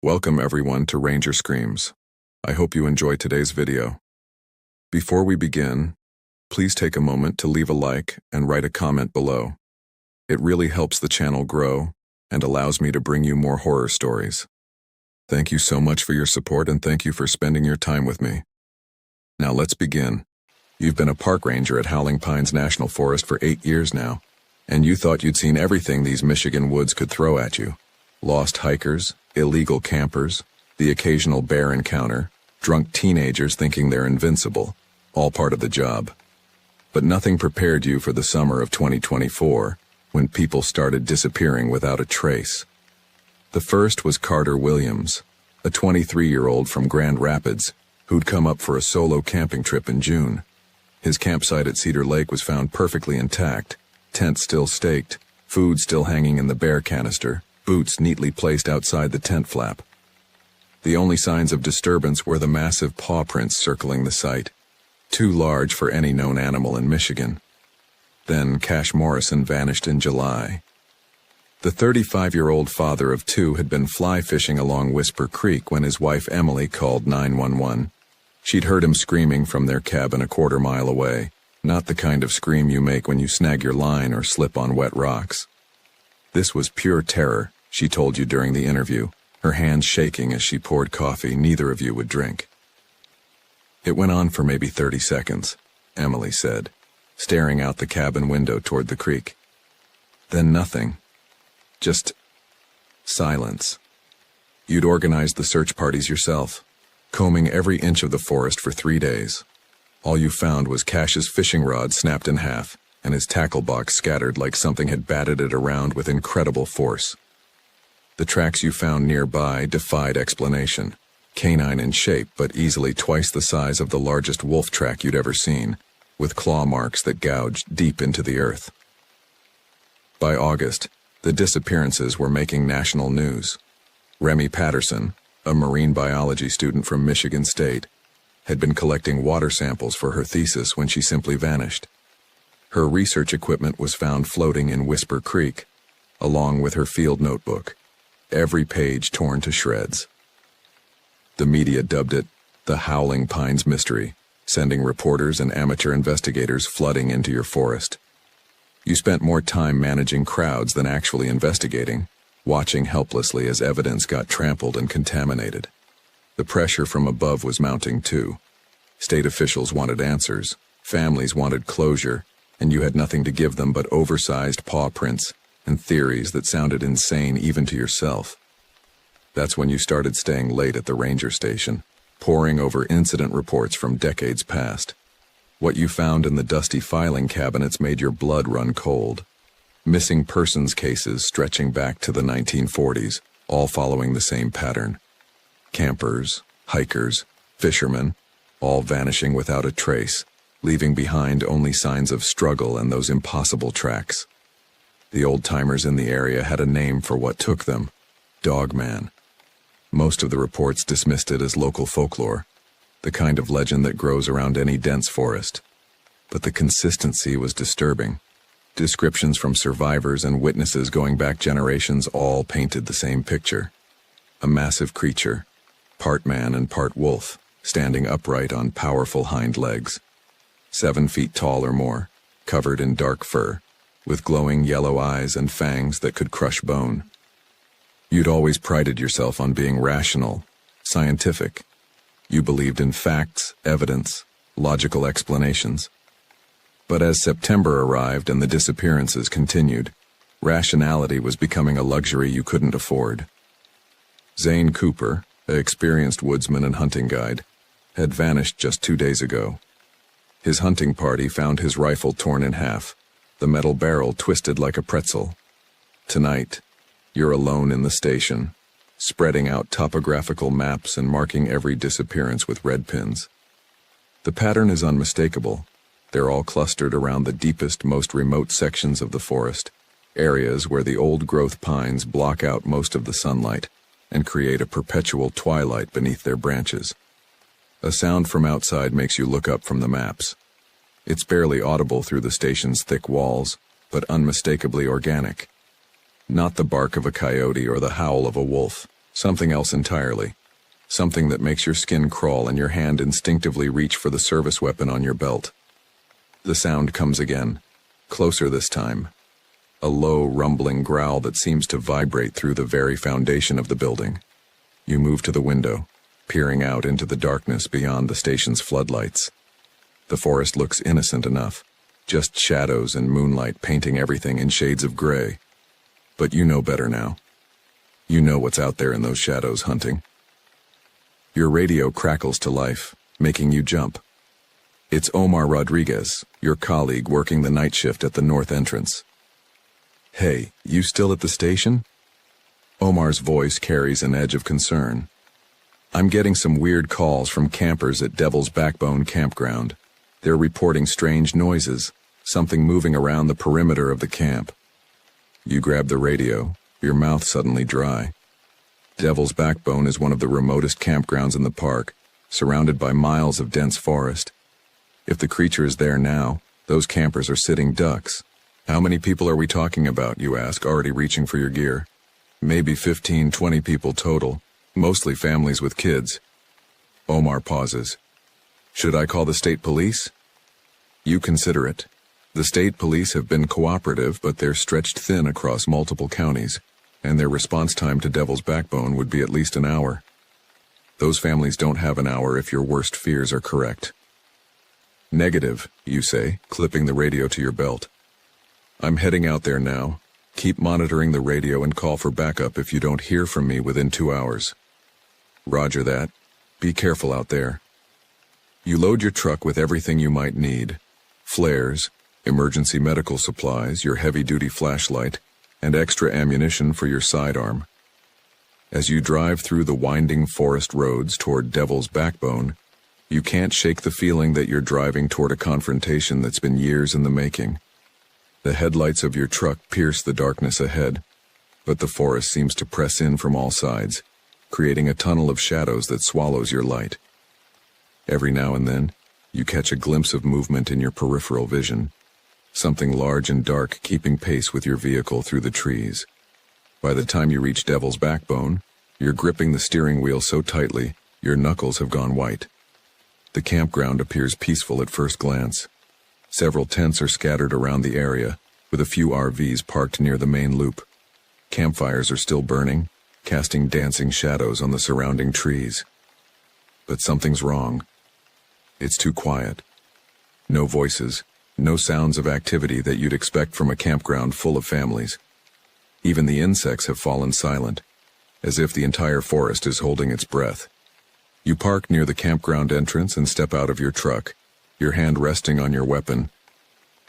Welcome everyone to Ranger Screams. I hope you enjoy today's video. Before we begin, please take a moment to leave a like and write a comment below. It really helps the channel grow and allows me to bring you more horror stories. Thank you so much for your support and thank you for spending your time with me. Now let's begin. You've been a park ranger at Howling Pines National Forest for 8 years now, and you thought you'd seen everything these Michigan woods could throw at you. Lost hikers, illegal campers, the occasional bear encounter, drunk teenagers thinking they're invincible, all part of the job. But nothing prepared you for the summer of 2024, when people started disappearing without a trace. The first was Carter Williams, a 23-year-old from Grand Rapids, who'd come up for a solo camping trip in June. His campsite at Cedar Lake was found perfectly intact, tent still staked, food still hanging in the bear canister, boots neatly placed outside the tent flap. The only signs of disturbance were the massive paw prints circling the site, too large for any known animal in Michigan. Then Cash Morrison vanished in July. The 35-year-old father of 2 had been fly fishing along Whisper Creek when his wife Emily called 911. She'd heard him screaming from their cabin a quarter mile away, not the kind of scream you make when you snag your line or slip on wet rocks. This was pure terror, she told you during the interview, her hands shaking as she poured coffee neither of you would drink. It went on for maybe 30 seconds, Emily said, staring out the cabin window toward the creek. Then nothing. Just silence. You'd organized the search parties yourself, combing every inch of the forest for 3 days. All you found was Cash's fishing rod snapped in half, and his tackle box scattered like something had batted it around with incredible force. The tracks you found nearby defied explanation, canine in shape but easily twice the size of the largest wolf track you'd ever seen, with claw marks that gouged deep into the earth. By August, the disappearances were making national news. Remy Patterson, a marine biology student from Michigan State, had been collecting water samples for her thesis when she simply vanished. Her research equipment was found floating in Whisper Creek, along with her field notebook, every page torn to shreds. The media dubbed it the Howling Pines Mystery, sending reporters and amateur investigators flooding into your forest. You spent more time managing crowds than actually investigating, watching helplessly as evidence got trampled and contaminated. The pressure from above was mounting too. State officials wanted answers, families wanted closure, and you had nothing to give them but oversized paw prints and theories that sounded insane even to yourself. That's when you started staying late at the ranger station, poring over incident reports from decades past. What you found in the dusty filing cabinets made your blood run cold. Missing persons cases stretching back to the 1940s, all following the same pattern. Campers, hikers, fishermen, all vanishing without a trace, leaving behind only signs of struggle and those impossible tracks. The old-timers in the area had a name for what took them: Dogman. Most of the reports dismissed it as local folklore, the kind of legend that grows around any dense forest. But the consistency was disturbing. Descriptions from survivors and witnesses going back generations all painted the same picture. A massive creature, part man and part wolf, standing upright on powerful hind legs. 7 feet tall or more, covered in dark fur, with glowing yellow eyes and fangs that could crush bone. You'd always prided yourself on being rational, scientific. You believed in facts, evidence, logical explanations. But as September arrived and the disappearances continued, rationality was becoming a luxury you couldn't afford. Zane Cooper, an experienced woodsman and hunting guide, had vanished just 2 days ago. His hunting party found his rifle torn in half, the metal barrel twisted like a pretzel. Tonight, you're alone in the station, spreading out topographical maps and marking every disappearance with red pins. The pattern is unmistakable. They're all clustered around the deepest, most remote sections of the forest, areas where the old-growth pines block out most of the sunlight and create a perpetual twilight beneath their branches. A sound from outside makes you look up from the maps. It's barely audible through the station's thick walls, but unmistakably organic. Not the bark of a coyote or the howl of a wolf, Something else entirely. Something that makes your skin crawl and your hand instinctively reach for the service weapon on your belt. The sound comes again, closer this time. A low, rumbling growl that seems to vibrate through the very foundation of the building. You move to the window, peering out into the darkness beyond the station's floodlights. The forest looks innocent enough, just shadows and moonlight painting everything in shades of gray. But you know better now. You know what's out there in those shadows hunting. Your radio crackles to life, making you jump. It's Omar Rodriguez, your colleague working the night shift at the north entrance. "Hey, you still at the station?" Omar's voice carries an edge of concern. "I'm getting some weird calls from campers at Devil's Backbone Campground. They're reporting strange noises, something moving around the perimeter of the camp." You grab the radio, your mouth suddenly dry. Devil's Backbone is one of the remotest campgrounds in the park, surrounded by miles of dense forest. If the creature is there now, those campers are sitting ducks. "How many people are we talking about?" you ask, already reaching for your gear. "Maybe 15, 20 people total, mostly families with kids." Omar pauses. "Should I call the state police?" You consider it. The state police have been cooperative, but they're stretched thin across multiple counties, and their response time to Devil's Backbone would be at least an hour. Those families don't have an hour if your worst fears are correct. "Negative," you say, clipping the radio to your belt. "I'm heading out there now. Keep monitoring the radio and call for backup if you don't hear from me within 2 hours." "Roger that. Be careful out there." You load your truck with everything you might need. Flares, emergency medical supplies, your heavy-duty flashlight, and extra ammunition for your sidearm. As you drive through the winding forest roads toward Devil's Backbone, you can't shake the feeling that you're driving toward a confrontation that's been years in the making. The headlights of your truck pierce the darkness ahead, but the forest seems to press in from all sides, creating a tunnel of shadows that swallows your light. Every now and then, you catch a glimpse of movement in your peripheral vision, something large and dark keeping pace with your vehicle through the trees. By the time you reach Devil's Backbone, you're gripping the steering wheel so tightly, your knuckles have gone white. The campground appears peaceful at first glance. Several tents are scattered around the area, with a few RVs parked near the main loop. Campfires are still burning, casting dancing shadows on the surrounding trees. But something's wrong. It's too quiet. No voices, no sounds of activity that you'd expect from a campground full of families. Even the insects have fallen silent, as if the entire forest is holding its breath. You park near the campground entrance and step out of your truck, your hand resting on your weapon.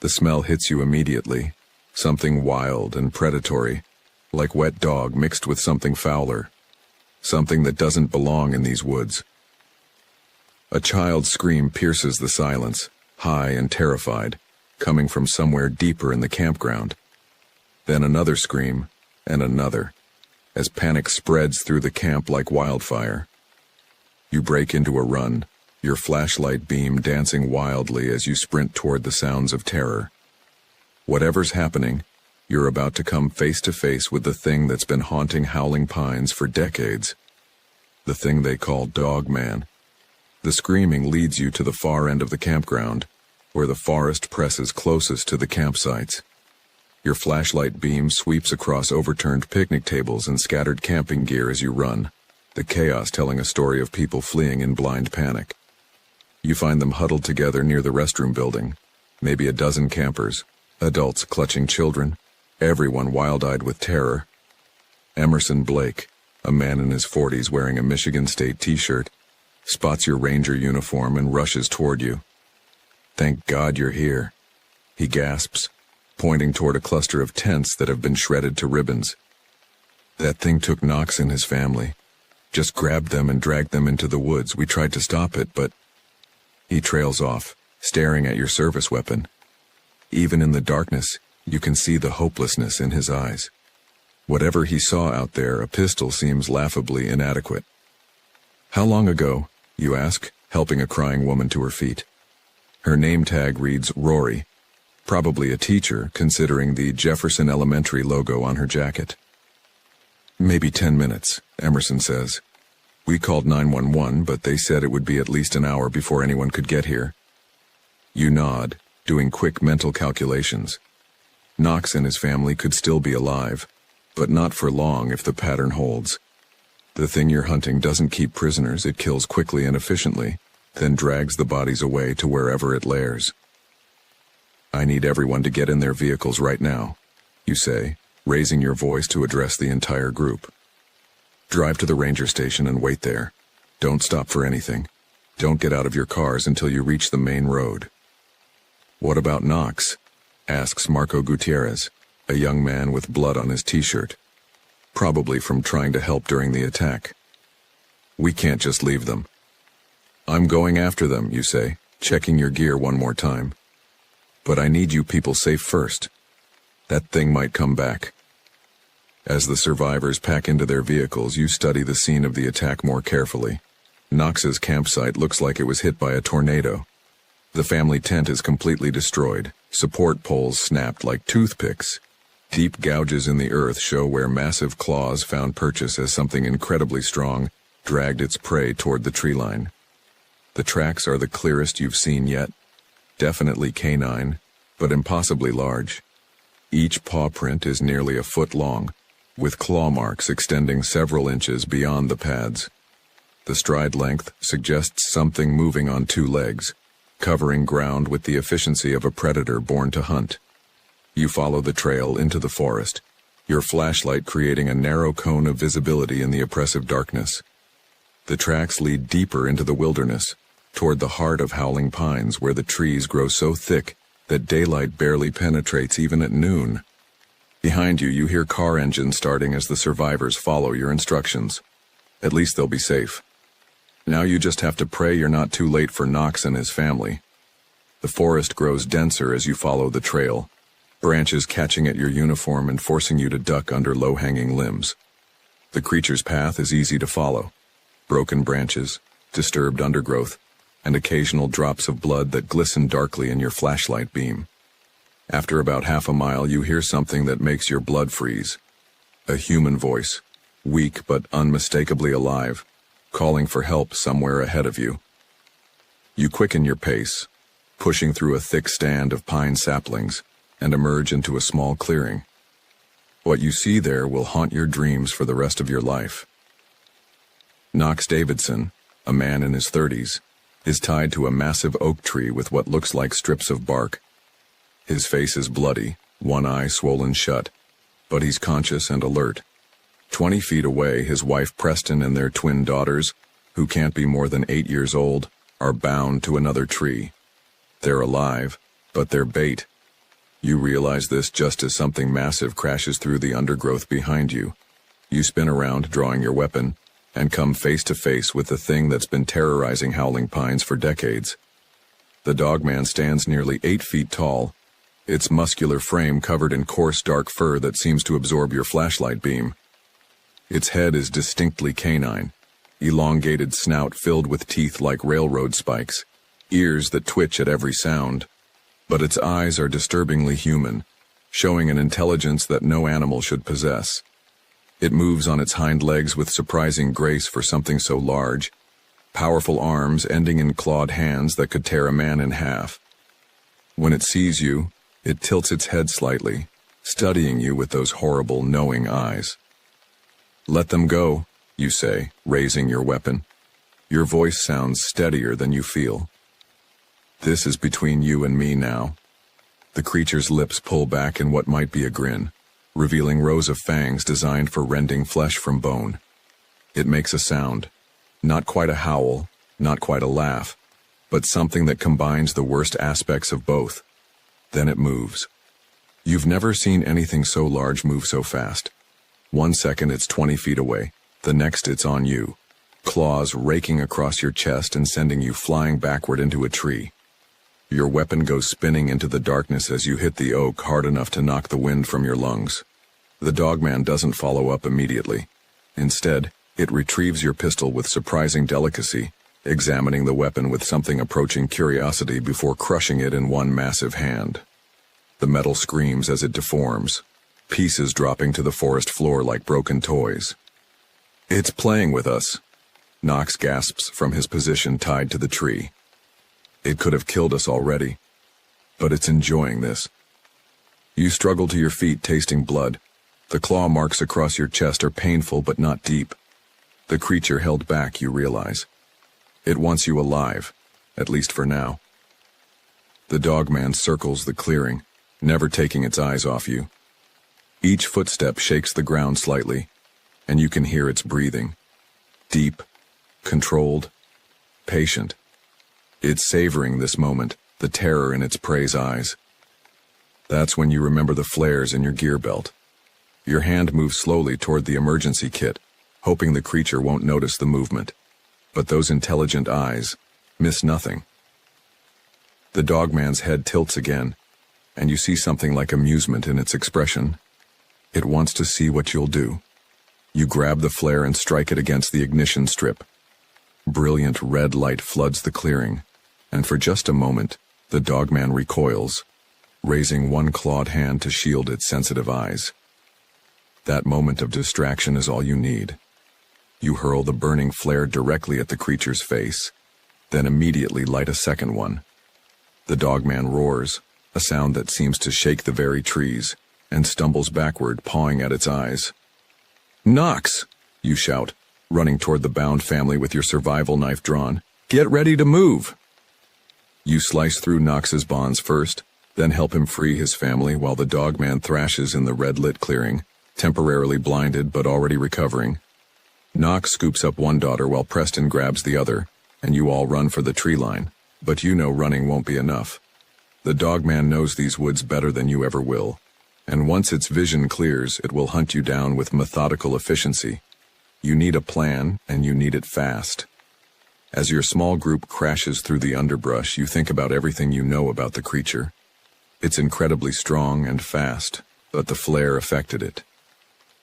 The smell hits you immediately, something wild and predatory, like wet dog mixed with something fouler, something that doesn't belong in these woods. A child's scream pierces the silence, high and terrified, coming from somewhere deeper in the campground. Then another scream, and another, as panic spreads through the camp like wildfire. You break into a run, your flashlight beam dancing wildly as you sprint toward the sounds of terror. Whatever's happening, you're about to come face to face with the thing that's been haunting Howling Pines for decades. The thing they call Dog Man. The screaming leads you to the far end of the campground, where the forest presses closest to the campsites. Your flashlight beam sweeps across overturned picnic tables and scattered camping gear as you run, the chaos telling a story of people fleeing in blind panic. You find them huddled together near the restroom building, maybe a dozen campers, adults clutching children, everyone wild-eyed with terror. Emerson Blake, a man in his 40s wearing a Michigan State t-shirt, spots your ranger uniform and rushes toward you. "Thank God you're here," he gasps, pointing toward a cluster of tents that have been shredded to ribbons. "That thing took Knox and his family. Just grabbed them and dragged them into the woods. We tried to stop it, but..." He trails off, staring at your service weapon. Even in the darkness, you can see the hopelessness in his eyes. Whatever he saw out there, a pistol seems laughably inadequate. "How long ago?" you ask, helping a crying woman to her feet. Her name tag reads Rory, probably a teacher considering the Jefferson Elementary logo on her jacket. Maybe 10 minutes, Emerson says. We called 911, but they said it would be at least an hour before anyone could get here. You nod, doing quick mental calculations. Knox and his family could still be alive, but not for long if the pattern holds. The thing you're hunting doesn't keep prisoners, it kills quickly and efficiently, then drags the bodies away to wherever it lairs. I need everyone to get in their vehicles right now, you say, raising your voice to address the entire group. Drive to the ranger station and wait there. Don't stop for anything. Don't get out of your cars until you reach the main road. What about Knox? Asks Marco Gutierrez, a young man with blood on his t-shirt, probably from trying to help during the attack. We can't just leave them. I'm going after them, you say, checking your gear one more time. But I need you people safe first. That thing might come back. As the survivors pack into their vehicles, you study the scene of the attack more carefully. Knox's campsite looks like it was hit by a tornado. The family tent is completely destroyed, support poles snapped like toothpicks. Deep gouges in the earth show where massive claws found purchase as something incredibly strong dragged its prey toward the tree line. The tracks are the clearest you've seen yet. Definitely canine, but impossibly large. Each paw print is nearly a foot long, with claw marks extending several inches beyond the pads. The stride length suggests something moving on two legs, covering ground with the efficiency of a predator born to hunt. You follow the trail into the forest, your flashlight creating a narrow cone of visibility in the oppressive darkness. The tracks lead deeper into the wilderness, toward the heart of howling pines where the trees grow so thick that daylight barely penetrates even at noon. Behind you, you hear car engines starting as the survivors follow your instructions. At least they'll be safe. Now you just have to pray you're not too late for Knox and his family. The forest grows denser as you follow the trail, branches catching at your uniform and forcing you to duck under low-hanging limbs. The creature's path is easy to follow. Broken branches, disturbed undergrowth, and occasional drops of blood that glisten darkly in your flashlight beam. After about half a mile, you hear something that makes your blood freeze. A human voice, weak but unmistakably alive, calling for help somewhere ahead of you. You quicken your pace, pushing through a thick stand of pine saplings, and emerge into a small clearing. What you see there will haunt your dreams for the rest of your life. Knox Davidson, a man in his 30s, is tied to a massive oak tree with what looks like strips of bark. His face is bloody, one eye swollen shut, but he's conscious and alert. 20 feet away, his wife Preston and their twin daughters, who can't be more than 8 years old, are bound to another tree. They're alive, but they're bait. You realize this just as something massive crashes through the undergrowth behind you. You spin around, drawing your weapon, and come face to face with the thing that's been terrorizing Howling Pines for decades. The dogman stands nearly 8 feet tall, its muscular frame covered in coarse dark fur that seems to absorb your flashlight beam. Its head is distinctly canine, elongated snout filled with teeth like railroad spikes, ears that twitch at every sound. But its eyes are disturbingly human, showing an intelligence that no animal should possess. It moves on its hind legs with surprising grace for something so large, powerful arms ending in clawed hands that could tear a man in half. When it sees you, it tilts its head slightly, studying you with those horrible, knowing eyes. Let them go, you say, raising your weapon. Your voice sounds steadier than you feel. This is between you and me now. The creature's lips pull back in what might be a grin, revealing rows of fangs designed for rending flesh from bone. It makes a sound, not quite a howl, not quite a laugh, but something that combines the worst aspects of both. Then it moves. You've never seen anything so large move so fast. 1 second it's 20 feet away, the next it's on you, claws raking across your chest and sending you flying backward into a tree. Your weapon goes spinning into the darkness as you hit the oak hard enough to knock the wind from your lungs. The dogman doesn't follow up immediately. Instead, it retrieves your pistol with surprising delicacy, examining the weapon with something approaching curiosity before crushing it in one massive hand. The metal screams as it deforms. pieces dropping to the forest floor like broken toys. "It's playing with us," Knox gasps from his position tied to the tree. "It could have killed us already, but it's enjoying this." You struggle to your feet, tasting blood. The claw marks across your chest are painful but not deep. The creature held back, you realize. It wants you alive, at least for now. The dogman circles the clearing, never taking its eyes off you. Each footstep shakes the ground slightly, and you can hear its breathing. Deep, controlled, patient. It's savoring this moment, the terror in its prey's eyes. That's when you remember the flares in your gear belt. Your hand moves slowly toward the emergency kit, hoping the creature won't notice the movement. But those intelligent eyes miss nothing. The dogman's head tilts again, and you see something like amusement in its expression. It wants to see what you'll do. You grab the flare and strike it against the ignition strip. Brilliant red light floods the clearing, and for just a moment, the dogman recoils, raising one clawed hand to shield its sensitive eyes. That moment of distraction is all you need. You hurl the burning flare directly at the creature's face, then immediately light a second one. The dogman roars, a sound that seems to shake the very trees, and stumbles backward, pawing at its eyes. "Knox!" you shout, running toward the bound family with your survival knife drawn. "Get ready to move!" You slice through Knox's bonds first, then help him free his family while the dogman thrashes in the red-lit clearing, temporarily blinded but already recovering. Knox scoops up one daughter while Preston grabs the other, and you all run for the tree line. But you know running won't be enough. The dogman knows these woods better than you ever will, and once its vision clears, it will hunt you down with methodical efficiency. You need a plan, and you need it fast. As your small group crashes through the underbrush, you think about everything you know about the creature. It's incredibly strong and fast, but the flare affected it.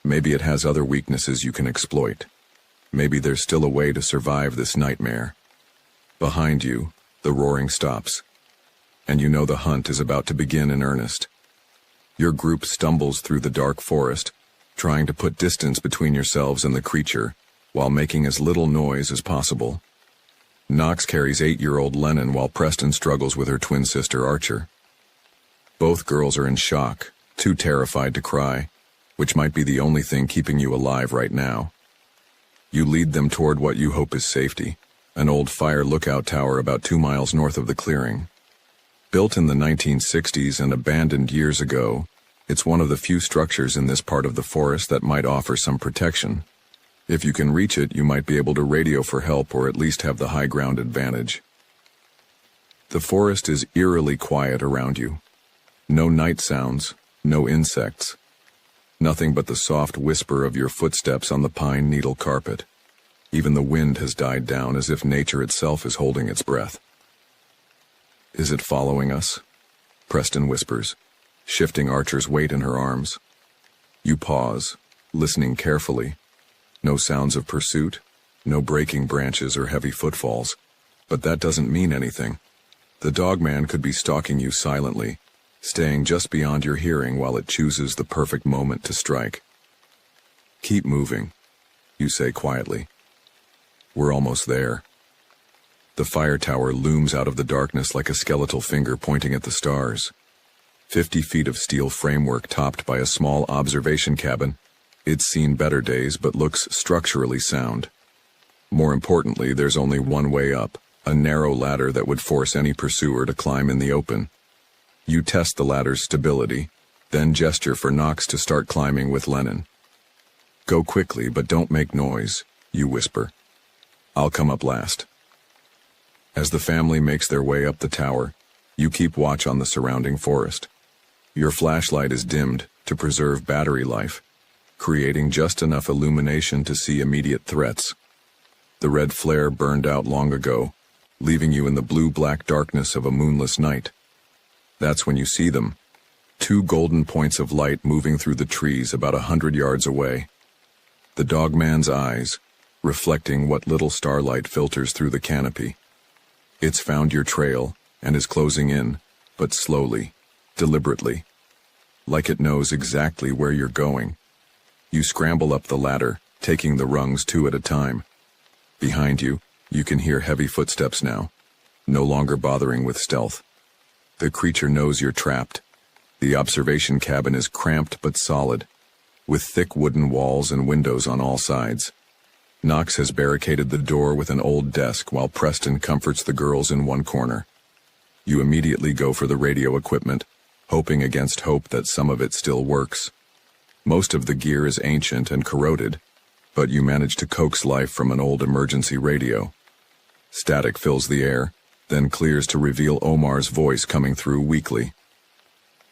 Maybe it has other weaknesses you can exploit. Maybe there's still a way to survive this nightmare. Behind you, the roaring stops, and you know the hunt is about to begin in earnest. Your group stumbles through the dark forest, trying to put distance between yourselves and the creature, while making as little noise as possible. Knox carries 8-year-old Lennon while Preston struggles with her twin sister Archer. Both girls are in shock, too terrified to cry, which might be the only thing keeping you alive right now. You lead them toward what you hope is safety, an old fire lookout tower about 2 miles north of the clearing. Built in the 1960s and abandoned years ago, it's one of the few structures in this part of the forest that might offer some protection. If you can reach it, you might be able to radio for help or at least have the high ground advantage. The forest is eerily quiet around you. No night sounds, no insects. Nothing but the soft whisper of your footsteps on the pine needle carpet. Even the wind has died down as if nature itself is holding its breath. "Is it following us?" Preston whispers, shifting Archer's weight in her arms. You pause, listening carefully. No sounds of pursuit, no breaking branches or heavy footfalls. But that doesn't mean anything. The dogman could be stalking you silently, staying just beyond your hearing while it chooses the perfect moment to strike. "Keep moving," you say quietly. "We're almost there." The fire tower looms out of the darkness like a skeletal finger pointing at the stars. 50 feet of steel framework topped by a small observation cabin. It's seen better days but looks structurally sound. More importantly, there's only one way up, a narrow ladder that would force any pursuer to climb in the open. You test the ladder's stability, then gesture for Knox to start climbing with Lennon. "Go quickly, but don't make noise," you whisper. "I'll come up last." As the family makes their way up the tower, you keep watch on the surrounding forest. Your flashlight is dimmed to preserve battery life, creating just enough illumination to see immediate threats. The red flare burned out long ago, leaving you in the blue-black darkness of a moonless night. That's when you see them, 2 golden points of light moving through the trees about 100 yards away. The dogman's eyes, reflecting what little starlight filters through the canopy. It's found your trail and is closing in, but slowly, deliberately. like it knows exactly where you're going. You scramble up the ladder, taking the rungs two at a time. Behind you, you can hear heavy footsteps now, no longer bothering with stealth. The creature knows you're trapped. The observation cabin is cramped but solid, with thick wooden walls and windows on all sides. Knox has barricaded the door with an old desk while Preston comforts the girls in one corner. You immediately go for the radio equipment, hoping against hope that some of it still works. Most of the gear is ancient and corroded, but you manage to coax life from an old emergency radio. Static fills the air, then clears to reveal Omar's voice coming through weakly.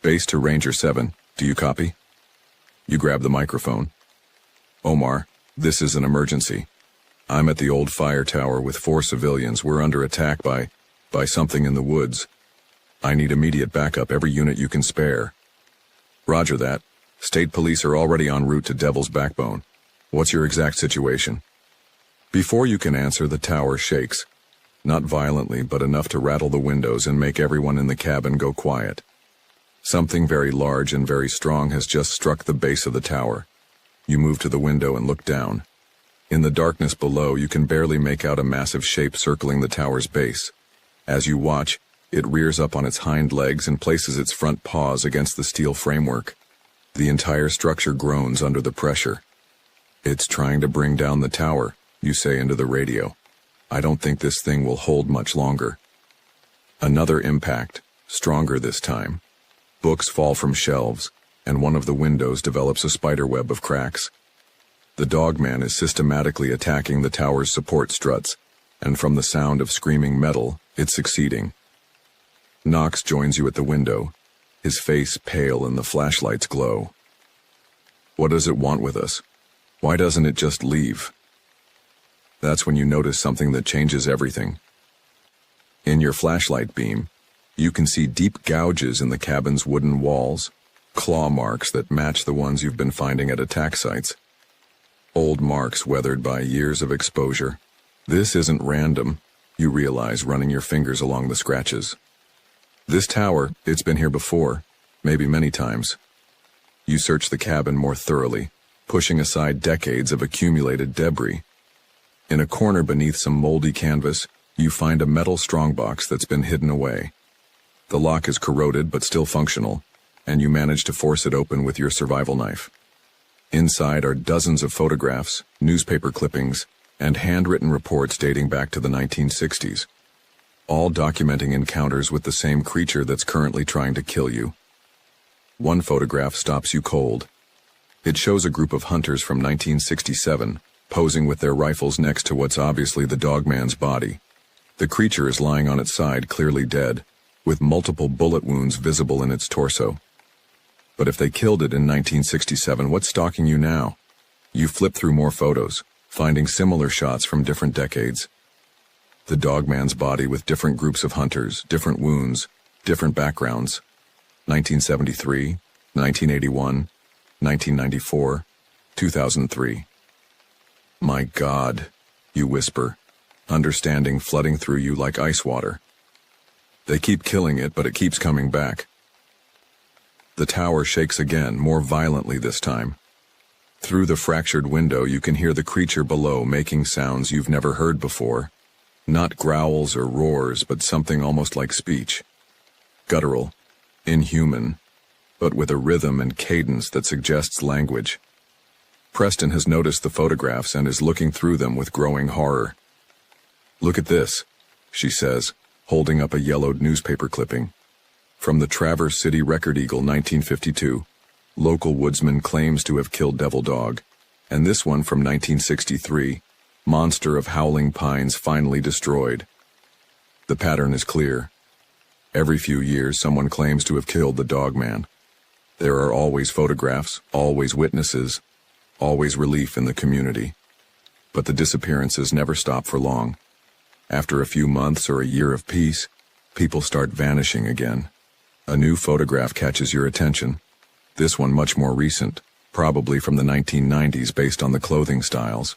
Base to Ranger 7, do you copy? You grab the microphone. Omar, this is an emergency. I'm at the old fire tower with 4 civilians. We're under attack by something in the woods. I need immediate backup, every unit you can spare. Roger that. State police are already en route to Devil's Backbone. What's your exact situation? Before you can answer, the tower shakes. Not violently, but enough to rattle the windows and make everyone in the cabin go quiet. Something very large and very strong has just struck the base of the tower. You move to the window and look down. In the darkness below, you can barely make out a massive shape circling the tower's base. As you watch, it rears up on its hind legs and places its front paws against the steel framework. The entire structure groans under the pressure. It's trying to bring down the tower, you say into the radio. I don't think this thing will hold much longer. Another impact, stronger this time. Books fall from shelves, and one of the windows develops a spiderweb of cracks. The dogman is systematically attacking the tower's support struts, and from the sound of screaming metal, it's succeeding. Knox joins you at the window, his face pale in the flashlight's glow. What does it want with us? Why doesn't it just leave? That's when you notice something that changes everything. In your flashlight beam, you can see deep gouges in the cabin's wooden walls, claw marks that match the ones you've been finding at attack sites. Old marks weathered by years of exposure. This isn't random, you realize, running your fingers along the scratches. This tower, it's been here before, maybe many times. You search the cabin more thoroughly, pushing aside decades of accumulated debris. In a corner beneath some moldy canvas, you find a metal strongbox that's been hidden away. The lock is corroded but still functional, and you manage to force it open with your survival knife. Inside are dozens of photographs, newspaper clippings, and handwritten reports dating back to the 1960s, all documenting encounters with the same creature that's currently trying to kill you. One photograph stops you cold. It shows a group of hunters from 1967, posing with their rifles next to what's obviously the dogman's body. The creature is lying on its side, clearly dead, with multiple bullet wounds visible in its torso. But if they killed it in 1967, what's stalking you now? You flip through more photos, finding similar shots from different decades. The dogman's body with different groups of hunters, different wounds, different backgrounds. 1973, 1981, 1994, 2003. My God, you whisper, understanding flooding through you like ice water. They keep killing it, but it keeps coming back. The tower shakes again, more violently this time. Through the fractured window, you can hear the creature below making sounds you've never heard before. Not growls or roars, but something almost like speech. Guttural, inhuman, but with a rhythm and cadence that suggests language. Preston has noticed the photographs and is looking through them with growing horror. Look at this, she says, holding up a yellowed newspaper clipping. From the Traverse City Record Eagle, 1952, local woodsman claims to have killed Devil Dog, and this one from 1963, Monster of Howling Pines finally destroyed. The pattern is clear. Every few years, someone claims to have killed the Dogman. There are always photographs, always witnesses, always relief in the community. But the disappearances never stop for long. After a few months or a year of peace, people start vanishing again. A new photograph catches your attention. This one much more recent, probably from the 1990s based on the clothing styles.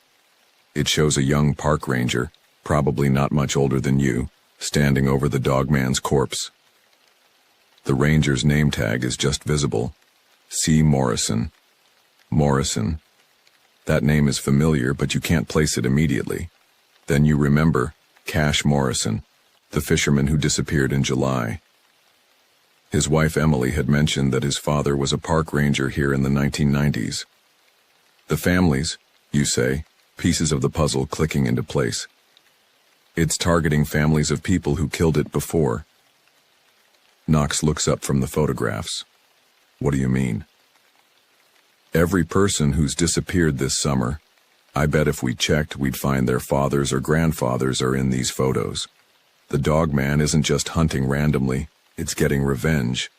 It shows a young park ranger, probably not much older than you, standing over the dogman's corpse. The ranger's name tag is just visible, C. Morrison. Morrison. That name is familiar, but you can't place it immediately. Then you remember Cash Morrison, the fisherman who disappeared in July. His wife Emily had mentioned that his father was a park ranger here in the 1990s. The families, you say, pieces of the puzzle clicking into place. It's targeting families of people who killed it before. Knox looks up from the photographs. What do you mean? Every person who's disappeared this summer, I bet if we checked, we'd find their fathers or grandfathers are in these photos. The dog man isn't just hunting randomly, it's getting revenge.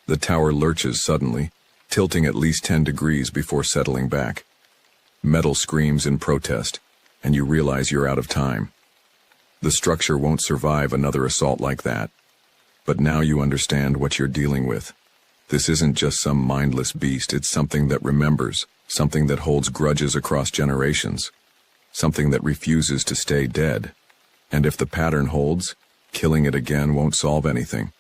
The tower lurches suddenly, tilting at least 10 degrees before settling back. Metal screams in protest, and you realize you're out of time. The structure won't survive another assault like that. But now you understand what you're dealing with. This isn't just some mindless beast, it's something that remembers, something that holds grudges across generations, something that refuses to stay dead. And if the pattern holds, killing it again won't solve anything.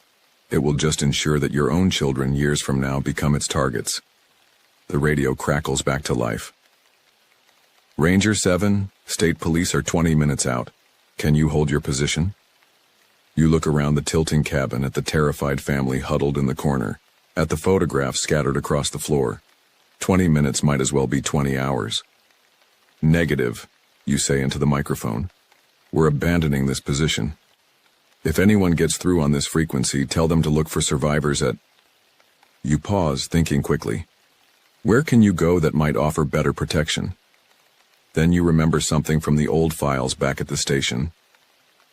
It will just ensure that your own children years from now become its targets. The radio crackles back to life. Ranger 7, State Police are 20 minutes out. Can you hold your position? You look around the tilting cabin at the terrified family huddled in the corner, at the photographs scattered across the floor. 20 minutes might as well be 20 hours. Negative, you say into the microphone. We're abandoning this position. If anyone gets through on this frequency, tell them to look for survivors at... You pause, thinking quickly. Where can you go that might offer better protection? Then you remember something from the old files back at the station.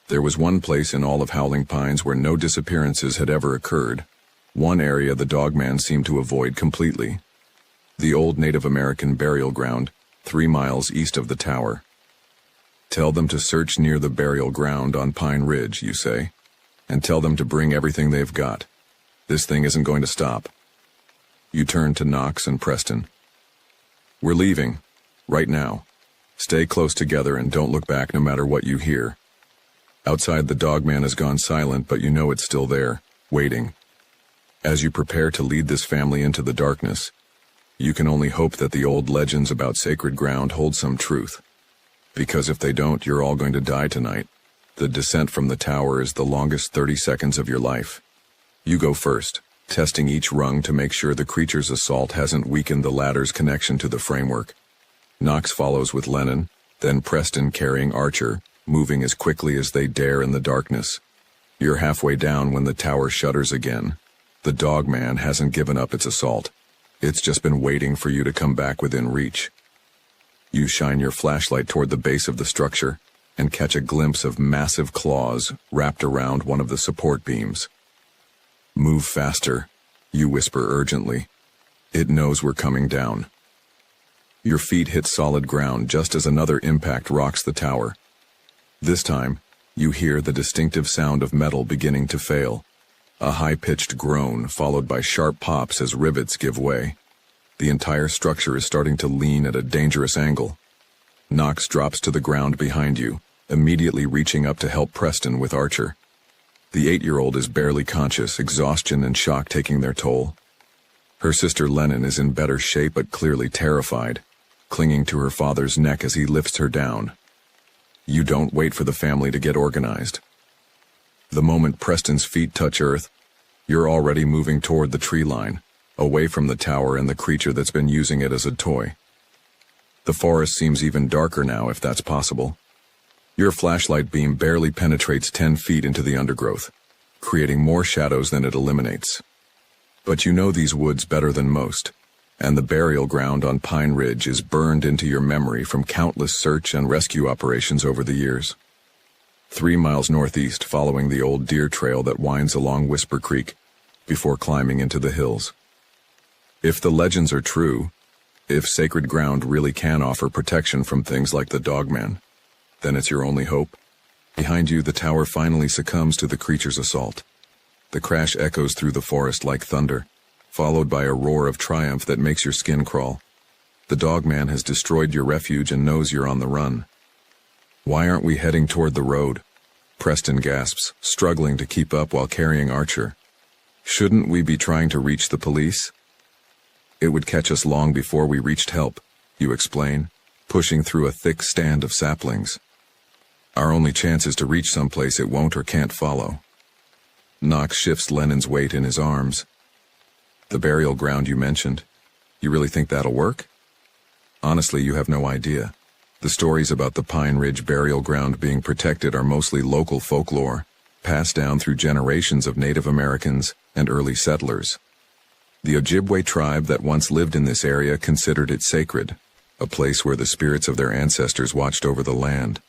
There was one place in all of Howling Pines where no disappearances had ever occurred. One area the dogman seemed to avoid completely. The old Native American burial ground, 3 miles east of the tower. Tell them to search near the burial ground on Pine Ridge, you say, and tell them to bring everything they've got. This thing isn't going to stop. You turn to Knox and Preston. We're leaving, right now. Stay close together and don't look back no matter what you hear. Outside, the dogman has gone silent, but you know it's still there, waiting. As you prepare to lead this family into the darkness, you can only hope that the old legends about sacred ground hold some truth. Because if they don't, you're all going to die tonight. The descent from the tower is the longest 30 seconds of your life. You go first, testing each rung to make sure the creature's assault hasn't weakened the ladder's connection to the framework. Knox follows with Lennon, then Preston carrying Archer, moving as quickly as they dare in the darkness. You're halfway down when the tower shudders again. The dogman hasn't given up its assault. It's just been waiting for you to come back within reach. You shine your flashlight toward the base of the structure and catch a glimpse of massive claws wrapped around one of the support beams. Move faster, you whisper urgently. It knows we're coming down. Your feet hit solid ground just as another impact rocks the tower. This time, you hear the distinctive sound of metal beginning to fail. A high-pitched groan followed by sharp pops as rivets give way. The entire structure is starting to lean at a dangerous angle. Knox drops to the ground behind you, immediately reaching up to help Preston with Archer. The 8-year-old is barely conscious, exhaustion and shock taking their toll. Her sister Lennon is in better shape but clearly terrified, clinging to her father's neck as he lifts her down. You don't wait for the family to get organized. The moment Preston's feet touch earth, you're already moving toward the tree line, away from the tower and the creature that's been using it as a toy. The forest seems even darker now, if that's possible. Your flashlight beam barely penetrates 10 feet into the undergrowth, creating more shadows than it eliminates. But you know these woods better than most, and the burial ground on Pine Ridge is burned into your memory from countless search and rescue operations over the years. 3 miles northeast, following the old deer trail that winds along Whisper Creek, before climbing into the hills. If the legends are true, if sacred ground really can offer protection from things like the dogman, then it's your only hope. Behind you, the tower finally succumbs to the creature's assault. The crash echoes through the forest like thunder, followed by a roar of triumph that makes your skin crawl. The dogman has destroyed your refuge and knows you're on the run. Why aren't we heading toward the road? Preston gasps, struggling to keep up while carrying Archer. Shouldn't we be trying to reach the police? It would catch us long before we reached help, you explain, pushing through a thick stand of saplings. Our only chance is to reach someplace it won't or can't follow. Knox shifts Lennon's weight in his arms. The burial ground you mentioned, you really think that'll work? Honestly, you have no idea. The stories about the Pine Ridge burial ground being protected are mostly local folklore, passed down through generations of Native Americans and early settlers. The Ojibwe tribe that once lived in this area considered it sacred, a place where the spirits of their ancestors watched over the land.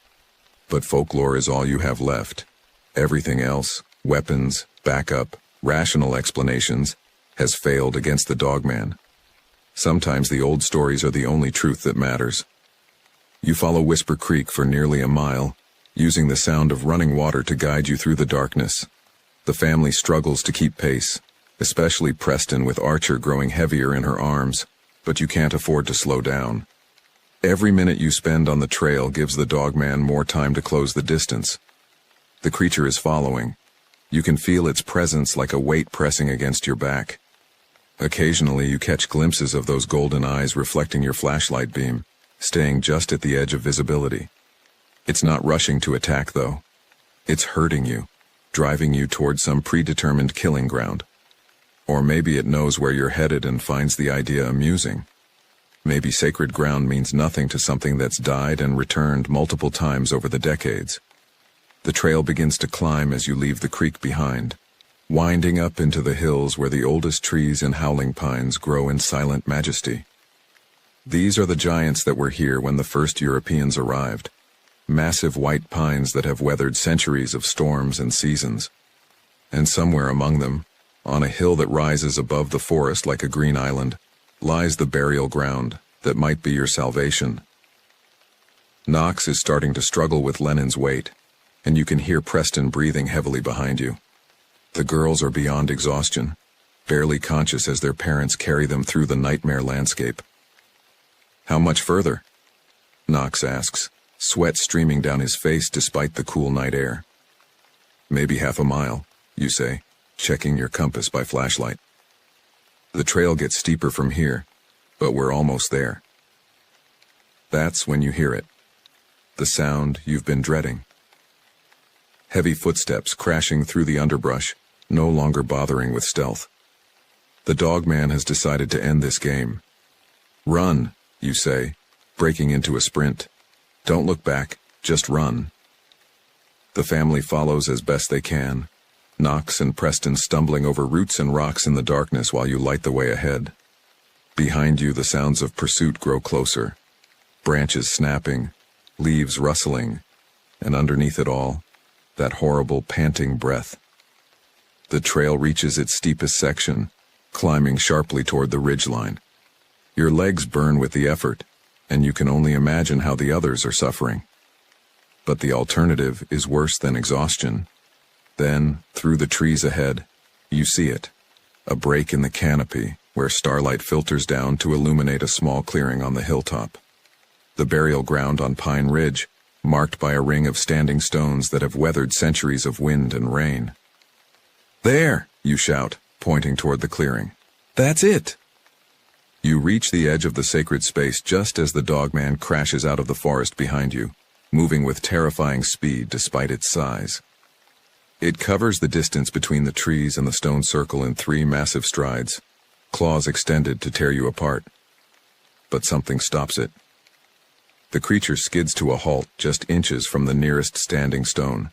But folklore is all you have left. Everything else, weapons, backup, rational explanations, has failed against the dogman. Sometimes the old stories are the only truth that matters. You follow Whisper Creek for nearly a mile, using the sound of running water to guide you through the darkness. The family struggles to keep pace, especially Preston with Archer growing heavier in her arms, but you can't afford to slow down. Every minute you spend on the trail gives the dogman more time to close the distance. The creature is following. You can feel its presence like a weight pressing against your back. Occasionally you catch glimpses of those golden eyes reflecting your flashlight beam, staying just at the edge of visibility. It's not rushing to attack, though. It's herding you, driving you toward some predetermined killing ground. Or maybe it knows where you're headed and finds the idea amusing. Maybe sacred ground means nothing to something that's died and returned multiple times over the decades. The trail begins to climb as you leave the creek behind, winding up into the hills where the oldest trees and howling pines grow in silent majesty. These are the giants that were here when the first Europeans arrived. Massive white pines that have weathered centuries of storms and seasons. And somewhere among them, on a hill that rises above the forest like a green island, lies the burial ground that might be your salvation. Knox is starting to struggle with Lennon's weight, and you can hear Preston breathing heavily behind you. The girls are beyond exhaustion, barely conscious as their parents carry them through the nightmare landscape. How much further? Knox asks, sweat streaming down his face despite the cool night air. Maybe half a mile, you say, checking your compass by flashlight. The trail gets steeper from here, but we're almost there. That's when you hear it. The sound you've been dreading. Heavy footsteps crashing through the underbrush, no longer bothering with stealth. The dogman has decided to end this game. Run, you say, breaking into a sprint. Don't look back, just run. The family follows as best they can, Knox and Preston stumbling over roots and rocks in the darkness while you light the way ahead. Behind you, the sounds of pursuit grow closer. Branches snapping, leaves rustling, and underneath it all, that horrible panting breath. The trail reaches its steepest section, climbing sharply toward the ridgeline. Your legs burn with the effort, and you can only imagine how the others are suffering. But the alternative is worse than exhaustion. Then, through the trees ahead, you see it. A break in the canopy, where starlight filters down to illuminate a small clearing on the hilltop. The burial ground on Pine Ridge, marked by a ring of standing stones that have weathered centuries of wind and rain. There, you shout, pointing toward the clearing. That's it! You reach the edge of the sacred space just as the dogman crashes out of the forest behind you, moving with terrifying speed despite its size. It covers the distance between the trees and the stone circle in 3 massive strides, claws extended to tear you apart. But something stops it. The creature skids to a halt just inches from the nearest standing stone,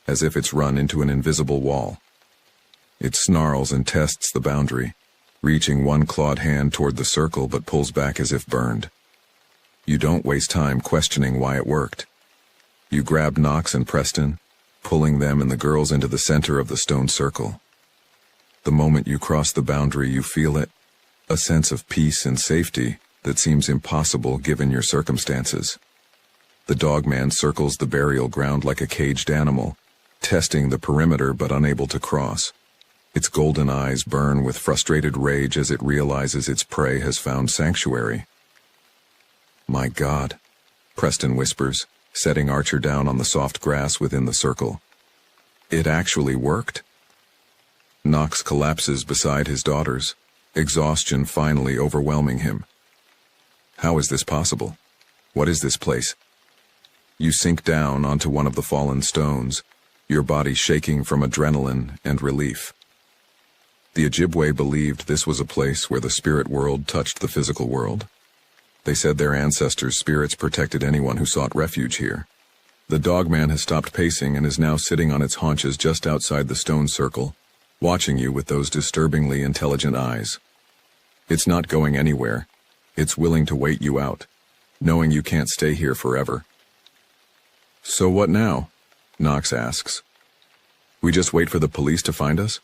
as if it's run into an invisible wall. It snarls and tests the boundary, reaching one clawed hand toward the circle but pulls back as if burned. You don't waste time questioning why it worked. You grab Knox and Preston, pulling them and the girls into the center of the stone circle. The moment you cross the boundary, you feel it, a sense of peace and safety that seems impossible given your circumstances. The dogman circles the burial ground like a caged animal, testing the perimeter but unable to cross. Its golden eyes burn with frustrated rage as it realizes its prey has found sanctuary. My God, Preston whispers, setting Archer down on the soft grass within the circle. It actually worked. Knox collapses beside his daughters, exhaustion finally overwhelming him. How is this possible? What is this place? You sink down onto one of the fallen stones, your body shaking from adrenaline and relief. The Ojibwe believed this was a place where the spirit world touched the physical world. They said their ancestors' spirits protected anyone who sought refuge here. The dogman has stopped pacing and is now sitting on its haunches just outside the stone circle, watching you with those disturbingly intelligent eyes. It's not going anywhere. It's willing to wait you out, knowing you can't stay here forever. So what now? Knox asks. We just wait for the police to find us?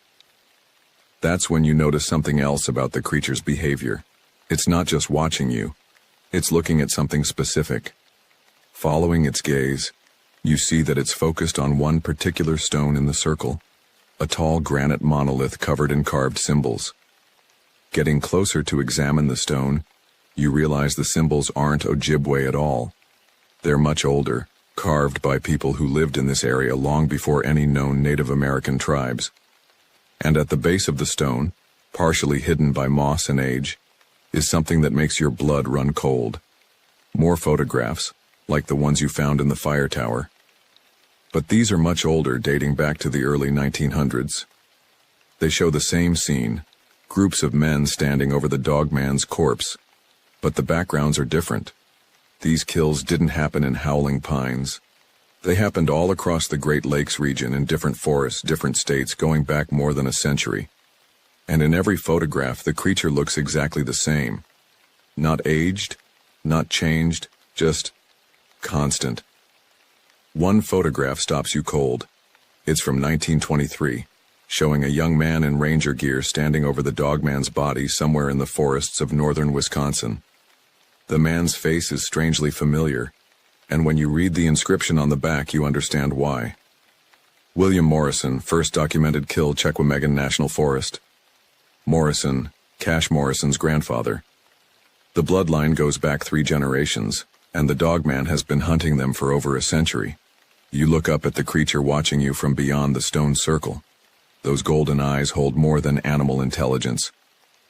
That's when you notice something else about the creature's behavior. It's not just watching you. It's looking at something specific. Following its gaze, you see that it's focused on one particular stone in the circle, a tall granite monolith covered in carved symbols. Getting closer to examine the stone, you realize the symbols aren't Ojibwe at all. They're much older, carved by people who lived in this area long before any known Native American tribes. And at the base of the stone, partially hidden by moss and age, is something that makes your blood run cold. More photographs, like the ones you found in the fire tower. But these are much older, dating back to the early 1900s. They show the same scene, groups of men standing over the dogman's corpse, but the backgrounds are different. These kills didn't happen in howling pines. They happened all across the Great Lakes region in different forests, different states, going back more than a century. And in every photograph, the creature looks exactly the same. Not aged, not changed, just constant. One photograph stops you cold. It's from 1923, showing a young man in ranger gear standing over the dogman's body somewhere in the forests of northern Wisconsin. The man's face is strangely familiar, and when you read the inscription on the back, you understand why. William Morrison, first documented kill, Chequamegon National Forest. Morrison, Cash Morrison's grandfather. The bloodline goes back 3 generations, and the dogman has been hunting them for over a century. You look up at the creature watching you from beyond the stone circle. Those golden eyes hold more than animal intelligence.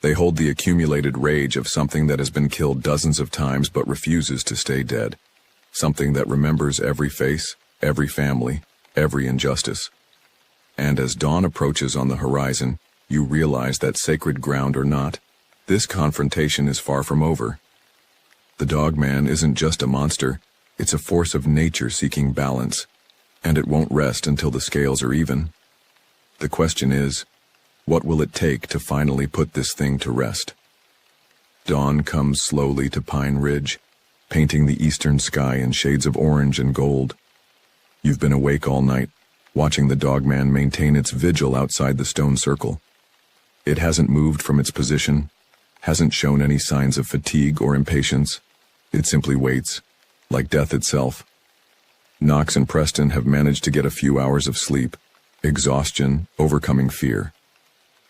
They hold the accumulated rage of something that has been killed dozens of times but refuses to stay dead. Something that remembers every face, every family, every injustice. And as dawn approaches on the horizon, you realize that sacred ground or not, this confrontation is far from over. The dogman isn't just a monster, it's a force of nature seeking balance, and it won't rest until the scales are even. The question is, what will it take to finally put this thing to rest? Dawn comes slowly to Pine Ridge, painting the eastern sky in shades of orange and gold. You've been awake all night, watching the dogman maintain its vigil outside the stone circle. It hasn't moved from its position, hasn't shown any signs of fatigue or impatience. It simply waits, like death itself. Knox and Preston have managed to get a few hours of sleep, exhaustion overcoming fear.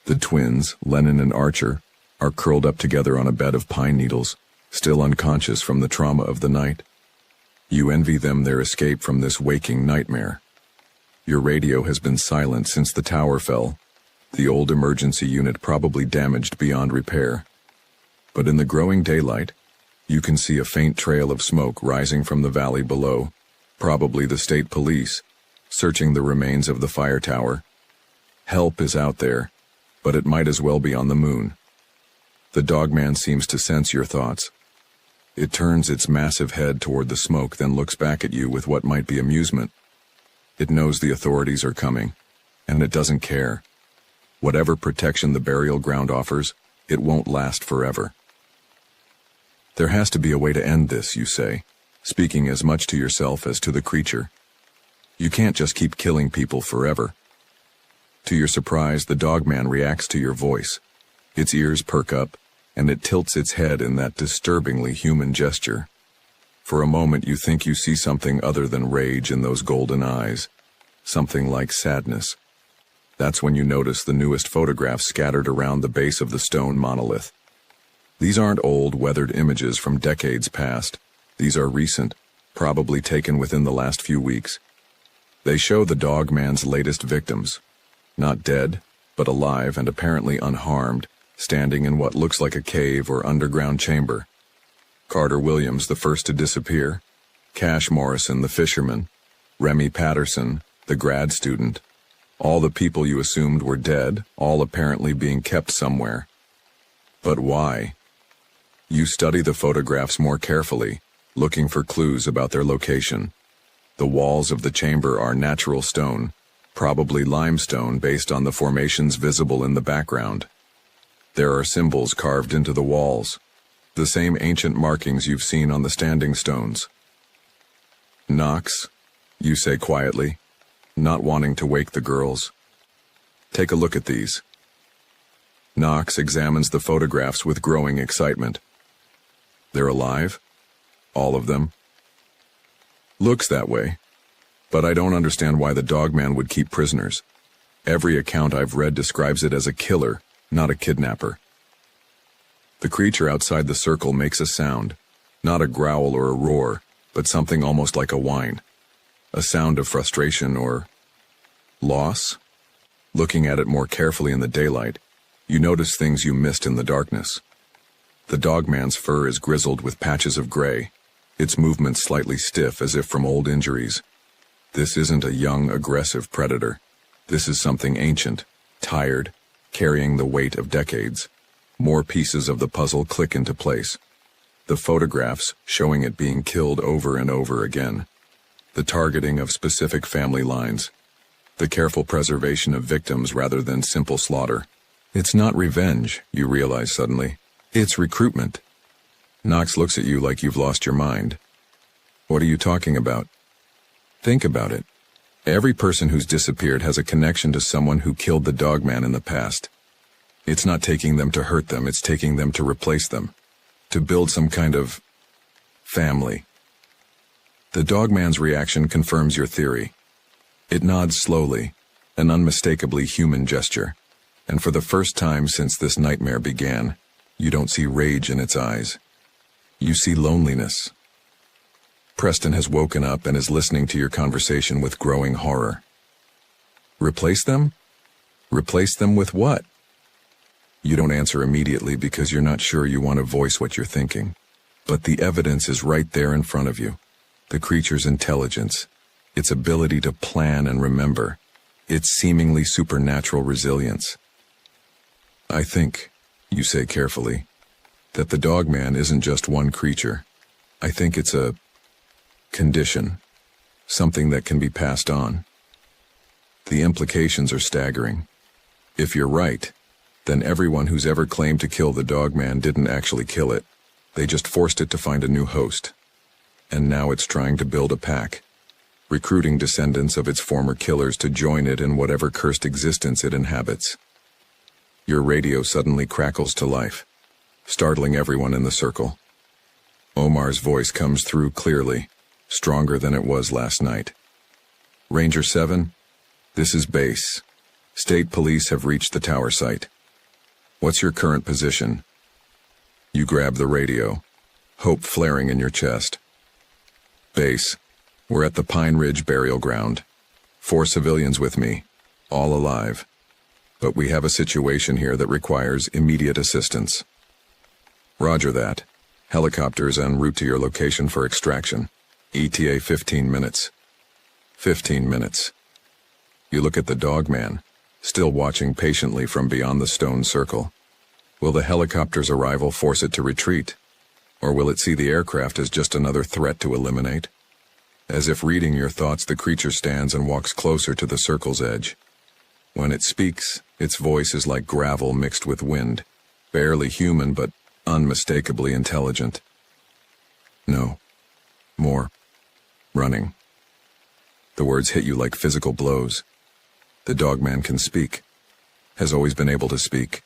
The twins, Lennon and Archer, are curled up together on a bed of pine needles, still unconscious from the trauma of the night. You envy them their escape from this waking nightmare. Your radio has been silent since the tower fell, the old emergency unit probably damaged beyond repair. But in the growing daylight, you can see a faint trail of smoke rising from the valley below, probably the state police, searching the remains of the fire tower. Help is out there, but it might as well be on the moon. The dogman seems to sense your thoughts. It turns its massive head toward the smoke, then looks back at you with what might be amusement. It knows the authorities are coming, and it doesn't care. Whatever protection the burial ground offers, it won't last forever. There has to be a way to end this, you say, speaking as much to yourself as to the creature. You can't just keep killing people forever. To your surprise, the dogman reacts to your voice. Its ears perk up, and it tilts its head in that disturbingly human gesture. For a moment you think you see something other than rage in those golden eyes, something like sadness. That's when you notice the newest photographs scattered around the base of the stone monolith. These aren't old, weathered images from decades past. These are recent, probably taken within the last few weeks. They show the dogman's latest victims. Not dead, but alive and apparently unharmed, standing in what looks like a cave or underground chamber. Carter Williams, the first to disappear. Cash Morrison, the fisherman. Remy Patterson, the grad student. All the people you assumed were dead, all apparently being kept somewhere. But why? You study the photographs more carefully, looking for clues about their location. The walls of the chamber are natural stone, probably limestone based on the formations visible in the background. There are symbols carved into the walls, the same ancient markings you've seen on the standing stones. Knox, you say quietly, not wanting to wake the girls. Take a look at these. Knox examines the photographs with growing excitement. They're alive? All of them? Looks that way, but I don't understand why the dogman would keep prisoners. Every account I've read describes it as a killer, not a kidnapper. The creature outside the circle makes a sound, not a growl or a roar, but something almost like a whine. A sound of frustration or loss? Looking at it more carefully in the daylight, you notice things you missed in the darkness. The dogman's fur is grizzled with patches of gray, its movements slightly stiff as if from old injuries. This isn't a young, aggressive predator. This is something ancient, tired, carrying the weight of decades. More pieces of the puzzle click into place. The photographs showing it being killed over and over again. The targeting of specific family lines. The careful preservation of victims rather than simple slaughter. It's not revenge, you realize suddenly. It's recruitment. Knox looks at you like you've lost your mind. What are you talking about? Think about it. Every person who's disappeared has a connection to someone who killed the dogman in the past. It's not taking them to hurt them, it's taking them to replace them. To build some kind of family. The dogman's reaction confirms your theory. It nods slowly, an unmistakably human gesture, and for the first time since this nightmare began, you don't see rage in its eyes. You see loneliness. Preston has woken up and is listening to your conversation with growing horror. Replace them? Replace them with what? You don't answer immediately because you're not sure you want to voice what you're thinking. But the evidence is right there in front of you. The creature's intelligence, its ability to plan and remember, its seemingly supernatural resilience. I think, you say carefully, that the dogman isn't just one creature. I think it's a condition, something that can be passed on. The implications are staggering. If you're right, then everyone who's ever claimed to kill the dogman didn't actually kill it. They just forced it to find a new host. And now it's trying to build a pack, recruiting descendants of its former killers to join it in whatever cursed existence it inhabits. Your radio suddenly crackles to life, startling everyone in the circle. Omar's voice comes through clearly, stronger than it was last night. Ranger 7, this is base. State police have reached the tower site. What's your current position? You grab the radio, hope flaring in your chest. Base, we're at the Pine Ridge burial ground. 4 civilians with me, all alive. But we have a situation here that requires immediate assistance. Roger that. Helicopters en route to your location for extraction. ETA 15 minutes. 15 minutes. You look at the dogman, still watching patiently from beyond the stone circle. Will the helicopter's arrival force it to retreat? Or will it see the aircraft as just another threat to eliminate? As if reading your thoughts, the creature stands and walks closer to the circle's edge. When it speaks, its voice is like gravel mixed with wind, barely human but unmistakably intelligent. No. More. Running. The words hit you like physical blows. The dogman can speak. Has always been able to speak.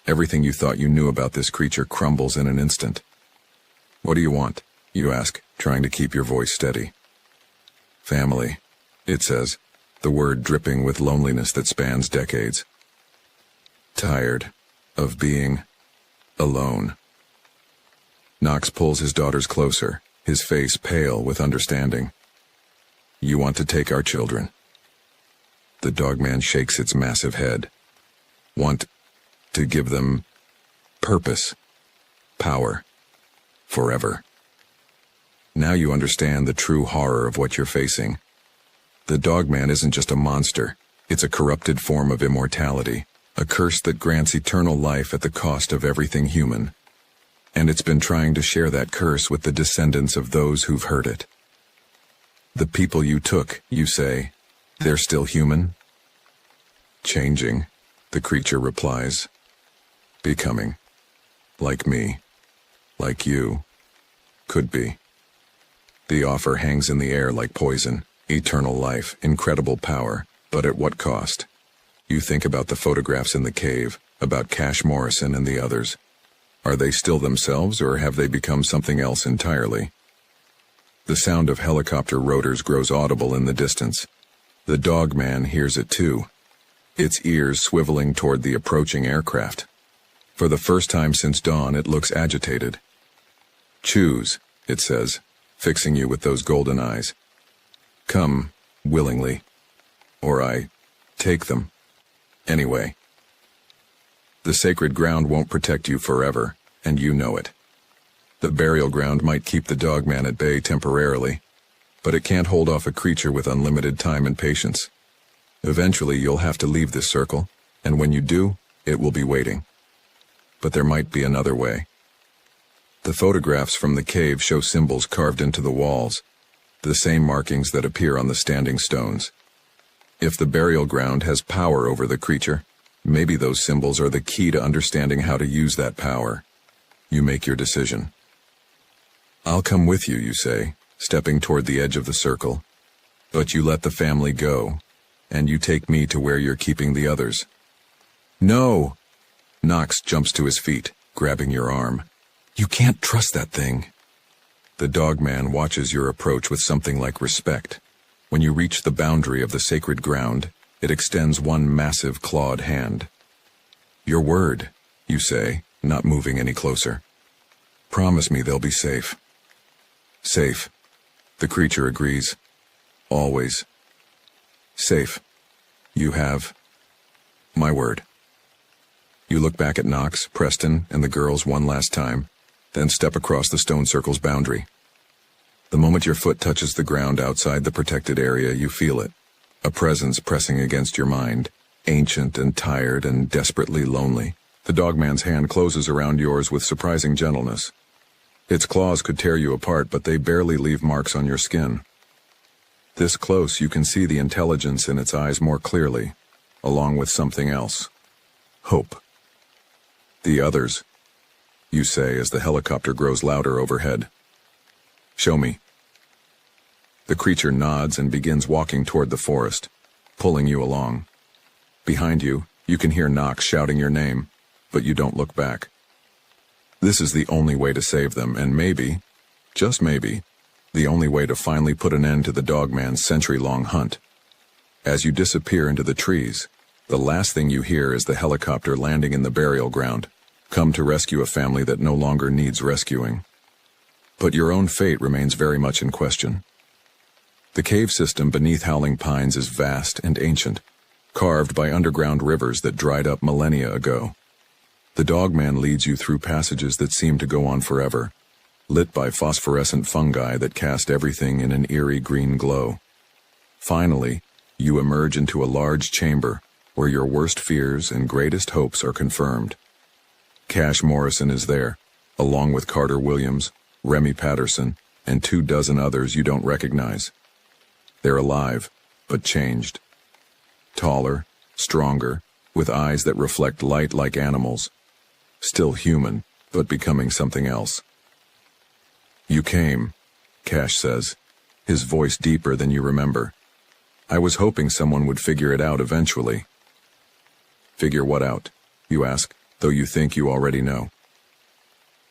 Everything you thought you knew about this creature crumbles in an instant. What do you want? You ask, trying to keep your voice steady. Family, it says, the word dripping with loneliness that spans decades. Tired of being alone. Knox pulls his daughters closer, his face pale with understanding. You want to take our children. The dogman shakes its massive head. Want to give them purpose, power, forever. Now you understand the true horror of what you're facing. The Dogman isn't just a monster, it's a corrupted form of immortality, a curse that grants eternal life at the cost of everything human. And it's been trying to share that curse with the descendants of those who've heard it. The people you took, you say, they're still human? Changing, the creature replies. Becoming. Like me. Like you. Could be. The offer hangs in the air like poison. Eternal life, incredible power, but at what cost? You think about the photographs in the cave, about Cash Morrison and the others. Are they still themselves, or have they become something else entirely? The sound of helicopter rotors grows audible in the distance. The Dogman hears it too, its ears swiveling toward the approaching aircraft. For the first time since dawn, it looks agitated. Choose, it says, fixing you with those golden eyes. Come, willingly, or I take them. Anyway. The sacred ground won't protect you forever, and you know it. The burial ground might keep the Dogman at bay temporarily, but it can't hold off a creature with unlimited time and patience. Eventually you'll have to leave this circle, and when you do, it will be waiting. But there might be another way. The photographs from the cave show symbols carved into the walls, the same markings that appear on the standing stones. If the burial ground has power over the creature, maybe those symbols are the key to understanding how to use that power. You make your decision. I'll come with you, you say, stepping toward the edge of the circle. But you let the family go, and you take me to where you're keeping the others. No! Knox jumps to his feet, grabbing your arm. You can't trust that thing. The Dogman watches your approach with something like respect. When you reach the boundary of the sacred ground, it extends one massive clawed hand. Your word, you say, not moving any closer. Promise me they'll be safe. Safe. The creature agrees. Always. Safe. You have my word. You look back at Knox, Preston, and the girls one last time, then step across the stone circle's boundary. The moment your foot touches the ground outside the protected area, you feel it. A presence pressing against your mind, ancient and tired and desperately lonely. The Dogman's hand closes around yours with surprising gentleness. Its claws could tear you apart, but they barely leave marks on your skin. This close, you can see the intelligence in its eyes more clearly, along with something else. Hope. The others, you say as the helicopter grows louder overhead. Show me. The creature nods and begins walking toward the forest, pulling you along. Behind you, you can hear Knox shouting your name, but you don't look back. This is the only way to save them, and maybe, just maybe, the only way to finally put an end to the Dogman's century-long hunt. As you disappear into the trees, the last thing you hear is the helicopter landing in the burial ground, come to rescue a family that no longer needs rescuing. But your own fate remains very much in question. The cave system beneath Howling Pines is vast and ancient, carved by underground rivers that dried up millennia ago. The Dogman leads you through passages that seem to go on forever, lit by phosphorescent fungi that cast everything in an eerie green glow. Finally, you emerge into a large chamber where your worst fears and greatest hopes are confirmed. Cash Morrison is there, along with Carter Williams, Remy Patterson, and 24 others you don't recognize. They're alive, but changed. Taller, stronger, with eyes that reflect light like animals. Still human, but becoming something else. You came, Cash says, his voice deeper than you remember. I was hoping someone would figure it out eventually. Figure what out, you ask, though you think you already know.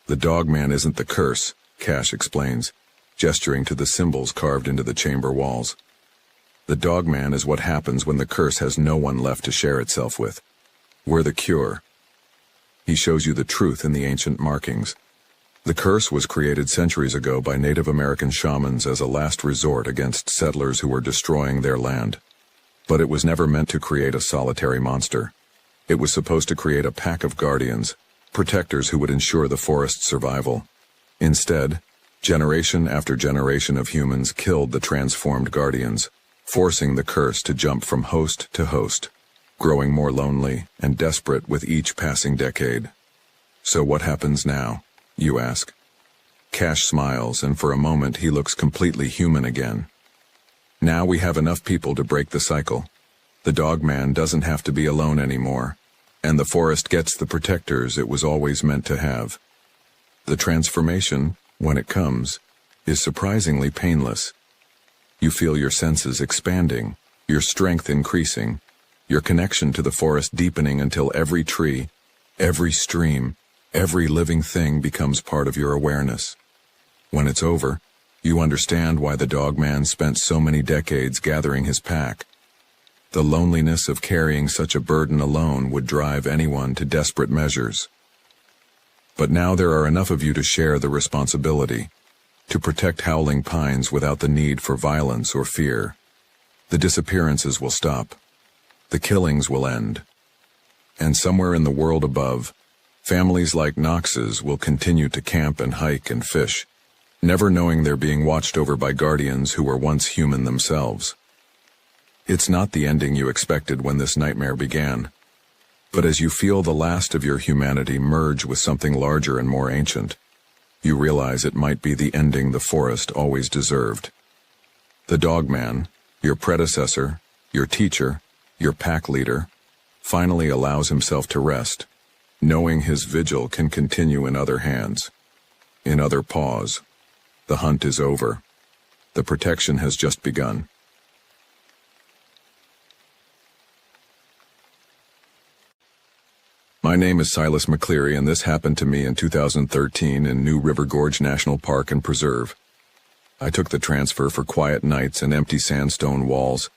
The Dogman isn't the curse, Cash explains, gesturing to the symbols carved into the chamber walls. The Dogman is what happens when the curse has no one left to share itself with. We're the cure. He shows you the truth in the ancient markings. The curse was created centuries ago by Native American shamans as a last resort against settlers who were destroying their land. But it was never meant to create a solitary monster. It was supposed to create a pack of guardians, protectors who would ensure the forest's survival. Instead, generation after generation of humans killed the transformed guardians, forcing the curse to jump from host to host, growing more lonely and desperate with each passing decade. So what happens now, you ask? Cash smiles, and for a moment he looks completely human again. Now we have enough people to break the cycle. The dogman doesn't have to be alone anymore, and the forest gets the protectors it was always meant to have. The transformation, when it comes, is surprisingly painless. You feel your senses expanding, your strength increasing, your connection to the forest deepening until every tree, every stream, every living thing becomes part of your awareness. When it's over, you understand why the dogman spent so many decades gathering his pack. The loneliness of carrying such a burden alone would drive anyone to desperate measures. But now there are enough of you to share the responsibility, to protect howling pines without the need for violence or fear. The disappearances will stop. The killings will end. And somewhere in the world above, families like Knox's will continue to camp and hike and fish, never knowing they're being watched over by guardians who were once human themselves. It's not the ending you expected when this nightmare began. But as you feel the last of your humanity merge with something larger and more ancient, you realize it might be the ending the forest always deserved. The dogman, your predecessor, your teacher, your pack leader, finally allows himself to rest, knowing his vigil can continue in other hands, in other paws. The hunt is over. The protection has just begun. My name is Silas McCleary, and this happened to me in 2013 in New River Gorge National Park and Preserve. I took the transfer for quiet nights and empty sandstone walls,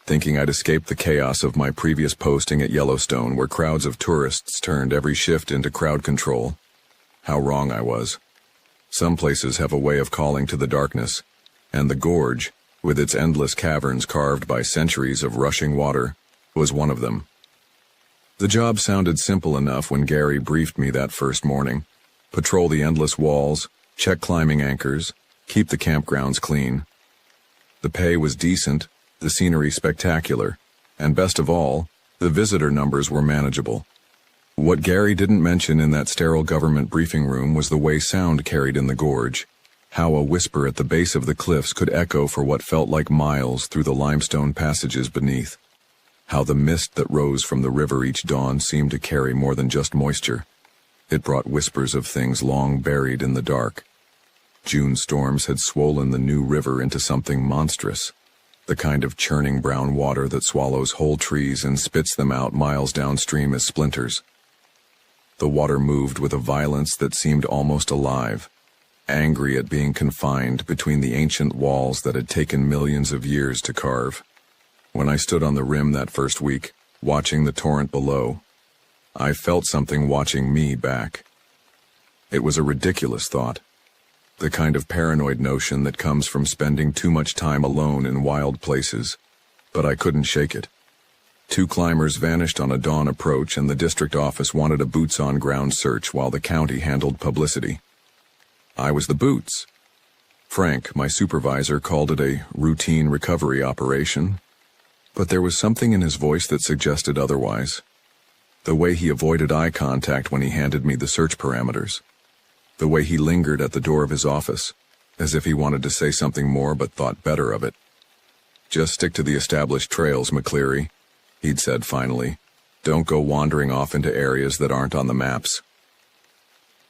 thinking I'd escape the chaos of my previous posting at Yellowstone, where crowds of tourists turned every shift into crowd control. How wrong I was. Some places have a way of calling to the darkness, and the gorge, with its endless caverns carved by centuries of rushing water, was one of them. The job sounded simple enough when Gary briefed me that first morning. Patrol the endless walls, check climbing anchors, keep the campgrounds clean. The pay was decent, the scenery spectacular, and best of all, the visitor numbers were manageable. What Gary didn't mention in that sterile government briefing room was the way sound carried in the gorge, how a whisper at the base of the cliffs could echo for what felt like miles through the limestone passages beneath, how the mist that rose from the river each dawn seemed to carry more than just moisture. It brought whispers of things long buried in the dark. June storms had swollen the New River into something monstrous, the kind of churning brown water that swallows whole trees and spits them out miles downstream as splinters. The water moved with a violence that seemed almost alive, angry at being confined between the ancient walls that had taken millions of years to carve. When I stood on the rim that first week, watching the torrent below, I felt something watching me back. It was a ridiculous thought, the kind of paranoid notion that comes from spending too much time alone in wild places, but I couldn't shake it. 2 climbers vanished on a dawn approach, and the district office wanted a boots-on-ground search while the county handled publicity. I was the boots. Frank, my supervisor, called it a routine recovery operation, but there was something in his voice that suggested otherwise. The way he avoided eye contact when he handed me the search parameters. The way he lingered at the door of his office, as if he wanted to say something more but thought better of it. "Just stick to the established trails, McCleary," he'd said finally. "Don't go wandering off into areas that aren't on the maps."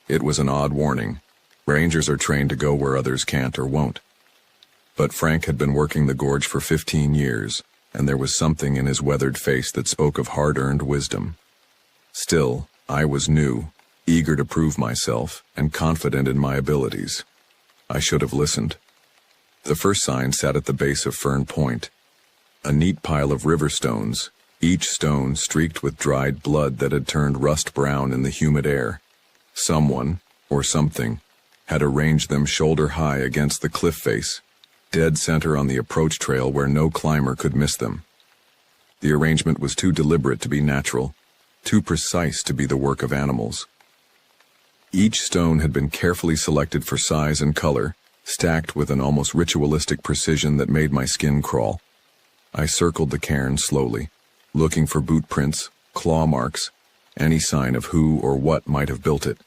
It was an odd warning. Rangers are trained to go where others can't or won't. But Frank had been working the gorge for 15 years, and there was something in his weathered face that spoke of hard-earned wisdom. Still, I was new, eager to prove myself, and confident in my abilities. I should have listened. The first sign sat at the base of Fern Point, a neat pile of river stones, each stone streaked with dried blood that had turned rust brown in the humid air. Someone, or something, had arranged them shoulder-high against the cliff face, dead center on the approach trail where no climber could miss them. The arrangement was too deliberate to be natural, too precise to be the work of animals. Each stone had been carefully selected for size and color, stacked with an almost ritualistic precision that made my skin crawl. I circled the cairn slowly, looking for boot prints, claw marks, any sign of who or what might have built it.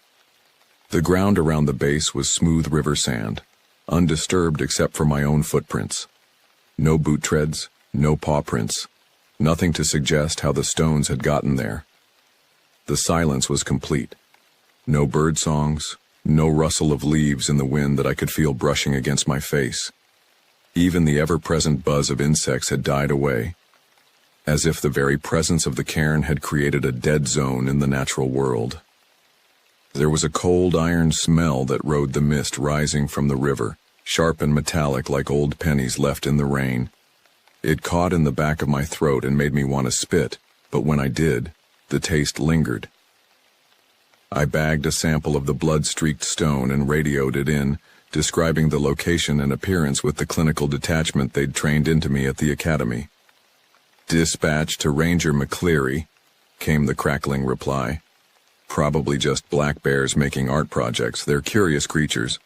The ground around the base was smooth river sand, undisturbed except for my own footprints. No boot treads, no paw prints, nothing to suggest how the stones had gotten there. The silence was complete. No bird songs, no rustle of leaves in the wind that I could feel brushing against my face. Even the ever-present buzz of insects had died away, as if the very presence of the cairn had created a dead zone in the natural world. There was a cold iron smell that rode the mist rising from the river, sharp and metallic like old pennies left in the rain. It caught in the back of my throat and made me want to spit, but when I did, the taste lingered. I bagged a sample of the blood-streaked stone and radioed it in, describing the location and appearance with the clinical detachment they'd trained into me at the academy. "Dispatch to Ranger McCleary," came the crackling reply. "Probably just black bears making art projects. They're curious creatures."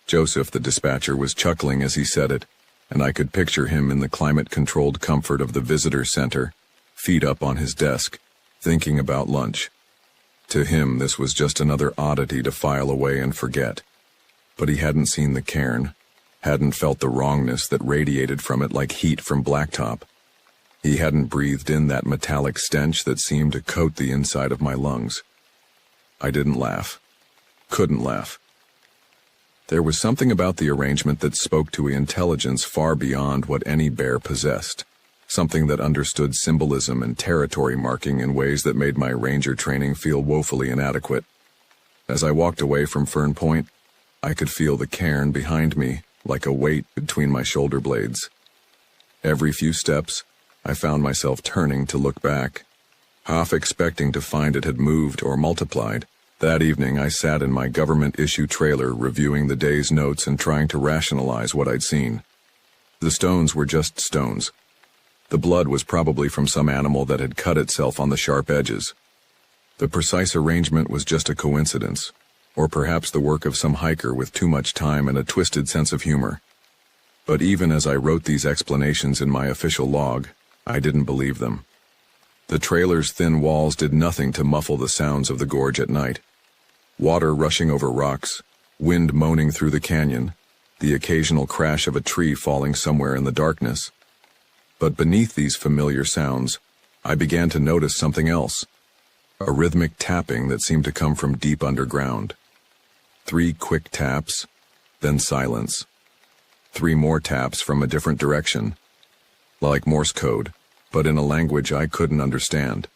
Joseph, the dispatcher, was chuckling as he said it, and I could picture him in the climate-controlled comfort of the visitor center, feet up on his desk, thinking about lunch. To him, this was just another oddity to file away and forget. But he hadn't seen the cairn, hadn't felt the wrongness that radiated from it like heat from blacktop. He hadn't breathed in that metallic stench that seemed to coat the inside of my lungs. I didn't laugh. Couldn't laugh. There was something about the arrangement that spoke to intelligence far beyond what any bear possessed, something that understood symbolism and territory marking in ways that made my ranger training feel woefully inadequate. As I walked away from Fern Point, I could feel the cairn behind me like a weight between my shoulder blades. Every few steps, I found myself turning to look back, half expecting to find it had moved or multiplied. That evening, I sat in my government-issue trailer reviewing the day's notes and trying to rationalize what I'd seen. The stones were just stones. The blood was probably from some animal that had cut itself on the sharp edges. The precise arrangement was just a coincidence, or perhaps the work of some hiker with too much time and a twisted sense of humor. But even as I wrote these explanations in my official log, I didn't believe them. The trailer's thin walls did nothing to muffle the sounds of the gorge at night. Water rushing over rocks, wind moaning through the canyon, the occasional crash of a tree falling somewhere in the darkness. But beneath these familiar sounds, I began to notice something else, a rhythmic tapping that seemed to come from deep underground. 3 quick taps, then silence. 3 more taps from a different direction, like Morse code, but in a language I couldn't understand.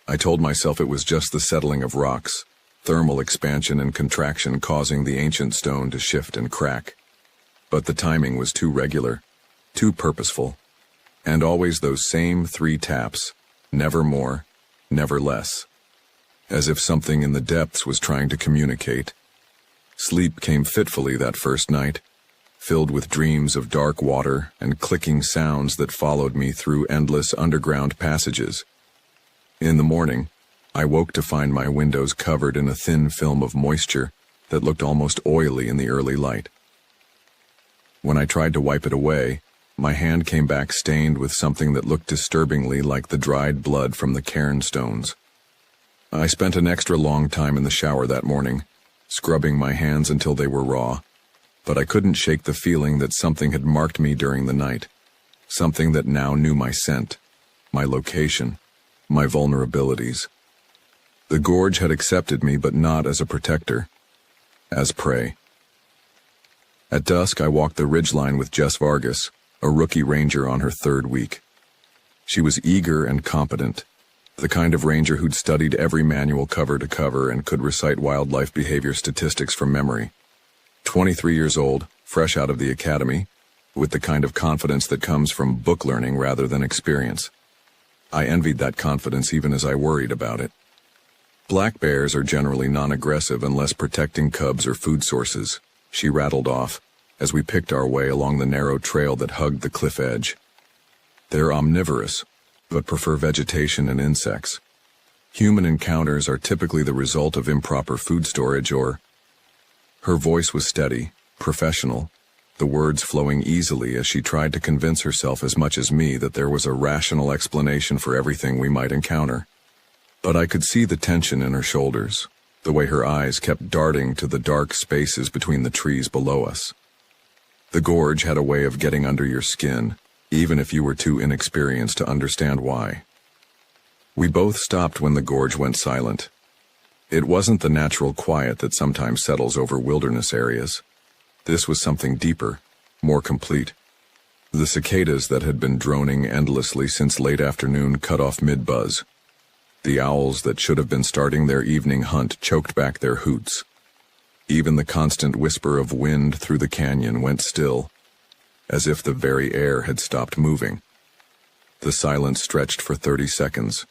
I told myself it was just the settling of rocks, thermal expansion and contraction causing the ancient stone to shift and crack. But the timing was too regular, too purposeful, and always those same 3 taps, never more, never less. As if something in the depths was trying to communicate. Sleep came fitfully that first night, filled with dreams of dark water and clicking sounds that followed me through endless underground passages. In the morning, I woke to find my windows covered in a thin film of moisture that looked almost oily in the early light. When I tried to wipe it away, my hand came back stained with something that looked disturbingly like the dried blood from the cairn stones. I spent an extra long time in the shower that morning, scrubbing my hands until they were raw, but I couldn't shake the feeling that something had marked me during the night, something that now knew my scent, my location, my vulnerabilities. The gorge had accepted me, but not as a protector, as prey. At dusk, I walked the ridgeline with Jess Vargas, a rookie ranger on her 3rd week. She was eager and competent, the kind of ranger who'd studied every manual cover to cover and could recite wildlife behavior statistics from memory. 23 years old, fresh out of the academy, with the kind of confidence that comes from book learning rather than experience. I envied that confidence even as I worried about it. Black bears are generally non-aggressive unless protecting cubs or food sources, she rattled off, as we picked our way along the narrow trail that hugged the cliff edge. They're omnivorous, but prefer vegetation and insects. Human encounters are typically the result of improper food storage or... Her voice was steady, professional, the words flowing easily as she tried to convince herself as much as me that there was a rational explanation for everything we might encounter. But I could see the tension in her shoulders, the way her eyes kept darting to the dark spaces between the trees below us. The gorge had a way of getting under your skin, even if you were too inexperienced to understand why. We both stopped when the gorge went silent. It wasn't the natural quiet that sometimes settles over wilderness areas. This was something deeper, more complete. The cicadas that had been droning endlessly since late afternoon cut off mid-buzz. The owls that should have been starting their evening hunt choked back their hoots. Even the constant whisper of wind through the canyon went still, as if the very air had stopped moving. The silence stretched for 30 seconds,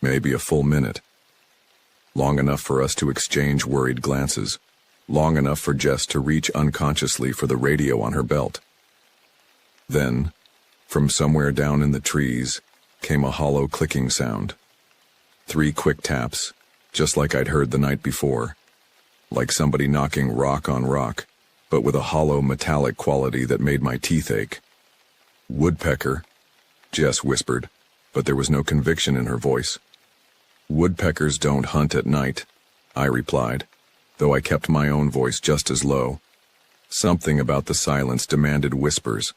maybe a full minute. Long enough for us to exchange worried glances, long enough for Jess to reach unconsciously for the radio on her belt. Then, from somewhere down in the trees, came a hollow clicking sound. 3 quick taps, just like I'd heard the night before, like somebody knocking rock on rock, but with a hollow metallic quality that made my teeth ache. "Woodpecker," Jess whispered, but there was no conviction in her voice. "Woodpeckers don't hunt at night," I replied, though I kept my own voice just as low. Something about the silence demanded whispers.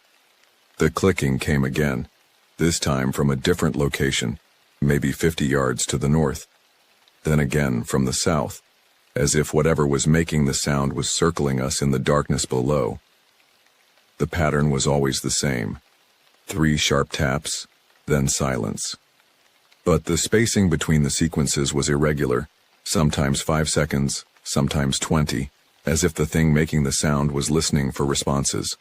The clicking came again, this time from a different location, maybe 50 yards to the north. Then again from the south, as if whatever was making the sound was circling us in the darkness below. The pattern was always the same. 3 sharp taps, then silence. But the spacing between the sequences was irregular, sometimes 5 seconds, sometimes 20, as if the thing making the sound was listening for responses.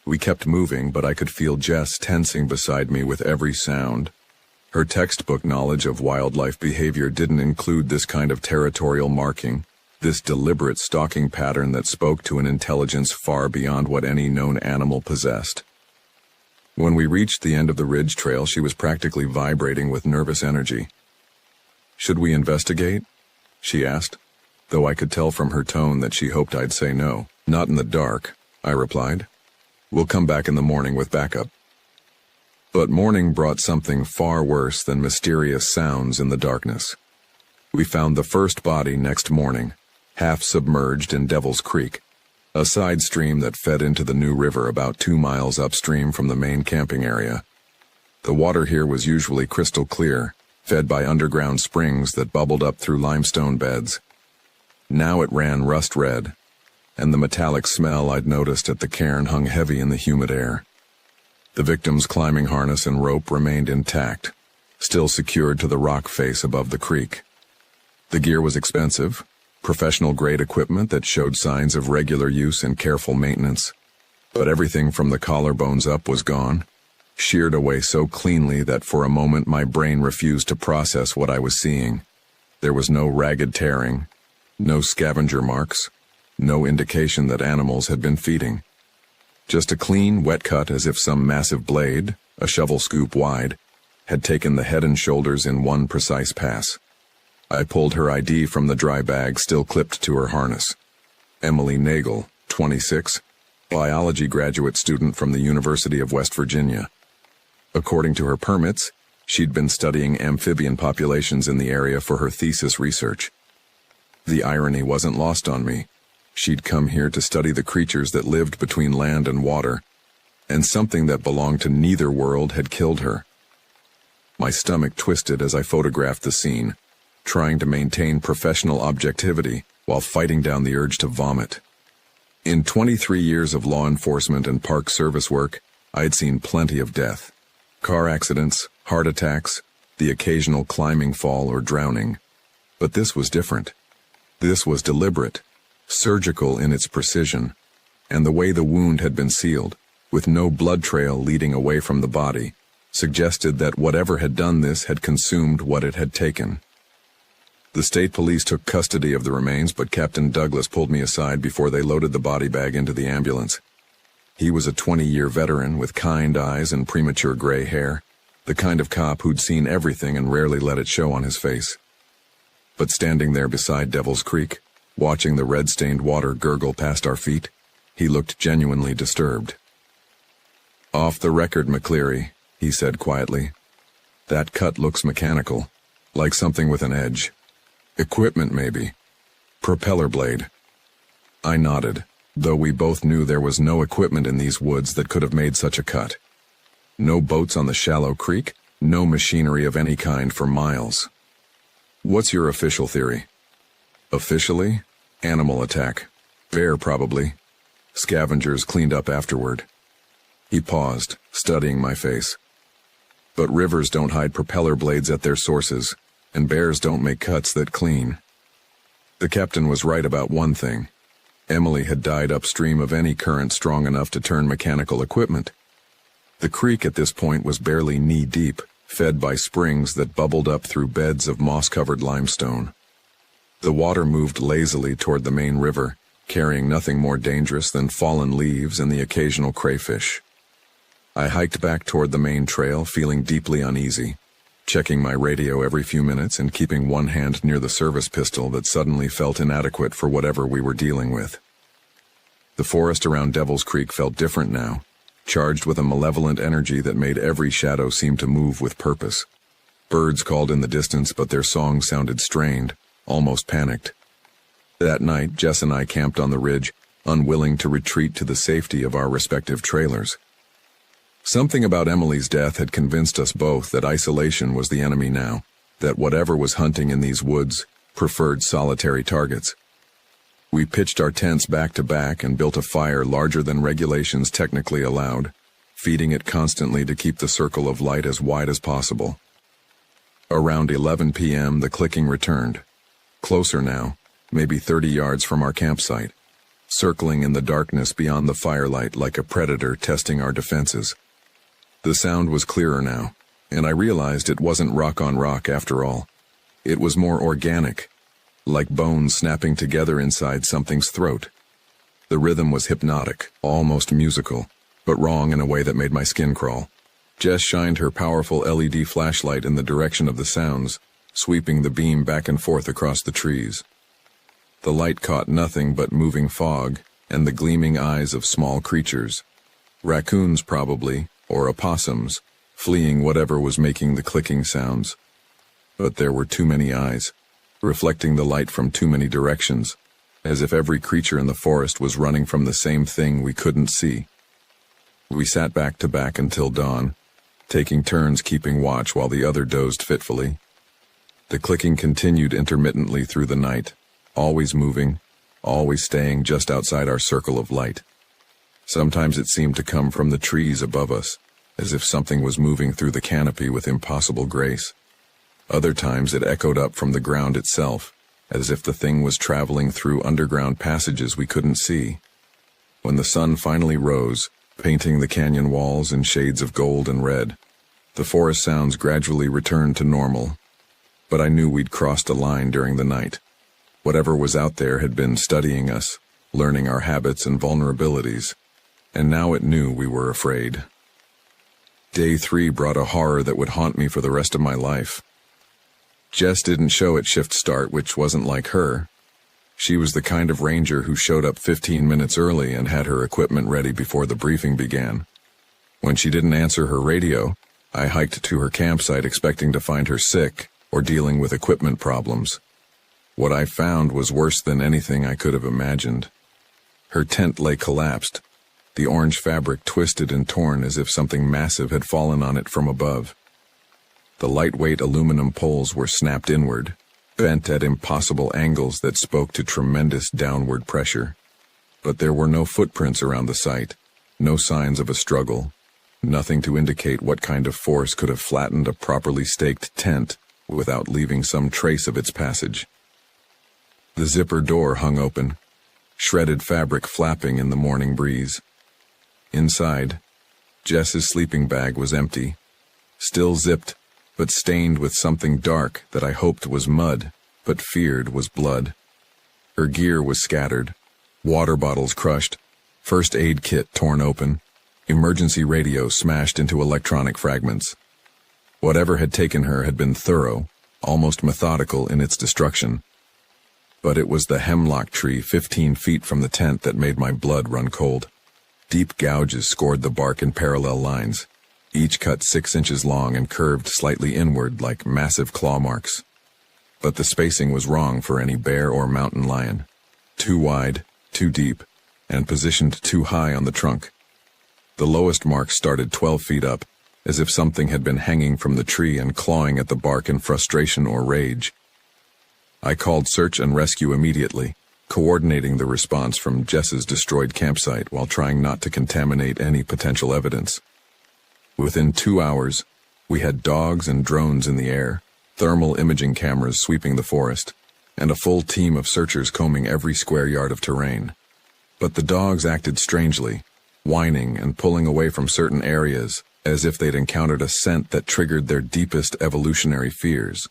We kept moving, but I could feel Jess tensing beside me with every sound. Her textbook knowledge of wildlife behavior didn't include this kind of territorial marking, this deliberate stalking pattern that spoke to an intelligence far beyond what any known animal possessed. When we reached the end of the ridge trail, she was practically vibrating with nervous energy. "Should we investigate?" she asked, though I could tell from her tone that she hoped I'd say no. "Not in the dark," I replied. "We'll come back in the morning with backup." But morning brought something far worse than mysterious sounds in the darkness. We found the first body next morning, half submerged in Devil's Creek, a side stream that fed into the New River about 2 miles upstream from the main camping area. The water here was usually crystal clear, fed by underground springs that bubbled up through limestone beds. Now it ran rust red, and the metallic smell I'd noticed at the cairn hung heavy in the humid air. The victim's climbing harness and rope remained intact, still secured to the rock face above the creek. The gear was expensive, professional-grade equipment that showed signs of regular use and careful maintenance. But everything from the collarbones up was gone, sheared away so cleanly that for a moment my brain refused to process what I was seeing. There was no ragged tearing, no scavenger marks, no indication that animals had been feeding. Just a clean, wet cut as if some massive blade, a shovel scoop wide, had taken the head and shoulders in one precise pass. I pulled her ID from the dry bag still clipped to her harness. Emily Nagel, 26, biology graduate student from the University of West Virginia. According to her permits, she'd been studying amphibian populations in the area for her thesis research. The irony wasn't lost on me. She'd come here to study the creatures that lived between land and water, and something that belonged to neither world had killed her. My stomach twisted as I photographed the scene, trying to maintain professional objectivity while fighting down the urge to vomit. In 23 years of law enforcement and park service work, I'd seen plenty of death. Car accidents, heart attacks, the occasional climbing fall or drowning. But this was different. This was deliberate, surgical in its precision, and the way the wound had been sealed, with no blood trail leading away from the body, suggested that whatever had done this had consumed what it had taken. The state police took custody of the remains, but Captain Douglas pulled me aside before they loaded the body bag into the ambulance. He was a 20-year veteran with kind eyes and premature gray hair, the kind of cop who'd seen everything and rarely let it show on his face. But standing there beside Devil's Creek, watching the red-stained water gurgle past our feet, he looked genuinely disturbed. "Off the record, McCleary," he said quietly. "That cut looks mechanical, like something with an edge. Equipment, maybe. Propeller blade." I nodded, though we both knew there was no equipment in these woods that could have made such a cut. No boats on the shallow creek, no machinery of any kind for miles. "What's your official theory?" "Officially? Animal attack. Bear, probably. Scavengers cleaned up afterward." He paused, studying my face. "But rivers don't hide propeller blades at their sources, and bears don't make cuts that clean." The captain was right about one thing. Emily had died upstream of any current strong enough to turn mechanical equipment. The creek at this point was barely knee-deep, fed by springs that bubbled up through beds of moss-covered limestone. The water moved lazily toward the main river, carrying nothing more dangerous than fallen leaves and the occasional crayfish. I hiked back toward the main trail, feeling deeply uneasy, checking my radio every few minutes and keeping one hand near the service pistol that suddenly felt inadequate for whatever we were dealing with. The forest around Devil's Creek felt different now, charged with a malevolent energy that made every shadow seem to move with purpose. Birds called in the distance, but their song sounded strained, almost panicked. That night, Jess and I camped on the ridge, unwilling to retreat to the safety of our respective trailers. Something about Emily's death had convinced us both that isolation was the enemy now, that whatever was hunting in these woods preferred solitary targets. We pitched our tents back to back and built a fire larger than regulations technically allowed, feeding it constantly to keep the circle of light as wide as possible. Around 11 p.m., the clicking returned. Closer now, maybe 30 yards from our campsite, circling in the darkness beyond the firelight like a predator testing our defenses. The sound was clearer now, and I realized it wasn't rock on rock after all. It was more organic, like bones snapping together inside something's throat. The rhythm was hypnotic, almost musical, but wrong in a way that made my skin crawl. Jess shined her powerful LED flashlight in the direction of the sounds, sweeping the beam back and forth across the trees. The light caught nothing but moving fog and the gleaming eyes of small creatures. Raccoons, probably, or opossums, fleeing whatever was making the clicking sounds. But there were too many eyes, reflecting the light from too many directions, as if every creature in the forest was running from the same thing we couldn't see. We sat back to back until dawn, taking turns keeping watch while the other dozed fitfully. The clicking continued intermittently through the night, always moving, always staying just outside our circle of light. Sometimes it seemed to come from the trees above us, as if something was moving through the canopy with impossible grace. Other times it echoed up from the ground itself, as if the thing was traveling through underground passages we couldn't see. When the sun finally rose, painting the canyon walls in shades of gold and red, the forest sounds gradually returned to normal. But I knew we'd crossed a line during the night. Whatever was out there had been studying us, learning our habits and vulnerabilities, and now it knew we were afraid. Day 3 brought a horror that would haunt me for the rest of my life. Jess didn't show at shift start, which wasn't like her. She was the kind of ranger who showed up 15 minutes early and had her equipment ready before the briefing began. When she didn't answer her radio, I hiked to her campsite expecting to find her sick or dealing with equipment problems. What I found was worse than anything I could have imagined. Her tent lay collapsed, the orange fabric twisted and torn as if something massive had fallen on it from above. The lightweight aluminum poles were snapped inward, bent at impossible angles that spoke to tremendous downward pressure. But there were no footprints around the site, no signs of a struggle, nothing to indicate what kind of force could have flattened a properly staked tent without leaving some trace of its passage. The zipper door hung open, shredded fabric flapping in the morning breeze. Inside, Jess's sleeping bag was empty, still zipped, but stained with something dark that I hoped was mud, but feared was blood. Her gear was scattered, water bottles crushed, first aid kit torn open, emergency radio smashed into electronic fragments. Whatever had taken her had been thorough, almost methodical in its destruction. But it was the hemlock tree 15 feet from the tent that made my blood run cold. Deep gouges scored the bark in parallel lines, each cut 6 inches long and curved slightly inward like massive claw marks. But the spacing was wrong for any bear or mountain lion. Too wide, too deep, and positioned too high on the trunk. The lowest mark started 12 feet up, as if something had been hanging from the tree and clawing at the bark in frustration or rage. I called search and rescue immediately, coordinating the response from Jess's destroyed campsite while trying not to contaminate any potential evidence. Within 2 hours, we had dogs and drones in the air, thermal imaging cameras sweeping the forest, and a full team of searchers combing every square yard of terrain. But the dogs acted strangely, whining and pulling away from certain areas as if they'd encountered a scent that triggered their deepest evolutionary fears.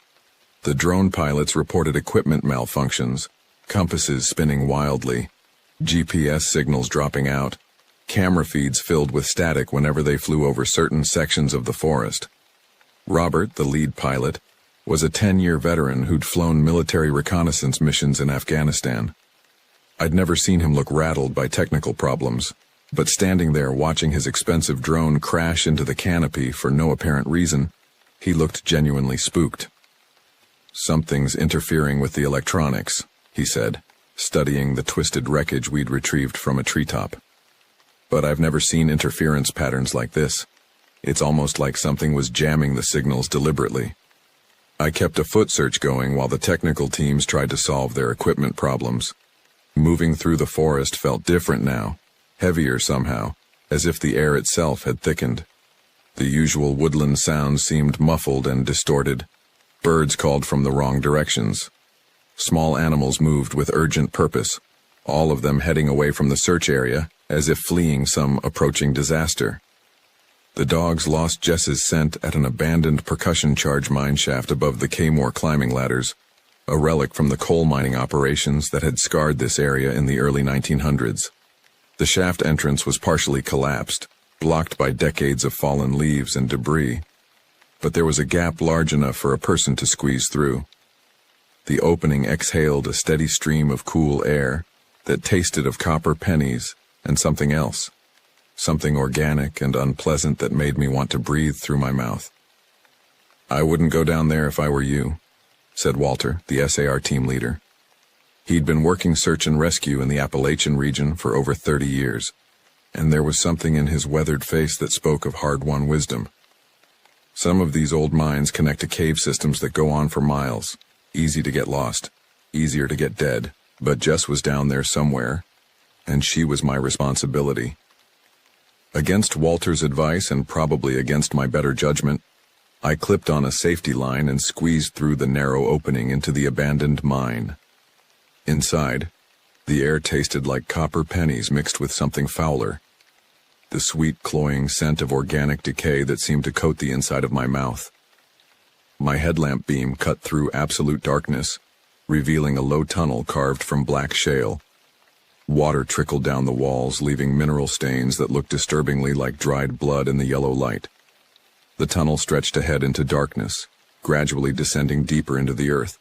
The drone pilots reported equipment malfunctions, compasses spinning wildly, GPS signals dropping out, camera feeds filled with static whenever they flew over certain sections of the forest. Robert, the lead pilot, was a 10-year veteran who'd flown military reconnaissance missions in Afghanistan. I'd never seen him look rattled by technical problems, but standing there watching his expensive drone crash into the canopy for no apparent reason, he looked genuinely spooked. "Something's interfering with the electronics," he said, studying the twisted wreckage we'd retrieved from a treetop. "But I've never seen interference patterns like this. It's almost like something was jamming the signals deliberately." I kept a foot search going while the technical teams tried to solve their equipment problems. Moving through the forest felt different now, heavier somehow, as if the air itself had thickened. The usual woodland sounds seemed muffled and distorted. Birds called from the wrong directions. Small animals moved with urgent purpose, all of them heading away from the search area as if fleeing some approaching disaster. The dogs lost Jess's scent at an abandoned percussion charge mine shaft above the Kaymore climbing ladders, a relic from the coal mining operations that had scarred this area in the early 1900s. The shaft entrance was partially collapsed, blocked by decades of fallen leaves and debris, but there was a gap large enough for a person to squeeze through. The opening exhaled a steady stream of cool air that tasted of copper pennies and something else, something organic and unpleasant that made me want to breathe through my mouth. "I wouldn't go down there if I were you," said Walter, the SAR team leader. He'd been working search and rescue in the Appalachian region for over 30 years, and there was something in his weathered face that spoke of hard-won wisdom. Some of these old mines connect to cave systems that go on for miles, easy to get lost, easier to get dead, but Jess was down there somewhere, and she was my responsibility. Against Walter's advice and probably against my better judgment, I clipped on a safety line and squeezed through the narrow opening into the abandoned mine. Inside, the air tasted like copper pennies mixed with something fouler, the sweet, cloying scent of organic decay that seemed to coat the inside of my mouth. My headlamp beam cut through absolute darkness, revealing a low tunnel carved from black shale. Water trickled down the walls, leaving mineral stains that looked disturbingly like dried blood in the yellow light. The tunnel stretched ahead into darkness, gradually descending deeper into the earth.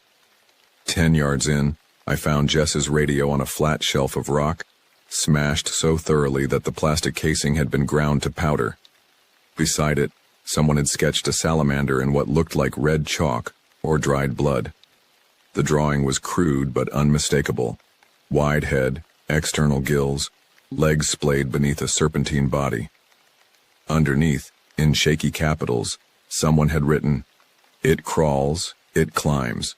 10 yards in, I found Jess's radio on a flat shelf of rock, smashed so thoroughly that the plastic casing had been ground to powder. Beside it, someone had sketched a salamander in what looked like red chalk or dried blood. The drawing was crude but unmistakable. Wide head, external gills, legs splayed beneath a serpentine body. Underneath, in shaky capitals, someone had written, "It crawls, it climbs."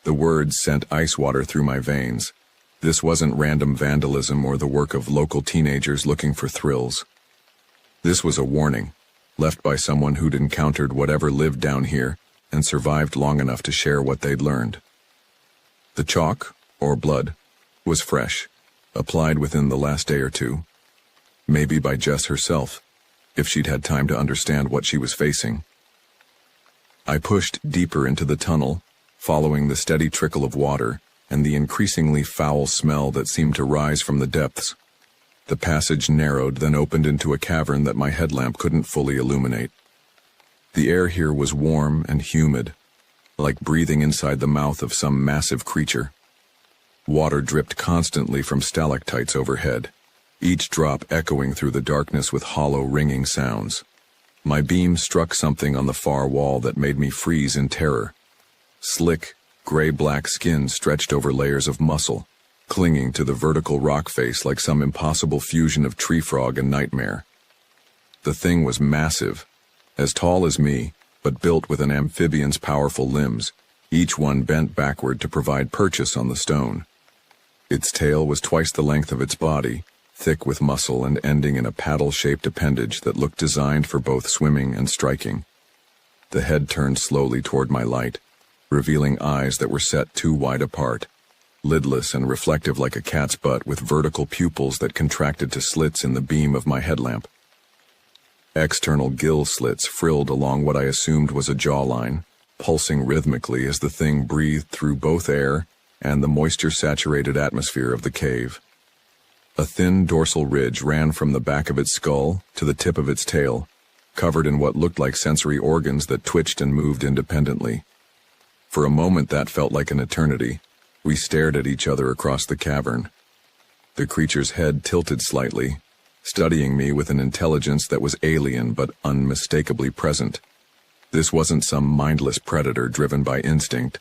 The words sent ice water through my veins. This wasn't random vandalism or the work of local teenagers looking for thrills. This was a warning, left by someone who'd encountered whatever lived down here and survived long enough to share what they'd learned. The chalk, or blood, was fresh, applied within the last day or two, maybe by Jess herself, if she'd had time to understand what she was facing. I pushed deeper into the tunnel, following the steady trickle of water and the increasingly foul smell that seemed to rise from the depths. The passage narrowed, then opened into a cavern that my headlamp couldn't fully illuminate. The air here was warm and humid, like breathing inside the mouth of some massive creature. Water dripped constantly from stalactites overhead, each drop echoing through the darkness with hollow, ringing sounds. My beam struck something on the far wall that made me freeze in terror. Slick, gray-black skin stretched over layers of muscle, clinging to the vertical rock face like some impossible fusion of tree frog and nightmare. The thing was massive, as tall as me, but built with an amphibian's powerful limbs, each one bent backward to provide purchase on the stone. Its tail was twice the length of its body, thick with muscle and ending in a paddle-shaped appendage that looked designed for both swimming and striking. The head turned slowly toward my light, revealing eyes that were set too wide apart, lidless and reflective like a cat's butt with vertical pupils that contracted to slits in the beam of my headlamp. External gill slits frilled along what I assumed was a jawline, pulsing rhythmically as the thing breathed through both air and the moisture-saturated atmosphere of the cave. A thin dorsal ridge ran from the back of its skull to the tip of its tail, covered in what looked like sensory organs that twitched and moved independently. For a moment that felt like an eternity. We stared at each other across the cavern. The creature's head tilted slightly, studying me with an intelligence that was alien but unmistakably present. This wasn't some mindless predator driven by instinct.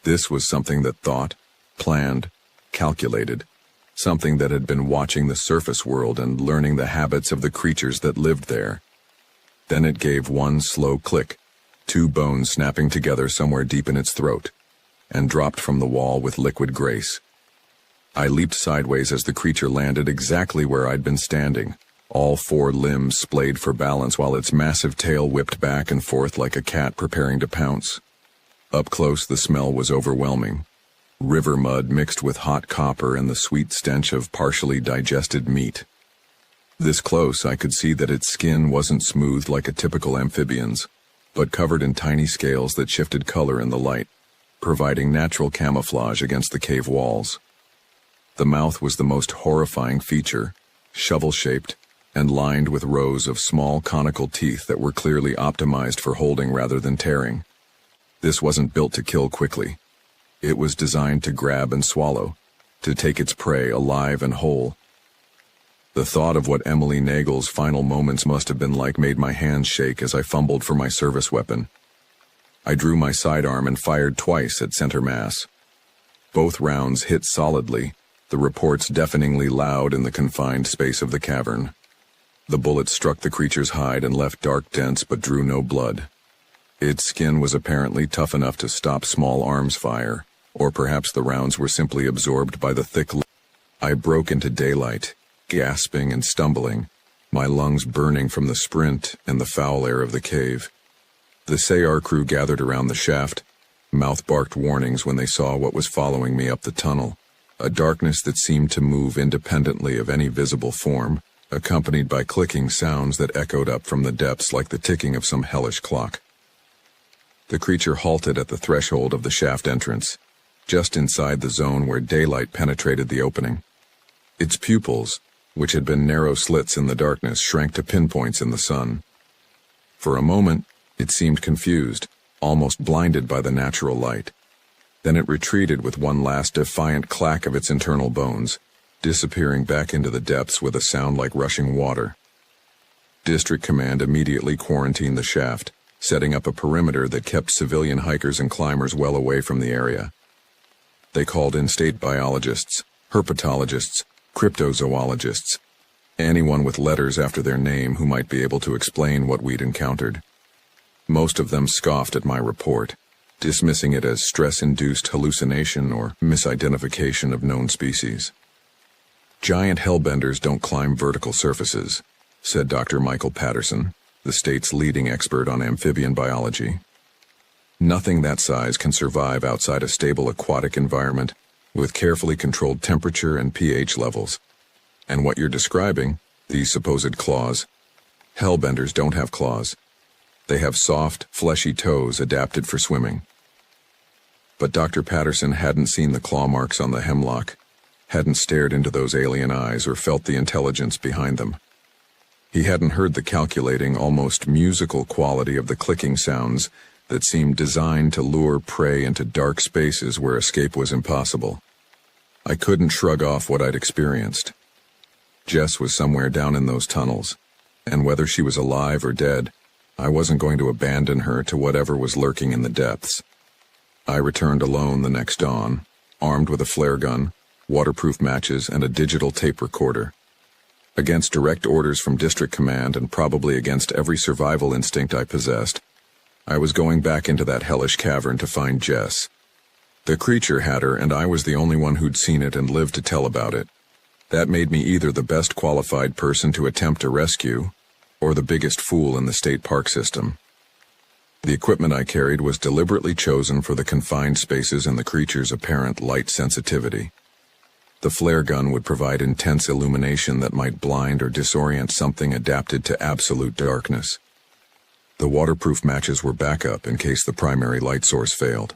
This was something that thought, planned, calculated, something that had been watching the surface world and learning the habits of the creatures that lived there. Then it gave one slow click, two bones snapping together somewhere deep in its throat, and dropped from the wall with liquid grace. I leaped sideways as the creature landed exactly where I'd been standing, all four limbs splayed for balance while its massive tail whipped back and forth like a cat preparing to pounce. Up close, the smell was overwhelming. River mud mixed with hot copper and the sweet stench of partially digested meat. This close, I could see that its skin wasn't smooth like a typical amphibian's, but covered in tiny scales that shifted color in the light, providing natural camouflage against the cave walls. The mouth was the most horrifying feature, shovel-shaped and lined with rows of small conical teeth that were clearly optimized for holding rather than tearing. This wasn't built to kill quickly. It was designed to grab and swallow, to take its prey alive and whole. The thought of what Emily Nagel's final moments must have been like made my hands shake as I fumbled for my service weapon. I drew my sidearm and fired twice at center mass. Both rounds hit solidly, the reports deafeningly loud in the confined space of the cavern. The bullet struck the creature's hide and left dark dents but drew no blood. Its skin was apparently tough enough to stop small arms fire, or perhaps the rounds were simply absorbed by the thick. I broke into daylight, gasping and stumbling, my lungs burning from the sprint and the foul air of the cave. The Sayar crew gathered around the shaft, mouth-barked warnings when they saw what was following me up the tunnel, a darkness that seemed to move independently of any visible form, accompanied by clicking sounds that echoed up from the depths like the ticking of some hellish clock. The creature halted at the threshold of the shaft entrance, just inside the zone where daylight penetrated the opening. Its pupils, which had been narrow slits in the darkness, shrank to pinpoints in the sun. For a moment, it seemed confused, almost blinded by the natural light. Then it retreated with one last defiant clack of its internal bones, disappearing back into the depths with a sound like rushing water. District Command immediately quarantined the shaft, setting up a perimeter that kept civilian hikers and climbers well away from the area. They called in state biologists, herpetologists, cryptozoologists, anyone with letters after their name who might be able to explain what we'd encountered. Most of them scoffed at my report, dismissing it as stress-induced hallucination or misidentification of known species. "Giant hellbenders don't climb vertical surfaces," said Dr. Michael Patterson, the state's leading expert on amphibian biology. "Nothing that size can survive outside a stable aquatic environment with carefully controlled temperature and pH levels. And what you're describing, these supposed claws, hellbenders don't have claws. They have soft, fleshy toes adapted for swimming." But Dr. Patterson hadn't seen the claw marks on the hemlock, hadn't stared into those alien eyes or felt the intelligence behind them. He hadn't heard the calculating, almost musical quality of the clicking sounds that seemed designed to lure prey into dark spaces where escape was impossible. I couldn't shrug off what I'd experienced. Jess was somewhere down in those tunnels, and whether she was alive or dead, I wasn't going to abandon her to whatever was lurking in the depths. I returned alone the next dawn, armed with a flare gun, waterproof matches, and a digital tape recorder. Against direct orders from District Command and probably against every survival instinct I possessed, I was going back into that hellish cavern to find Jess. The creature had her, and I was the only one who'd seen it and lived to tell about it. That made me either the best qualified person to attempt a rescue, or the biggest fool in the state park system. The equipment I carried was deliberately chosen for the confined spaces and the creature's apparent light sensitivity. The flare gun would provide intense illumination that might blind or disorient something adapted to absolute darkness. The waterproof matches were backup in case the primary light source failed.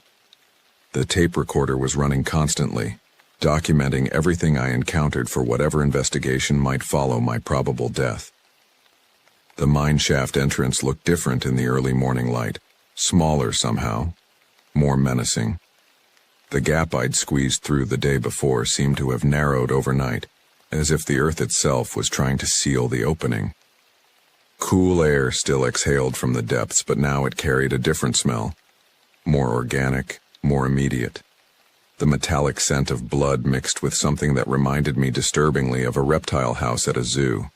The tape recorder was running constantly, documenting everything I encountered for whatever investigation might follow my probable death. The mine shaft entrance looked different in the early morning light, smaller somehow, more menacing. The gap I'd squeezed through the day before seemed to have narrowed overnight, as if the earth itself was trying to seal the opening. Cool air still exhaled from the depths, but now it carried a different smell, more organic, more immediate. The metallic scent of blood mixed with something that reminded me disturbingly of a reptile house at a zoo.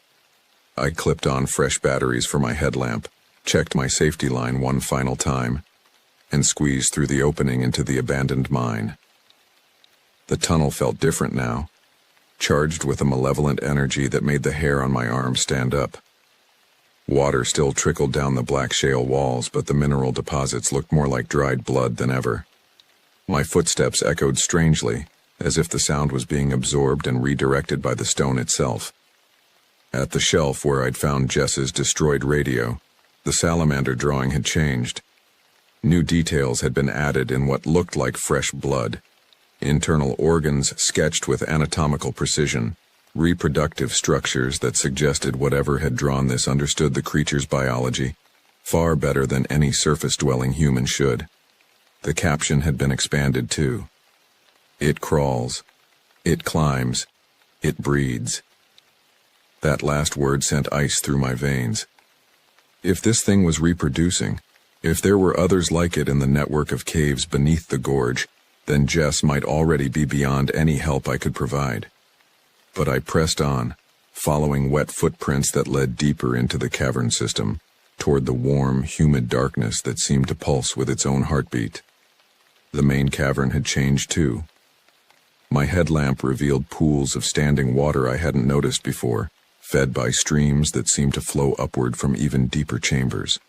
I clipped on fresh batteries for my headlamp, checked my safety line one final time, and squeezed through the opening into the abandoned mine. The tunnel felt different now, charged with a malevolent energy that made the hair on my arm stand up. Water still trickled down the black shale walls, but the mineral deposits looked more like dried blood than ever. My footsteps echoed strangely, as if the sound was being absorbed and redirected by the stone itself. At the shelf where I'd found Jess's destroyed radio, the salamander drawing had changed. New details had been added in what looked like fresh blood. Internal organs sketched with anatomical precision, reproductive structures that suggested whatever had drawn this understood the creature's biology far better than any surface-dwelling human should. The caption had been expanded too. It crawls. It climbs. It breeds. That last word sent ice through my veins. If this thing was reproducing, if there were others like it in the network of caves beneath the gorge, then Jess might already be beyond any help I could provide. But I pressed on, following wet footprints that led deeper into the cavern system, toward the warm, humid darkness that seemed to pulse with its own heartbeat. The main cavern had changed too. My headlamp revealed pools of standing water I hadn't noticed before, fed by streams that seemed to flow upward from even deeper chambers.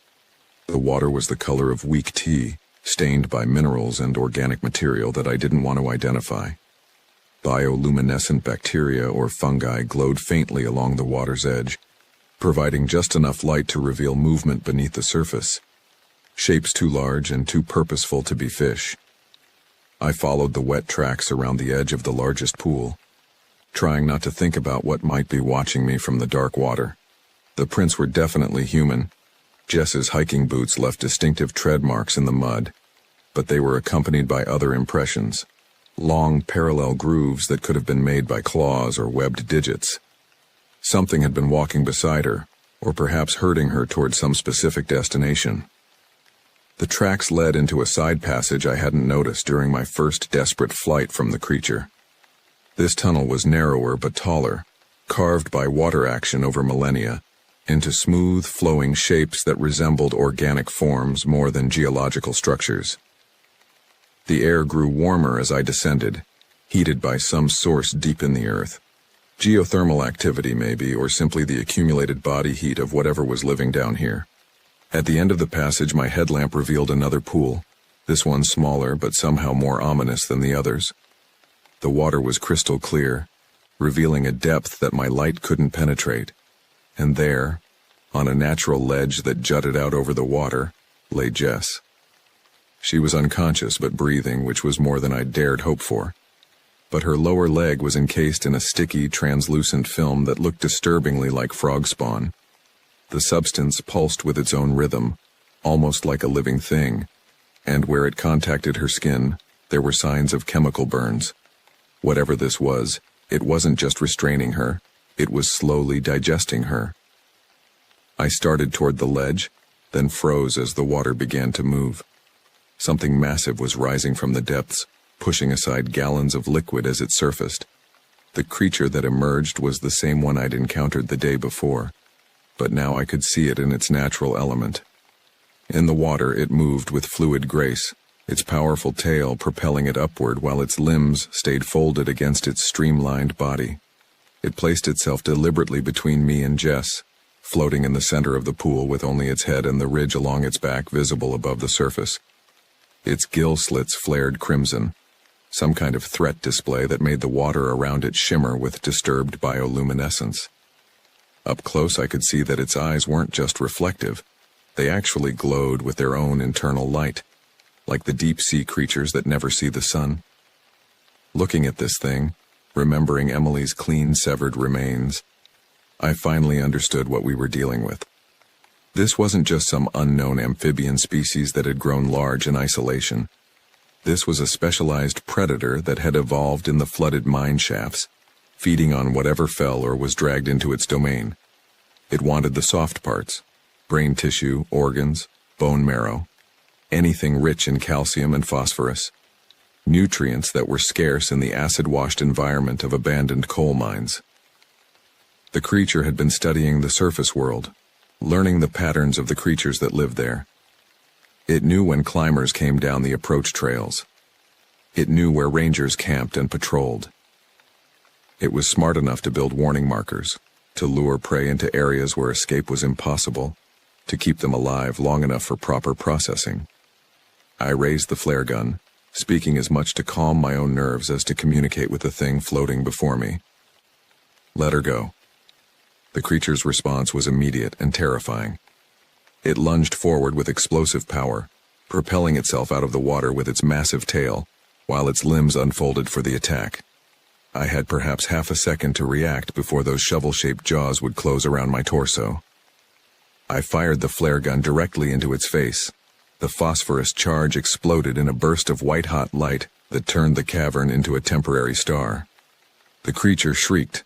The water was the color of weak tea, stained by minerals and organic material that I didn't want to identify. Bioluminescent bacteria or fungi glowed faintly along the water's edge, providing just enough light to reveal movement beneath the surface, shapes too large and too purposeful to be fish. I followed the wet tracks around the edge of the largest pool, trying not to think about what might be watching me from the dark water. The prints were definitely human. Jess's hiking boots left distinctive tread marks in the mud, but they were accompanied by other impressions, long parallel grooves that could have been made by claws or webbed digits. Something had been walking beside her, or perhaps herding her toward some specific destination. The tracks led into a side passage I hadn't noticed during my first desperate flight from the creature. This tunnel was narrower but taller, carved by water action over millennia, into smooth, flowing shapes that resembled organic forms more than geological structures. The air grew warmer as I descended, heated by some source deep in the earth. Geothermal activity maybe, or simply the accumulated body heat of whatever was living down here. At the end of the passage, my headlamp revealed another pool, this one smaller but somehow more ominous than the others. The water was crystal clear, revealing a depth that my light couldn't penetrate. And there, on a natural ledge that jutted out over the water, lay Jess. She was unconscious but breathing, which was more than I'd dared hope for. But her lower leg was encased in a sticky, translucent film that looked disturbingly like frog spawn, The substance pulsed with its own rhythm, almost like a living thing, and where it contacted her skin, there were signs of chemical burns. Whatever this was, it wasn't just restraining her, it was slowly digesting her. I started toward the ledge, then froze as the water began to move. Something massive was rising from the depths, pushing aside gallons of liquid as it surfaced. The creature that emerged was the same one I'd encountered the day before, but now I could see it in its natural element. In the water, it moved with fluid grace, its powerful tail propelling it upward while its limbs stayed folded against its streamlined body. It placed itself deliberately between me and Jess, floating in the center of the pool with only its head and the ridge along its back visible above the surface. Its gill slits flared crimson, some kind of threat display that made the water around it shimmer with disturbed bioluminescence. Up close, I could see that its eyes weren't just reflective. They actually glowed with their own internal light, like the deep-sea creatures that never see the sun. Looking at this thing, remembering Emily's clean, severed remains, I finally understood what we were dealing with. This wasn't just some unknown amphibian species that had grown large in isolation. This was a specialized predator that had evolved in the flooded mine shafts, feeding on whatever fell or was dragged into its domain. It wanted the soft parts, brain tissue, organs, bone marrow, anything rich in calcium and phosphorus, nutrients that were scarce in the acid-washed environment of abandoned coal mines. The creature had been studying the surface world, learning the patterns of the creatures that lived there. It knew when climbers came down the approach trails. It knew where rangers camped and patrolled. It was smart enough to build warning markers, to lure prey into areas where escape was impossible, to keep them alive long enough for proper processing. I raised the flare gun, speaking as much to calm my own nerves as to communicate with the thing floating before me. Let her go. The creature's response was immediate and terrifying. It lunged forward with explosive power, propelling itself out of the water with its massive tail, while its limbs unfolded for the attack. I had perhaps half a second to react before those shovel-shaped jaws would close around my torso. I fired the flare gun directly into its face. The phosphorus charge exploded in a burst of white-hot light that turned the cavern into a temporary star. The creature shrieked,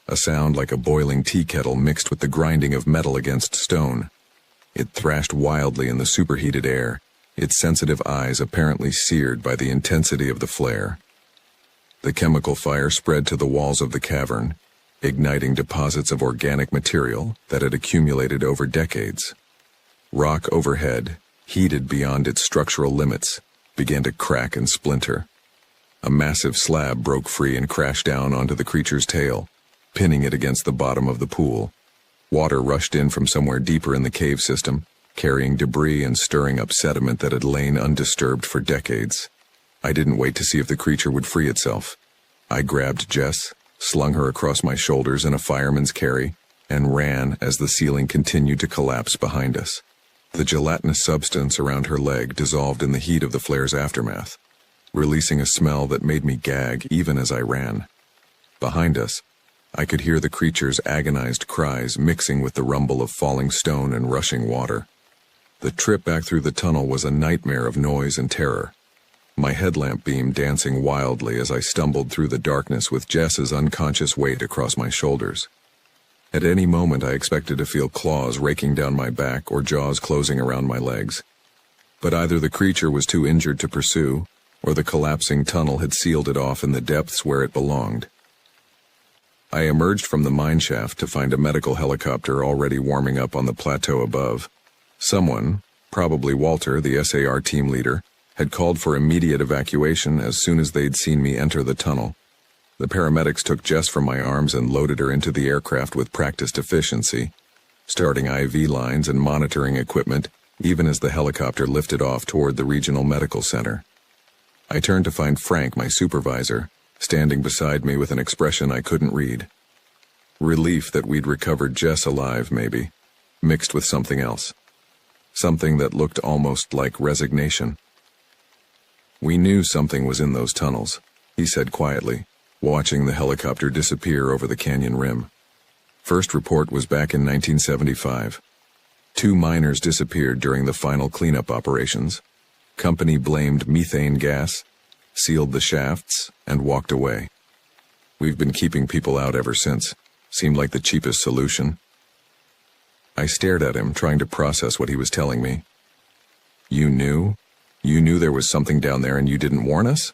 a sound like a boiling tea kettle mixed with the grinding of metal against stone. It thrashed wildly in the superheated air, its sensitive eyes apparently seared by the intensity of the flare. The chemical fire spread to the walls of the cavern, igniting deposits of organic material that had accumulated over decades. Rock overhead, heated beyond its structural limits, began to crack and splinter. A massive slab broke free and crashed down onto the creature's tail, pinning it against the bottom of the pool. Water rushed in from somewhere deeper in the cave system, carrying debris and stirring up sediment that had lain undisturbed for decades. I didn't wait to see if the creature would free itself. I grabbed Jess, slung her across my shoulders in a fireman's carry, and ran as the ceiling continued to collapse behind us. The gelatinous substance around her leg dissolved in the heat of the flare's aftermath, releasing a smell that made me gag even as I ran. Behind us, I could hear the creature's agonized cries mixing with the rumble of falling stone and rushing water. The trip back through the tunnel was a nightmare of noise and terror, my headlamp beam dancing wildly as I stumbled through the darkness with Jess's unconscious weight across my shoulders. At any moment I expected to feel claws raking down my back or jaws closing around my legs. But either the creature was too injured to pursue, or the collapsing tunnel had sealed it off in the depths where it belonged. I emerged from the mine shaft to find a medical helicopter already warming up on the plateau above. Someone, probably Walter, the SAR team leader, had called for immediate evacuation as soon as they'd seen me enter the tunnel. The paramedics took Jess from my arms and loaded her into the aircraft with practiced efficiency, starting IV lines and monitoring equipment even as the helicopter lifted off toward the regional medical center. I turned to find Frank, my supervisor, standing beside me with an expression I couldn't read. Relief that we'd recovered Jess alive, maybe, mixed with something else. Something that looked almost like resignation. "We knew something was in those tunnels," he said quietly, watching the helicopter disappear over the canyon rim. First report was back in 1975. 2 miners disappeared during the final cleanup operations. Company blamed methane gas, sealed the shafts, and walked away. We've been keeping people out ever since. Seemed like the cheapest solution. I stared at him, trying to process what he was telling me. You knew? You knew there was something down there and you didn't warn us?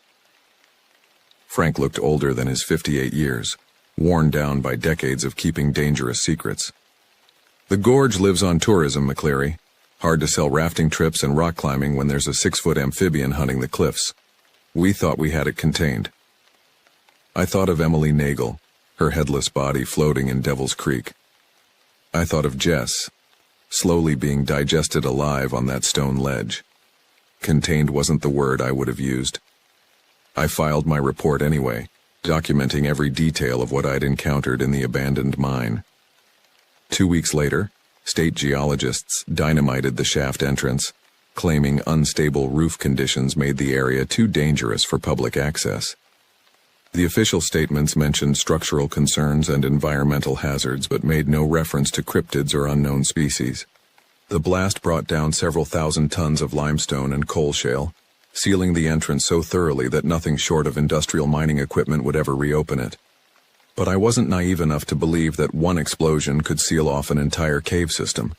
Frank looked older than his 58 years, worn down by decades of keeping dangerous secrets. The gorge lives on tourism, McCleary. Hard to sell rafting trips and rock climbing when there's a 6-foot amphibian hunting the cliffs. We thought we had it contained. I thought of Emily Nagel, her headless body floating in Devil's Creek. I thought of Jess, slowly being digested alive on that stone ledge. Contained wasn't the word I would have used. I filed my report anyway, documenting every detail of what I'd encountered in the abandoned mine. 2 weeks later, state geologists dynamited the shaft entrance, claiming unstable roof conditions made the area too dangerous for public access. The official statements mentioned structural concerns and environmental hazards but made no reference to cryptids or unknown species. The blast brought down several thousand tons of limestone and coal shale, sealing the entrance so thoroughly that nothing short of industrial mining equipment would ever reopen it. But I wasn't naive enough to believe that one explosion could seal off an entire cave system.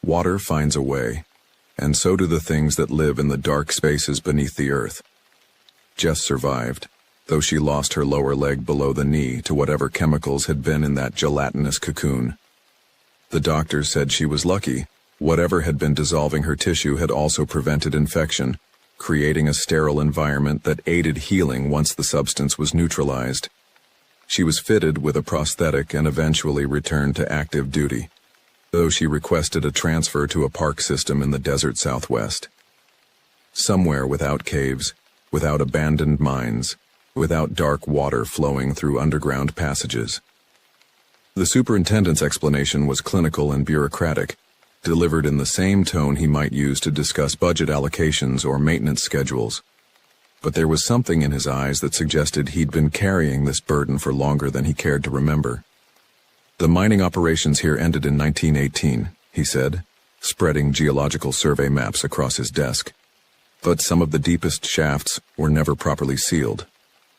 Water finds a way, and so do the things that live in the dark spaces beneath the earth. Jess survived, though she lost her lower leg below the knee to whatever chemicals had been in that gelatinous cocoon. The doctors said she was lucky. Whatever had been dissolving her tissue had also prevented infection, creating a sterile environment that aided healing once the substance was neutralized. She was fitted with a prosthetic and eventually returned to active duty, though she requested a transfer to a park system in the desert southwest. Somewhere without caves, without abandoned mines, without dark water flowing through underground passages. The superintendent's explanation was clinical and bureaucratic, delivered in the same tone he might use to discuss budget allocations or maintenance schedules. But there was something in his eyes that suggested he'd been carrying this burden for longer than he cared to remember. The mining operations here ended in 1918, he said, spreading geological survey maps across his desk. But some of the deepest shafts were never properly sealed.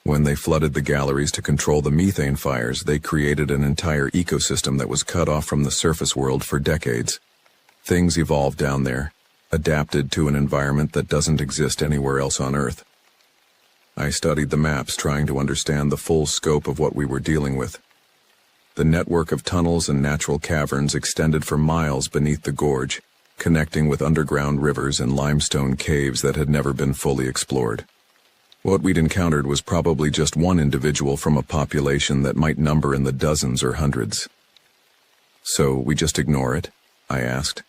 When they flooded the galleries to control the methane fires, they created an entire ecosystem that was cut off from the surface world for decades. Things evolved down there, adapted to an environment that doesn't exist anywhere else on Earth. I studied the maps, trying to understand the full scope of what we were dealing with. The network of tunnels and natural caverns extended for miles beneath the gorge, connecting with underground rivers and limestone caves that had never been fully explored. What we'd encountered was probably just one individual from a population that might number in the dozens or hundreds. So we just ignore it? I asked.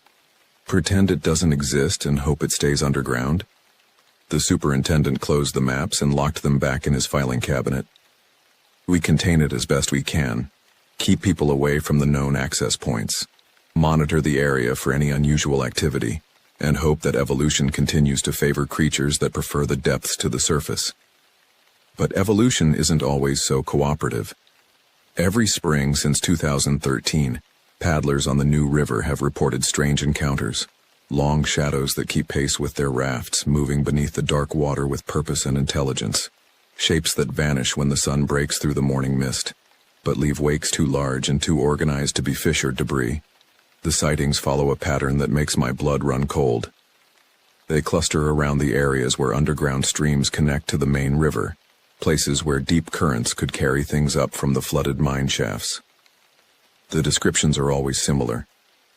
Pretend it doesn't exist and hope it stays underground? The superintendent closed the maps and locked them back in his filing cabinet. We contain it as best we can, keep people away from the known access points, monitor the area for any unusual activity, and hope that evolution continues to favor creatures that prefer the depths to the surface. But evolution isn't always so cooperative. Every spring since 2013, paddlers on the New River have reported strange encounters. Long shadows that keep pace with their rafts, moving beneath the dark water with purpose and intelligence. Shapes that vanish when the sun breaks through the morning mist, but leave wakes too large and too organized to be fish or debris. The sightings follow a pattern that makes my blood run cold. They cluster around the areas where underground streams connect to the main river, places where deep currents could carry things up from the flooded mine shafts. The descriptions are always similar.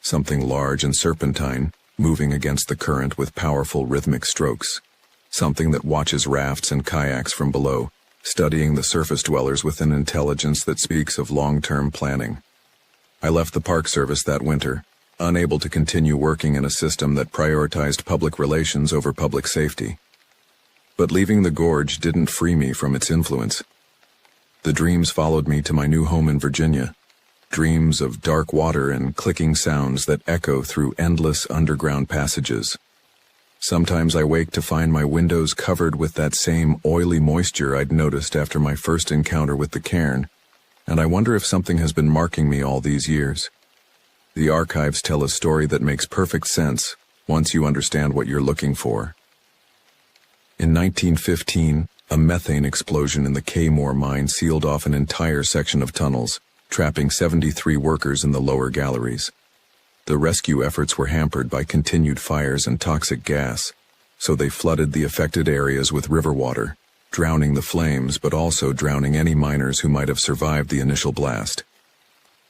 Something large and serpentine, moving against the current with powerful rhythmic strokes. Something that watches rafts and kayaks from below, studying the surface dwellers with an intelligence that speaks of long-term planning. I left the Park Service that winter, unable to continue working in a system that prioritized public relations over public safety. But leaving the gorge didn't free me from its influence. The dreams followed me to my new home in Virginia. Dreams of dark water and clicking sounds that echo through endless underground passages. Sometimes I wake to find my windows covered with that same oily moisture I'd noticed after my first encounter with the cairn, and I wonder if something has been marking me all these years. The archives tell a story that makes perfect sense once you understand what you're looking for. In 1915, a methane explosion in the Kmore mine sealed off an entire section of tunnels, trapping 73 workers in the lower galleries. The rescue efforts were hampered by continued fires and toxic gas, so they flooded the affected areas with river water, drowning the flames but also drowning any miners who might have survived the initial blast.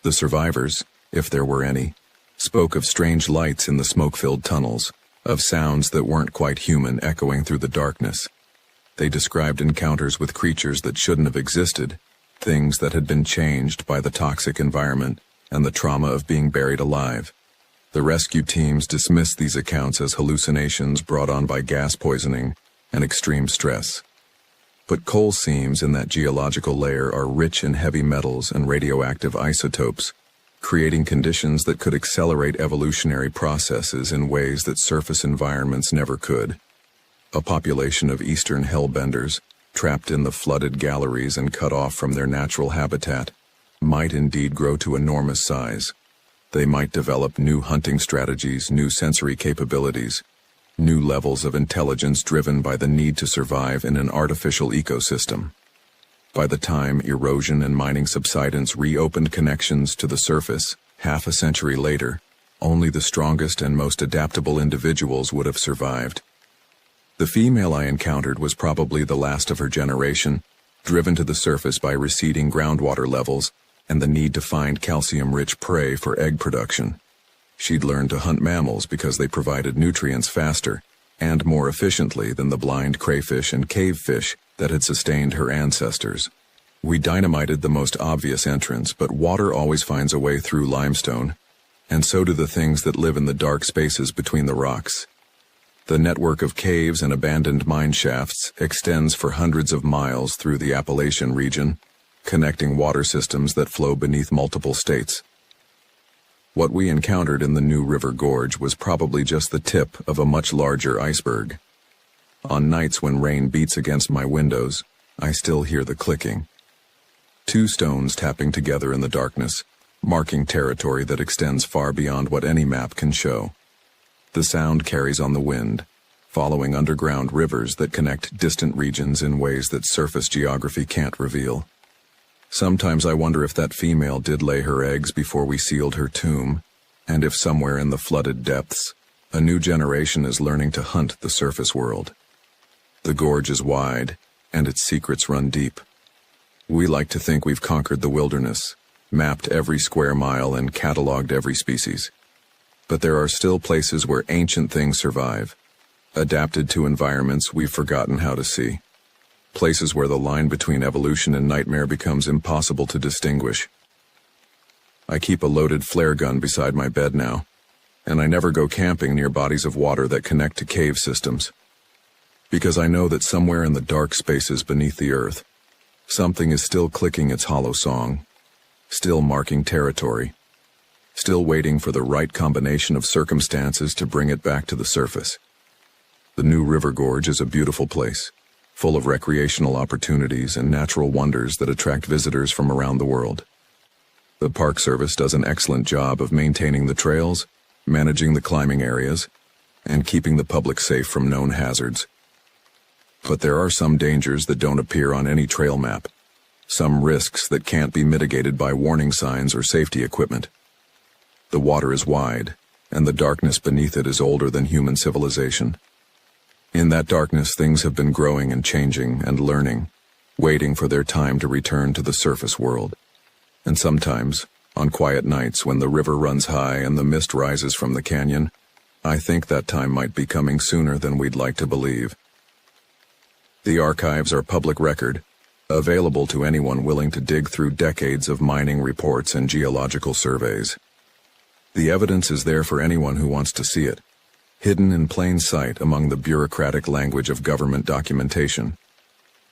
The survivors, if there were any, spoke of strange lights in the smoke-filled tunnels, of sounds that weren't quite human echoing through the darkness. They described encounters with creatures that shouldn't have existed, things that had been changed by the toxic environment and the trauma of being buried alive. The rescue teams dismissed these accounts as hallucinations brought on by gas poisoning and extreme stress. But coal seams in that geological layer are rich in heavy metals and radioactive isotopes, creating conditions that could accelerate evolutionary processes in ways that surface environments never could. A population of eastern hellbenders, trapped in the flooded galleries and cut off from their natural habitat, might indeed grow to enormous size. They might develop new hunting strategies, new sensory capabilities, new levels of intelligence driven by the need to survive in an artificial ecosystem. By the time erosion and mining subsidence reopened connections to the surface, half a century later, only the strongest and most adaptable individuals would have survived. The female I encountered was probably the last of her generation, driven to the surface by receding groundwater levels and the need to find calcium-rich prey for egg production. She'd learned to hunt mammals because they provided nutrients faster and more efficiently than the blind crayfish and cavefish that had sustained her ancestors. We dynamited the most obvious entrance, but water always finds a way through limestone, and so do the things that live in the dark spaces between the rocks. The network of caves and abandoned mine shafts extends for hundreds of miles through the Appalachian region, connecting water systems that flow beneath multiple states. What we encountered in the New River Gorge was probably just the tip of a much larger iceberg. On nights when rain beats against my windows, I still hear the clicking. Two stones tapping together in the darkness, marking territory that extends far beyond what any map can show. The sound carries on the wind, following underground rivers that connect distant regions in ways that surface geography can't reveal. Sometimes I wonder if that female did lay her eggs before we sealed her tomb, and if somewhere in the flooded depths, a new generation is learning to hunt the surface world. The gorge is wide, and its secrets run deep. We like to think we've conquered the wilderness, mapped every square mile and cataloged every species. But there are still places where ancient things survive, adapted to environments we've forgotten how to see. Places where the line between evolution and nightmare becomes impossible to distinguish. I keep a loaded flare gun beside my bed now, and I never go camping near bodies of water that connect to cave systems. Because I know that somewhere in the dark spaces beneath the earth, something is still clicking its hollow song, still marking territory, still waiting for the right combination of circumstances to bring it back to the surface. The New River Gorge is a beautiful place, full of recreational opportunities and natural wonders that attract visitors from around the world. The Park Service does an excellent job of maintaining the trails, managing the climbing areas, and keeping the public safe from known hazards. But there are some dangers that don't appear on any trail map, some risks that can't be mitigated by warning signs or safety equipment. The water is wide, and the darkness beneath it is older than human civilization. In that darkness, things have been growing and changing and learning, waiting for their time to return to the surface world. And sometimes, on quiet nights when the river runs high and the mist rises from the canyon, I think that time might be coming sooner than we'd like to believe. The archives are public record, available to anyone willing to dig through decades of mining reports and geological surveys. The evidence is there for anyone who wants to see it, hidden in plain sight among the bureaucratic language of government documentation.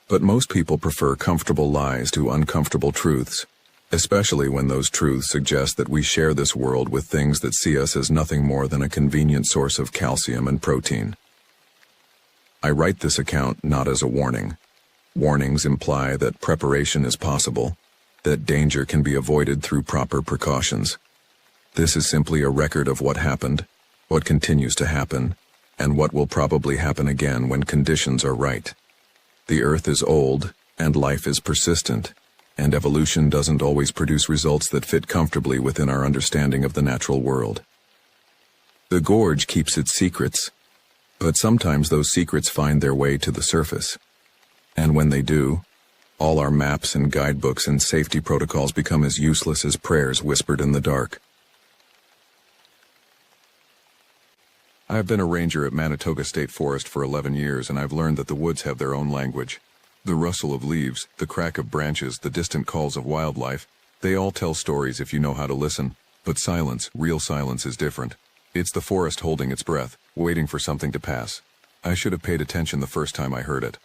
But most people prefer comfortable lies to uncomfortable truths, especially when those truths suggest that we share this world with things that see us as nothing more than a convenient source of calcium and protein. I write this account not as a warning. Warnings imply that preparation is possible, that danger can be avoided through proper precautions. This is simply a record of what happened, what continues to happen, and what will probably happen again when conditions are right. The Earth is old, and life is persistent, and evolution doesn't always produce results that fit comfortably within our understanding of the natural world. The gorge keeps its secrets, but sometimes those secrets find their way to the surface. And when they do, all our maps and guidebooks and safety protocols become as useless as prayers whispered in the dark. I have been a ranger at Manitoga State Forest for 11 years, and I've learned that the woods have their own language. The rustle of leaves, the crack of branches, the distant calls of wildlife, they all tell stories if you know how to listen. But silence, real silence, is different. It's the forest holding its breath, waiting for something to pass. I should have paid attention the first time I heard it.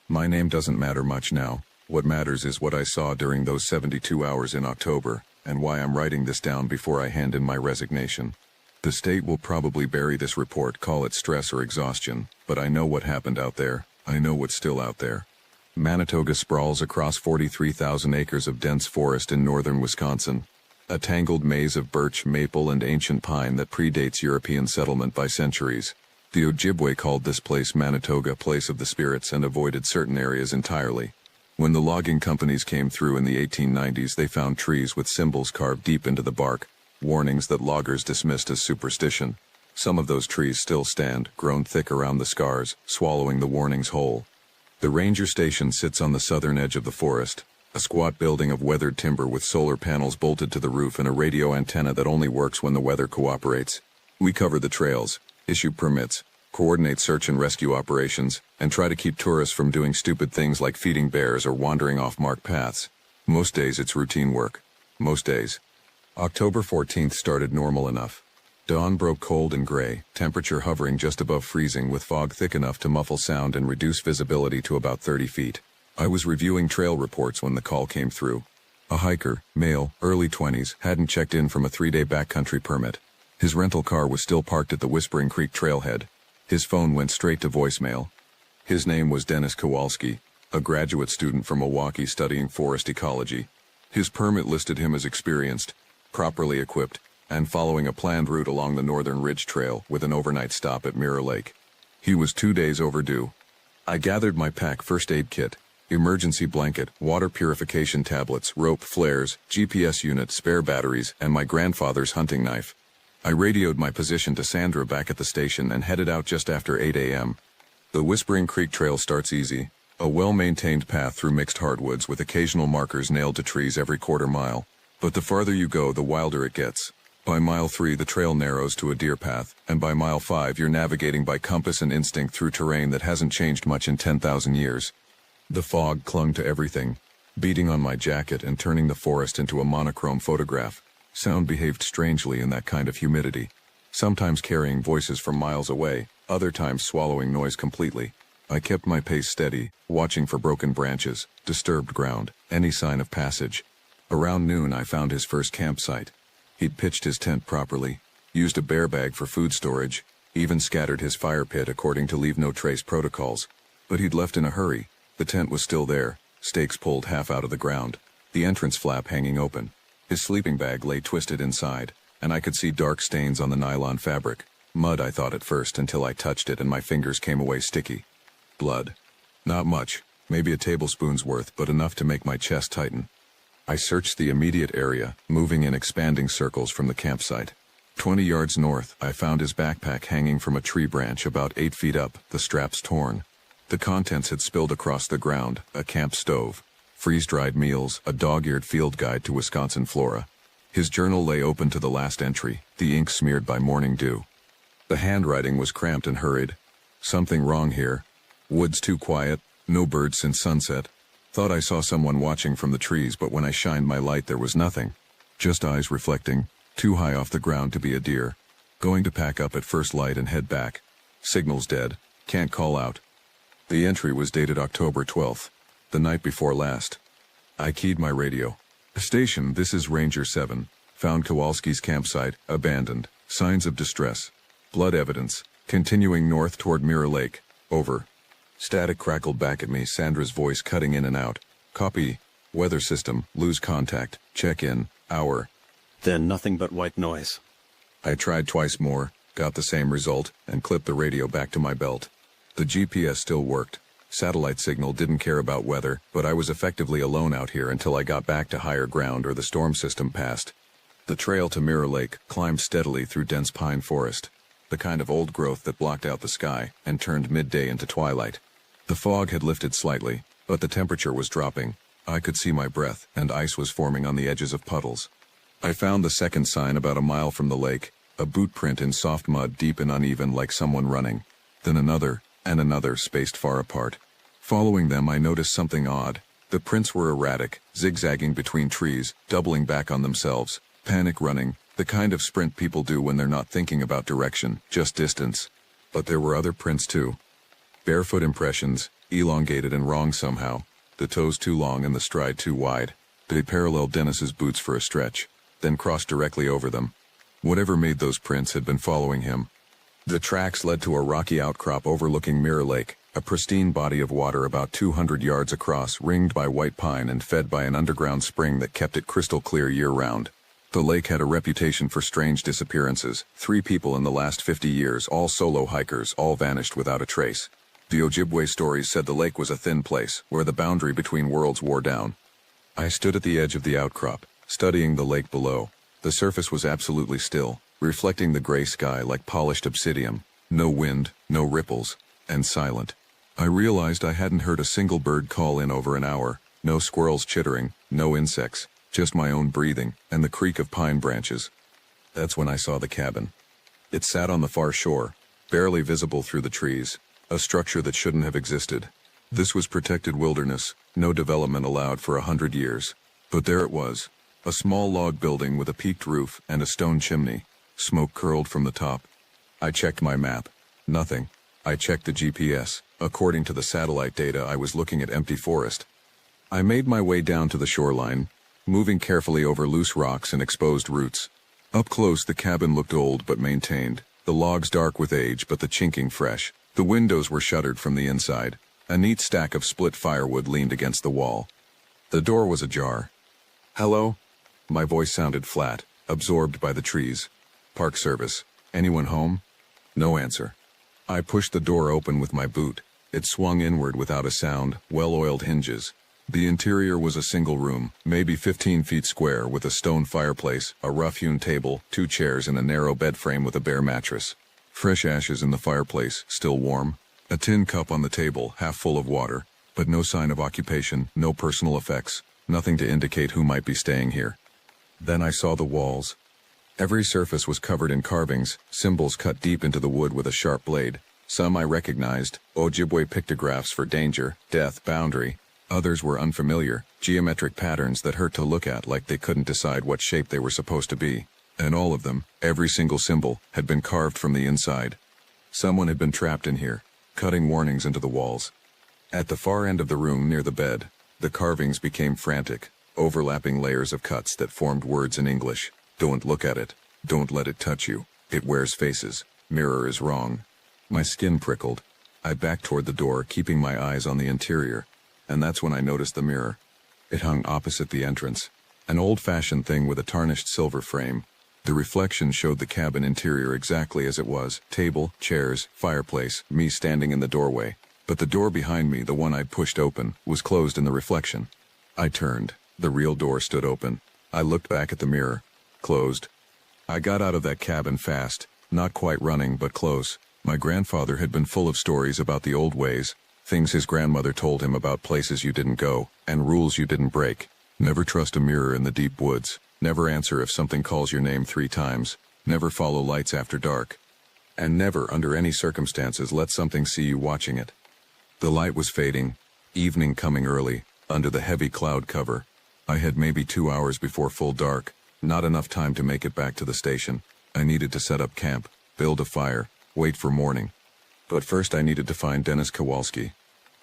My name doesn't matter much now. What matters is what I saw during those 72 hours in October, and why I'm writing this down before I hand in my resignation. The state will probably bury this report, call it stress or exhaustion, but I know what happened out there. I know what's still out there. Manitoga sprawls across 43,000 acres of dense forest in northern Wisconsin, a tangled maze of birch, maple, and ancient pine that predates European settlement by centuries. The Ojibwe called this place Manitoga, place of the spirits, and avoided certain areas entirely. When the logging companies came through in the 1890s, they found trees with symbols carved deep into the bark, warnings that loggers dismissed as superstition. Some of those trees still stand, grown thick around the scars, swallowing the warnings whole. The ranger station sits on the southern edge of the forest, a squat building of weathered timber with solar panels bolted to the roof and a radio antenna that only works when the weather cooperates. We cover the trails, issue permits, coordinate search and rescue operations, and try to keep tourists from doing stupid things like feeding bears or wandering off marked paths. Most days it's routine work. Most days. October 14th started normal enough. Dawn broke cold and gray, temperature hovering just above freezing with fog thick enough to muffle sound and reduce visibility to about 30 feet. I was reviewing trail reports when the call came through. A hiker, male, early 20s, hadn't checked in from a 3-day backcountry permit. His rental car was still parked at the Whispering Creek trailhead. His phone went straight to voicemail. His name was Dennis Kowalski, a graduate student from Milwaukee studying forest ecology. His permit listed him as experienced, properly equipped, and following a planned route along the Northern Ridge Trail with an overnight stop at Mirror Lake. He was 2 days overdue. I gathered my pack first aid kit, emergency blanket, water purification tablets, rope, flares, GPS unit, spare batteries, and my grandfather's hunting knife. I radioed my position to Sandra back at the station and headed out just after 8 a.m. The Whispering Creek Trail starts easy, a well-maintained path through mixed hardwoods with occasional markers nailed to trees every quarter mile. But the farther you go, the wilder it gets. By mile 3, the trail narrows to a deer path, and by mile 5, you're navigating by compass and instinct through terrain that hasn't changed much in 10,000 years. The fog clung to everything, beating on my jacket and turning the forest into a monochrome photograph. Sound behaved strangely in that kind of humidity, sometimes carrying voices from miles away, other times swallowing noise completely. I kept my pace steady, watching for broken branches, disturbed ground, any sign of passage. Around noon I found his first campsite. He'd pitched his tent properly, used a bear bag for food storage, even scattered his fire pit according to leave-no-trace protocols. But he'd left in a hurry. The tent was still there, stakes pulled half out of the ground, the entrance flap hanging open. His sleeping bag lay twisted inside, and I could see dark stains on the nylon fabric. Mud, I thought at first, until I touched it and my fingers came away sticky. Blood. Not much, maybe a tablespoon's worth, but enough to make my chest tighten. I searched the immediate area, moving in expanding circles from the campsite. 20 yards north, I found his backpack hanging from a tree branch about 8 feet up, the straps torn. The contents had spilled across the ground, a camp stove, freeze-dried meals, a dog-eared field guide to Wisconsin flora. His journal lay open to the last entry, the ink smeared by morning dew. The handwriting was cramped and hurried. Something wrong here. Woods too quiet, no birds since sunset. Thought I saw someone watching from the trees, but when I shined my light there was nothing. Just eyes reflecting, too high off the ground to be a deer. Going to pack up at first light and head back. Signal's dead, can't call out. The entry was dated October 12th, the night before last. I keyed my radio. Station, this is Ranger 7. Found Kowalski's campsite, abandoned. Signs of distress. Blood evidence. Continuing north toward Mirror Lake. Over. Static crackled back at me, Sandra's voice cutting in and out. Copy. Weather system, lose contact, check in, hour. Then nothing but white noise. I tried twice more, got the same result, and clipped the radio back to my belt. The GPS still worked. Satellite signal didn't care about weather, but I was effectively alone out here until I got back to higher ground or the storm system passed. The trail to Mirror Lake climbed steadily through dense pine forest, the kind of old growth that blocked out the sky and turned midday into twilight. The fog had lifted slightly, but the temperature was dropping. I could see my breath, and ice was forming on the edges of puddles. I found the second sign about a mile from the lake, a boot print in soft mud deep and uneven like someone running. Then another, and another spaced far apart. Following them I noticed something odd. The prints were erratic, zigzagging between trees, doubling back on themselves. Panic running, the kind of sprint people do when they're not thinking about direction, just distance. But there were other prints too. Barefoot impressions, elongated and wrong somehow. The toes too long and the stride too wide. They paralleled Dennis's boots for a stretch, then crossed directly over them. Whatever made those prints had been following him. The tracks led to a rocky outcrop overlooking Mirror Lake, a pristine body of water about 200 yards across, ringed by white pine and fed by an underground spring that kept it crystal clear year-round. The lake had a reputation for strange disappearances. 3 people in the last 50 years, all solo hikers, all vanished without a trace. The Ojibwe stories said the lake was a thin place, where the boundary between worlds wore down. I stood at the edge of the outcrop, studying the lake below. The surface was absolutely still, reflecting the gray sky like polished obsidian. No wind, no ripples, and silent. I realized I hadn't heard a single bird call in over an hour. No squirrels chittering, no insects, just my own breathing and the creak of pine branches. That's when I saw the cabin. It sat on the far shore, barely visible through the trees, a structure that shouldn't have existed. This was protected wilderness, no development allowed for 100 years. But there it was, a small log building with a peaked roof and a stone chimney. Smoke curled from the top. I checked my map. Nothing. I checked the GPS. According to the satellite data, I was looking at empty forest. I made my way down to the shoreline, moving carefully over loose rocks and exposed roots. Up close, the cabin looked old but maintained, the logs dark with age but the chinking fresh. The windows were shuttered from the inside. A neat stack of split firewood leaned against the wall. The door was ajar. "Hello?" My voice sounded flat, absorbed by the trees. "Park service. Anyone home?" No answer. I pushed the door open with my boot. It swung inward without a sound, well-oiled hinges. The interior was a single room, maybe 15 feet square, with a stone fireplace, a rough-hewn table, 2 chairs, and a narrow bed frame with a bare mattress. Fresh ashes in the fireplace, still warm. A tin cup on the table, half full of water, but no sign of occupation, no personal effects, nothing to indicate who might be staying here. Then I saw the walls. Every surface was covered in carvings, symbols cut deep into the wood with a sharp blade. Some I recognized, Ojibwe pictographs for danger, death, boundary. Others were unfamiliar, geometric patterns that hurt to look at, like they couldn't decide what shape they were supposed to be. And all of them, every single symbol, had been carved from the inside. Someone had been trapped in here, cutting warnings into the walls. At the far end of the room near the bed, the carvings became frantic, overlapping layers of cuts that formed words in English. Don't look at it. Don't let it touch you. It wears faces. Mirror is wrong. My skin prickled. I backed toward the door, keeping my eyes on the interior. And that's when I noticed the mirror. It hung opposite the entrance. An old-fashioned thing with a tarnished silver frame. The reflection showed the cabin interior exactly as it was. Table, chairs, fireplace, me standing in the doorway. But the door behind me, the one I'd pushed open, was closed in the reflection. I turned. The real door stood open. I looked back at the mirror. Closed. I got out of that cabin fast, not quite running but close. My grandfather had been full of stories about the old ways, things his grandmother told him about places you didn't go, and rules you didn't break. Never trust a mirror in the deep woods. Never answer if something calls your name 3 times. Never follow lights after dark. And never, under any circumstances, let something see you watching it. The light was fading, evening coming early, under the heavy cloud cover. I had maybe 2 hours before full dark. Not enough time to make it back to the station. I needed to set up camp, build a fire, wait for morning. But first I needed to find Dennis Kowalski.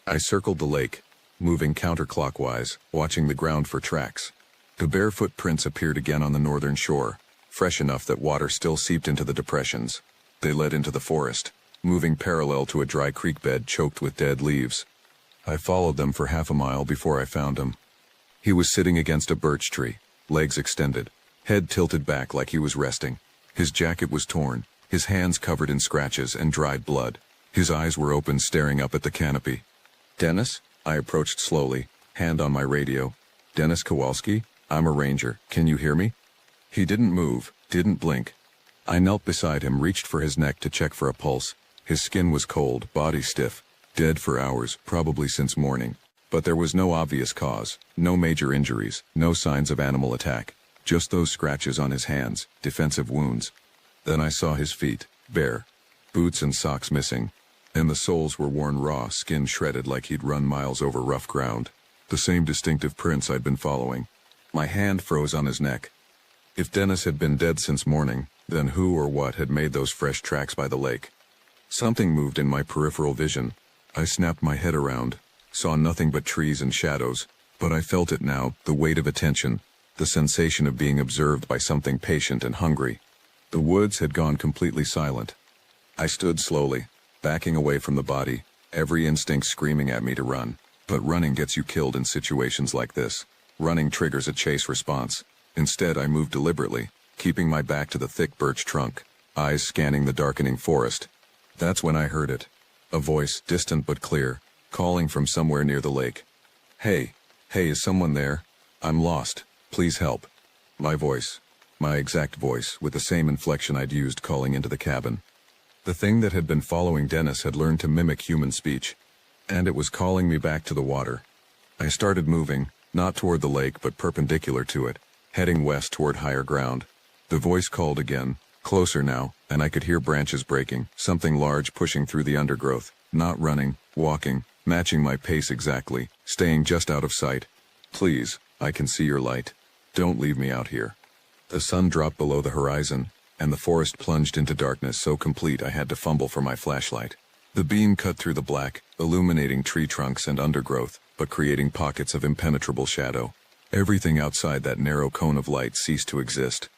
I circled the lake, moving counterclockwise, watching the ground for tracks. The bare footprints appeared again on the northern shore, fresh enough that water still seeped into the depressions. They led into the forest, moving parallel to a dry creek bed choked with dead leaves. I followed them for half a mile before I found him. He was sitting against a birch tree, legs extended, head tilted back like he was resting. His jacket was torn, his hands covered in scratches and dried blood. His eyes were open, staring up at the canopy. "Dennis?" I approached slowly, hand on my radio. "Dennis Kowalski? I'm a ranger. Can you hear me?" He didn't move, didn't blink. I knelt beside him, reached for his neck to check for a pulse. His skin was cold, body stiff, dead for hours, probably since morning. But there was no obvious cause, no major injuries, no signs of animal attack. Just those scratches on his hands, defensive wounds. Then I saw his feet, bare. Boots and socks missing. And the soles were worn raw, skin shredded like he'd run miles over rough ground. The same distinctive prints I'd been following. My hand froze on his neck. If Dennis had been dead since morning, then who or what had made those fresh tracks by the lake? Something moved in my peripheral vision. I snapped my head around, saw nothing but trees and shadows, but I felt it now, the weight of attention, the sensation of being observed by something patient and hungry. The woods had gone completely silent. I stood slowly, backing away from the body, every instinct screaming at me to run. But running gets you killed in situations like this. Running triggers a chase response. Instead, I moved deliberately, keeping my back to the thick birch trunk, eyes scanning the darkening forest. That's when I heard it. A voice, distant but clear, calling from somewhere near the lake. Hey, is someone there? I'm lost. Please help." My voice. My exact voice, with the same inflection I'd used calling into the cabin. The thing that had been following Dennis had learned to mimic human speech, and it was calling me back to the water. I started moving, not toward the lake but perpendicular to it, heading west toward higher ground. The voice called again, closer now, and I could hear branches breaking, something large pushing through the undergrowth, not running, walking, matching my pace exactly, staying just out of sight. "Please, I can see your light. Don't leave me out here." The sun dropped below the horizon, and the forest plunged into darkness so complete I had to fumble for my flashlight. The beam cut through the black, illuminating tree trunks and undergrowth, but creating pockets of impenetrable shadow. Everything outside that narrow cone of light ceased to exist.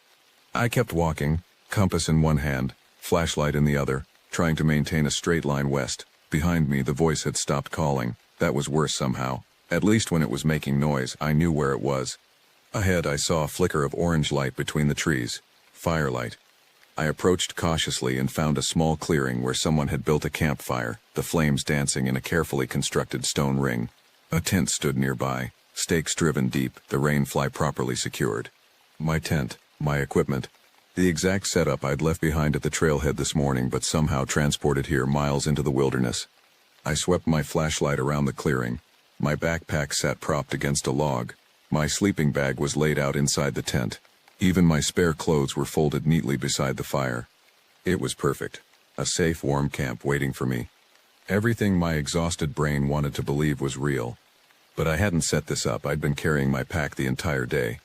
I kept walking, compass in one hand, flashlight in the other, trying to maintain a straight line west. Behind me, the voice had stopped calling. That was worse somehow. At least when it was making noise, I knew where it was. Ahead, I saw a flicker of orange light between the trees. Firelight. I approached cautiously and found a small clearing where someone had built a campfire, the flames dancing in a carefully constructed stone ring. A tent stood nearby, stakes driven deep, the rain fly properly secured. My tent, my equipment. The exact setup I'd left behind at the trailhead this morning but somehow transported here miles into the wilderness. I swept my flashlight around the clearing. My backpack sat propped against a log. My sleeping bag was laid out inside the tent. Even my spare clothes were folded neatly beside the fire. It was perfect. A safe, warm camp waiting for me. Everything my exhausted brain wanted to believe was real. But I hadn't set this up. I'd been carrying my pack the entire day.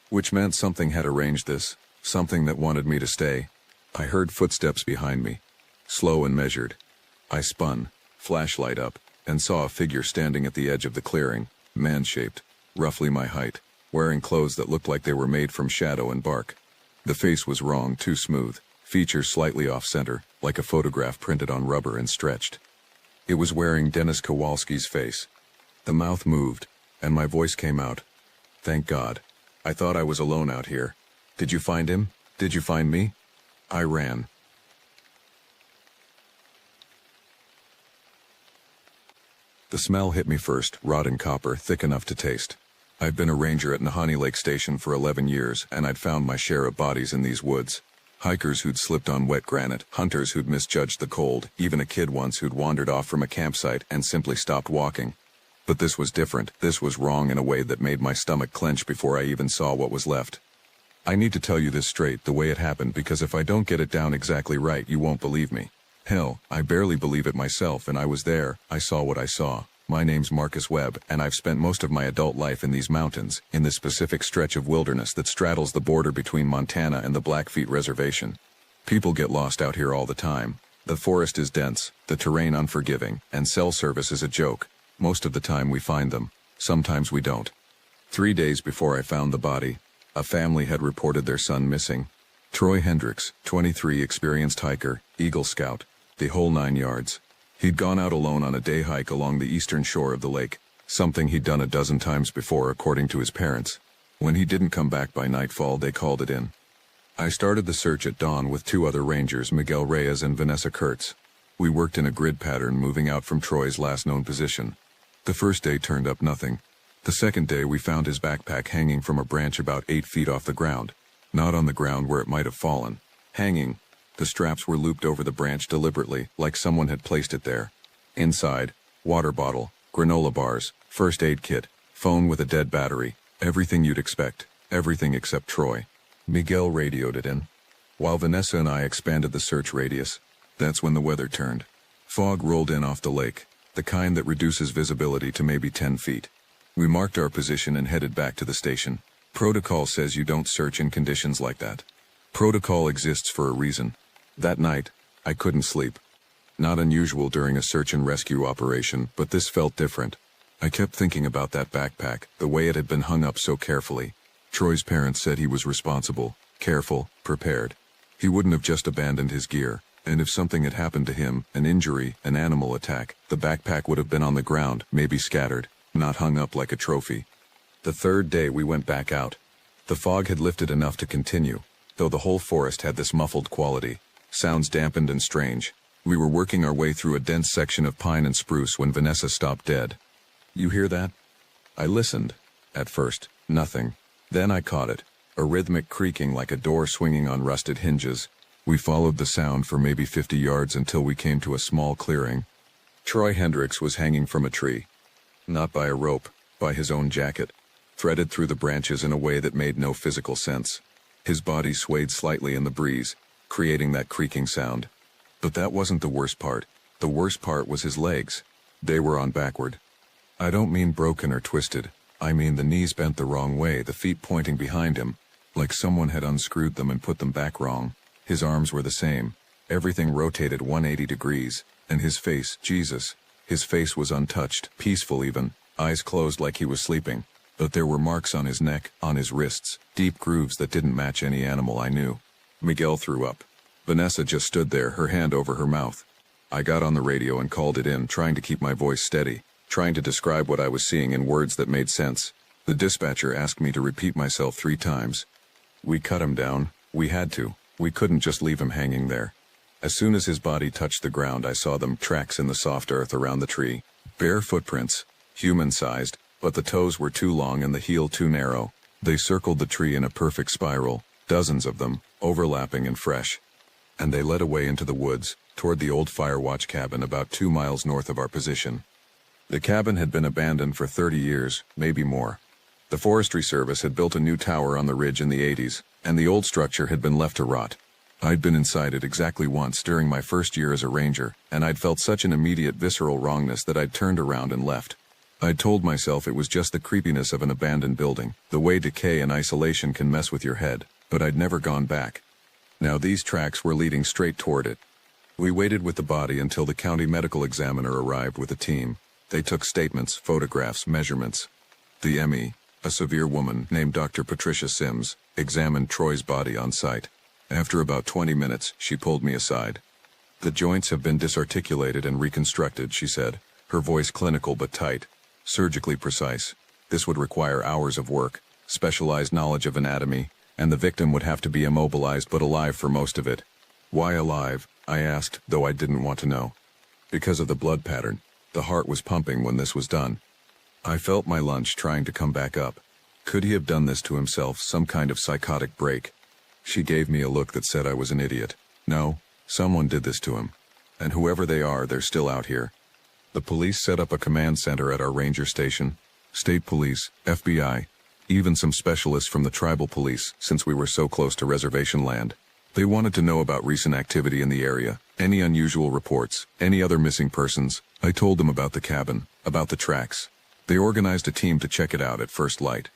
Which meant something had arranged this, something that wanted me to stay. I heard footsteps behind me, slow and measured. I spun, flashlight up, and saw a figure standing at the edge of the clearing, man-shaped, roughly my height, wearing clothes that looked like they were made from shadow and bark. The face was wrong, too smooth, features slightly off-center, like a photograph printed on rubber and stretched. It was wearing Dennis Kowalski's face. The mouth moved, and my voice came out. "Thank God. I thought I was alone out here. Did you find him? Did you find me?" I ran. The smell hit me first, rotten copper, thick enough to taste. I'd been a ranger at Nahanni Lake Station for 11 years, and I'd found my share of bodies in these woods. Hikers who'd slipped on wet granite, hunters who'd misjudged the cold, even a kid once who'd wandered off from a campsite and simply stopped walking. But this was different. This was wrong in a way that made my stomach clench before I even saw what was left. I need to tell you this straight, the way it happened, because if I don't get it down exactly right, you won't believe me. Hell, I barely believe it myself, and I was there. I saw what I saw. My name's Marcus Webb, and I've spent most of my adult life in these mountains, in this specific stretch of wilderness that straddles the border between Montana and the Blackfeet Reservation. People get lost out here all the time. The forest is dense, the terrain unforgiving, and cell service is a joke. Most of the time we find them. Sometimes we don't. 3 days before I found the body, a family had reported their son missing. Troy Hendricks, 23, experienced hiker, Eagle Scout, the whole 9 yards. He'd gone out alone on a day hike along the eastern shore of the lake. something he'd done a dozen times before according to his parents. When he didn't come back by nightfall, they called it in. I started the search at dawn with 2 other rangers, Miguel Reyes and Vanessa Kurtz. We worked in a grid pattern moving out from Troy's last known position. The first day turned up nothing. The second day we found his backpack hanging from a branch about 8 feet off the ground. Not on the ground where it might have fallen. Hanging. The straps were looped over the branch deliberately, like someone had placed it there. Inside, water bottle, granola bars, first aid kit, phone with a dead battery, everything you'd expect, everything except Troy. Miguel radioed it in. While Vanessa and I expanded the search radius, that's when the weather turned. Fog rolled in off the lake, the kind that reduces visibility to maybe 10 feet. We marked our position and headed back to the station. Protocol says you don't search in conditions like that. Protocol exists for a reason. That night, I couldn't sleep. Not unusual during a search and rescue operation, but this felt different. I kept thinking about that backpack, the way it had been hung up so carefully. Troy's parents said he was responsible, careful, prepared. He wouldn't have just abandoned his gear, and if something had happened to him, an injury, an animal attack, the backpack would have been on the ground, maybe scattered, not hung up like a trophy. The third day we went back out. The fog had lifted enough to continue, though the whole forest had this muffled quality, sounds dampened and strange. We were working our way through a dense section of pine and spruce when Vanessa stopped dead. "You hear that?" I listened. At first, nothing. Then I caught it, a rhythmic creaking like a door swinging on rusted hinges. We followed the sound for maybe 50 yards until we came to a small clearing. Troy Hendricks was hanging from a tree. Not by a rope, by his own jacket, threaded through the branches in a way that made no physical sense. His body swayed slightly in the breeze, creating that creaking sound. But that wasn't the worst part. The worst part was his legs. They were on backward. I don't mean broken or twisted. I mean the knees bent the wrong way, the feet pointing behind him, like someone had unscrewed them and put them back wrong. His arms were the same. Everything rotated 180 degrees, and his face, Jesus. His face was untouched, peaceful even, eyes closed like he was sleeping. But there were marks on his neck, on his wrists, deep grooves that didn't match any animal I knew. Miguel threw up. Vanessa just stood there, her hand over her mouth. I got on the radio and called it in, trying to keep my voice steady, trying to describe what I was seeing in words that made sense. The dispatcher asked me to repeat myself 3 times. We cut him down. We had to. We couldn't just leave him hanging there. As soon as his body touched the ground, I saw them tracks in the soft earth around the tree. Bare footprints, human-sized, but the toes were too long and the heel too narrow. They circled the tree in a perfect spiral, dozens of them, overlapping and fresh. And they led away into the woods, toward the old fire watch cabin about 2 miles north of our position. The cabin had been abandoned for 30 years, maybe more. The Forestry Service had built a new tower on the ridge in the 80s, and the old structure had been left to rot. I'd been inside it exactly once during my first year as a ranger, and I'd felt such an immediate visceral wrongness that I'd turned around and left. I'd told myself it was just the creepiness of an abandoned building, the way decay and isolation can mess with your head, but I'd never gone back. Now these tracks were leading straight toward it. We waited with the body until the county medical examiner arrived with a team. They took statements, photographs, measurements. The ME, a severe woman named Dr. Patricia Sims, examined Troy's body on site. After about 20 minutes, she pulled me aside. "The joints have been disarticulated and reconstructed," she said, her voice clinical but tight, surgically precise. "This would require hours of work, specialized knowledge of anatomy, and the victim would have to be immobilized but alive for most of it." "Why alive?" I asked, though I didn't want to know. "Because of the blood pattern. The heart was pumping when this was done." I felt my lunch trying to come back up. Could he have done this to himself, some kind of psychotic break? She gave me a look that said I was an idiot. No, someone did this to him. And whoever they are, they're still out here. The police set up a command center at our ranger station. State police, FBI, even some specialists from the tribal police, since we were so close to reservation land. They wanted to know about recent activity in the area, any unusual reports, any other missing persons. I told them about the cabin, about the tracks. They organized a team to check it out at first light.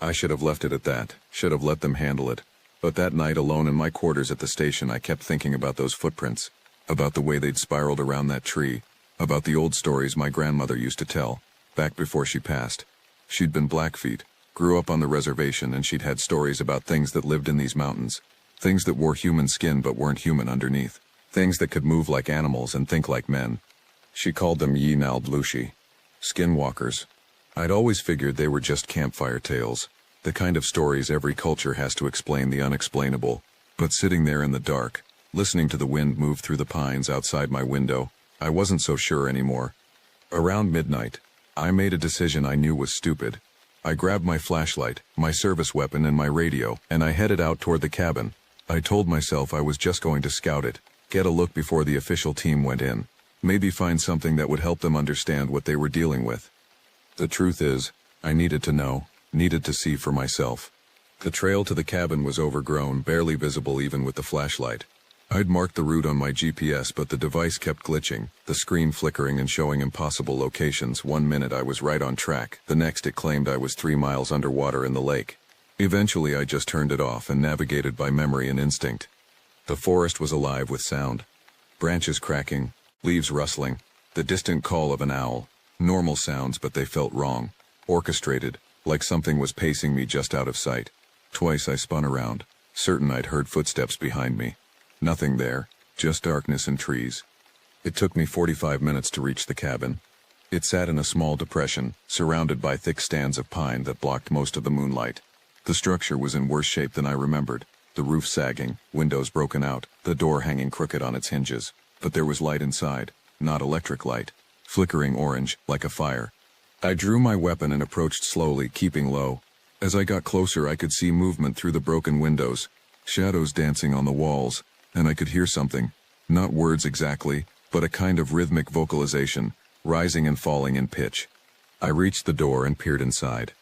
I should have left it at that, should have let them handle it. But that night alone in my quarters at the station, I kept thinking about those footprints, about the way they'd spiraled around that tree, about the old stories my grandmother used to tell, back before she passed. She'd been Blackfeet, grew up on the reservation, and she'd had stories about things that lived in these mountains, things that wore human skin but weren't human underneath, things that could move like animals and think like men. She called them Yi Nal Blushi, skinwalkers. I'd always figured they were just campfire tales, the kind of stories every culture has to explain the unexplainable. But sitting there in the dark, listening to the wind move through the pines outside my window, I wasn't so sure anymore. Around midnight, I made a decision I knew was stupid. I grabbed my flashlight, my service weapon and my radio, and I headed out toward the cabin. I told myself I was just going to scout it, get a look before the official team went in, maybe find something that would help them understand what they were dealing with. The truth is, I needed to know, needed to see for myself. The trail to the cabin was overgrown, barely visible even with the flashlight. I'd marked the route on my GPS, but the device kept glitching, the screen flickering and showing impossible locations. One minute I was right on track, the next it claimed I was 3 miles underwater in the lake. Eventually I just turned it off and navigated by memory and instinct. The forest was alive with sound. Branches cracking, leaves rustling, the distant call of an owl. Normal sounds, but they felt wrong, orchestrated, like something was pacing me just out of sight. Twice I spun around, certain I'd heard footsteps behind me. Nothing there, just darkness and trees. It took me 45 minutes to reach the cabin. It sat in a small depression, surrounded by thick stands of pine that blocked most of the moonlight. The structure was in worse shape than I remembered, the roof sagging, windows broken out, the door hanging crooked on its hinges. But there was light inside, not electric light, flickering orange, like a fire. I drew my weapon and approached slowly, keeping low. As I got closer, I could see movement through the broken windows, shadows dancing on the walls, and I could hear something, not words exactly, but a kind of rhythmic vocalization, rising and falling in pitch. I reached the door and peered inside.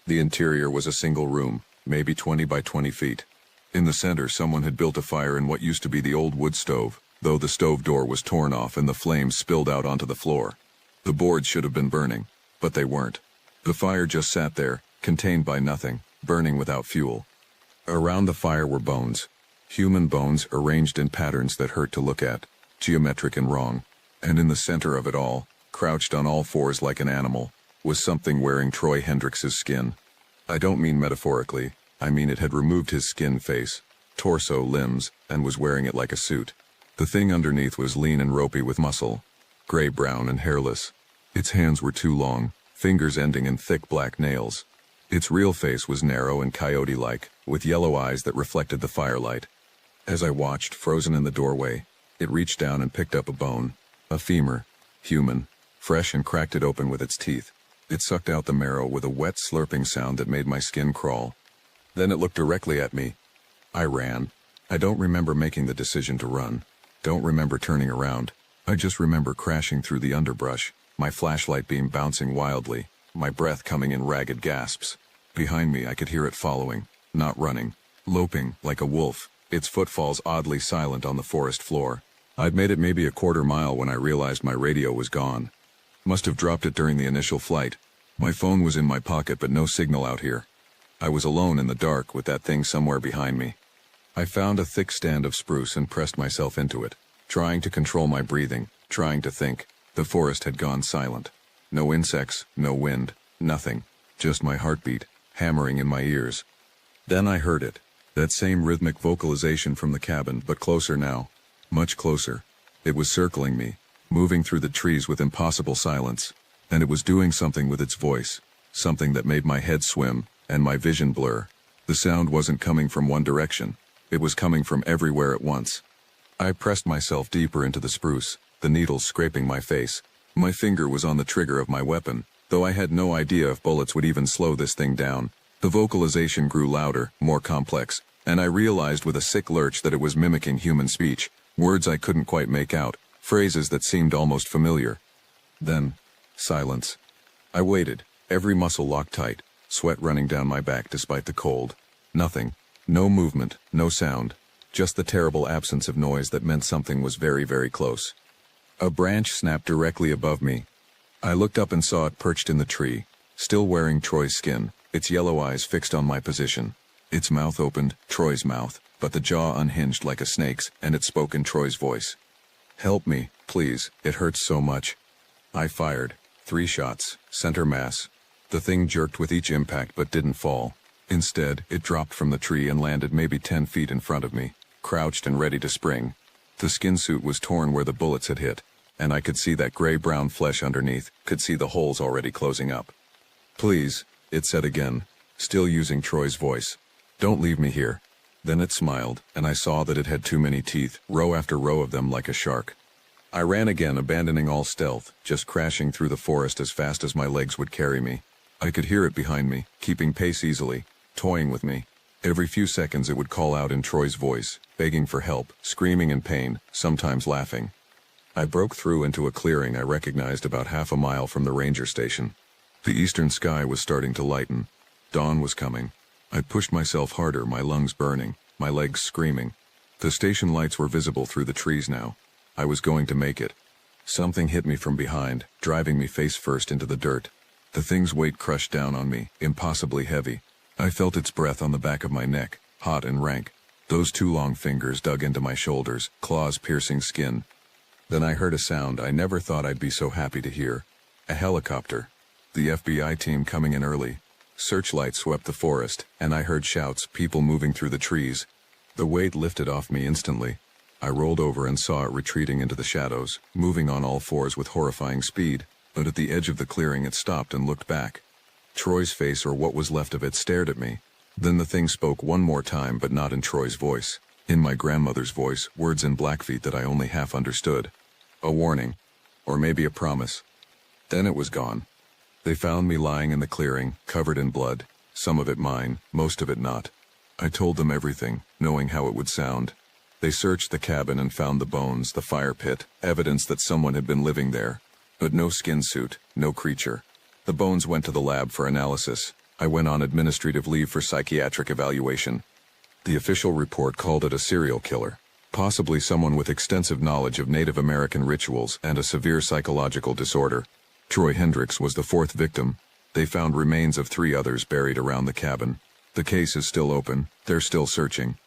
The interior was a single room, maybe 20 by 20 feet. In the center, someone had built a fire in what used to be the old wood stove, though the stove door was torn off and the flames spilled out onto the floor. The boards should have been burning, but they weren't. The fire just sat there, contained by nothing, burning without fuel. Around the fire were bones. Human bones arranged in patterns that hurt to look at, geometric and wrong. And in the center of it all, crouched on all fours like an animal, was something wearing Troy Hendricks's skin. I don't mean metaphorically, I mean it had removed his skin, face, torso, limbs, and was wearing it like a suit. The thing underneath was lean and ropey with muscle, gray-brown and hairless. Its hands were too long, fingers ending in thick black nails. Its real face was narrow and coyote-like, with yellow eyes that reflected the firelight. As I watched, frozen in the doorway, it reached down and picked up a bone, a femur, human, fresh, and cracked it open with its teeth. It sucked out the marrow with a wet slurping sound that made my skin crawl. Then it looked directly at me. I ran. I don't remember making the decision to run. Don't remember turning around. I just remember crashing through the underbrush, my flashlight beam bouncing wildly, my breath coming in ragged gasps. Behind me I could hear it following, not running, loping like a wolf, its footfalls oddly silent on the forest floor. I'd made it maybe a quarter mile when I realized my radio was gone. Must have dropped it during the initial flight. My phone was in my pocket, but no signal out here. I was alone in the dark with that thing somewhere behind me. I found a thick stand of spruce and pressed myself into it, trying to control my breathing, trying to think. The forest had gone silent. No insects, no wind, nothing. Just my heartbeat, hammering in my ears. Then I heard it. That same rhythmic vocalization from the cabin, but closer now. Much closer. It was circling me, moving through the trees with impossible silence. And it was doing something with its voice. Something that made my head swim, and my vision blur. The sound wasn't coming from one direction. It was coming from everywhere at once. I pressed myself deeper into the spruce, the needles scraping my face. My finger was on the trigger of my weapon, though I had no idea if bullets would even slow this thing down. The vocalization grew louder, more complex, and I realized with a sick lurch that it was mimicking human speech, words I couldn't quite make out, phrases that seemed almost familiar. Then, silence. I waited, every muscle locked tight, sweat running down my back despite the cold. Nothing. No movement, no sound. Just the terrible absence of noise that meant something was very, very close. A branch snapped directly above me. I looked up and saw it perched in the tree, still wearing Troy's skin, its yellow eyes fixed on my position. Its mouth opened, Troy's mouth, but the jaw unhinged like a snake's, and it spoke in Troy's voice. "Help me, please, it hurts so much." I fired. 3 shots, center mass. The thing jerked with each impact but didn't fall. Instead, it dropped from the tree and landed maybe 10 feet in front of me, crouched and ready to spring. The skin suit was torn where the bullets had hit, and I could see that gray-brown flesh underneath, could see the holes already closing up. Please, it said again, still using Troy's voice. Don't leave me here. Then it smiled, and I saw that it had too many teeth, row after row of them like a shark. I ran again, abandoning all stealth, just crashing through the forest as fast as my legs would carry me. I could hear it behind me, keeping pace easily, toying with me. Every few seconds it would call out in Troy's voice, begging for help, screaming in pain, sometimes laughing. I broke through into a clearing I recognized about half a mile from the ranger station. The eastern sky was starting to lighten. Dawn was coming. I pushed myself harder, my lungs burning, my legs screaming. The station lights were visible through the trees now. I was going to make it. Something hit me from behind, driving me face first into the dirt. The thing's weight crushed down on me, impossibly heavy. I felt its breath on the back of my neck, hot and rank. Those two long fingers dug into my shoulders, claws piercing skin. Then I heard a sound I never thought I'd be so happy to hear. A helicopter. The FBI team coming in early. Searchlights swept the forest, and I heard shouts, people moving through the trees. The weight lifted off me instantly. I rolled over and saw it retreating into the shadows, moving on all fours with horrifying speed. But at the edge of the clearing it stopped and looked back. Troy's face, or what was left of it, stared at me. Then the thing spoke one more time, but not in Troy's voice. In my grandmother's voice, words in Blackfeet that I only half understood. A warning. Or maybe a promise. Then it was gone. They found me lying in the clearing, covered in blood. Some of it mine, most of it not. I told them everything, knowing how it would sound. They searched the cabin and found the bones, the fire pit, evidence that someone had been living there. But no skin suit, no creature. The bones went to the lab for analysis. I went on administrative leave for psychiatric evaluation. The official report called it a serial killer, possibly someone with extensive knowledge of Native American rituals and a severe psychological disorder. Troy Hendricks was the fourth victim. They found remains of 3 others buried around the cabin. The case is still open. They're still searching.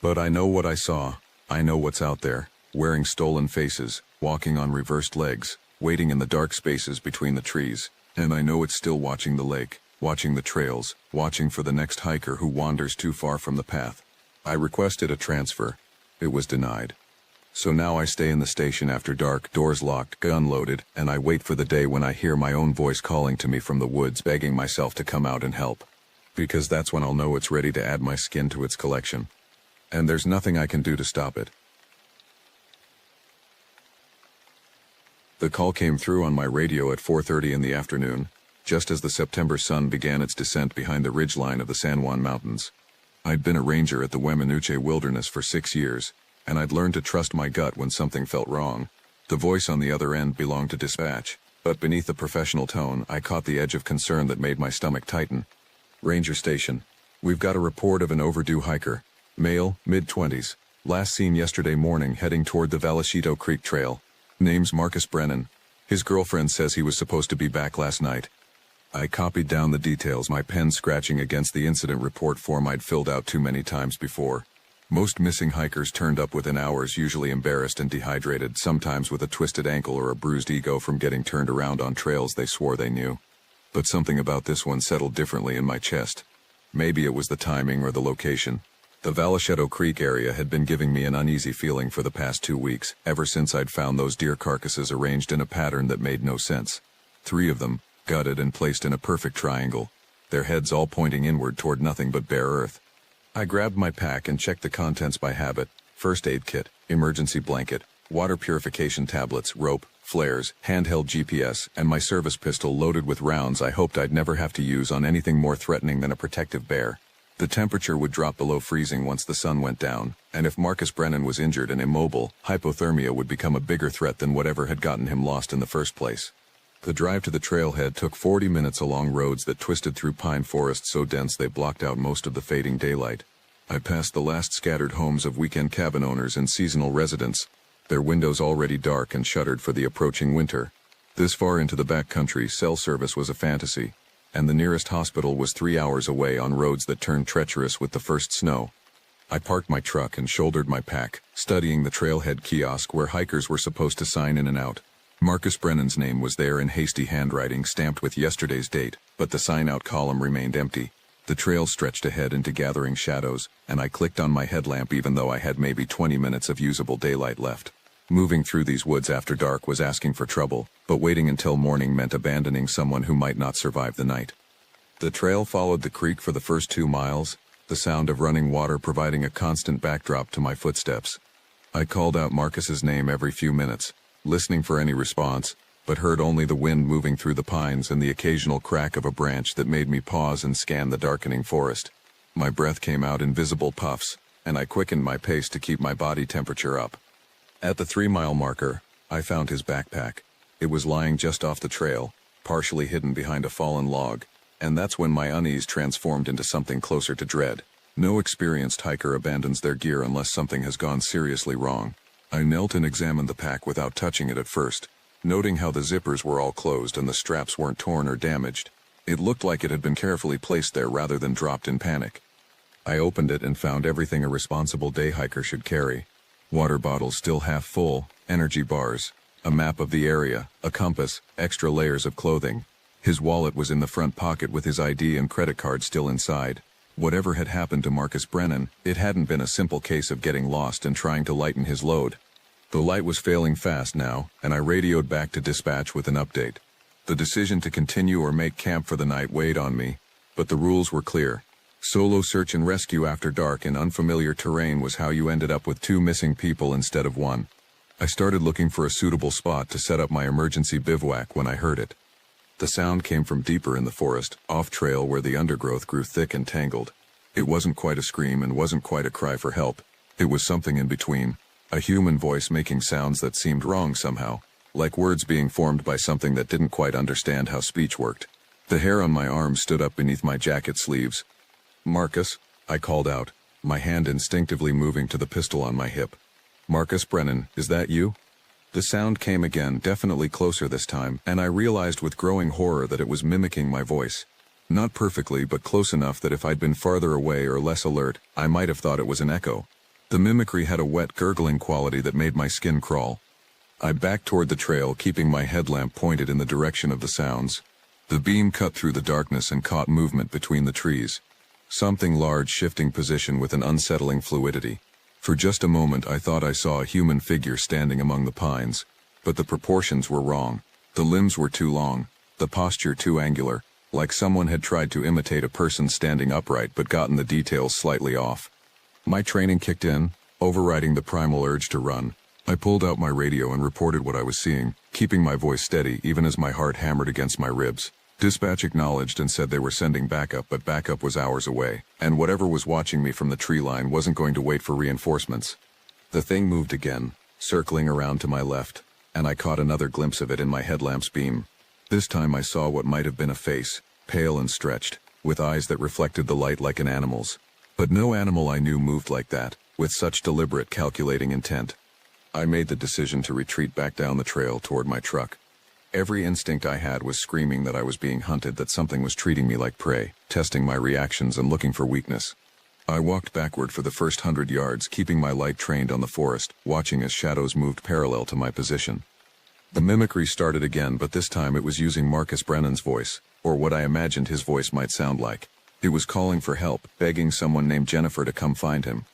But I know what I saw. I know what's out there, wearing stolen faces, walking on reversed legs, waiting in the dark spaces between the trees. And I know it's still watching the lake, watching the trails, watching for the next hiker who wanders too far from the path. I requested a transfer. It was denied. So now I stay in the station after dark, doors locked, gun loaded, and I wait for the day when I hear my own voice calling to me from the woods, begging myself to come out and help. Because that's when I'll know it's ready to add my skin to its collection. And there's nothing I can do to stop it. The call came through on my radio at 4:30 in the afternoon, just as the September sun began its descent behind the ridgeline of the San Juan Mountains. I'd been a ranger at the Weminuche Wilderness for 6 years, and I'd learned to trust my gut when something felt wrong. The voice on the other end belonged to dispatch, but beneath the professional tone, I caught the edge of concern that made my stomach tighten. Ranger Station. We've got a report of an overdue hiker. Male, mid-20s. Last seen yesterday morning heading toward the Vallecito Creek Trail. Name's Marcus Brennan. His girlfriend says he was supposed to be back last night. I copied down the details, my pen scratching against the incident report form I'd filled out too many times before. Most missing hikers turned up within hours, usually embarrassed and dehydrated, sometimes with a twisted ankle or a bruised ego from getting turned around on trails they swore they knew. But something about this one settled differently in my chest. Maybe it was the timing or the location. The Vallecito Creek area had been giving me an uneasy feeling for the past 2 weeks, ever since I'd found those deer carcasses arranged in a pattern that made no sense. 3 of them, gutted and placed in a perfect triangle, their heads all pointing inward toward nothing but bare earth. I grabbed my pack and checked the contents by habit: first aid kit, emergency blanket, water purification tablets, rope, flares, handheld GPS, and my service pistol loaded with rounds I hoped I'd never have to use on anything more threatening than a protective bear. The temperature would drop below freezing once the sun went down, and if Marcus Brennan was injured and immobile, hypothermia would become a bigger threat than whatever had gotten him lost in the first place. The drive to the trailhead took 40 minutes along roads that twisted through pine forests so dense they blocked out most of the fading daylight. I passed the last scattered homes of weekend cabin owners and seasonal residents, their windows already dark and shuttered for the approaching winter. This far into the backcountry, cell service was a fantasy, and the nearest hospital was 3 hours away on roads that turned treacherous with the first snow. I parked my truck and shouldered my pack, studying the trailhead kiosk where hikers were supposed to sign in and out. Marcus Brennan's name was there in hasty handwriting stamped with yesterday's date, but the sign-out column remained empty. The trail stretched ahead into gathering shadows, and I clicked on my headlamp even though I had maybe 20 minutes of usable daylight left. Moving through these woods after dark was asking for trouble, but waiting until morning meant abandoning someone who might not survive the night. The trail followed the creek for the first 2 miles, the sound of running water providing a constant backdrop to my footsteps. I called out Marcus's name every few minutes, listening for any response, but heard only the wind moving through the pines and the occasional crack of a branch that made me pause and scan the darkening forest. My breath came out in visible puffs, and I quickened my pace to keep my body temperature up. At the 3-mile marker, I found his backpack. It was lying just off the trail, partially hidden behind a fallen log, and that's when my unease transformed into something closer to dread. No experienced hiker abandons their gear unless something has gone seriously wrong. I knelt and examined the pack without touching it at first, noting how the zippers were all closed and the straps weren't torn or damaged. It looked like it had been carefully placed there rather than dropped in panic. I opened it and found everything a responsible day hiker should carry. Water bottles still half full, energy bars, a map of the area, a compass, extra layers of clothing. His wallet was in the front pocket with his ID and credit card still inside. Whatever had happened to Marcus Brennan, it hadn't been a simple case of getting lost and trying to lighten his load. The light was failing fast now, and I radioed back to dispatch with an update. The decision to continue or make camp for the night weighed on me, but the rules were clear. Solo search and rescue after dark in unfamiliar terrain was how you ended up with 2 missing people instead of 1. I started looking for a suitable spot to set up my emergency bivouac when I heard it. The sound came from deeper in the forest, off-trail where the undergrowth grew thick and tangled. It wasn't quite a scream and wasn't quite a cry for help. It was something in between, a human voice making sounds that seemed wrong somehow, like words being formed by something that didn't quite understand how speech worked. The hair on my arm stood up beneath my jacket sleeves. "Marcus," I called out, my hand instinctively moving to the pistol on my hip. "Marcus Brennan, is that you?" The sound came again, definitely closer this time, and I realized with growing horror that it was mimicking my voice. Not perfectly, but close enough that if I'd been farther away or less alert, I might have thought it was an echo. The mimicry had a wet, gurgling quality that made my skin crawl. I backed toward the trail, keeping my headlamp pointed in the direction of the sounds. The beam cut through the darkness and caught movement between the trees. Something large shifting position with an unsettling fluidity. For just a moment I thought I saw a human figure standing among the pines, but the proportions were wrong. The limbs were too long, the posture too angular, like someone had tried to imitate a person standing upright but gotten the details slightly off. My training kicked in, overriding the primal urge to run. I pulled out my radio and reported what I was seeing, keeping my voice steady even as my heart hammered against my ribs. Dispatch acknowledged and said they were sending backup, but backup was hours away, and whatever was watching me from the tree line wasn't going to wait for reinforcements. The thing moved again, circling around to my left, and I caught another glimpse of it in my headlamp's beam. This time I saw what might have been a face, pale and stretched, with eyes that reflected the light like an animal's. But no animal I knew moved like that, with such deliberate, calculating intent. I made the decision to retreat back down the trail toward my truck. Every instinct I had was screaming that I was being hunted, that something was treating me like prey, testing my reactions and looking for weakness. I walked backward for the first 100 yards, keeping my light trained on the forest, watching as shadows moved parallel to my position. The mimicry started again, but this time it was using Marcus Brennan's voice, or what I imagined his voice might sound like. It was calling for help, begging someone named Jennifer to come find him.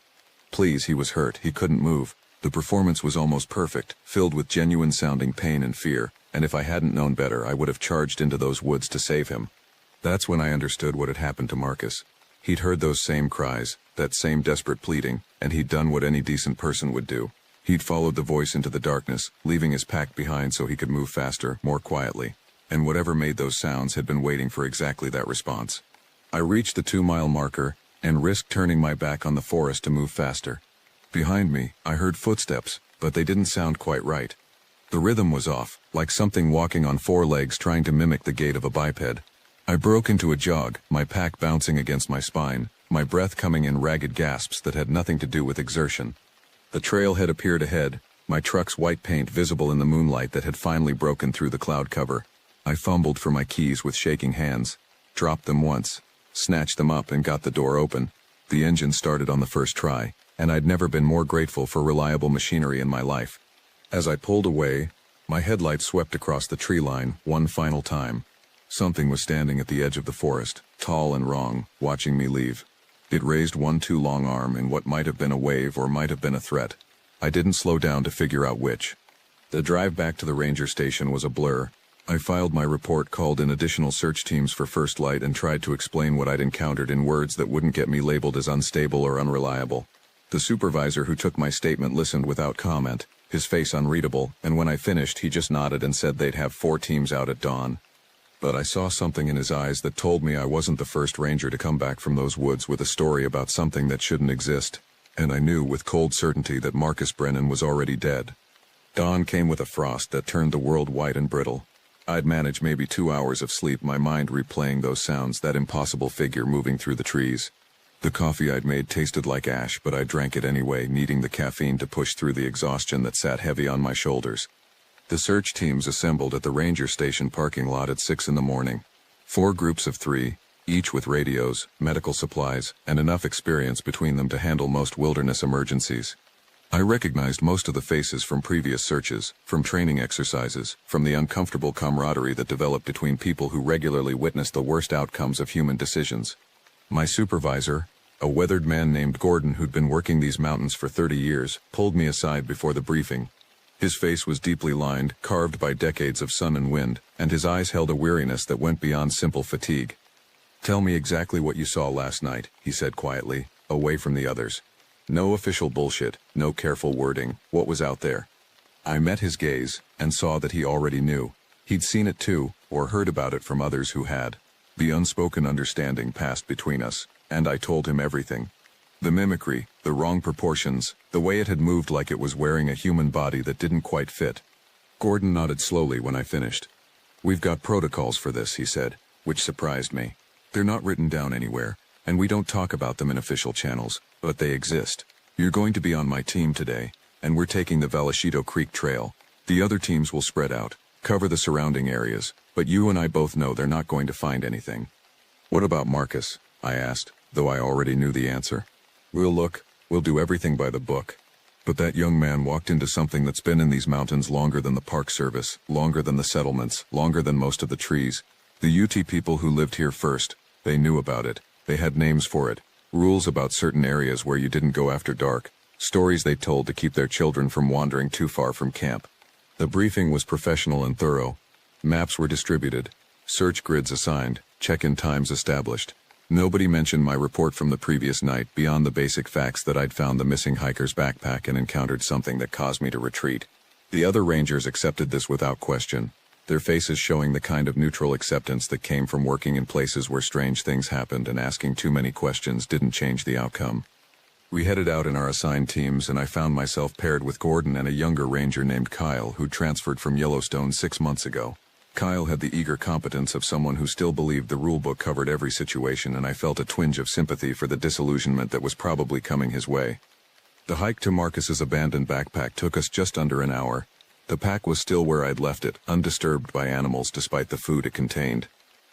Please, he was hurt, he couldn't move. The performance was almost perfect, filled with genuine-sounding pain and fear, and if I hadn't known better I would have charged into those woods to save him. That's when I understood what had happened to Marcus. He'd heard those same cries, that same desperate pleading, and he'd done what any decent person would do. He'd followed the voice into the darkness, leaving his pack behind so he could move faster, more quietly. And whatever made those sounds had been waiting for exactly that response. I reached the 2-mile marker, and risked turning my back on the forest to move faster. Behind me, I heard footsteps, but they didn't sound quite right. The rhythm was off, like something walking on 4 legs trying to mimic the gait of a biped. I broke into a jog, my pack bouncing against my spine, my breath coming in ragged gasps that had nothing to do with exertion. The trailhead appeared ahead, my truck's white paint visible in the moonlight that had finally broken through the cloud cover. I fumbled for my keys with shaking hands, dropped them once, snatched them up and got the door open. The engine started on the first try, and I'd never been more grateful for reliable machinery in my life. As I pulled away, my headlights swept across the tree line one final time. Something was standing at the edge of the forest, tall and wrong, watching me leave. It raised one too long arm in what might have been a wave or might have been a threat. I didn't slow down to figure out which. The drive back to the ranger station was a blur. I filed my report, called in additional search teams for First Light, and tried to explain what I'd encountered in words that wouldn't get me labeled as unstable or unreliable. The supervisor who took my statement listened without comment, his face unreadable, and when I finished he just nodded and said they'd have 4 teams out at dawn. But I saw something in his eyes that told me I wasn't the first ranger to come back from those woods with a story about something that shouldn't exist, and I knew with cold certainty that Marcus Brennan was already dead. Dawn came with a frost that turned the world white and brittle. I'd managed maybe 2 hours of sleep, my mind replaying those sounds, that impossible figure moving through the trees. The coffee I'd made tasted like ash, but I drank it anyway, needing the caffeine to push through the exhaustion that sat heavy on my shoulders. The search teams assembled at the ranger station parking lot at 6 in the morning. 4 groups of 3, each with radios, medical supplies, and enough experience between them to handle most wilderness emergencies. I recognized most of the faces from previous searches, from training exercises, from the uncomfortable camaraderie that developed between people who regularly witnessed the worst outcomes of human decisions. My supervisor, a weathered man named Gordon who'd been working these mountains for 30 years, pulled me aside before the briefing. His face was deeply lined, carved by decades of sun and wind, and his eyes held a weariness that went beyond simple fatigue. "Tell me exactly what you saw last night," he said quietly, away from the others. No official bullshit, no careful wording. What was out there? I met his gaze, and saw that he already knew. He'd seen it too, or heard about it from others who had. The unspoken understanding passed between us, and I told him everything. The mimicry, the wrong proportions, the way it had moved like it was wearing a human body that didn't quite fit. Gordon nodded slowly when I finished. "We've got protocols for this," he said, which surprised me. "They're not written down anywhere, and we don't talk about them in official channels, but they exist. You're going to be on my team today, and we're taking the Vallecito Creek Trail. The other teams will spread out, cover the surrounding areas, but you and I both know they're not going to find anything." "What about Marcus?" I asked, though I already knew the answer. We'll do everything by the book. But that young man walked into something that's been in these mountains longer than the Park Service, longer than the settlements, longer than most of the trees. The UT people who lived here first, they knew about it. They had names for it, rules about certain areas where you didn't go after dark, stories they told to keep their children from wandering too far from camp. The briefing was professional and thorough. Maps were distributed, search grids assigned, check-in times established. Nobody mentioned my report from the previous night beyond the basic facts that I'd found the missing hiker's backpack and encountered something that caused me to retreat. The other rangers accepted this without question, their faces showing the kind of neutral acceptance that came from working in places where strange things happened, and asking too many questions didn't change the outcome. We headed out in our assigned teams, and I found myself paired with Gordon and a younger ranger named Kyle who transferred from Yellowstone 6 months ago. Kyle had the eager competence of someone who still believed the rulebook covered every situation, and I felt a twinge of sympathy for the disillusionment that was probably coming his way. The hike to Marcus's abandoned backpack took us just under an hour. The pack was still where I'd left it, undisturbed by animals despite the food it contained.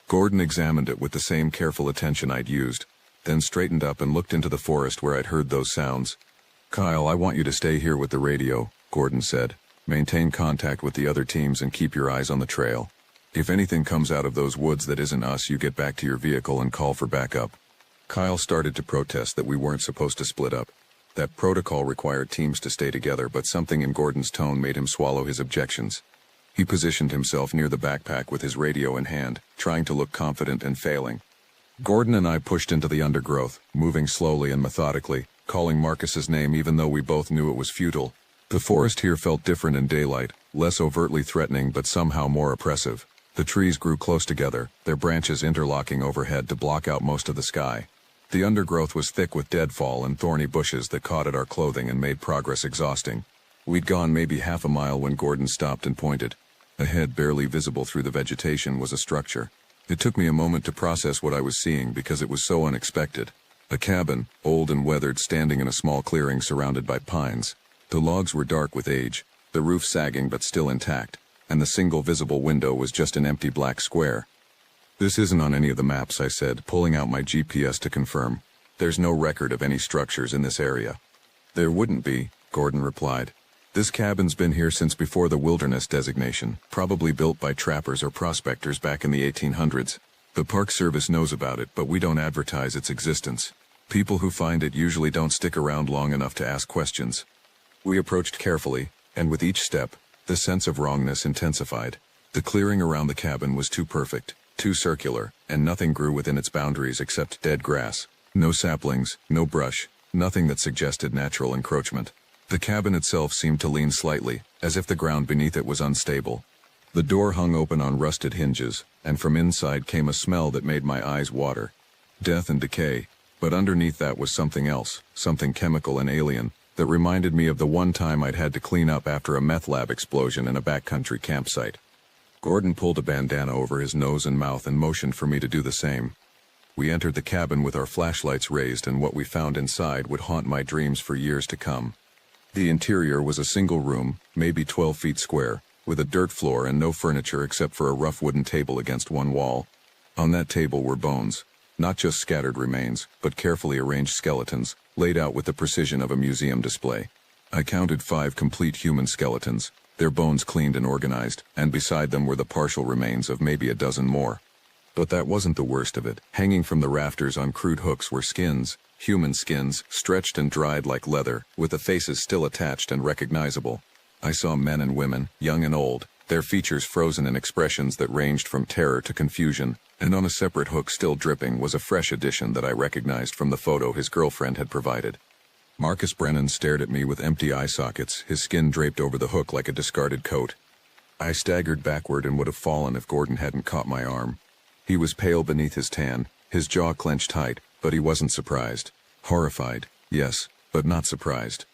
Gordon examined it with the same careful attention I'd used, then straightened up and looked into the forest where I'd heard those sounds. "Kyle, I want you to stay here with the radio," Gordon said. "Maintain contact with the other teams and keep your eyes on the trail. If anything comes out of those woods that isn't us, you get back to your vehicle and call for backup." Kyle started to protest that we weren't supposed to split up. That protocol required teams to stay together, but something in Gordon's tone made him swallow his objections. He positioned himself near the backpack with his radio in hand, trying to look confident and failing. Gordon and I pushed into the undergrowth, moving slowly and methodically, calling Marcus's name even though we both knew it was futile. The forest here felt different in daylight, less overtly threatening but somehow more oppressive. The trees grew close together, their branches interlocking overhead to block out most of the sky. The undergrowth was thick with deadfall and thorny bushes that caught at our clothing and made progress exhausting. We'd gone maybe half a mile when Gordon stopped and pointed. Ahead, barely visible through the vegetation, was a structure. It took me a moment to process what I was seeing because it was so unexpected. A cabin, old and weathered, standing in a small clearing surrounded by pines. The logs were dark with age, the roof sagging but still intact, and the single visible window was just an empty black square. "This isn't on any of the maps," I said, pulling out my GPS to confirm. "There's no record of any structures in this area." "There wouldn't be," Gordon replied. "This cabin's been here since before the wilderness designation, probably built by trappers or prospectors back in the 1800s. The Park Service knows about it, but we don't advertise its existence. People who find it usually don't stick around long enough to ask questions." We approached carefully, and with each step, the sense of wrongness intensified. The clearing around the cabin was too perfect, too circular, and nothing grew within its boundaries except dead grass. No saplings, no brush, nothing that suggested natural encroachment. The cabin itself seemed to lean slightly, as if the ground beneath it was unstable. The door hung open on rusted hinges, and from inside came a smell that made my eyes water. Death and decay, but underneath that was something else, something chemical and alien, that reminded me of the one time I'd had to clean up after a meth lab explosion in a backcountry campsite. Gordon pulled a bandana over his nose and mouth and motioned for me to do the same. We entered the cabin with our flashlights raised, and what we found inside would haunt my dreams for years to come. The interior was a single room, maybe 12 feet square, with a dirt floor and no furniture except for a rough wooden table against one wall. On that table were bones, not just scattered remains, but carefully arranged skeletons, laid out with the precision of a museum display. I counted 5 complete human skeletons, their bones cleaned and organized, and beside them were the partial remains of maybe a dozen more. But that wasn't the worst of it. Hanging from the rafters on crude hooks were skins, human skins, stretched and dried like leather, with the faces still attached and recognizable. I saw men and women, young and old, their features frozen in expressions that ranged from terror to confusion, and on a separate hook still dripping was a fresh addition that I recognized from the photo his girlfriend had provided. Marcus Brennan stared at me with empty eye sockets, his skin draped over the hook like a discarded coat. I staggered backward and would have fallen if Gordon hadn't caught my arm. He was pale beneath his tan, his jaw clenched tight, but he wasn't surprised. Horrified, yes, but not surprised.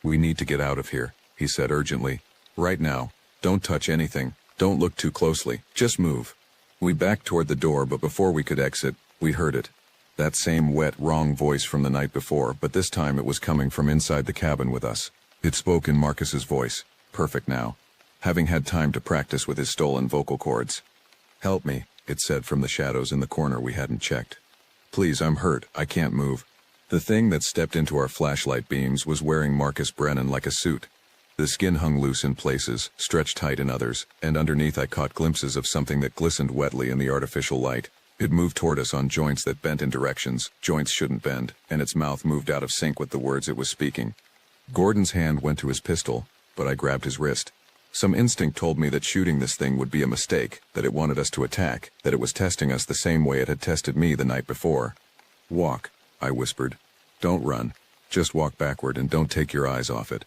"We need to get out of here," he said urgently. "Right now. Don't touch anything. Don't look too closely. Just move." We backed toward the door, but before we could exit, we heard it. That same wet, wrong voice from the night before, but this time it was coming from inside the cabin with us. It spoke in Marcus's voice, perfect now, having had time to practice with his stolen vocal cords. "Help me," it said from the shadows in the corner we hadn't checked. "Please, I'm hurt. I can't move." The thing that stepped into our flashlight beams was wearing Marcus Brennan like a suit. The skin hung loose in places, stretched tight in others, and underneath I caught glimpses of something that glistened wetly in the artificial light. It moved toward us on joints that bent in directions joints shouldn't bend, and its mouth moved out of sync with the words it was speaking. Gordon's hand went to his pistol, but I grabbed his wrist. Some instinct told me that shooting this thing would be a mistake, that it wanted us to attack, that it was testing us the same way it had tested me the night before. "Walk," I whispered. "Don't run. Just walk backward and don't take your eyes off it."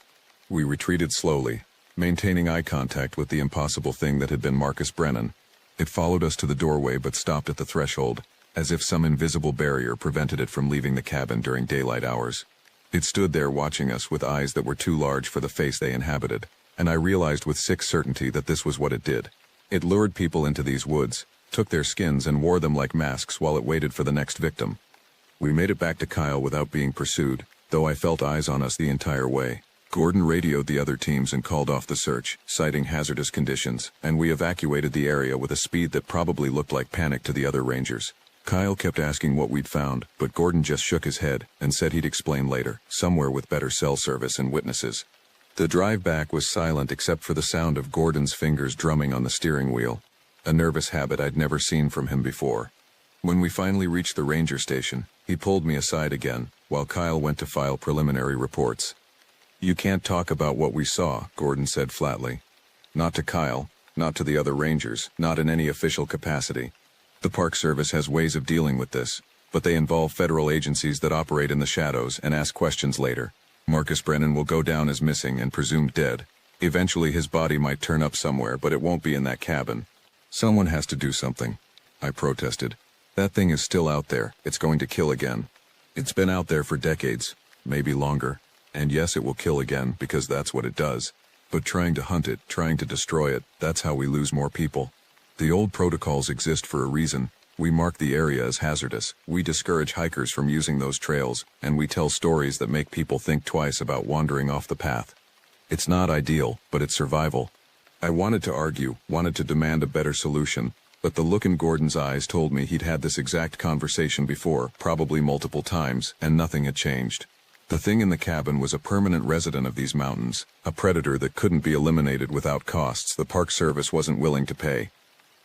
We retreated slowly, maintaining eye contact with the impossible thing that had been Marcus Brennan. It followed us to the doorway but stopped at the threshold, as if some invisible barrier prevented it from leaving the cabin during daylight hours. It stood there watching us with eyes that were too large for the face they inhabited, and I realized with sick certainty that this was what it did. It lured people into these woods, took their skins and wore them like masks while it waited for the next victim. We made it back to Kyle without being pursued, though I felt eyes on us the entire way. Gordon radioed the other teams and called off the search, citing hazardous conditions, and we evacuated the area with a speed that probably looked like panic to the other rangers. Kyle kept asking what we'd found, but Gordon just shook his head and said he'd explain later, somewhere with better cell service and witnesses. The drive back was silent except for the sound of Gordon's fingers drumming on the steering wheel, a nervous habit I'd never seen from him before. When we finally reached the ranger station, he pulled me aside again, while Kyle went to file preliminary reports. "You can't talk about what we saw," Gordon said flatly. "Not to Kyle, not to the other rangers, not in any official capacity. The Park Service has ways of dealing with this, but they involve federal agencies that operate in the shadows and ask questions later. Marcus Brennan will go down as missing and presumed dead. Eventually his body might turn up somewhere, but it won't be in that cabin. Someone has to do something," I protested. "That thing is still out there. It's going to kill again. It's been out there for decades, maybe longer. And yes, it will kill again, because that's what it does. But trying to hunt it, trying to destroy it, that's how we lose more people. The old protocols exist for a reason. We mark the area as hazardous, we discourage hikers from using those trails, and we tell stories that make people think twice about wandering off the path. It's not ideal, but it's survival." I wanted to argue, wanted to demand a better solution, but the look in Gordon's eyes told me he'd had this exact conversation before, probably multiple times, and nothing had changed. The thing in the cabin was a permanent resident of these mountains, a predator that couldn't be eliminated without costs the Park Service wasn't willing to pay.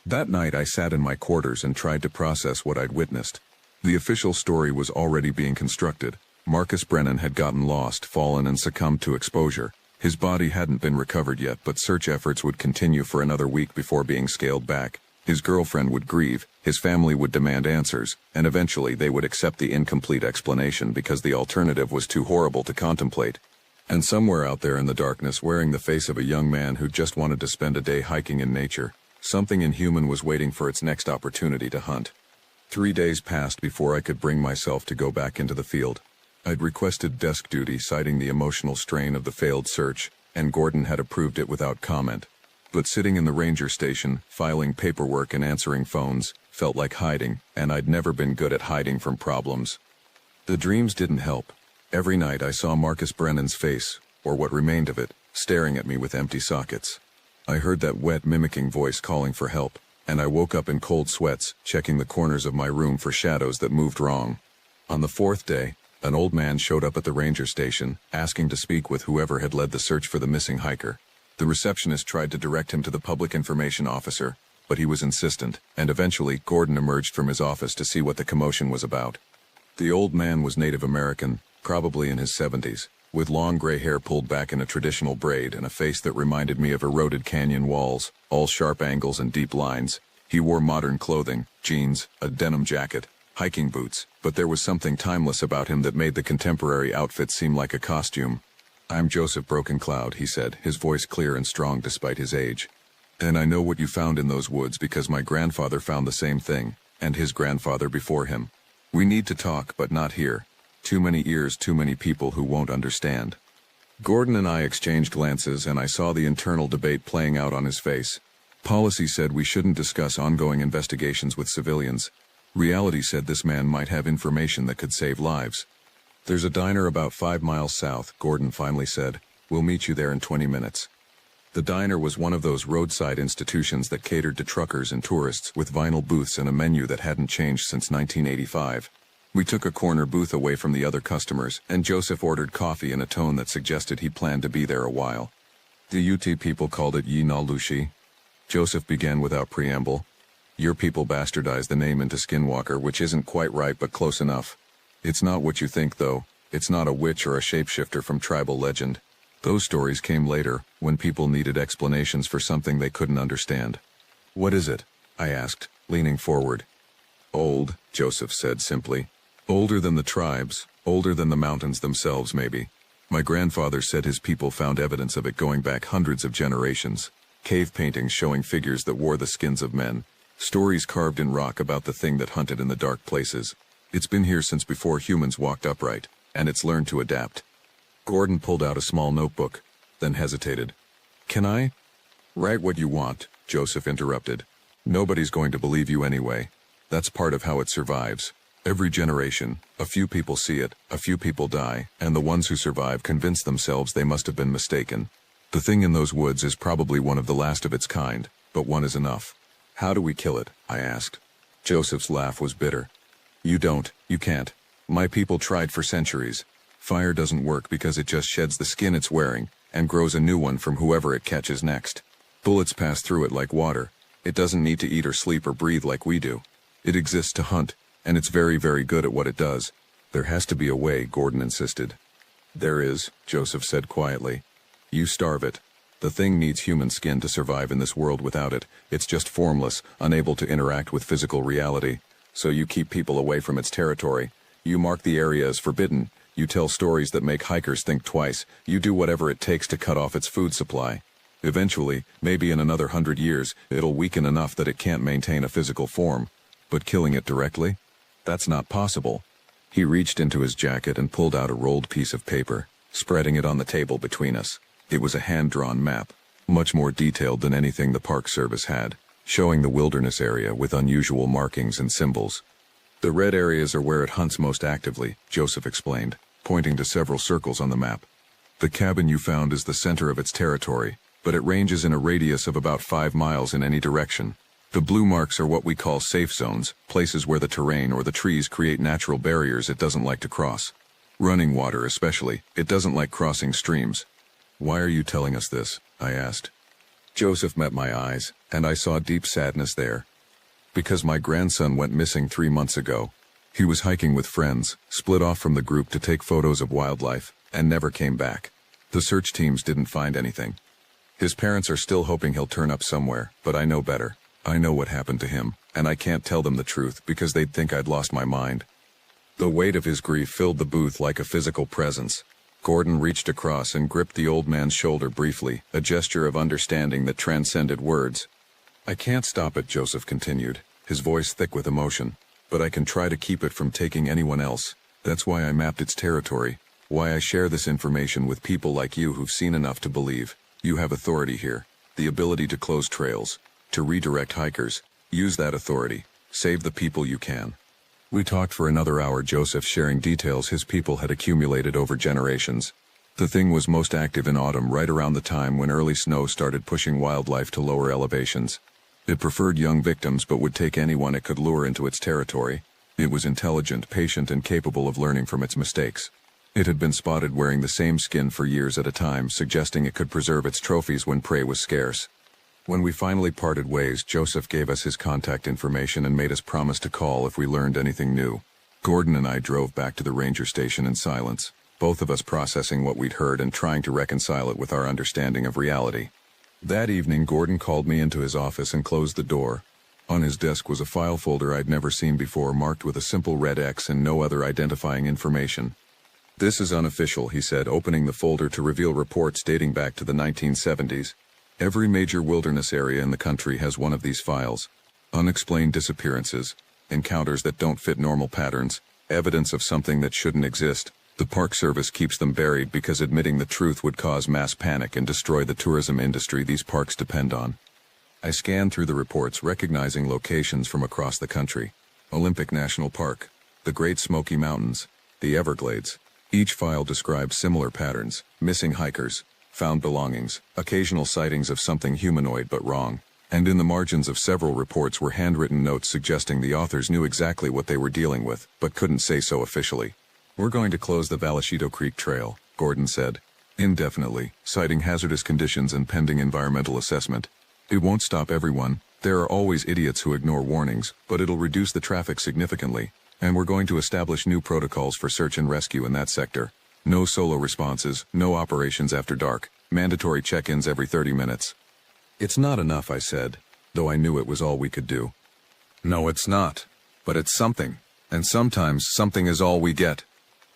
That night I sat in my quarters and tried to process what I'd witnessed. The official story was already being constructed. Marcus Brennan had gotten lost, fallen, and succumbed to exposure. His body hadn't been recovered yet, but search efforts would continue for another week before being scaled back. His girlfriend would grieve, his family would demand answers, and eventually they would accept the incomplete explanation because the alternative was too horrible to contemplate. And somewhere out there in the darkness, wearing the face of a young man who just wanted to spend a day hiking in nature, something inhuman was waiting for its next opportunity to hunt. 3 days passed before I could bring myself to go back into the field. I'd requested desk duty, citing the emotional strain of the failed search, and Gordon had approved it without comment. But sitting in the ranger station, filing paperwork and answering phones, felt like hiding, and I'd never been good at hiding from problems. The dreams didn't help. Every night I saw Marcus Brennan's face, or what remained of it, staring at me with empty sockets. I heard that wet, mimicking voice calling for help, and I woke up in cold sweats, checking the corners of my room for shadows that moved wrong. On the 4th day, an old man showed up at the ranger station, asking to speak with whoever had led the search for the missing hiker. The receptionist tried to direct him to the public information officer, but he was insistent, and eventually Gordon emerged from his office to see what the commotion was about. The old man was Native American, probably in his 70s, with long gray hair pulled back in a traditional braid and a face that reminded me of eroded canyon walls, all sharp angles and deep lines. He wore modern clothing, jeans, a denim jacket, hiking boots, but there was something timeless about him that made the contemporary outfit seem like a costume. "I'm Joseph Broken Cloud," he said, his voice clear and strong despite his age. "And I know what you found in those woods because my grandfather found the same thing, and his grandfather before him. We need to talk, but not here. Too many ears, too many people who won't understand." Gordon and I exchanged glances, and I saw the internal debate playing out on his face. Policy said we shouldn't discuss ongoing investigations with civilians. Reality said this man might have information that could save lives. "There's a diner about 5 miles south," Gordon finally said. "We'll meet you there in 20 minutes. The diner was one of those roadside institutions that catered to truckers and tourists, with vinyl booths and a menu that hadn't changed since 1985. We took a corner booth away from the other customers, and Joseph ordered coffee in a tone that suggested he planned to be there a while. "The UT people called it Yi Na Lushi," Joseph began without preamble. "Your people bastardized the name into Skinwalker, which isn't quite right but close enough. It's not what you think, though. It's not a witch or a shapeshifter from tribal legend. Those stories came later, when people needed explanations for something they couldn't understand." "What is it?" I asked, leaning forward. "Old," Joseph said simply. "Older than the tribes, older than the mountains themselves, maybe. My grandfather said his people found evidence of it going back hundreds of generations. Cave paintings showing figures that wore the skins of men. Stories carved in rock about the thing that hunted in the dark places. It's been here since before humans walked upright, and it's learned to adapt." Gordon pulled out a small notebook, then hesitated. "Can I?" "Write what you want," Joseph interrupted. "Nobody's going to believe you anyway. That's part of how it survives. Every generation, a few people see it, a few people die, and the ones who survive convince themselves they must have been mistaken. The thing in those woods is probably one of the last of its kind, but one is enough." "How do we kill it?" I asked. Joseph's laugh was bitter. You can't. My people tried for centuries. Fire doesn't work because it just sheds the skin it's wearing, and grows a new one from whoever it catches next. Bullets pass through it like water. It doesn't need to eat or sleep or breathe like we do. It exists to hunt, and it's very, very good at what it does. "There has to be a way," Gordon insisted. "There is," Joseph said quietly. "You starve it. The thing needs human skin to survive in this world. Without it, it's just formless, unable to interact with physical reality. So you keep people away from its territory. You mark the area as forbidden. You tell stories that make hikers think twice. You do whatever it takes to cut off its food supply. Eventually, maybe in another 100 years, it'll weaken enough that it can't maintain a physical form. But killing it directly? That's not possible." He reached into his jacket and pulled out a rolled piece of paper, spreading it on the table between us. It was a hand-drawn map, much more detailed than anything the Park Service had, showing the wilderness area with unusual markings and symbols. "The red areas are where it hunts most actively," Joseph explained, pointing to several circles on the map. "The cabin you found is the center of its territory, but it ranges in a radius of about 5 miles in any direction. The blue marks are what we call safe zones, places where the terrain or the trees create natural barriers it doesn't like to cross. Running water especially, it doesn't like crossing streams." "Why are you telling us this?" I asked. Joseph met my eyes, and I saw deep sadness there. "Because my grandson went missing 3 months ago. He was hiking with friends, split off from the group to take photos of wildlife, and never came back. The search teams didn't find anything. His parents are still hoping he'll turn up somewhere, but I know better. I know what happened to him, and I can't tell them the truth because they'd think I'd lost my mind. The weight of his grief filled the booth like a physical presence. Gordon reached across and gripped the old man's shoulder briefly, a gesture of understanding that transcended words. I can't stop it, Joseph continued, his voice thick with emotion, but I can try to keep it from taking anyone else. That's why I mapped its territory, why I share this information with people like you who've seen enough to believe. You have authority here, the ability to close trails, to redirect hikers. Use that authority. Save the people you can. We talked for another hour, Joseph sharing details his people had accumulated over generations. The thing was most active in autumn, right around the time when early snow started pushing wildlife to lower elevations. It preferred young victims but would take anyone it could lure into its territory. It was intelligent, patient, and capable of learning from its mistakes. It had been spotted wearing the same skin for years at a time, suggesting it could preserve its trophies when prey was scarce. When we finally parted ways, Joseph gave us his contact information and made us promise to call if we learned anything new. Gordon and I drove back to the ranger station in silence, both of us processing what we'd heard and trying to reconcile it with our understanding of reality. That evening, Gordon called me into his office and closed the door. On his desk was a file folder I'd never seen before, marked with a simple red X and no other identifying information. This is unofficial, he said, opening the folder to reveal reports dating back to the 1970s. Every major wilderness area in the country has one of these files. Unexplained disappearances, encounters that don't fit normal patterns, evidence of something that shouldn't exist. The Park Service keeps them buried because admitting the truth would cause mass panic and destroy the tourism industry these parks depend on. I scanned through the reports, recognizing locations from across the country. Olympic National Park, the Great Smoky Mountains, the Everglades. Each file describes similar patterns: missing hikers, found belongings, occasional sightings of something humanoid but wrong, and in the margins of several reports were handwritten notes suggesting the authors knew exactly what they were dealing with, but couldn't say so officially. We're going to close the Vallecito Creek Trail, Gordon said, indefinitely, citing hazardous conditions and pending environmental assessment. It won't stop everyone. There are always idiots who ignore warnings, but it'll reduce the traffic significantly, and we're going to establish new protocols for search and rescue in that sector. No solo responses, no operations after dark, mandatory check-ins every 30 minutes. It's not enough, I said, though I knew it was all we could do. No, it's not. But it's something, and sometimes something is all we get.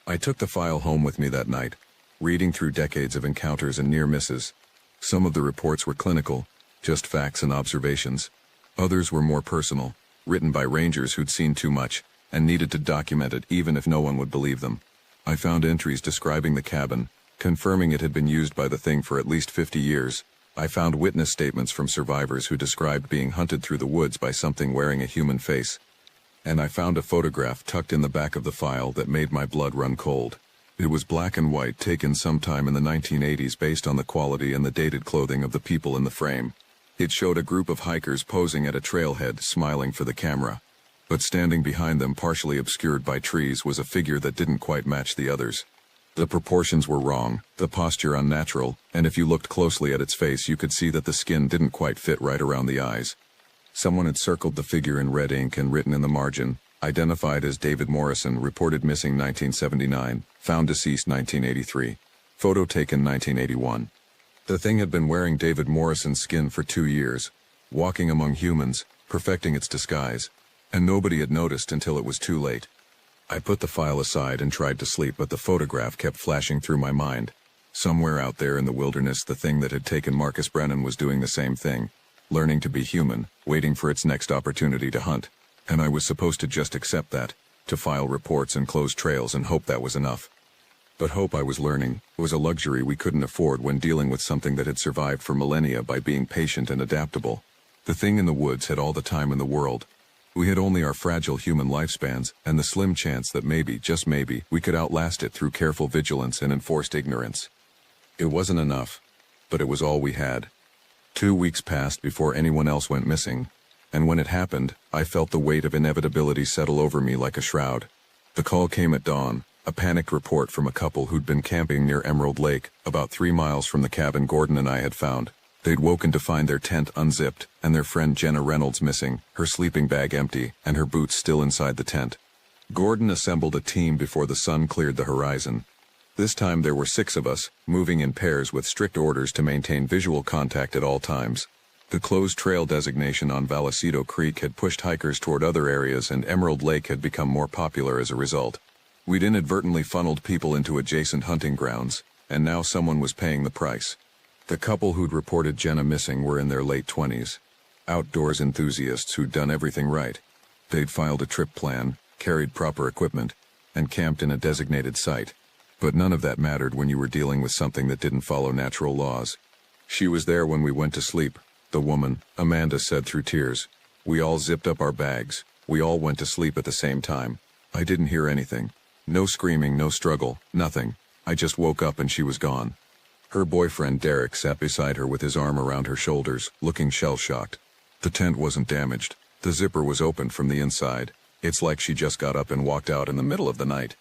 I took the file home with me that night, reading through decades of encounters and near misses. Some of the reports were clinical, just facts and observations. Others were more personal, written by rangers who'd seen too much, and needed to document it even if no one would believe them. I found entries describing the cabin, confirming it had been used by the thing for at least 50 years. I found witness statements from survivors who described being hunted through the woods by something wearing a human face. And I found a photograph tucked in the back of the file that made my blood run cold. It was black and white, taken sometime in the 1980s based on the quality and the dated clothing of the people in the frame. It showed a group of hikers posing at a trailhead, smiling for the camera. But standing behind them, partially obscured by trees, was a figure that didn't quite match the others. The proportions were wrong, the posture unnatural, and if you looked closely at its face you could see that the skin didn't quite fit right around the eyes. Someone had circled the figure in red ink and written in the margin, identified as David Morrison, reported missing 1979, found deceased 1983. Photo taken 1981. The thing had been wearing David Morrison's skin for 2 years, walking among humans, perfecting its disguise. And nobody had noticed until it was too late. I put the file aside and tried to sleep, but the photograph kept flashing through my mind. Somewhere out there in the wilderness, the thing that had taken Marcus Brennan was doing the same thing, learning to be human, waiting for its next opportunity to hunt. And I was supposed to just accept that, to file reports and close trails and hope that was enough. But hope, I was learning, was a luxury we couldn't afford when dealing with something that had survived for millennia by being patient and adaptable. The thing in the woods had all the time in the world. We had only our fragile human lifespans, and the slim chance that maybe, just maybe, we could outlast it through careful vigilance and enforced ignorance. It wasn't enough, but it was all we had. 2 weeks passed before anyone else went missing, and when it happened, I felt the weight of inevitability settle over me like a shroud. The call came at dawn, a panicked report from a couple who'd been camping near Emerald Lake, about 3 miles from the cabin Gordon and I had found. They'd woken to find their tent unzipped, and their friend Jenna Reynolds missing, her sleeping bag empty, and her boots still inside the tent. Gordon assembled a team before the sun cleared the horizon. This time there were 6 of us, moving in pairs with strict orders to maintain visual contact at all times. The closed trail designation on Vallecito Creek had pushed hikers toward other areas, and Emerald Lake had become more popular as a result. We'd inadvertently funneled people into adjacent hunting grounds, and now someone was paying the price. The couple who'd reported Jenna missing were in their late 20s. Outdoors enthusiasts who'd done everything right. They'd filed a trip plan, carried proper equipment, and camped in a designated site. But none of that mattered when you were dealing with something that didn't follow natural laws. She was there when we went to sleep, the woman, Amanda, said through tears. We all zipped up our bags. We all went to sleep at the same time. I didn't hear anything. No screaming, no struggle, nothing. I just woke up and she was gone. Her boyfriend Derek sat beside her with his arm around her shoulders, looking shell-shocked. The tent wasn't damaged. The zipper was opened from the inside. It's like she just got up and walked out in the middle of the night.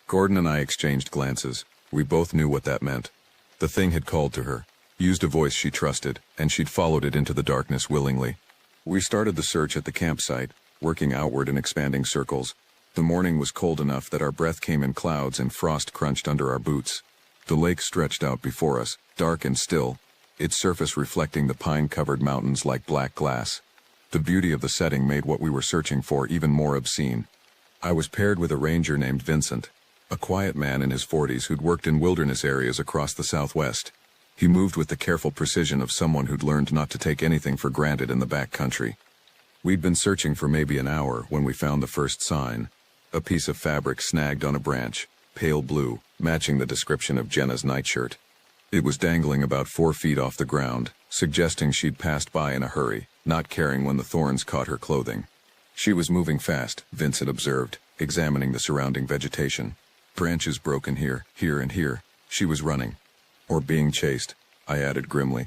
Gordon and I exchanged glances. We both knew what that meant. The thing had called to her, used a voice she trusted, and she'd followed it into the darkness willingly. We started the search at the campsite, working outward in expanding circles. The morning was cold enough that our breath came in clouds and frost crunched under our boots. The lake stretched out before us, dark and still, its surface reflecting the pine-covered mountains like black glass. The beauty of the setting made what we were searching for even more obscene. I was paired with a ranger named Vincent, a quiet man in his 40s who'd worked in wilderness areas across the Southwest. He moved with the careful precision of someone who'd learned not to take anything for granted in the back country. We'd been searching for maybe an hour when we found the first sign. A piece of fabric snagged on a branch, pale blue, matching the description of Jenna's nightshirt. It was dangling about 4 feet off the ground, suggesting she'd passed by in a hurry, not caring when the thorns caught her clothing. She was moving fast, Vincent observed, examining the surrounding vegetation. Branches broken here, and here. She was running. Or being chased, I added grimly.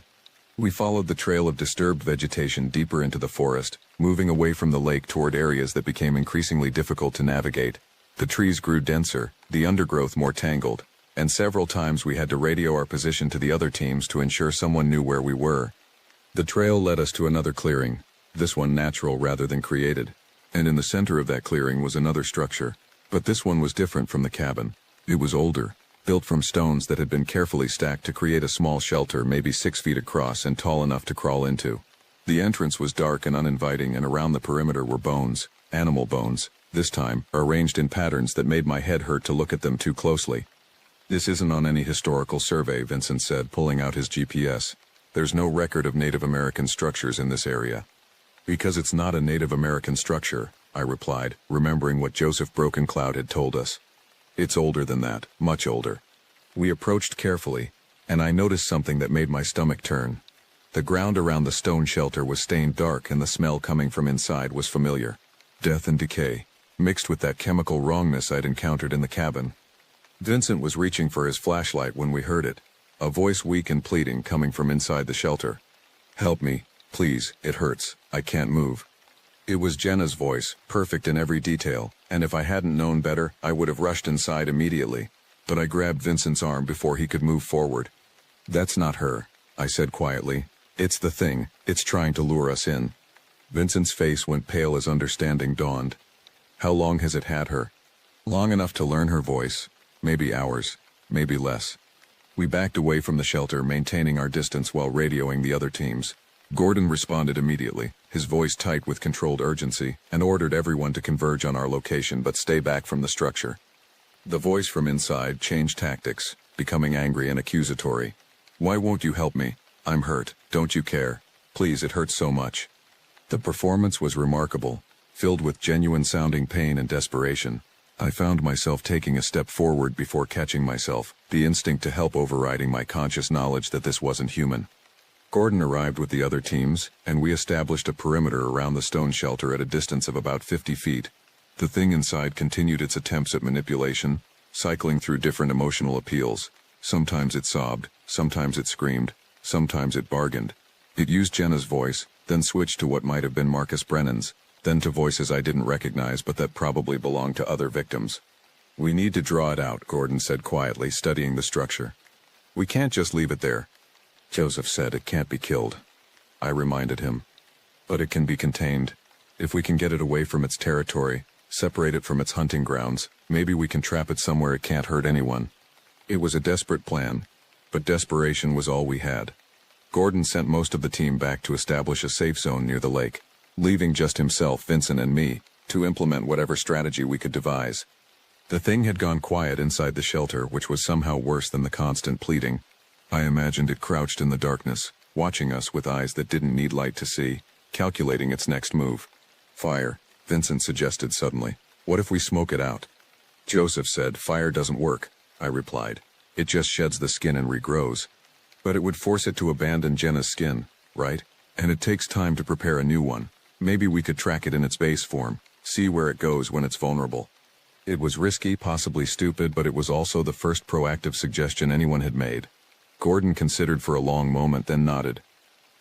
We followed the trail of disturbed vegetation deeper into the forest, moving away from the lake toward areas that became increasingly difficult to navigate. The trees grew denser, the undergrowth more tangled, and several times we had to radio our position to the other teams to ensure someone knew where we were. The trail led us to another clearing, this one natural rather than created, and in the center of that clearing was another structure. But this one was different from the cabin. It was older, built from stones that had been carefully stacked to create a small shelter maybe 6 feet across and tall enough to crawl into. The entrance was dark and uninviting, and around the perimeter were bones, animal bones, this time, arranged in patterns that made my head hurt to look at them too closely. This isn't on any historical survey, Vincent said, pulling out his GPS. There's no record of Native American structures in this area. Because it's not a Native American structure, I replied, remembering what Joseph Brokencloud had told us. It's older than that, much older. We approached carefully, and I noticed something that made my stomach turn. The ground around the stone shelter was stained dark, and the smell coming from inside was familiar. Death and decay, mixed with that chemical wrongness I'd encountered in the cabin. Vincent was reaching for his flashlight when we heard it, a voice weak and pleading coming from inside the shelter. Help me, please, it hurts, I can't move. It was Jenna's voice, perfect in every detail, and if I hadn't known better, I would have rushed inside immediately. But I grabbed Vincent's arm before he could move forward. That's not her, I said quietly. It's the thing, it's trying to lure us in. Vincent's face went pale as understanding dawned. How long has it had her? Long enough to learn her voice. Maybe hours, maybe less. We backed away from the shelter, maintaining our distance while radioing the other teams. Gordon responded immediately, his voice tight with controlled urgency, and ordered everyone to converge on our location but stay back from the structure. The voice from inside changed tactics, becoming angry and accusatory. Why won't you help me? I'm hurt, don't you care? Please, it hurts so much. The performance was remarkable, filled with genuine-sounding pain and desperation. I found myself taking a step forward before catching myself, the instinct to help overriding my conscious knowledge that this wasn't human. Gordon arrived with the other teams, and we established a perimeter around the stone shelter at a distance of about 50 feet. The thing inside continued its attempts at manipulation, cycling through different emotional appeals. Sometimes it sobbed, sometimes it screamed, sometimes it bargained. It used Jenna's voice, then switched to what might have been Marcus Brennan's, then to voices I didn't recognize but that probably belonged to other victims. We need to draw it out, Gordon said quietly, studying the structure. We can't just leave it there. Joseph said it can't be killed. I reminded him. But it can be contained. If we can get it away from its territory, separate it from its hunting grounds, maybe we can trap it somewhere it can't hurt anyone. It was a desperate plan, but desperation was all we had. Gordon sent most of the team back to establish a safe zone near the lake, leaving just himself, Vincent, and me to implement whatever strategy we could devise. The thing had gone quiet inside the shelter, which was somehow worse than the constant pleading. I imagined it crouched in the darkness, watching us with eyes that didn't need light to see, calculating its next move. Fire, Vincent suggested suddenly. What if we smoke it out? Joseph said, fire doesn't work, I replied. It just sheds the skin and regrows. But it would force it to abandon Jenna's skin, right? And it takes time to prepare a new one. Maybe we could track it in its base form, see where it goes when it's vulnerable. It was risky, possibly stupid, but it was also the first proactive suggestion anyone had made. Gordon considered for a long moment, then nodded.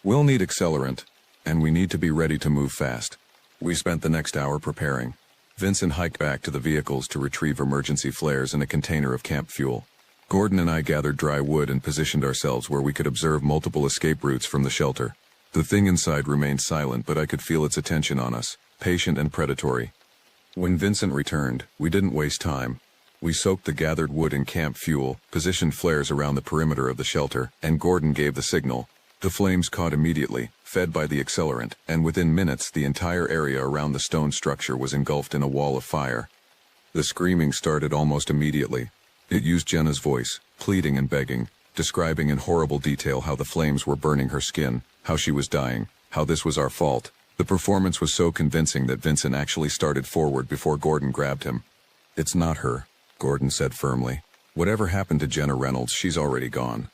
We'll need accelerant, and we need to be ready to move fast. We spent the next hour preparing. Vincent hiked back to the vehicles to retrieve emergency flares and a container of camp fuel. Gordon and I gathered dry wood and positioned ourselves where we could observe multiple escape routes from the shelter. The thing inside remained silent, but I could feel its attention on us, patient and predatory. When Vincent returned, we didn't waste time. We soaked the gathered wood in camp fuel, positioned flares around the perimeter of the shelter, and Gordon gave the signal. The flames caught immediately, fed by the accelerant, and within minutes the entire area around the stone structure was engulfed in a wall of fire. The screaming started almost immediately. It used Jenna's voice, pleading and begging, describing in horrible detail how the flames were burning her skin, how she was dying, how this was our fault. The performance was so convincing that Vincent actually started forward before Gordon grabbed him. It's not her, Gordon said firmly. Whatever happened to Jenna Reynolds, she's already gone.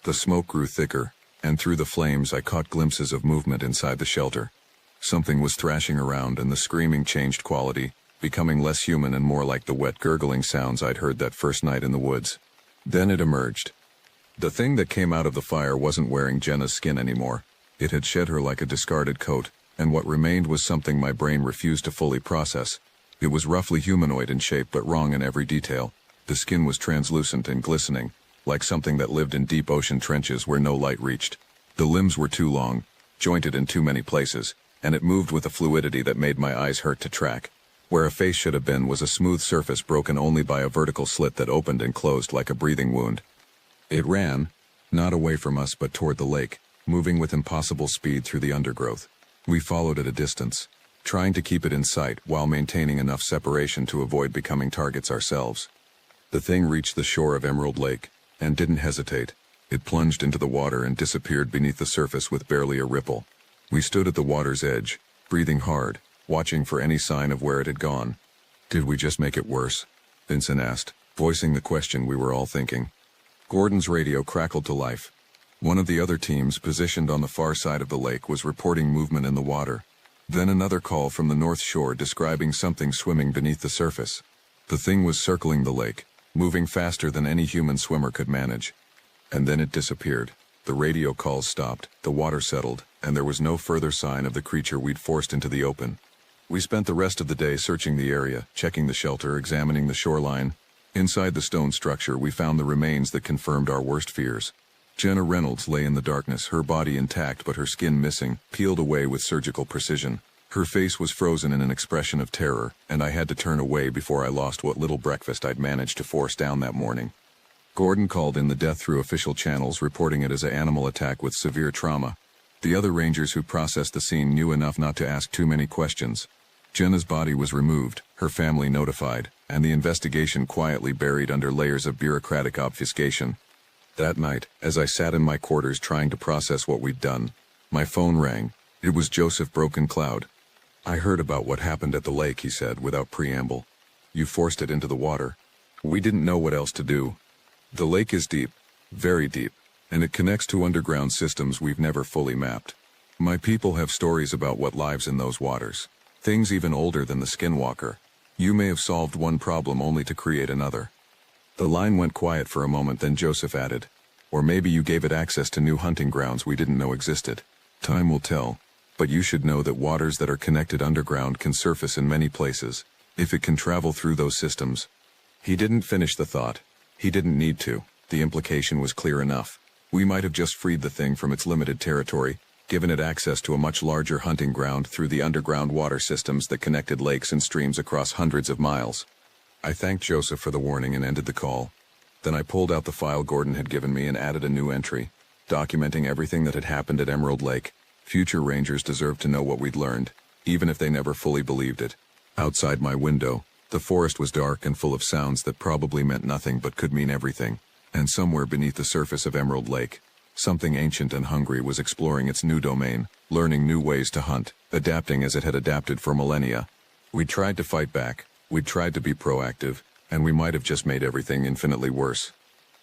The smoke grew thicker, and through the flames I caught glimpses of movement inside the shelter. Something was thrashing around, and the screaming changed quality, becoming less human and more like the wet gurgling sounds I'd heard that first night in the woods. Then it emerged. The thing that came out of the fire wasn't wearing Jenna's skin anymore. It had shed her like a discarded coat, and what remained was something my brain refused to fully process. It was roughly humanoid in shape but wrong in every detail. The skin was translucent and glistening, like something that lived in deep ocean trenches where no light reached. The limbs were too long, jointed in too many places, and it moved with a fluidity that made my eyes hurt to track. Where a face should have been was a smooth surface broken only by a vertical slit that opened and closed like a breathing wound. It ran, not away from us but toward the lake, moving with impossible speed through the undergrowth. We followed at a distance, trying to keep it in sight while maintaining enough separation to avoid becoming targets ourselves. The thing reached the shore of Emerald Lake, and didn't hesitate. It plunged into the water and disappeared beneath the surface with barely a ripple. We stood at the water's edge, breathing hard, watching for any sign of where it had gone. Did we just make it worse? Vincent asked, voicing the question we were all thinking. Gordon's radio crackled to life. One of the other teams positioned on the far side of the lake was reporting movement in the water. Then another call from the north shore describing something swimming beneath the surface. The thing was circling the lake, moving faster than any human swimmer could manage. And then it disappeared. The radio calls stopped, the water settled, and there was no further sign of the creature we'd forced into the open. We spent the rest of the day searching the area, checking the shelter, examining the shoreline. Inside the stone structure, we found the remains that confirmed our worst fears. Jenna Reynolds lay in the darkness, her body intact but her skin missing, peeled away with surgical precision. Her face was frozen in an expression of terror, and I had to turn away before I lost what little breakfast I'd managed to force down that morning. Gordon called in the death through official channels, reporting it as an animal attack with severe trauma. The other rangers who processed the scene knew enough not to ask too many questions. Jenna's body was removed, her family notified, and the investigation quietly buried under layers of bureaucratic obfuscation. That night, as I sat in my quarters trying to process what we'd done, my phone rang. It was Joseph Broken Cloud. I heard about what happened at the lake, he said without preamble. You forced it into the water. We didn't know what else to do. The lake is deep, very deep, and it connects to underground systems we've never fully mapped. My people have stories about what lives in those waters. Things even older than the Skinwalker. You may have solved one problem only to create another. The line went quiet for a moment, then Joseph added, or maybe you gave it access to new hunting grounds we didn't know existed. Time will tell, but you should know that waters that are connected underground can surface in many places, if it can travel through those systems. He didn't finish the thought. He didn't need to. The implication was clear enough. We might have just freed the thing from its limited territory, given it access to a much larger hunting ground through the underground water systems that connected lakes and streams across hundreds of miles. I thanked Joseph for the warning and ended the call. Then I pulled out the file Gordon had given me and added a new entry, documenting everything that had happened at Emerald Lake. Future rangers deserved to know what we'd learned, even if they never fully believed it. Outside my window, the forest was dark and full of sounds that probably meant nothing but could mean everything. And somewhere beneath the surface of Emerald Lake, something ancient and hungry was exploring its new domain, learning new ways to hunt, adapting as it had adapted for millennia. We tried to fight back, we tried to be proactive, and we might have just made everything infinitely worse.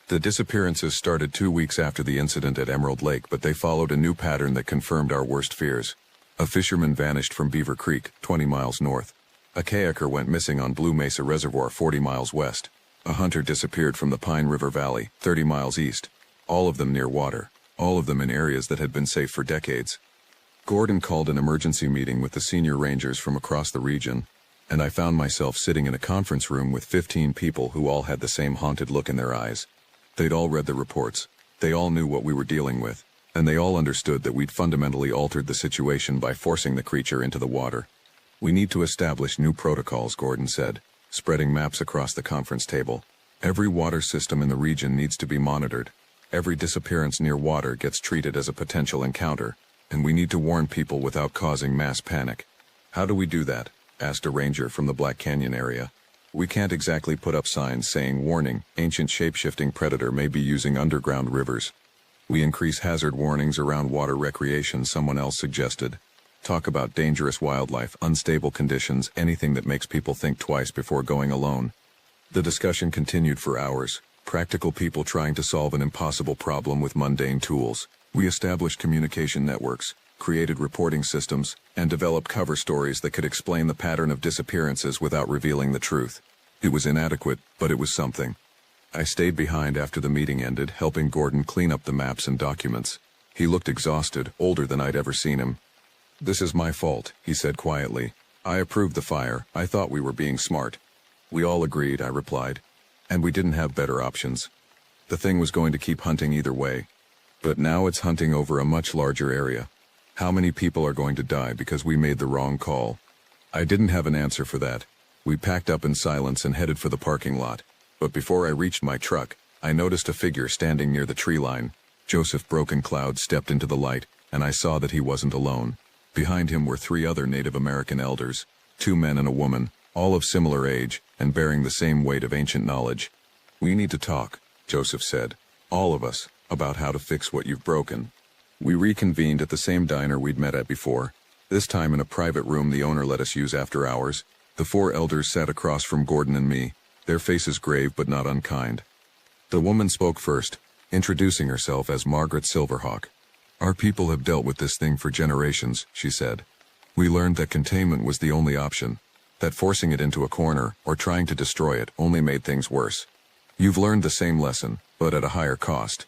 The disappearances started 2 weeks after the incident at Emerald Lake, but they followed a new pattern that confirmed our worst fears. A fisherman vanished from Beaver Creek, 20 miles north. A kayaker went missing on Blue Mesa Reservoir, 40 miles west. A hunter disappeared from the Pine River Valley, 30 miles east. All of them near water, all of them in areas that had been safe for decades. Gordon called an emergency meeting with the senior rangers from across the region, and I found myself sitting in a conference room with 15 people who all had the same haunted look in their eyes. They'd all read the reports, they all knew what we were dealing with, and they all understood that we'd fundamentally altered the situation by forcing the creature into the water. We need to establish new protocols, Gordon said, spreading maps across the conference table. Every water system in the region needs to be monitored. Every disappearance near water gets treated as a potential encounter, and we need to warn people without causing mass panic. How do we do that? Asked a ranger from the Black Canyon area. We can't exactly put up signs saying, "Warning, ancient shape-shifting predator may be using underground rivers." We increase hazard warnings around water recreation, someone else suggested. Talk about dangerous wildlife, unstable conditions, anything that makes people think twice before going alone. The discussion continued for hours, practical people trying to solve an impossible problem with mundane tools. We established communication networks, created reporting systems, and developed cover stories that could explain the pattern of disappearances without revealing the truth. It was inadequate, but it was something. I stayed behind after the meeting ended, helping Gordon clean up the maps and documents. He looked exhausted, older than I'd ever seen him. "This is my fault," he said quietly. "I approved the fire. I thought we were being smart." "We all agreed," I replied. "And we didn't have better options. The thing was going to keep hunting either way. But now it's hunting over a much larger area. How many people are going to die because we made the wrong call?" I didn't have an answer for that. We packed up in silence and headed for the parking lot. But before I reached my truck, I noticed a figure standing near the tree line. Joseph Broken Cloud stepped into the light, and I saw that he wasn't alone. Behind him were 3 other Native American elders, 2 men and a woman, all of similar age, and bearing the same weight of ancient knowledge. "We need to talk," Joseph said. "All of us, about how to fix what you've broken." We reconvened at the same diner we'd met at before, this time in a private room the owner let us use after hours. The 4 elders sat across from Gordon and me, their faces grave but not unkind. The woman spoke first, introducing herself as Margaret Silverhawk. "Our people have dealt with this thing for generations," she said. "We learned that containment was the only option, that forcing it into a corner or trying to destroy it only made things worse. You've learned the same lesson, but at a higher cost.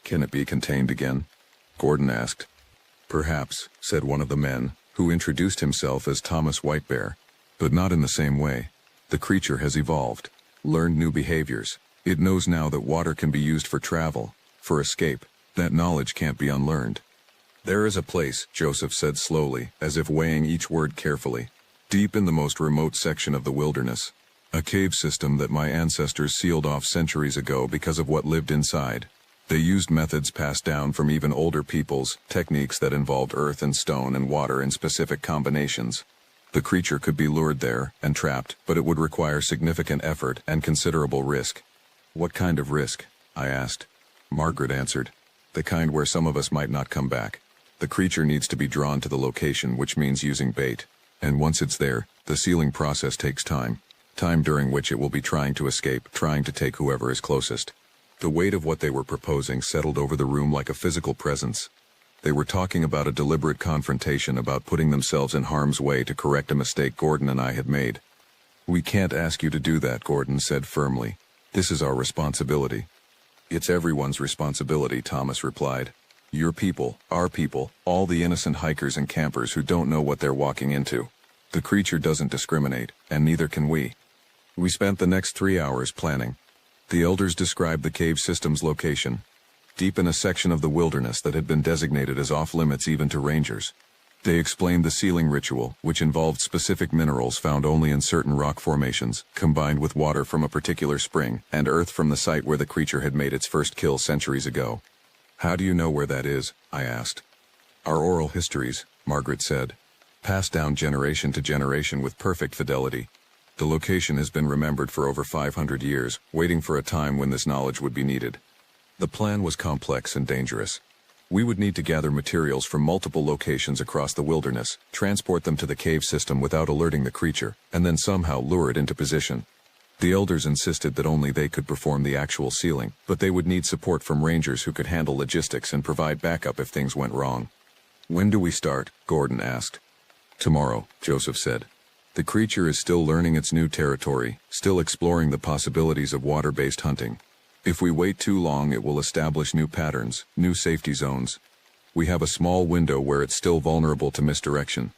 Can it be contained again?" Gordon asked. "Perhaps," said one of the men, who introduced himself as Thomas Whitebear. "But not in the same way. The creature has evolved, learned new behaviors. It knows now that water can be used for travel, for escape. That knowledge can't be unlearned." "There is a place," Joseph said slowly, as if weighing each word carefully, "deep in the most remote section of the wilderness. A cave system that my ancestors sealed off centuries ago because of what lived inside. They used methods passed down from even older peoples, techniques that involved earth and stone and water in specific combinations. The creature could be lured there and trapped, but it would require significant effort and considerable risk." "What kind of risk?" I asked. Margaret answered. "The kind where some of us might not come back. The creature needs to be drawn to the location, which means using bait. And once it's there, the sealing process takes time. Time during which it will be trying to escape, trying to take whoever is closest." The weight of what they were proposing settled over the room like a physical presence. They were talking about a deliberate confrontation, about putting themselves in harm's way to correct a mistake Gordon and I had made. "We can't ask you to do that," Gordon said firmly. "This is our responsibility." "It's everyone's responsibility," Thomas replied. "Your people, our people, all the innocent hikers and campers who don't know what they're walking into. The creature doesn't discriminate, and neither can we." We spent the next 3 hours planning. The elders described the cave system's location, deep in a section of the wilderness that had been designated as off-limits even to rangers. They explained the sealing ritual, which involved specific minerals found only in certain rock formations, combined with water from a particular spring, and earth from the site where the creature had made its first kill centuries ago. How do you know where that is? I asked. Our oral histories, Margaret said. Passed down generation to generation with perfect fidelity. The location has been remembered for over 500 years, waiting for a time when this knowledge would be needed. The plan was complex and dangerous. We would need to gather materials from multiple locations across the wilderness, transport them to the cave system without alerting the creature, and then somehow lure it into position. The elders insisted that only they could perform the actual sealing, but they would need support from rangers who could handle logistics and provide backup if things went wrong. When do we start? Gordon asked. Tomorrow, Joseph said. The creature is still learning its new territory, still exploring the possibilities of water-based hunting. If we wait too long, it will establish new patterns, new safety zones. We have a small window where it's still vulnerable to misdirection.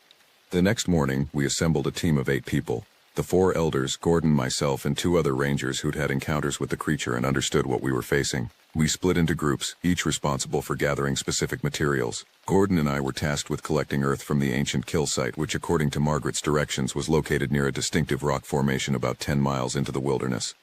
The next morning, we assembled a team of 8 people. The 4 elders, Gordon, myself, and 2 other rangers who'd had encounters with the creature and understood what we were facing. We split into groups, each responsible for gathering specific materials. Gordon and I were tasked with collecting earth from the ancient kill site, which according to Margaret's directions was located near a distinctive rock formation about 10 miles into the wilderness.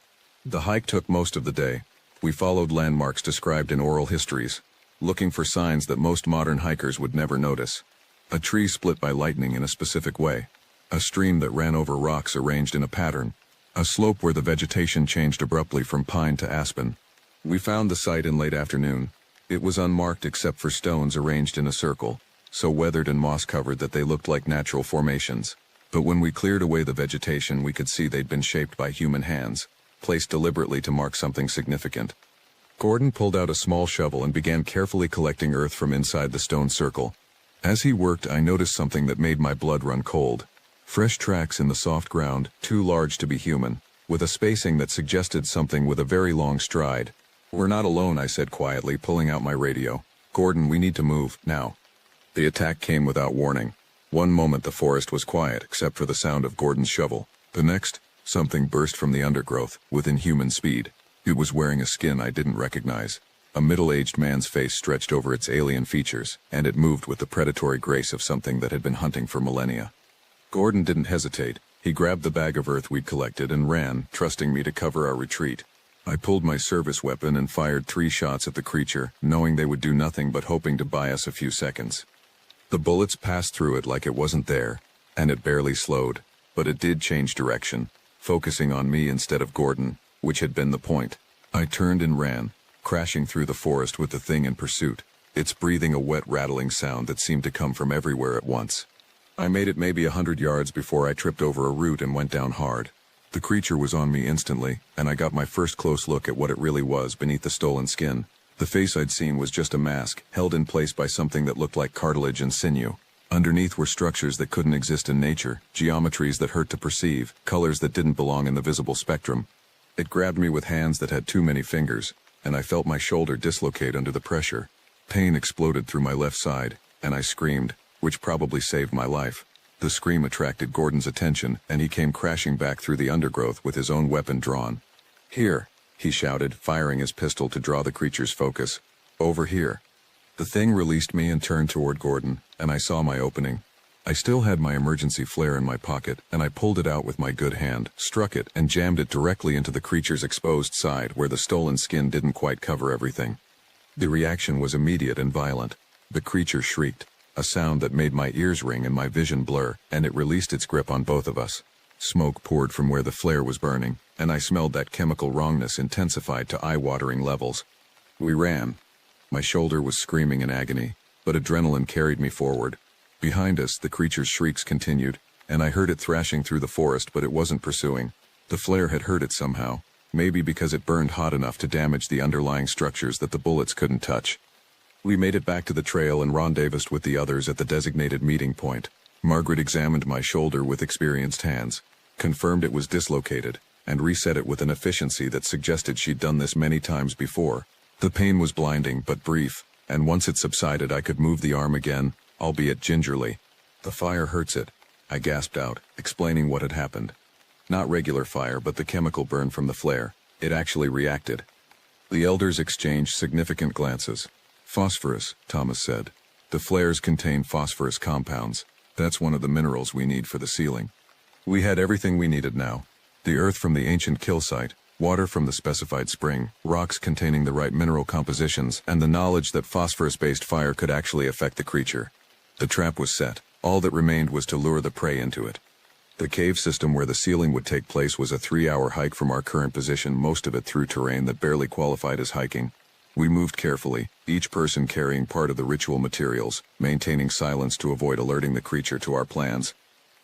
The hike took most of the day. We followed landmarks described in oral histories, looking for signs that most modern hikers would never notice. A tree split by lightning in a specific way. A stream that ran over rocks arranged in a pattern. A slope where the vegetation changed abruptly from pine to aspen. We found the site in late afternoon. It was unmarked except for stones arranged in a circle, so weathered and moss-covered that they looked like natural formations. But when we cleared away the vegetation, we could see they'd been shaped by human hands, placed deliberately to mark something significant. Gordon pulled out a small shovel and began carefully collecting earth from inside the stone circle. As he worked, I noticed something that made my blood run cold. Fresh tracks in the soft ground, too large to be human, with a spacing that suggested something with a very long stride. We're not alone, I said quietly, pulling out my radio. Gordon, we need to move, now. The attack came without warning. One moment the forest was quiet, except for the sound of Gordon's shovel. The next, something burst from the undergrowth, with inhuman speed. It was wearing a skin I didn't recognize. A middle-aged man's face stretched over its alien features, and it moved with the predatory grace of something that had been hunting for millennia. Gordon didn't hesitate. He grabbed the bag of earth we'd collected and ran, trusting me to cover our retreat. I pulled my service weapon and fired 3 shots at the creature, knowing they would do nothing but hoping to buy us a few seconds. The bullets passed through it like it wasn't there, and it barely slowed, but it did change direction, focusing on me instead of Gordon, which had been the point. I turned and ran, crashing through the forest with the thing in pursuit, its breathing a wet rattling sound that seemed to come from everywhere at once. I made it maybe 100 yards before I tripped over a root and went down hard. The creature was on me instantly, and I got my first close look at what it really was beneath the stolen skin. The face I'd seen was just a mask, held in place by something that looked like cartilage and sinew. Underneath were structures that couldn't exist in nature, geometries that hurt to perceive, colors that didn't belong in the visible spectrum. It grabbed me with hands that had too many fingers, and I felt my shoulder dislocate under the pressure. Pain exploded through my left side, and I screamed, which probably saved my life. The scream attracted Gordon's attention, and he came crashing back through the undergrowth with his own weapon drawn. "Here," he shouted, firing his pistol to draw the creature's focus. "Over here." The thing released me and turned toward Gordon, and I saw my opening. I still had my emergency flare in my pocket, and I pulled it out with my good hand, struck it, and jammed it directly into the creature's exposed side where the stolen skin didn't quite cover everything. The reaction was immediate and violent. The creature shrieked, a sound that made my ears ring and my vision blur, and it released its grip on both of us. Smoke poured from where the flare was burning, and I smelled that chemical wrongness intensified to eye-watering levels. We ran. My shoulder was screaming in agony, but adrenaline carried me forward. Behind us, the creature's shrieks continued, and I heard it thrashing through the forest, but it wasn't pursuing. The flare had hurt it somehow, maybe because it burned hot enough to damage the underlying structures that the bullets couldn't touch. We made it back to the trail and rendezvoused with the others at the designated meeting point. Margaret examined my shoulder with experienced hands, confirmed it was dislocated, and reset it with an efficiency that suggested she'd done this many times before. The pain was blinding but brief, and once it subsided I could move the arm again, albeit gingerly. "The fire hurts it," I gasped out, explaining what had happened. Not regular fire, but the chemical burn from the flare. It actually reacted. The elders exchanged significant glances. "Phosphorus," Thomas said. The flares contain phosphorus compounds. That's one of the minerals we need for the sealing. We had everything we needed now. The earth from the ancient kill site, water from the specified spring, rocks containing the right mineral compositions, and the knowledge that phosphorus-based fire could actually affect the creature. The trap was set. All that remained was to lure the prey into it. The cave system where the sealing would take place was a 3-hour hike from our current position, most of it through terrain that barely qualified as hiking. We moved carefully, each person carrying part of the ritual materials, maintaining silence to avoid alerting the creature to our plans.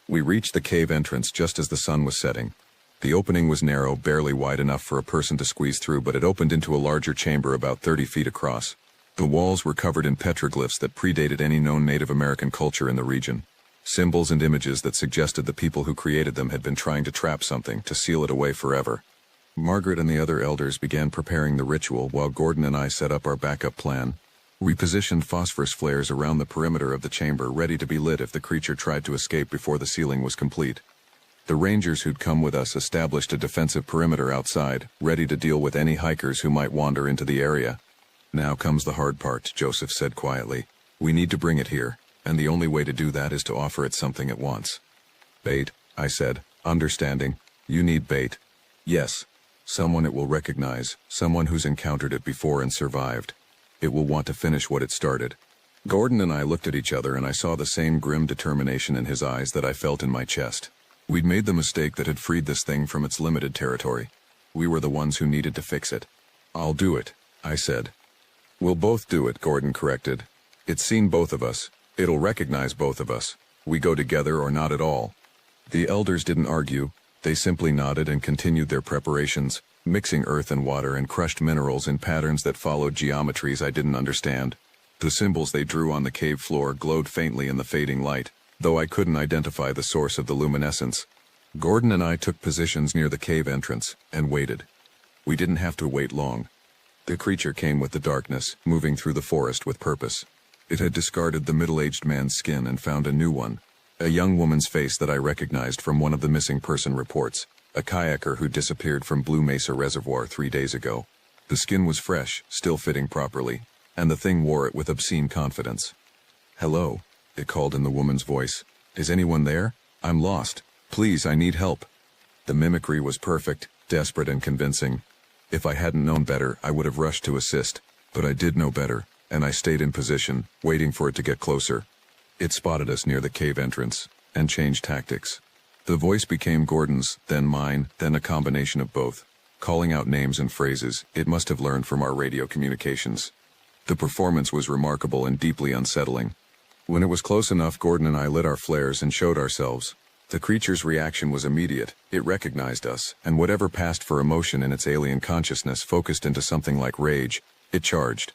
We reached the cave entrance just as the sun was setting. The opening was narrow, barely wide enough for a person to squeeze through, but it opened into a larger chamber about 30 feet across. The walls were covered in petroglyphs that predated any known Native American culture in the region. Symbols and images that suggested the people who created them had been trying to trap something, to seal it away forever. Margaret and the other elders began preparing the ritual while Gordon and I set up our backup plan. We positioned phosphorus flares around the perimeter of the chamber, ready to be lit if the creature tried to escape before the sealing was complete. The rangers who'd come with us established a defensive perimeter outside, ready to deal with any hikers who might wander into the area. "Now comes the hard part," Joseph said quietly. "We need to bring it here, and the only way to do that is to offer it something at once." "Bait," I said, understanding. "You need bait." "Yes. Someone it will recognize, someone who's encountered it before and survived. It will want to finish what it started." Gordon and I looked at each other, and I saw the same grim determination in his eyes that I felt in my chest. We'd made the mistake that had freed this thing from its limited territory. We were the ones who needed to fix it. "I'll do it," I said. "We'll both do it," Gordon corrected. "It's seen both of us. It'll recognize both of us. We go together or not at all." The elders didn't argue. They simply nodded and continued their preparations, mixing earth and water and crushed minerals in patterns that followed geometries I didn't understand. The symbols they drew on the cave floor glowed faintly in the fading light, though I couldn't identify the source of the luminescence. Gordon and I took positions near the cave entrance and waited. We didn't have to wait long. The creature came with the darkness, moving through the forest with purpose. It had discarded the middle-aged man's skin and found a new one. A young woman's face that I recognized from one of the missing person reports, a kayaker who disappeared from Blue Mesa Reservoir 3 days ago. The skin was fresh, still fitting properly, and the thing wore it with obscene confidence. "Hello," it called in the woman's voice. "Is anyone there? I'm lost. Please, I need help." The mimicry was perfect, desperate and convincing. If I hadn't known better, I would have rushed to assist, but I did know better, and I stayed in position, waiting for it to get closer. It spotted us near the cave entrance, and changed tactics. The voice became Gordon's, then mine, then a combination of both, calling out names and phrases it must have learned from our radio communications. The performance was remarkable and deeply unsettling. When it was close enough, Gordon and I lit our flares and showed ourselves. The creature's reaction was immediate. It recognized us, and whatever passed for emotion in its alien consciousness focused into something like rage. It charged.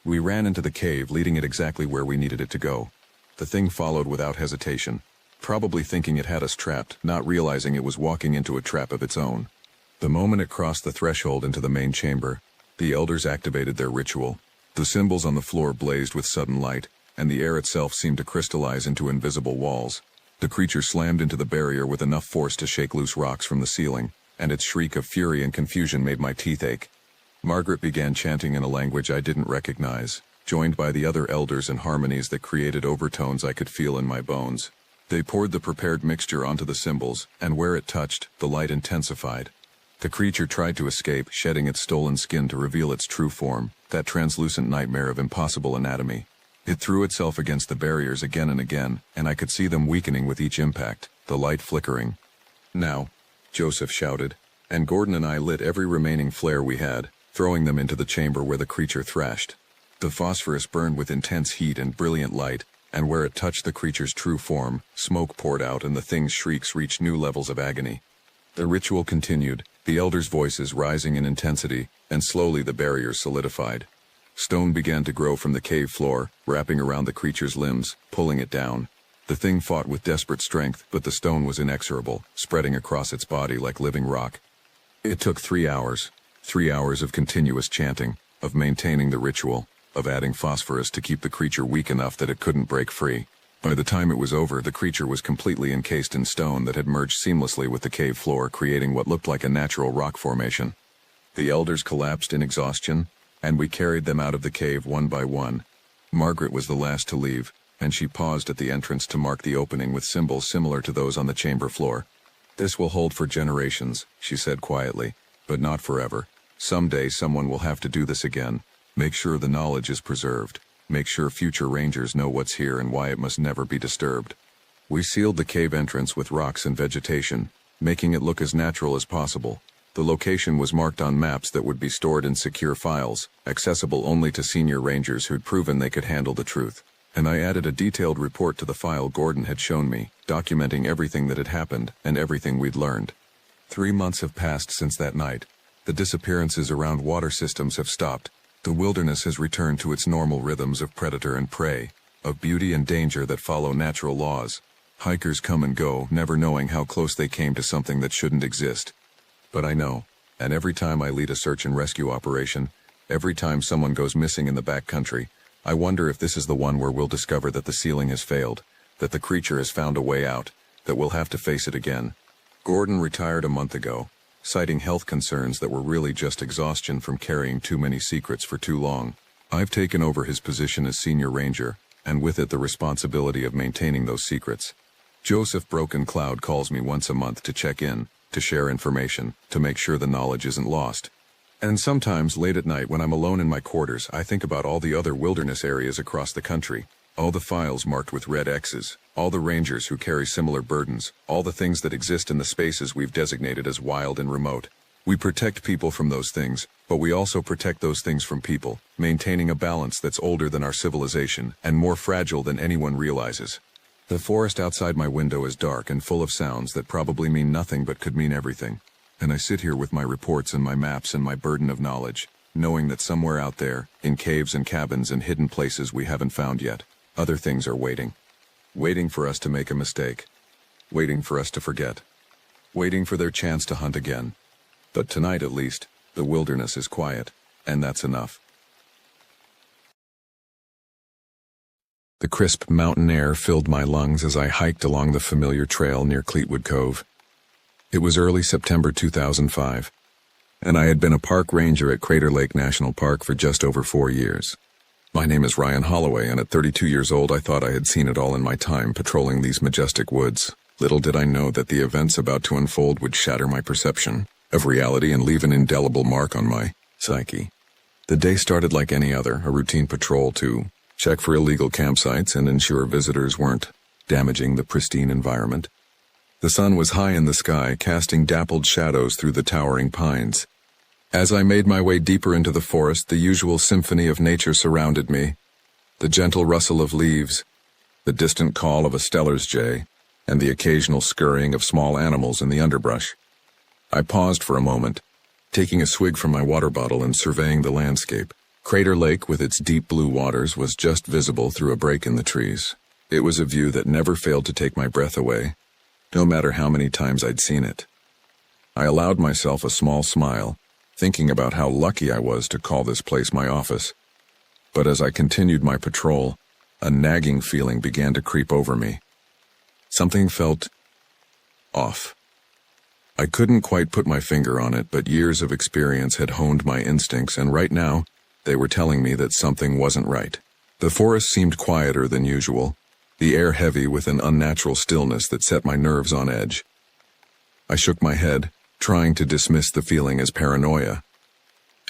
We ran into the cave, leading it exactly where we needed it to go. The thing followed without hesitation, probably thinking it had us trapped, not realizing it was walking into a trap of its own. The moment it crossed the threshold into the main chamber, the elders activated their ritual. The symbols on the floor blazed with sudden light, and the air itself seemed to crystallize into invisible walls. The creature slammed into the barrier with enough force to shake loose rocks from the ceiling, and its shriek of fury and confusion made my teeth ache. Margaret began chanting in a language I didn't recognize, joined by the other elders in harmonies that created overtones I could feel in my bones. They poured the prepared mixture onto the symbols, and where it touched, the light intensified. The creature tried to escape, shedding its stolen skin to reveal its true form, that translucent nightmare of impossible anatomy. It threw itself against the barriers again and again, and I could see them weakening with each impact, the light flickering. "Now," Joseph shouted, and Gordon and I lit every remaining flare we had, throwing them into the chamber where the creature thrashed. The phosphorus burned with intense heat and brilliant light, and where it touched the creature's true form, smoke poured out and the thing's shrieks reached new levels of agony. The ritual continued, the elders' voices rising in intensity, and slowly the barriers solidified. Stone began to grow from the cave floor, wrapping around the creature's limbs, pulling it down. The thing fought with desperate strength, but the stone was inexorable, spreading across its body like living rock. It took 3 hours. 3 hours of continuous chanting, of maintaining the ritual, of adding phosphorus to keep the creature weak enough that it couldn't break free. By the time it was over, the creature was completely encased in stone that had merged seamlessly with the cave floor, creating what looked like a natural rock formation. The elders collapsed in exhaustion, and we carried them out of the cave one by one. Margaret was the last to leave, and she paused at the entrance to mark the opening with symbols similar to those on the chamber floor. "This will hold for generations," she said quietly, "but not forever. Someday someone will have to do this again. Make sure the knowledge is preserved. Make sure future rangers know what's here and why it must never be disturbed." We sealed the cave entrance with rocks and vegetation, making it look as natural as possible. The location was marked on maps that would be stored in secure files, accessible only to senior rangers who'd proven they could handle the truth. And I added a detailed report to the file Gordon had shown me, documenting everything that had happened and everything we'd learned. 3 months have passed since that night. The disappearances around water systems have stopped. The wilderness has returned to its normal rhythms of predator and prey, of beauty and danger that follow natural laws. Hikers come and go, never knowing how close they came to something that shouldn't exist. But I know, and every time I lead a search and rescue operation, every time someone goes missing in the backcountry, I wonder if this is the one where we'll discover that the sealing has failed, that the creature has found a way out, that we'll have to face it again. Gordon retired a month ago, citing health concerns that were really just exhaustion from carrying too many secrets for too long. I've taken over his position as senior ranger, and with it the responsibility of maintaining those secrets. Joseph Broken Cloud calls me once a month to check in, to share information, to make sure the knowledge isn't lost. And sometimes, late at night when I'm alone in my quarters, I think about all the other wilderness areas across the country, all the files marked with red X's, all the rangers who carry similar burdens, all the things that exist in the spaces we've designated as wild and remote. We protect people from those things, but we also protect those things from people, maintaining a balance that's older than our civilization and more fragile than anyone realizes. The forest outside my window is dark and full of sounds that probably mean nothing but could mean everything. And I sit here with my reports and my maps and my burden of knowledge, knowing that somewhere out there, in caves and cabins and hidden places we haven't found yet, other things are waiting. Waiting for us to make a mistake. Waiting for us to forget. Waiting for their chance to hunt again. But tonight at least, the wilderness is quiet, and that's enough. The crisp mountain air filled my lungs as I hiked along the familiar trail near Cleetwood Cove. It was early September 2005, and I had been a park ranger at Crater Lake National Park for just over 4 years. My name is Ryan Holloway, and at 32 years old I thought I had seen it all in my time patrolling these majestic woods. Little did I know that the events about to unfold would shatter my perception of reality and leave an indelible mark on my psyche. The day started like any other, a routine patrol to check for illegal campsites and ensure visitors weren't damaging the pristine environment. The sun was high in the sky, casting dappled shadows through the towering pines. As I made my way deeper into the forest, the usual symphony of nature surrounded me. The gentle rustle of leaves, the distant call of a Steller's jay, and the occasional scurrying of small animals in the underbrush. I paused for a moment, taking a swig from my water bottle and surveying the landscape. Crater Lake, with its deep blue waters, was just visible through a break in the trees. It was a view that never failed to take my breath away, no matter how many times I'd seen it. I allowed myself a small smile, thinking about how lucky I was to call this place my office. But as I continued my patrol, a nagging feeling began to creep over me. Something felt off. I couldn't quite put my finger on it, but years of experience had honed my instincts, and right now, they were telling me that something wasn't right. The forest seemed quieter than usual, the air heavy with an unnatural stillness that set my nerves on edge. I shook my head, trying to dismiss the feeling as paranoia.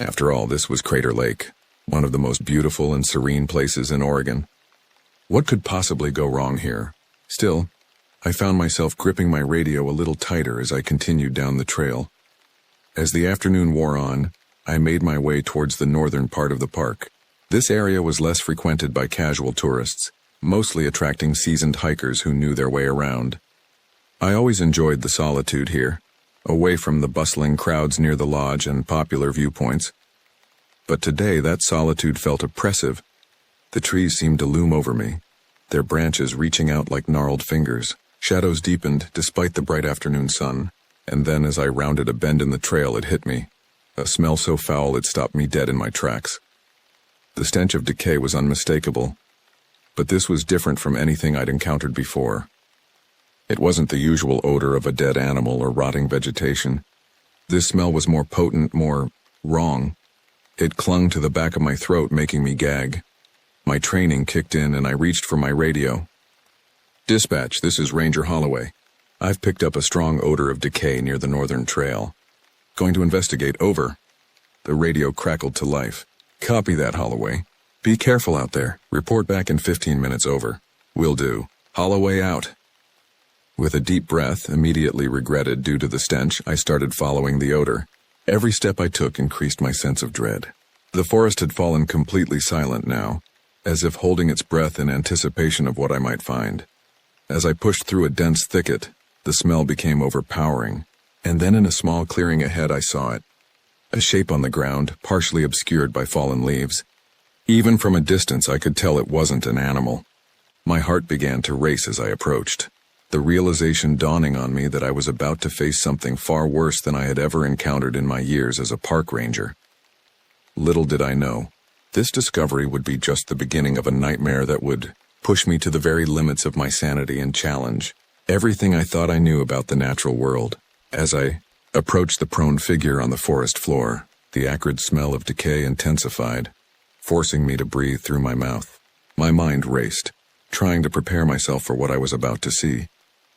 After all, this was Crater Lake, one of the most beautiful and serene places in Oregon. What could possibly go wrong here? Still, I found myself gripping my radio a little tighter as I continued down the trail. As the afternoon wore on, I made my way towards the northern part of the park. This area was less frequented by casual tourists, mostly attracting seasoned hikers who knew their way around. I always enjoyed the solitude here, away from the bustling crowds near the lodge and popular viewpoints. But today that solitude felt oppressive. The trees seemed to loom over me, their branches reaching out like gnarled fingers. Shadows deepened despite the bright afternoon sun, and then as I rounded a bend in the trail it hit me, a smell so foul it stopped me dead in my tracks. The stench of decay was unmistakable, but this was different from anything I'd encountered before. It wasn't the usual odor of a dead animal or rotting vegetation. This smell was more potent, more wrong. It clung to the back of my throat, making me gag. My training kicked in and I reached for my radio. "Dispatch, this is Ranger Holloway. I've picked up a strong odor of decay near the northern trail. Going to investigate, over." The radio crackled to life. "Copy that, Holloway. Be careful out there. Report back in 15 minutes, over." "Will do. Holloway out." With a deep breath, immediately regretted due to the stench, I started following the odor. Every step I took increased my sense of dread. The forest had fallen completely silent now, as if holding its breath in anticipation of what I might find. As I pushed through a dense thicket, the smell became overpowering, and then in a small clearing ahead I saw it. A shape on the ground, partially obscured by fallen leaves. Even from a distance I could tell it wasn't an animal. My heart began to race as I approached, the realization dawning on me that I was about to face something far worse than I had ever encountered in my years as a park ranger. Little did I know, this discovery would be just the beginning of a nightmare that would push me to the very limits of my sanity and challenge everything I thought I knew about the natural world. As I approached the prone figure on the forest floor, the acrid smell of decay intensified, forcing me to breathe through my mouth. My mind raced, trying to prepare myself for what I was about to see.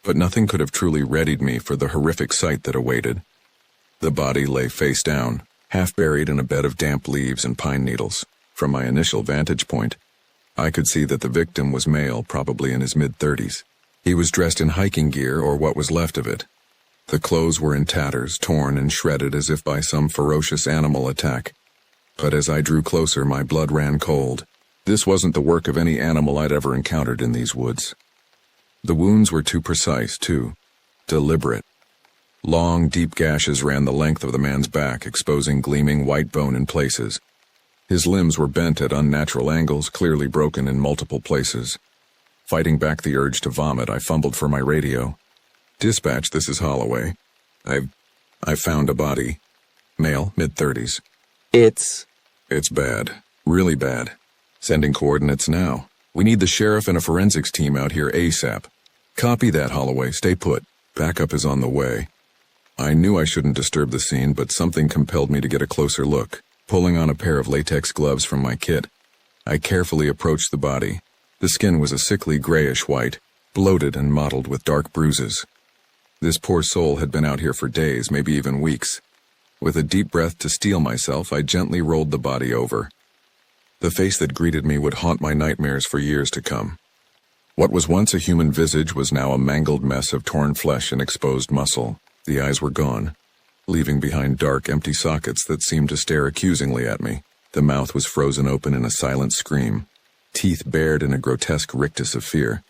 But nothing could have truly readied me for the horrific sight that awaited. The body lay face down, half buried in a bed of damp leaves and pine needles. From my initial vantage point, I could see that the victim was male, probably in his mid-30s. He was dressed in hiking gear, or what was left of it. The clothes were in tatters, torn and shredded as if by some ferocious animal attack. But as I drew closer, my blood ran cold. This wasn't the work of any animal I'd ever encountered in these woods. The wounds were too precise, too deliberate. Long, deep gashes ran the length of the man's back, exposing gleaming white bone in places. His limbs were bent at unnatural angles, clearly broken in multiple places. Fighting back the urge to vomit, I fumbled for my radio. "Dispatch, this is Holloway. I've found a body. Male, mid-30s. It's bad. Really bad. Sending coordinates now. We need the sheriff and a forensics team out here ASAP." "Copy that, Holloway. Stay put. Backup is on the way." I knew I shouldn't disturb the scene, but something compelled me to get a closer look. Pulling on a pair of latex gloves from my kit, I carefully approached the body. The skin was a sickly grayish white, bloated and mottled with dark bruises. This poor soul had been out here for days, maybe even weeks. With a deep breath to steel myself, I gently rolled the body over. The face that greeted me would haunt my nightmares for years to come. What was once a human visage was now a mangled mess of torn flesh and exposed muscle. The eyes were gone, leaving behind dark, empty sockets that seemed to stare accusingly at me. The mouth was frozen open in a silent scream, teeth bared in a grotesque rictus of fear.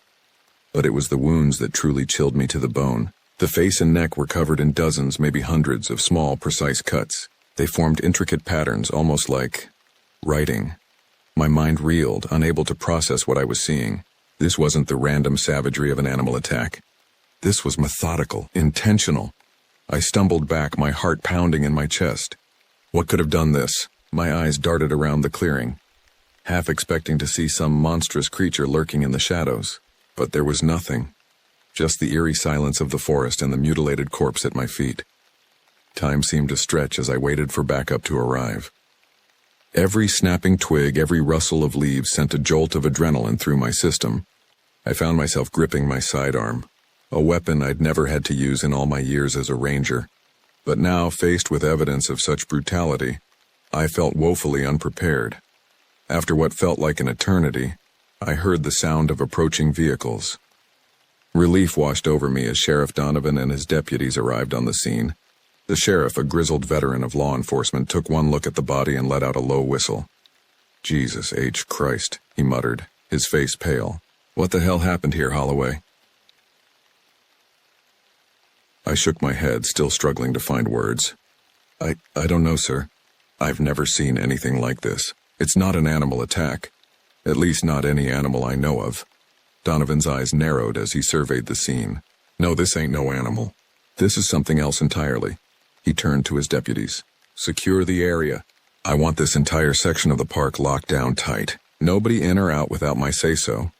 But it was the wounds that truly chilled me to the bone. The face and neck were covered in dozens, maybe hundreds, of small, precise cuts. They formed intricate patterns, almost like writing. My mind reeled, unable to process what I was seeing. This wasn't the random savagery of an animal attack. This was methodical, intentional. I stumbled back, my heart pounding in my chest. What could have done this? My eyes darted around the clearing, half expecting to see some monstrous creature lurking in the shadows. But there was nothing. Just the eerie silence of the forest and the mutilated corpse at my feet. Time seemed to stretch as I waited for backup to arrive. Every snapping twig, every rustle of leaves sent a jolt of adrenaline through my system. I found myself gripping my sidearm, a weapon I'd never had to use in all my years as a ranger. But now, faced with evidence of such brutality, I felt woefully unprepared. After what felt like an eternity, I heard the sound of approaching vehicles. Relief washed over me as Sheriff Donovan and his deputies arrived on the scene. The sheriff, a grizzled veteran of law enforcement, took one look at the body and let out a low whistle. "Jesus H. Christ," he muttered, his face pale. "What the hell happened here, Holloway?" I shook my head, still struggling to find words. I don't know, sir. I've never seen anything like this. It's not an animal attack. At least not any animal I know of." Donovan's eyes narrowed as he surveyed the scene. "No, this ain't no animal. This is something else entirely." He turned to his deputies. "Secure the area. I want this entire section of the park locked down tight. Nobody in or out without my say-so."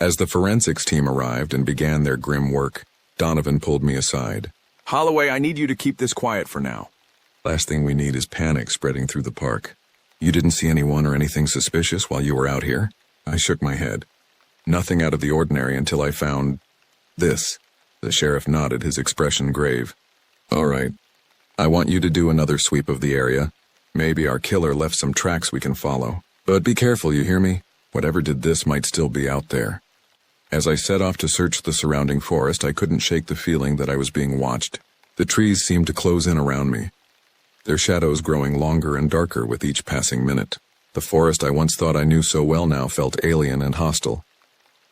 As the forensics team arrived and began their grim work, Donovan pulled me aside. "Holloway, I need you to keep this quiet for now. Last thing we need is panic spreading through the park. You didn't see anyone or anything suspicious while you were out here?" I shook my head. Nothing out of the ordinary until I found this. The sheriff nodded, his expression grave. All right. I want you to do another sweep of the area. Maybe our killer left some tracks we can follow. But be careful, you hear me? Whatever did this might still be out there. As I set off to search the surrounding forest, I couldn't shake the feeling that I was being watched. The trees seemed to close in around me, their shadows growing longer and darker with each passing minute. The forest I once thought I knew so well now felt alien and hostile.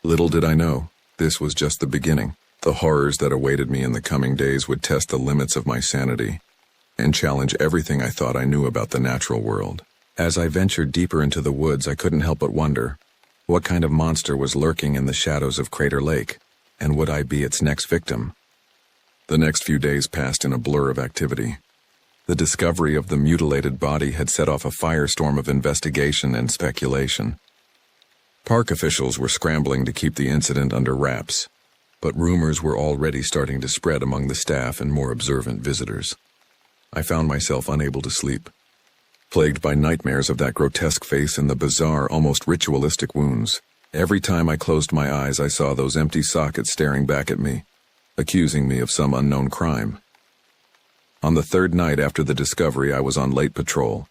Little did I know, this was just the beginning. The horrors that awaited me in the coming days would test the limits of my sanity and challenge everything I thought I knew about the natural world. As I ventured deeper into the woods, I couldn't help but wonder, what kind of monster was lurking in the shadows of Crater Lake, and would I be its next victim? The next few days passed in a blur of activity. The discovery of the mutilated body had set off a firestorm of investigation and speculation. Park officials were scrambling to keep the incident under wraps, but rumors were already starting to spread among the staff and more observant visitors. I found myself unable to sleep, plagued by nightmares of that grotesque face and the bizarre, almost ritualistic wounds. Every time I closed my eyes, I saw those empty sockets staring back at me, accusing me of some unknown crime. On the third night after the discovery, I was on late patrol.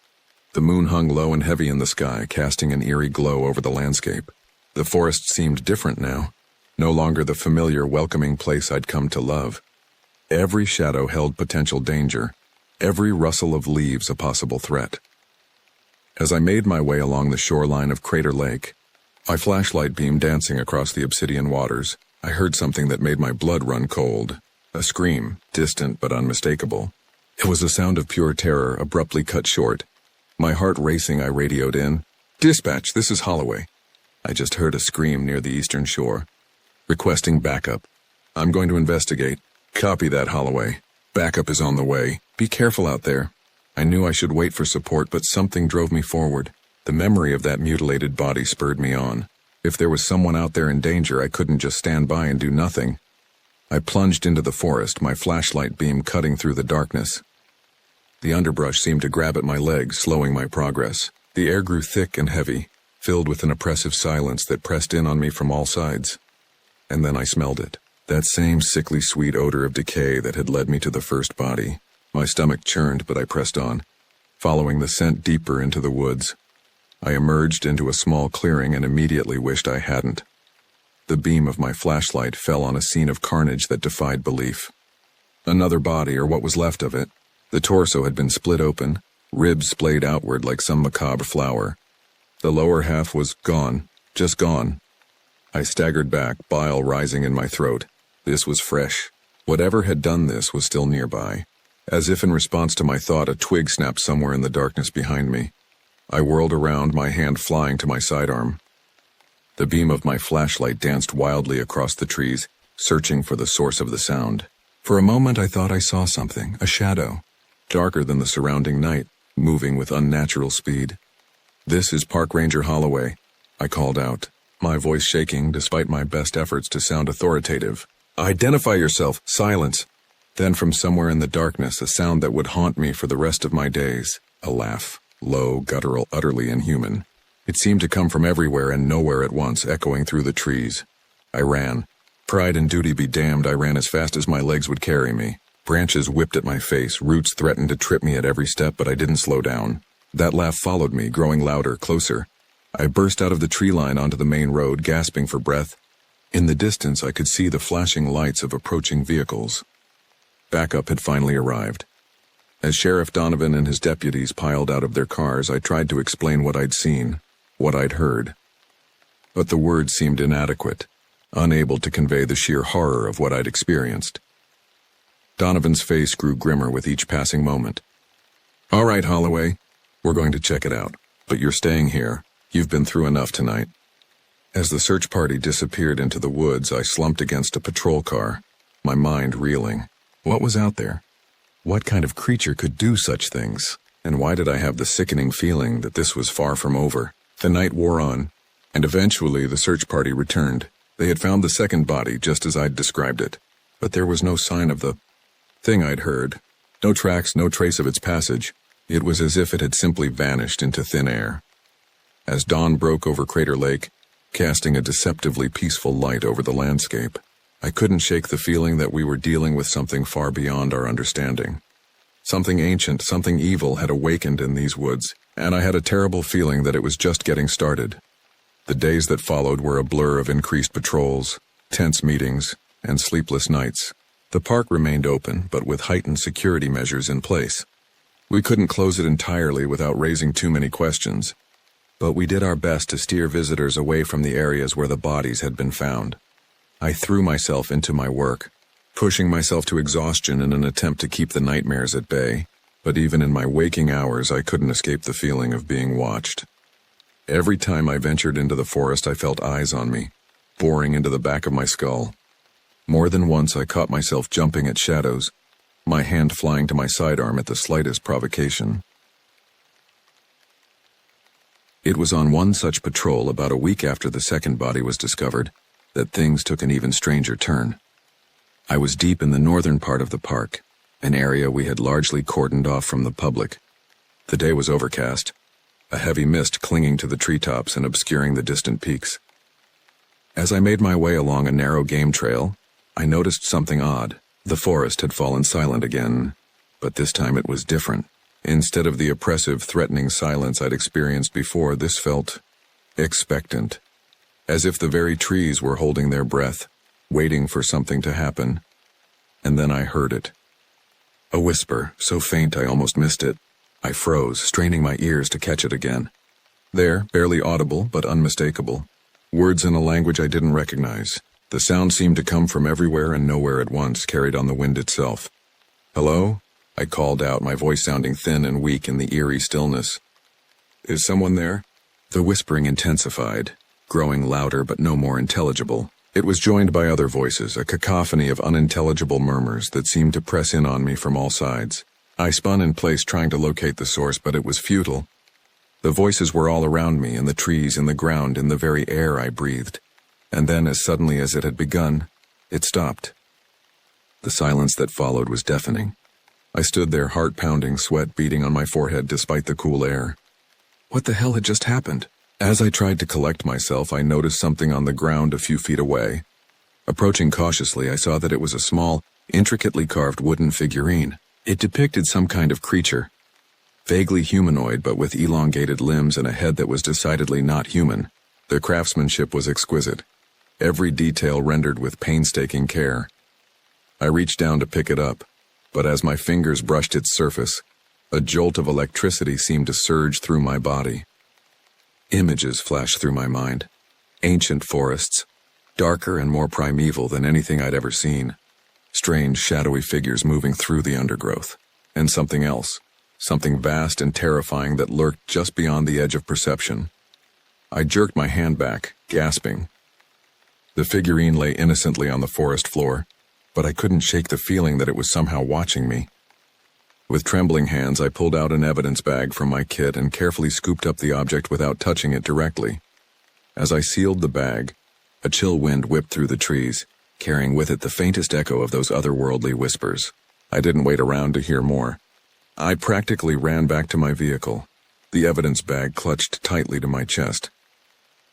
The moon hung low and heavy in the sky, casting an eerie glow over the landscape. The forest seemed different now, no longer the familiar, welcoming place I'd come to love. Every shadow held potential danger, every rustle of leaves a possible threat. As I made my way along the shoreline of Crater Lake, my flashlight beam dancing across the obsidian waters, I heard something that made my blood run cold. A scream, distant but unmistakable. It was a sound of pure terror, abruptly cut short. My heart racing, I radioed in. "Dispatch, this is Holloway." I just heard a scream near the eastern shore, requesting backup. "I'm going to investigate." "Copy that, Holloway. Backup is on the way. Be careful out there." I knew I should wait for support, but something drove me forward. The memory of that mutilated body spurred me on. If there was someone out there in danger, I couldn't just stand by and do nothing. I plunged into the forest, my flashlight beam cutting through the darkness. The underbrush seemed to grab at my legs, slowing my progress. The air grew thick and heavy, filled with an oppressive silence that pressed in on me from all sides. And then I smelled it. That same sickly sweet odor of decay that had led me to the first body. My stomach churned, but I pressed on, following the scent deeper into the woods. I emerged into a small clearing and immediately wished I hadn't. The beam of my flashlight fell on a scene of carnage that defied belief. Another body, or what was left of it. The torso had been split open, ribs splayed outward like some macabre flower. The lower half was gone, just gone. I staggered back, bile rising in my throat. This was fresh. Whatever had done this was still nearby. As if in response to my thought, a twig snapped somewhere in the darkness behind me. I whirled around, my hand flying to my sidearm. The beam of my flashlight danced wildly across the trees, searching for the source of the sound. For a moment I thought I saw something, a shadow, darker than the surrounding night, moving with unnatural speed. "This is Park Ranger Holloway," I called out, my voice shaking despite my best efforts to sound authoritative. "Identify yourself, silence." Then from somewhere in the darkness, a sound that would haunt me for the rest of my days. A laugh, low, guttural, utterly inhuman. It seemed to come from everywhere and nowhere at once, echoing through the trees. I ran. Pride and duty be damned, I ran as fast as my legs would carry me. Branches whipped at my face, roots threatened to trip me at every step, but I didn't slow down. That laugh followed me, growing louder, closer. I burst out of the tree line onto the main road, gasping for breath. In the distance, I could see the flashing lights of approaching vehicles. Backup had finally arrived. As Sheriff Donovan and his deputies piled out of their cars, I tried to explain what I'd seen, what I'd heard. But the words seemed inadequate, unable to convey the sheer horror of what I'd experienced. Donovan's face grew grimmer with each passing moment. "All right, Holloway, we're going to check it out, but you're staying here. You've been through enough tonight." As the search party disappeared into the woods, I slumped against a patrol car, my mind reeling. What was out there? What kind of creature could do such things? And why did I have the sickening feeling that this was far from over? The night wore on, and eventually the search party returned. They had found the second body just as I'd described it, but there was no sign of the thing I'd heard. No tracks, no trace of its passage. It was as if it had simply vanished into thin air. As dawn broke over Crater Lake, casting a deceptively peaceful light over the landscape. I couldn't shake the feeling that we were dealing with something far beyond our understanding. Something ancient, something evil had awakened in these woods, and I had a terrible feeling that it was just getting started. The days that followed were a blur of increased patrols, tense meetings, and sleepless nights. The park remained open, but with heightened security measures in place. We couldn't close it entirely without raising too many questions, but we did our best to steer visitors away from the areas where the bodies had been found. I threw myself into my work, pushing myself to exhaustion in an attempt to keep the nightmares at bay, but even in my waking hours I couldn't escape the feeling of being watched. Every time I ventured into the forest I felt eyes on me, boring into the back of my skull. More than once I caught myself jumping at shadows, my hand flying to my sidearm at the slightest provocation. It was on one such patrol about a week after the second body was discovered that things took an even stranger turn. I was deep in the northern part of the park, an area we had largely cordoned off from the public. The day was overcast, a heavy mist clinging to the treetops and obscuring the distant peaks. As I made my way along a narrow game trail, I noticed something odd. The forest had fallen silent again, but this time it was different. Instead of the oppressive, threatening silence I'd experienced before, this felt expectant, as if the very trees were holding their breath, waiting for something to happen. And then I heard it. A whisper, so faint I almost missed it. I froze, straining my ears to catch it again. There, barely audible but unmistakable, words in a language I didn't recognize. The sound seemed to come from everywhere and nowhere at once, carried on the wind itself. "Hello?" I called out, my voice sounding thin and weak in the eerie stillness. "Is someone there?" The whispering intensified, growing louder but no more intelligible. It was joined by other voices, a cacophony of unintelligible murmurs that seemed to press in on me from all sides. I spun in place trying to locate the source, but it was futile. The voices were all around me, in the trees, in the ground, in the very air I breathed. And then, as suddenly as it had begun, it stopped. The silence that followed was deafening. I stood there, heart pounding, sweat beading on my forehead despite the cool air. What the hell had just happened? As I tried to collect myself, I noticed something on the ground a few feet away. Approaching cautiously, I saw that it was a small, intricately carved wooden figurine. It depicted some kind of creature, vaguely humanoid but with elongated limbs and a head that was decidedly not human. The craftsmanship was exquisite, every detail rendered with painstaking care. I reached down to pick it up, but as my fingers brushed its surface, a jolt of electricity seemed to surge through my body. Images flashed through my mind. Ancient forests, darker and more primeval than anything I'd ever seen. Strange, shadowy figures moving through the undergrowth. And something else, something vast and terrifying that lurked just beyond the edge of perception. I jerked my hand back, gasping. The figurine lay innocently on the forest floor, but I couldn't shake the feeling that it was somehow watching me. With trembling hands, I pulled out an evidence bag from my kit and carefully scooped up the object without touching it directly. As I sealed the bag, a chill wind whipped through the trees, carrying with it the faintest echo of those otherworldly whispers. I didn't wait around to hear more. I practically ran back to my vehicle, the evidence bag clutched tightly to my chest.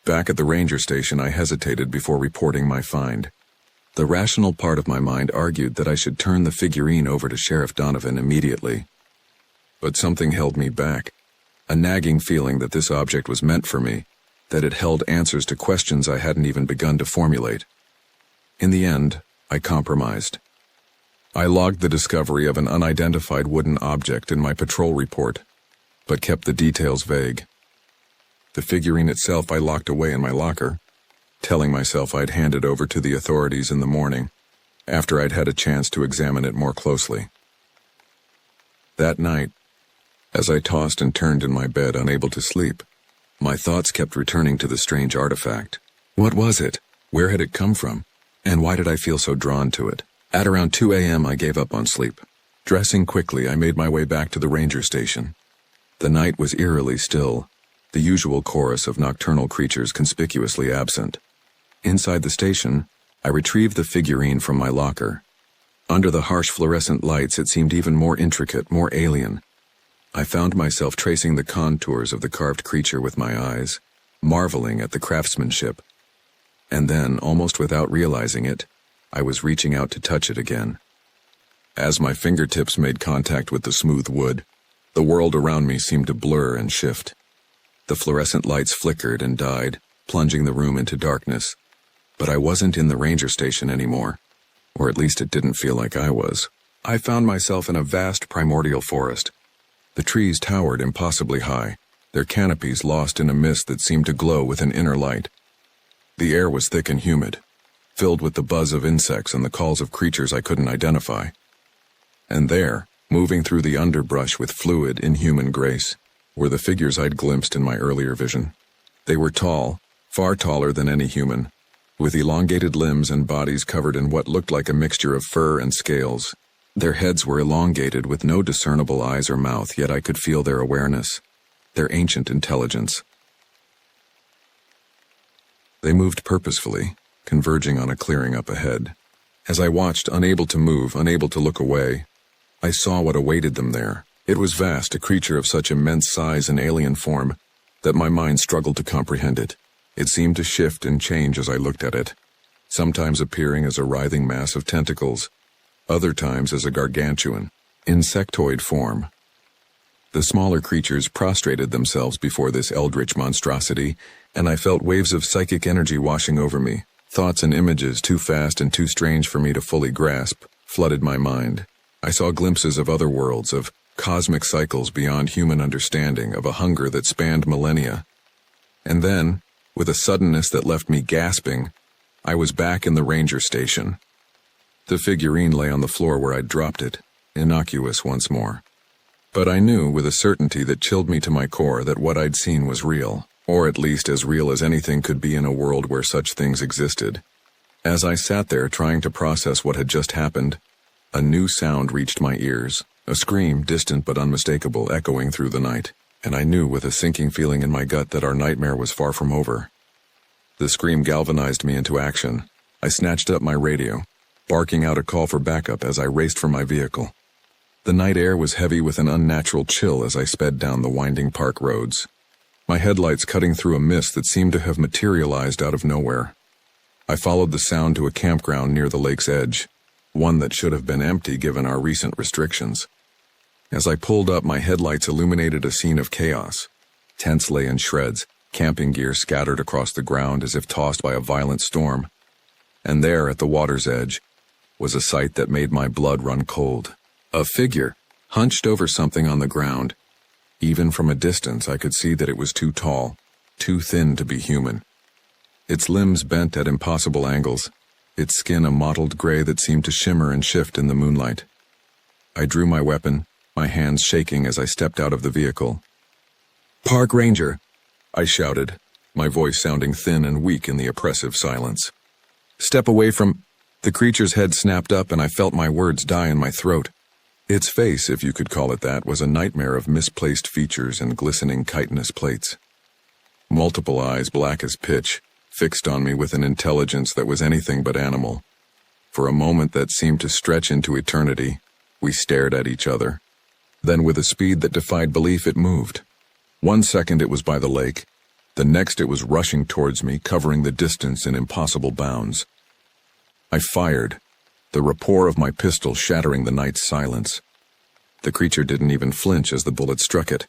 Back at the ranger station, I hesitated before reporting my find. The rational part of my mind argued that I should turn the figurine over to Sheriff Donovan immediately. But something held me back, a nagging feeling that this object was meant for me, that it held answers to questions I hadn't even begun to formulate. In the end, I compromised. I logged the discovery of an unidentified wooden object in my patrol report, but kept the details vague. The figurine itself I locked away in my locker, telling myself I'd hand it over to the authorities in the morning, after I'd had a chance to examine it more closely. That night, as I tossed and turned in my bed unable to sleep, my thoughts kept returning to the strange artifact. What was it? Where had it come from? And why did I feel so drawn to it? At around 2 a.m. I gave up on sleep. Dressing quickly, I made my way back to the ranger station. The night was eerily still, the usual chorus of nocturnal creatures conspicuously absent. Inside the station, I retrieved the figurine from my locker. Under the harsh fluorescent lights, it seemed even more intricate, more alien. I found myself tracing the contours of the carved creature with my eyes, marveling at the craftsmanship. And then, almost without realizing it, I was reaching out to touch it again. As my fingertips made contact with the smooth wood, the world around me seemed to blur and shift. The fluorescent lights flickered and died, plunging the room into darkness. But I wasn't in the ranger station anymore, or at least it didn't feel like I was. I found myself in a vast primordial forest. The trees towered impossibly high, their canopies lost in a mist that seemed to glow with an inner light. The air was thick and humid, filled with the buzz of insects and the calls of creatures I couldn't identify. And there, moving through the underbrush with fluid, inhuman grace, were the figures I'd glimpsed in my earlier vision. They were tall, far taller than any human, with elongated limbs and bodies covered in what looked like a mixture of fur and scales. Their heads were elongated with no discernible eyes or mouth, yet I could feel their awareness, their ancient intelligence. They moved purposefully, converging on a clearing up ahead. As I watched, unable to move, unable to look away, I saw what awaited them there. It was vast, a creature of such immense size and alien form that my mind struggled to comprehend it. It seemed to shift and change as I looked at it, sometimes appearing as a writhing mass of tentacles, other times as a gargantuan, insectoid form. The smaller creatures prostrated themselves before this eldritch monstrosity, and I felt waves of psychic energy washing over me. Thoughts and images, too fast and too strange for me to fully grasp, flooded my mind. I saw glimpses of other worlds, of cosmic cycles beyond human understanding, of a hunger that spanned millennia. And then, with a suddenness that left me gasping, I was back in the ranger station. The figurine lay on the floor where I'd dropped it, innocuous once more. But I knew with a certainty that chilled me to my core that what I'd seen was real, or at least as real as anything could be in a world where such things existed. As I sat there trying to process what had just happened, a new sound reached my ears, a scream, distant but unmistakable, echoing through the night, and I knew with a sinking feeling in my gut that our nightmare was far from over. The scream galvanized me into action. I snatched up my radio, barking out a call for backup as I raced for my vehicle. The night air was heavy with an unnatural chill as I sped down the winding park roads, my headlights cutting through a mist that seemed to have materialized out of nowhere. I followed the sound to a campground near the lake's edge, one that should have been empty given our recent restrictions. As I pulled up, my headlights illuminated a scene of chaos. Tents lay in shreds, camping gear scattered across the ground as if tossed by a violent storm. And there, at the water's edge, was a sight that made my blood run cold. A figure, hunched over something on the ground. Even from a distance, I could see that it was too tall, too thin to be human. Its limbs bent at impossible angles, its skin a mottled gray that seemed to shimmer and shift in the moonlight. I drew my weapon, my hands shaking as I stepped out of the vehicle. "Park Ranger!" I shouted, my voice sounding thin and weak in the oppressive silence. "Step away from—" The creature's head snapped up and I felt my words die in my throat. Its face, if you could call it that, was a nightmare of misplaced features and glistening chitinous plates. Multiple eyes, black as pitch, fixed on me with an intelligence that was anything but animal. For a moment that seemed to stretch into eternity, we stared at each other. Then with a speed that defied belief, it moved. 1 second it was by the lake. The next it was rushing towards me, covering the distance in impossible bounds. I fired, the rapport of my pistol shattering the night's silence. The creature didn't even flinch as the bullet struck it,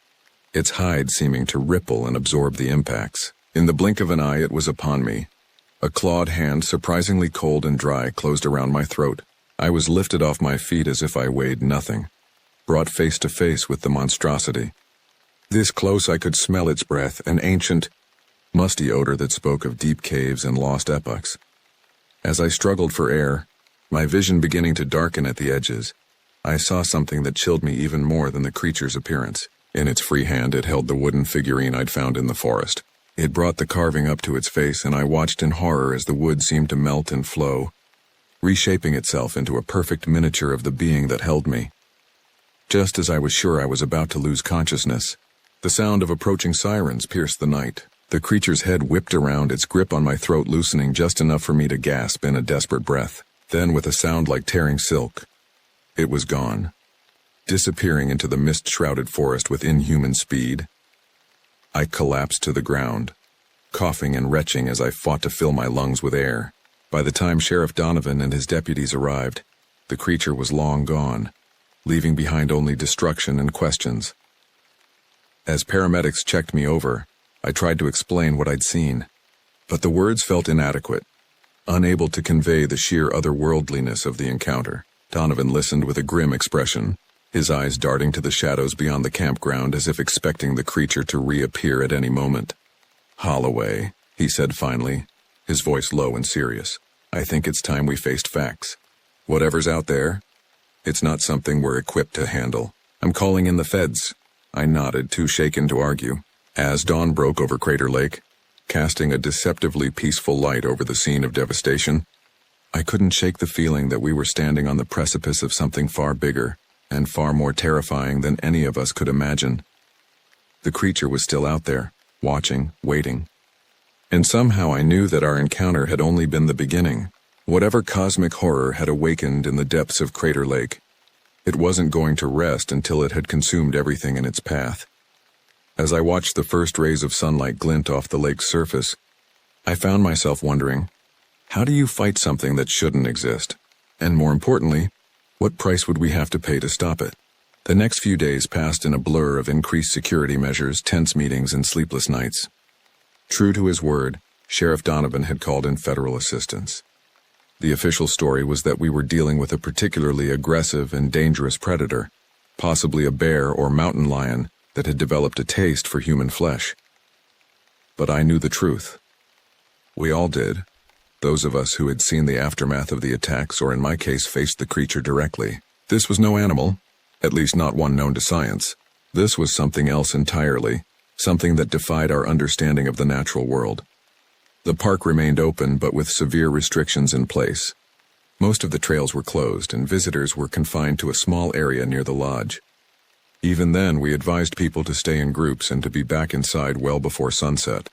its hide seeming to ripple and absorb the impacts. In the blink of an eye, it was upon me. A clawed hand, surprisingly cold and dry, closed around my throat. I was lifted off my feet as if I weighed nothing, brought face to face with the monstrosity. This close, I could smell its breath, an ancient, musty odor that spoke of deep caves and lost epochs. As I struggled for air, my vision beginning to darken at the edges, I saw something that chilled me even more than the creature's appearance. In its free hand, it held the wooden figurine I'd found in the forest. It brought the carving up to its face, and I watched in horror as the wood seemed to melt and flow, reshaping itself into a perfect miniature of the being that held me. Just as I was sure I was about to lose consciousness, the sound of approaching sirens pierced the night. The creature's head whipped around, its grip on my throat loosening just enough for me to gasp in a desperate breath. Then, with a sound like tearing silk, it was gone, disappearing into the mist-shrouded forest with inhuman speed. I collapsed to the ground, coughing and retching as I fought to fill my lungs with air. By the time Sheriff Donovan and his deputies arrived, the creature was long gone, leaving behind only destruction and questions. As paramedics checked me over, I tried to explain what I'd seen, but the words felt inadequate, unable to convey the sheer otherworldliness of the encounter. Donovan listened with a grim expression, his eyes darting to the shadows beyond the campground as if expecting the creature to reappear at any moment. "Holloway," he said finally, his voice low and serious, "I think it's time we faced facts. Whatever's out there, it's not something we're equipped to handle. I'm calling in the feds." I nodded, too shaken to argue. As dawn broke over Crater Lake, casting a deceptively peaceful light over the scene of devastation, I couldn't shake the feeling that we were standing on the precipice of something far bigger and far more terrifying than any of us could imagine. The creature was still out there, watching, waiting. And somehow I knew that our encounter had only been the beginning. Whatever cosmic horror had awakened in the depths of Crater Lake, it wasn't going to rest until it had consumed everything in its path. As I watched the first rays of sunlight glint off the lake's surface, I found myself wondering, how do you fight something that shouldn't exist? And more importantly, what price would we have to pay to stop it? The next few days passed in a blur of increased security measures, tense meetings, and sleepless nights. True to his word, Sheriff Donovan had called in federal assistance. The official story was that we were dealing with a particularly aggressive and dangerous predator, possibly a bear or mountain lion that had developed a taste for human flesh. But I knew the truth. We all did, those of us who had seen the aftermath of the attacks or in my case faced the creature directly. This was no animal, at least not one known to science. This was something else entirely, something that defied our understanding of the natural world. The park remained open, but with severe restrictions in place. Most of the trails were closed, and visitors were confined to a small area near the lodge. Even then, we advised people to stay in groups and to be back inside well before sunset.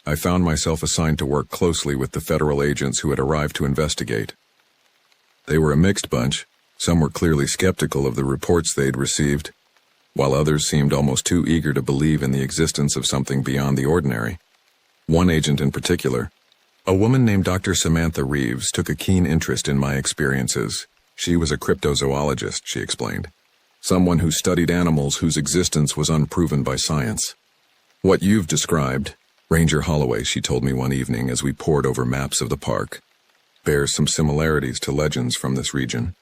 I found myself assigned to work closely with the federal agents who had arrived to investigate. They were a mixed bunch. Some were clearly skeptical of the reports they'd received, while others seemed almost too eager to believe in the existence of something beyond the ordinary. One agent in particular, a woman named Dr. Samantha Reeves, took a keen interest in my experiences. She was a cryptozoologist, she explained. Someone who studied animals whose existence was unproven by science. "What you've described, Ranger Holloway," she told me one evening as we pored over maps of the park, "bears some similarities to legends from this region.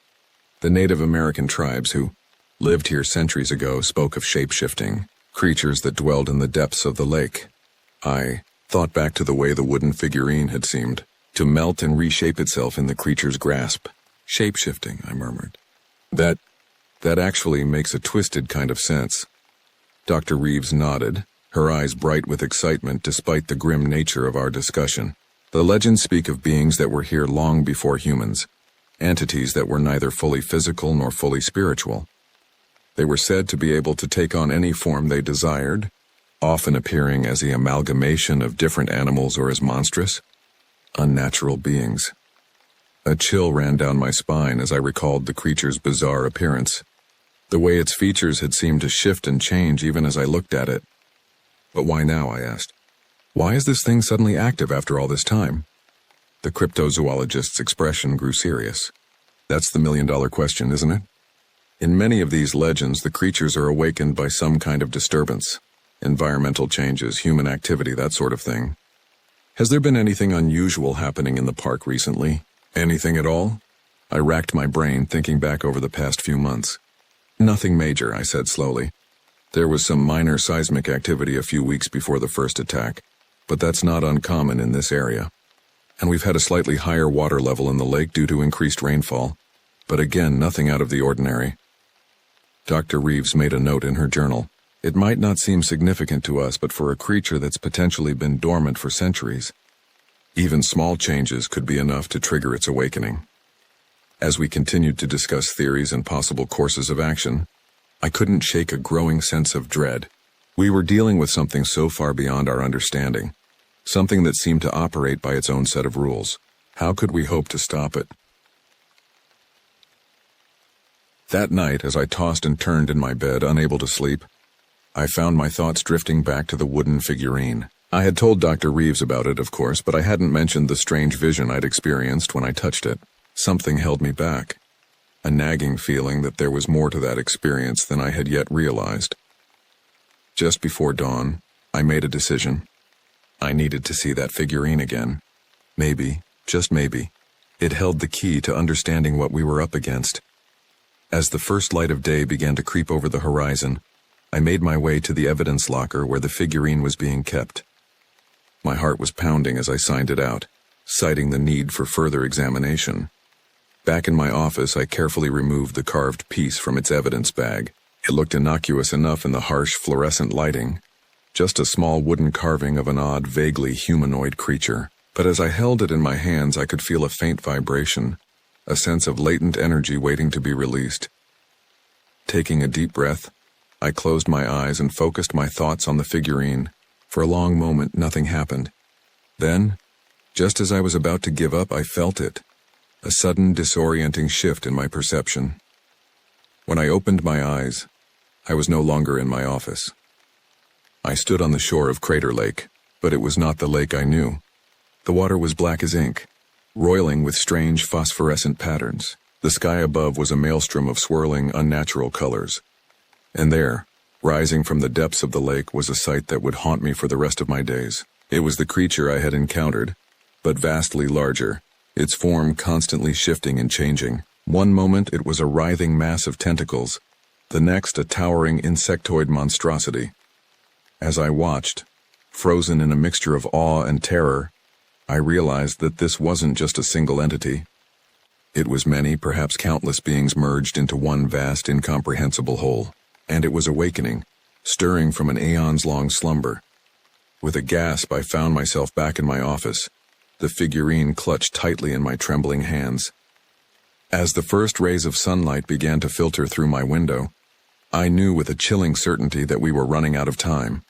The Native American tribes who lived here centuries ago spoke of shape-shifting, creatures that dwelled in the depths of the lake." I thought back to the way the wooden figurine had seemed to melt and reshape itself in the creature's grasp. "Shape-shifting," I murmured. That actually makes a twisted kind of sense." Dr. Reeves nodded, her eyes bright with excitement despite the grim nature of our discussion. "The legends speak of beings that were here long before humans, entities that were neither fully physical nor fully spiritual. They were said to be able to take on any form they desired, often appearing as the amalgamation of different animals or as monstrous, unnatural beings." A chill ran down my spine as I recalled the creature's bizarre appearance. The way its features had seemed to shift and change even as I looked at it. "But why now?" I asked. "Why is this thing suddenly active after all this time?" The cryptozoologist's expression grew serious. "That's the million-dollar question, isn't it? In many of these legends, the creatures are awakened by some kind of disturbance. Environmental changes, human activity, that sort of thing. Has there been anything unusual happening in the park recently? Anything at all?" I racked my brain, thinking back over the past few months. "Nothing major," I said slowly. "There was some minor seismic activity a few weeks before the first attack, but that's not uncommon in this area. And we've had a slightly higher water level in the lake due to increased rainfall, but again, nothing out of the ordinary." Dr. Reeves made a note in her journal. "It might not seem significant to us, but for a creature that's potentially been dormant for centuries, even small changes could be enough to trigger its awakening." As we continued to discuss theories and possible courses of action, I couldn't shake a growing sense of dread. We were dealing with something so far beyond our understanding, something that seemed to operate by its own set of rules. How could we hope to stop it? That night, as I tossed and turned in my bed, unable to sleep, I found my thoughts drifting back to the wooden figurine. I had told Dr. Reeves about it, of course, but I hadn't mentioned the strange vision I'd experienced when I touched it. Something held me back, a nagging feeling that there was more to that experience than I had yet realized. Just before dawn, I made a decision. I needed to see that figurine again. Maybe, just maybe, it held the key to understanding what we were up against. As the first light of day began to creep over the horizon, I made my way to the evidence locker where the figurine was being kept. My heart was pounding as I signed it out, citing the need for further examination. Back in my office, I carefully removed the carved piece from its evidence bag. It looked innocuous enough in the harsh fluorescent lighting, just a small wooden carving of an odd, vaguely humanoid creature. But as I held it in my hands, I could feel a faint vibration, a sense of latent energy waiting to be released. Taking a deep breath, I closed my eyes and focused my thoughts on the figurine. For a long moment, nothing happened. Then, just as I was about to give up, I felt it, a sudden disorienting shift in my perception. When I opened my eyes, I was no longer in my office. I stood on the shore of Crater Lake, but it was not the lake I knew. The water was black as ink, roiling with strange phosphorescent patterns. The sky above was a maelstrom of swirling, unnatural colors. And there, rising from the depths of the lake, was a sight that would haunt me for the rest of my days. It was the creature I had encountered, but vastly larger, its form constantly shifting and changing. One moment it was a writhing mass of tentacles, the next a towering insectoid monstrosity. As I watched, frozen in a mixture of awe and terror, I realized that this wasn't just a single entity. It was many, perhaps countless beings merged into one vast, incomprehensible whole. And it was awakening, stirring from an aeons-long slumber. With a gasp, I found myself back in my office, the figurine clutched tightly in my trembling hands. As the first rays of sunlight began to filter through my window, I knew with a chilling certainty that we were running out of time.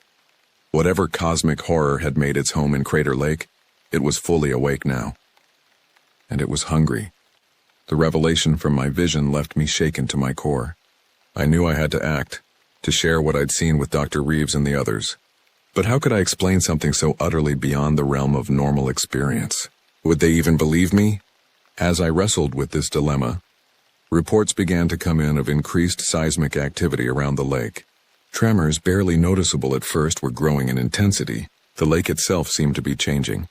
Whatever cosmic horror had made its home in Crater Lake, it was fully awake now. And it was hungry. The revelation from my vision left me shaken to my core. I knew I had to act, to share what I'd seen with Dr. Reeves and the others. But how could I explain something so utterly beyond the realm of normal experience? Would they even believe me? As I wrestled with this dilemma, reports began to come in of increased seismic activity around the lake. Tremors, barely noticeable at first, were growing in intensity. The lake itself seemed to be changing,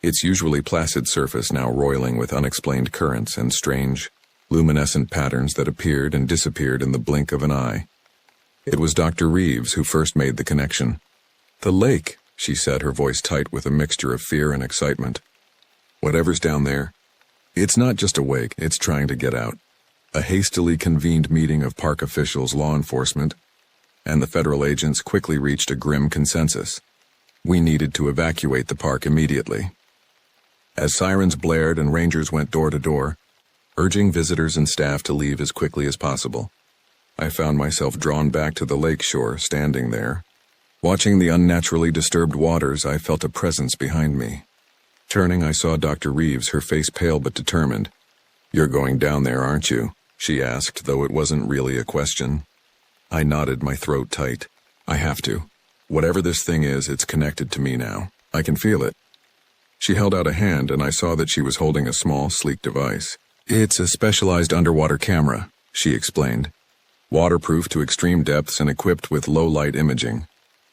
its usually placid surface now roiling with unexplained currents and strange, luminescent patterns that appeared and disappeared in the blink of an eye. It was Dr. Reeves who first made the connection. "The lake," she said, her voice tight with a mixture of fear and excitement. "Whatever's down there, it's not just awake, it's trying to get out." A hastily convened meeting of park officials, law enforcement, and the federal agents quickly reached a grim consensus. We needed to evacuate the park immediately. As sirens blared and rangers went door to door, urging visitors and staff to leave as quickly as possible, I found myself drawn back to the lake shore, standing there. Watching the unnaturally disturbed waters, I felt a presence behind me. Turning, I saw Dr. Reeves, her face pale but determined. "You're going down there, aren't you?" she asked, though it wasn't really a question. I nodded, my throat tight. "I have to. Whatever this thing is, it's connected to me now. I can feel it." She held out a hand, and I saw that she was holding a small, sleek device. "It's a specialized underwater camera," she explained. "Waterproof to extreme depths and equipped with low-light imaging.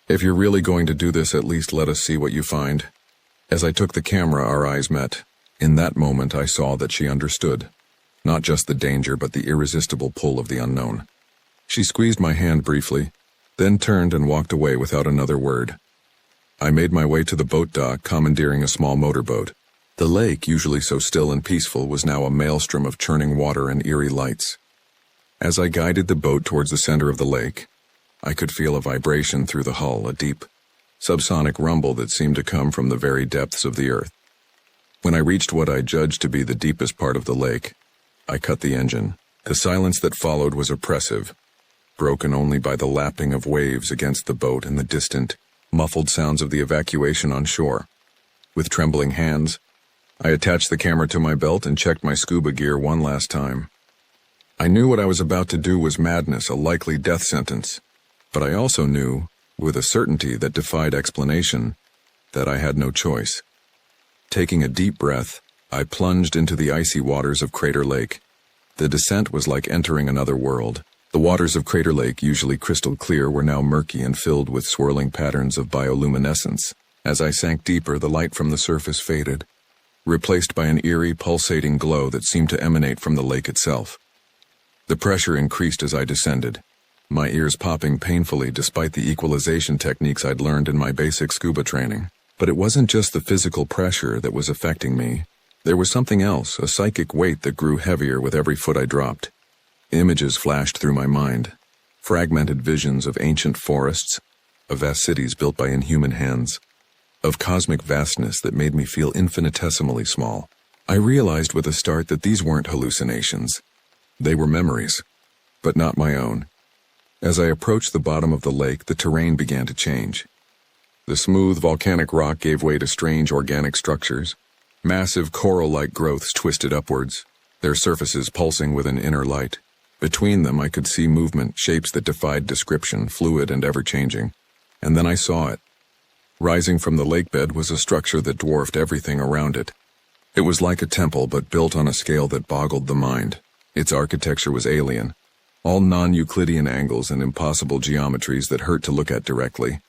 If you're really going to do this, at least let us see what you find." As I took the camera, our eyes met. In that moment, I saw that she understood. Not just the danger, but the irresistible pull of the unknown. She squeezed my hand briefly, then turned and walked away without another word. I made my way to the boat dock, commandeering a small motorboat. The lake, usually so still and peaceful, was now a maelstrom of churning water and eerie lights. As I guided the boat towards the center of the lake, I could feel a vibration through the hull, a deep, subsonic rumble that seemed to come from the very depths of the earth. When I reached what I judged to be the deepest part of the lake, I cut the engine. The silence that followed was oppressive, broken only by the lapping of waves against the boat and the distant, muffled sounds of the evacuation on shore. With trembling hands, I attached the camera to my belt and checked my scuba gear one last time. I knew what I was about to do was madness, a likely death sentence, but I also knew, with a certainty that defied explanation, that I had no choice. Taking a deep breath, I plunged into the icy waters of Crater Lake. The descent was like entering another world. The waters of Crater Lake, usually crystal clear, were now murky and filled with swirling patterns of bioluminescence. As I sank deeper, the light from the surface faded, replaced by an eerie, pulsating glow that seemed to emanate from the lake itself. The pressure increased as I descended, my ears popping painfully despite the equalization techniques I'd learned in my basic scuba training. But it wasn't just the physical pressure that was affecting me. There was something else, a psychic weight that grew heavier with every foot I dropped. Images flashed through my mind, fragmented visions of ancient forests, of vast cities built by inhuman hands, of cosmic vastness that made me feel infinitesimally small. I realized with a start that these weren't hallucinations. They were memories, but not my own. As I approached the bottom of the lake, the terrain began to change. The smooth volcanic rock gave way to strange organic structures. Massive coral-like growths twisted upwards, their surfaces pulsing with an inner light. Between them I could see movement, shapes that defied description, fluid and ever-changing. And then I saw it. Rising from the lakebed was a structure that dwarfed everything around it. It was like a temple, but built on a scale that boggled the mind. Its architecture was alien, all non-Euclidean angles and impossible geometries that hurt to look at directly.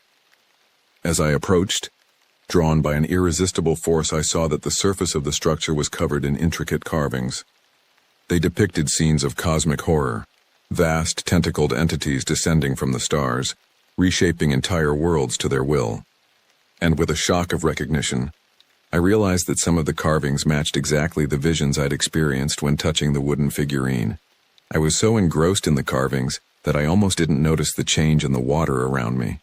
As I approached, drawn by an irresistible force, I saw that the surface of the structure was covered in intricate carvings. They depicted scenes of cosmic horror, vast tentacled entities descending from the stars, reshaping entire worlds to their will. And with a shock of recognition, I realized that some of the carvings matched exactly the visions I'd experienced when touching the wooden figurine. I was so engrossed in the carvings that I almost didn't notice the change in the water around me.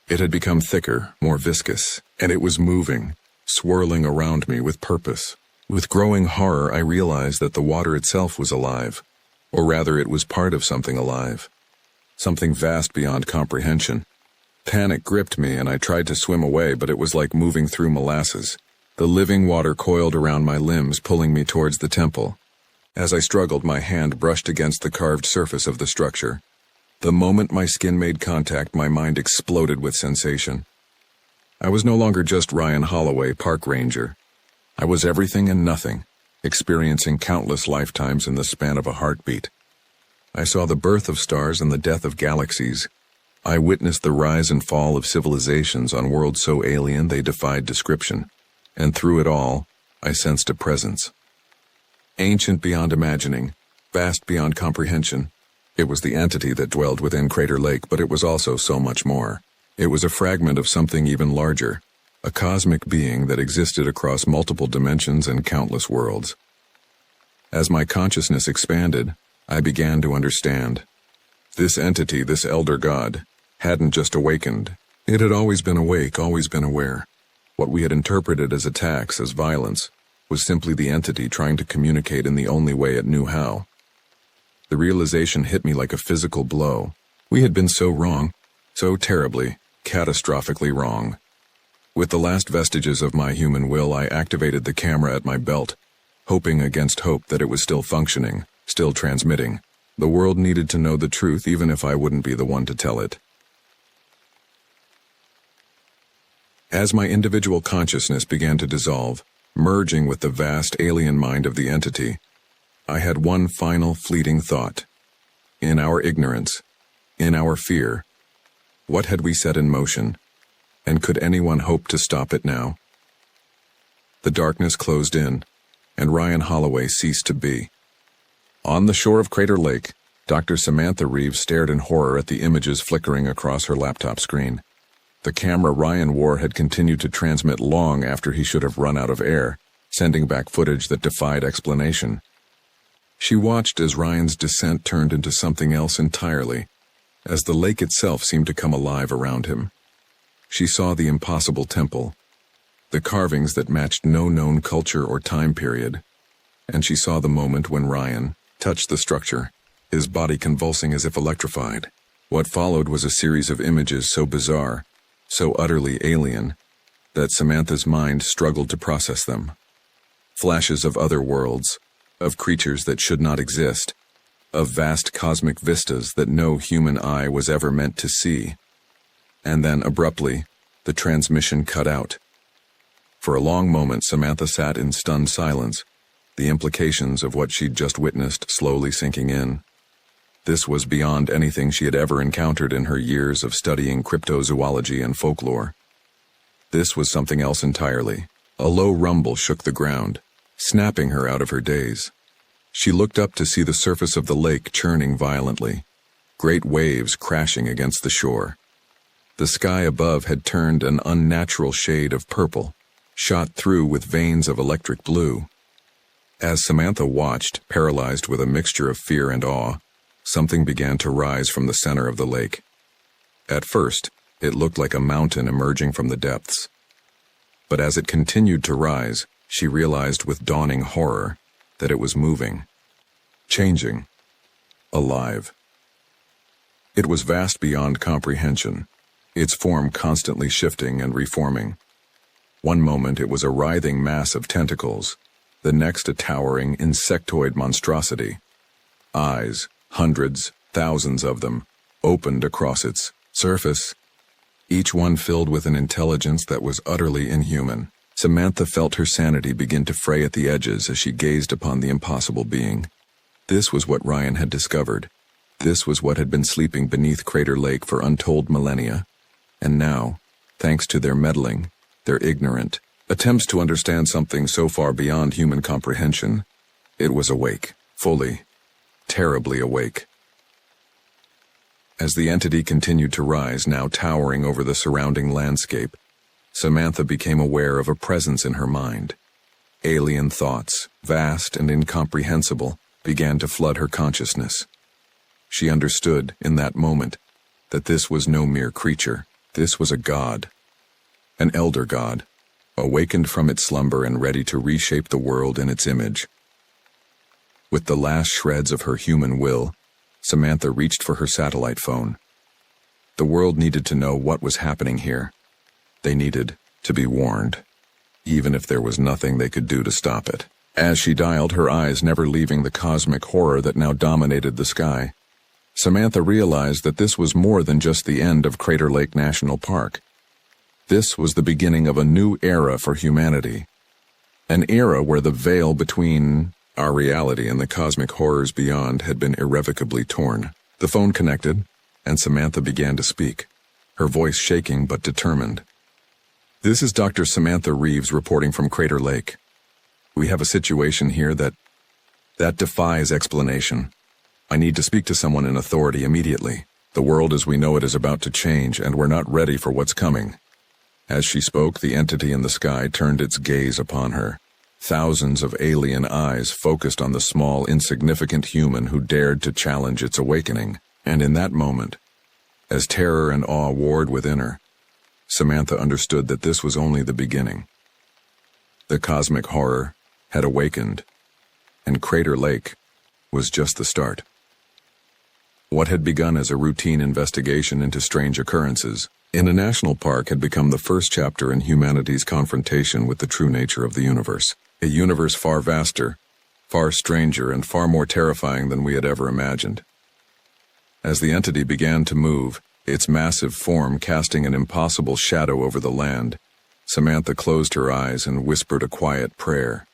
It had become thicker, more viscous, and it was moving, swirling around me with purpose. With growing horror, I realized that the water itself was alive, or rather it was part of something alive, something vast beyond comprehension. Panic gripped me and I tried to swim away, but it was like moving through molasses. The living water coiled around my limbs, pulling me towards the temple. As I struggled, my hand brushed against the carved surface of the structure. The moment my skin made contact, my mind exploded with sensation. I was no longer just Ryan Holloway, park ranger. I was everything and nothing, experiencing countless lifetimes in the span of a heartbeat. I saw the birth of stars and the death of galaxies. I witnessed the rise and fall of civilizations on worlds so alien they defied description. And through it all, I sensed a presence. Ancient beyond imagining, vast beyond comprehension. It was the entity that dwelled within Crater Lake, but it was also so much more. It was a fragment of something even larger, a cosmic being that existed across multiple dimensions and countless worlds. As my consciousness expanded, I began to understand. This entity, this elder god, hadn't just awakened. It had always been awake, always been aware. What we had interpreted as attacks, as violence, was simply the entity trying to communicate in the only way it knew how. The realization hit me like a physical blow. We had been so wrong, so terribly, catastrophically wrong. With the last vestiges of my human will, I activated the camera at my belt, hoping against hope that it was still functioning, still transmitting. The world needed to know the truth, even if I wouldn't be the one to tell it. As my individual consciousness began to dissolve, merging with the vast alien mind of the entity, I had one final fleeting thought. In our ignorance, in our fear, what had we set in motion, and could anyone hope to stop it now? The darkness closed in, and Ryan Holloway ceased to be. On the shore of Crater Lake, Dr. Samantha Reeves stared in horror at the images flickering across her laptop screen. The camera Ryan wore had continued to transmit long after he should have run out of air, sending back footage that defied explanation. She watched as Ryan's descent turned into something else entirely, as the lake itself seemed to come alive around him. She saw the impossible temple, the carvings that matched no known culture or time period, and she saw the moment when Ryan touched the structure, his body convulsing as if electrified. What followed was a series of images so bizarre, so utterly alien, that Samantha's mind struggled to process them. Flashes of other worlds, of creatures that should not exist, of vast cosmic vistas that no human eye was ever meant to see. And then, abruptly, the transmission cut out. For a long moment, Samantha sat in stunned silence, the implications of what she'd just witnessed slowly sinking in. This was beyond anything she had ever encountered in her years of studying cryptozoology and folklore. This was something else entirely. A low rumble shook the ground, snapping her out of her daze. She looked up to see the surface of the lake churning violently, great waves crashing against the shore. The sky above had turned an unnatural shade of purple, shot through with veins of electric blue. As Samantha watched, paralyzed with a mixture of fear and awe, something began to rise from the center of the lake. At first, it looked like a mountain emerging from the depths. But as it continued to rise, she realized with dawning horror that it was moving, changing, alive. It was vast beyond comprehension, its form constantly shifting and reforming. One moment it was a writhing mass of tentacles, the next a towering insectoid monstrosity. Eyes, hundreds, thousands of them, opened across its surface, each one filled with an intelligence that was utterly inhuman. Samantha felt her sanity begin to fray at the edges as she gazed upon the impossible being. This was what Ryan had discovered. This was what had been sleeping beneath Crater Lake for untold millennia. And now, thanks to their meddling, their ignorant attempts to understand something so far beyond human comprehension, it was awake, fully, terribly awake. As the entity continued to rise, now towering over the surrounding landscape, Samantha became aware of a presence in her mind. Alien thoughts, vast and incomprehensible, began to flood her consciousness. She understood, in that moment, that this was no mere creature. This was a god, an elder god, awakened from its slumber and ready to reshape the world in its image. With the last shreds of her human will, Samantha reached for her satellite phone. The world needed to know what was happening here. They needed to be warned, even if there was nothing they could do to stop it. As she dialed, her eyes never leaving the cosmic horror that now dominated the sky, Samantha realized that this was more than just the end of Crater Lake National Park. This was the beginning of a new era for humanity. An era where the veil between our reality and the cosmic horrors beyond had been irrevocably torn. The phone connected, and Samantha began to speak, her voice shaking but determined. "This is Dr. Samantha Reeves reporting from Crater Lake. We have a situation here that defies explanation. I need to speak to someone in authority immediately. The world as we know it is about to change, and we're not ready for what's coming." As she spoke, the entity in the sky turned its gaze upon her. Thousands of alien eyes focused on the small, insignificant human who dared to challenge its awakening. And in that moment, as terror and awe warred within her, Samantha understood that this was only the beginning. The cosmic horror had awakened, and Crater Lake was just the start. What had begun as a routine investigation into strange occurrences in a national park had become the first chapter in humanity's confrontation with the true nature of the universe. A universe far vaster, far stranger, and far more terrifying than we had ever imagined. As the entity began to move, its massive form casting an impossible shadow over the land, Samantha closed her eyes and whispered a quiet prayer.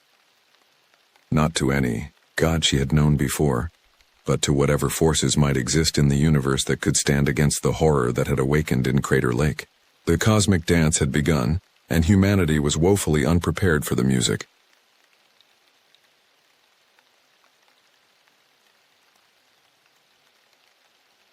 Not to any god she had known before, but to whatever forces might exist in the universe that could stand against the horror that had awakened in Crater Lake. The cosmic dance had begun, and humanity was woefully unprepared for the music.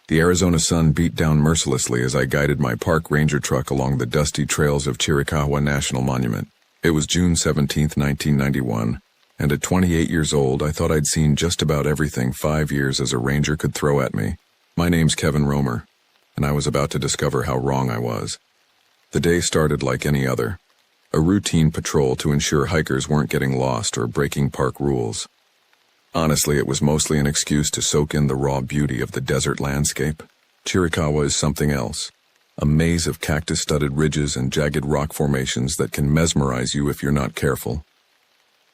The Arizona sun beat down mercilessly as I guided my park ranger truck along the dusty trails of Chiricahua National Monument. It was June 17, 1991, and at 28 years old, I thought I'd seen just about everything 5 years as a ranger could throw at me. My name's Kevin Romer, and I was about to discover how wrong I was. The day started like any other, a routine patrol to ensure hikers weren't getting lost or breaking park rules. Honestly, it was mostly an excuse to soak in the raw beauty of the desert landscape. Chiricahua is something else, a maze of cactus-studded ridges and jagged rock formations that can mesmerize you if you're not careful.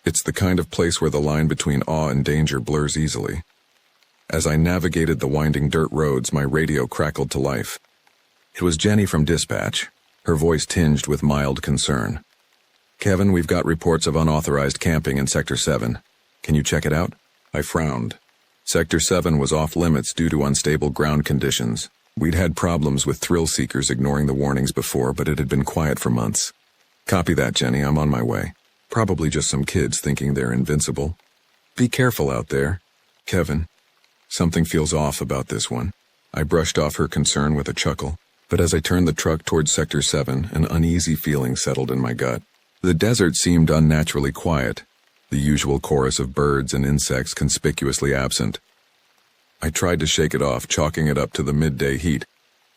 It's the kind of place where the line between awe and danger blurs easily. As I navigated the winding dirt roads, my radio crackled to life. It was Jenny from dispatch, her voice tinged with mild concern. Kevin, we've got reports of unauthorized camping in Sector 7. Can you check it out? I frowned. Sector 7 was off limits due to unstable ground conditions. We'd had problems with thrill seekers ignoring the warnings before, but it had been quiet for months. Copy that, Jenny. I'm on my way. Probably just some kids thinking they're invincible. Be careful out there. Kevin, something feels off about this one. I brushed off her concern with a chuckle, but as I turned the truck towards Sector 7, an uneasy feeling settled in my gut. The desert seemed unnaturally quiet, the usual chorus of birds and insects conspicuously absent. I tried to shake it off, chalking it up to the midday heat,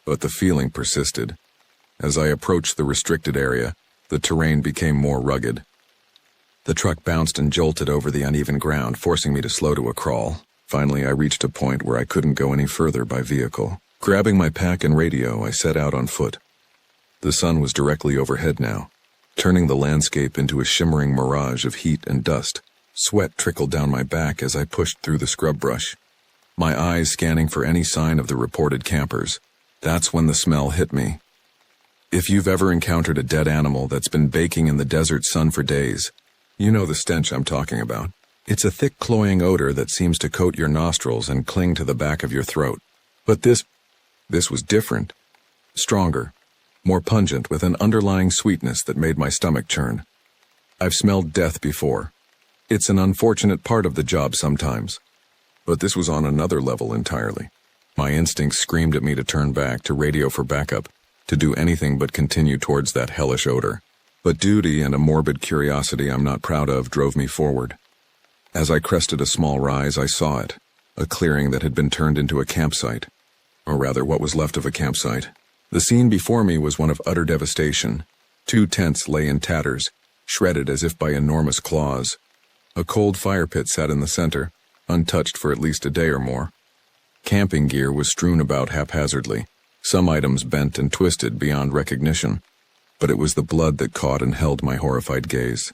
but the feeling persisted. As I approached the restricted area, the terrain became more rugged. The truck bounced and jolted over the uneven ground, forcing me to slow to a crawl. Finally, I reached a point where I couldn't go any further by vehicle. Grabbing my pack and radio, I set out on foot. The sun was directly overhead now, turning the landscape into a shimmering mirage of heat and dust. Sweat trickled down my back as I pushed through the scrub brush, my eyes scanning for any sign of the reported campers. That's when the smell hit me. If you've ever encountered a dead animal that's been baking in the desert sun for days, you know the stench I'm talking about. It's a thick, cloying odor that seems to coat your nostrils and cling to the back of your throat. But this was different. Stronger, more pungent, with an underlying sweetness that made my stomach churn. I've smelled death before. It's an unfortunate part of the job sometimes. But this was on another level entirely. My instincts screamed at me to turn back, to radio for backup, to do anything but continue towards that hellish odor. But duty and a morbid curiosity I'm not proud of drove me forward. As I crested a small rise, I saw it, a clearing that had been turned into a campsite. Or rather, what was left of a campsite. The scene before me was one of utter devastation. 2 tents lay in tatters, shredded as if by enormous claws. A cold fire pit sat in the center, untouched for at least a day or more. Camping gear was strewn about haphazardly, some items bent and twisted beyond recognition, but it was the blood that caught and held my horrified gaze.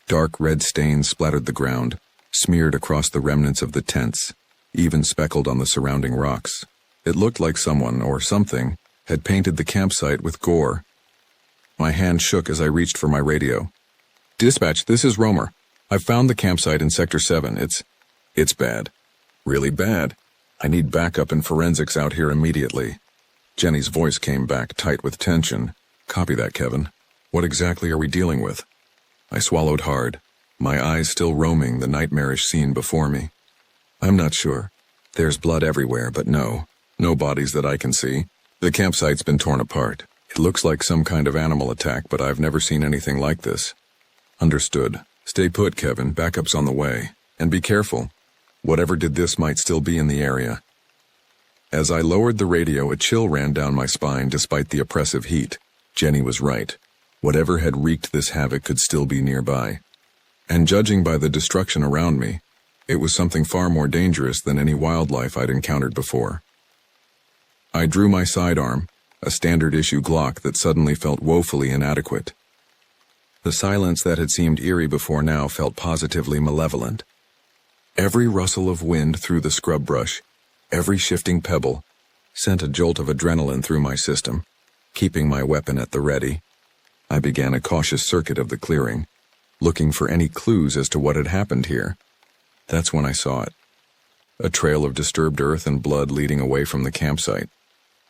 Dark red stains splattered the ground, smeared across the remnants of the tents, even speckled on the surrounding rocks. It looked like someone, or something, had painted the campsite with gore. My hand shook as I reached for my radio. Dispatch, this is Romer. I've found the campsite in Sector 7. It's bad. Really bad. I need backup and forensics out here immediately. Jenny's voice came back, tight with tension. Copy that, Kevin. What exactly are we dealing with? I swallowed hard, my eyes still roaming the nightmarish scene before me. I'm not sure. There's blood everywhere, but no bodies that I can see. The campsite's been torn apart. It looks like some kind of animal attack, but I've never seen anything like this. Understood. Stay put, Kevin. Backup's on the way. And be careful. Whatever did this might still be in the area. As I lowered the radio, a chill ran down my spine despite the oppressive heat. Jenny was right. Whatever had wreaked this havoc could still be nearby. And judging by the destruction around me, it was something far more dangerous than any wildlife I'd encountered before. I drew my sidearm, a standard-issue Glock that suddenly felt woefully inadequate. The silence that had seemed eerie before now felt positively malevolent. Every rustle of wind through the scrub brush, every shifting pebble, sent a jolt of adrenaline through my system, keeping my weapon at the ready. I began a cautious circuit of the clearing, looking for any clues as to what had happened here. That's when I saw it. A trail of disturbed earth and blood leading away from the campsite.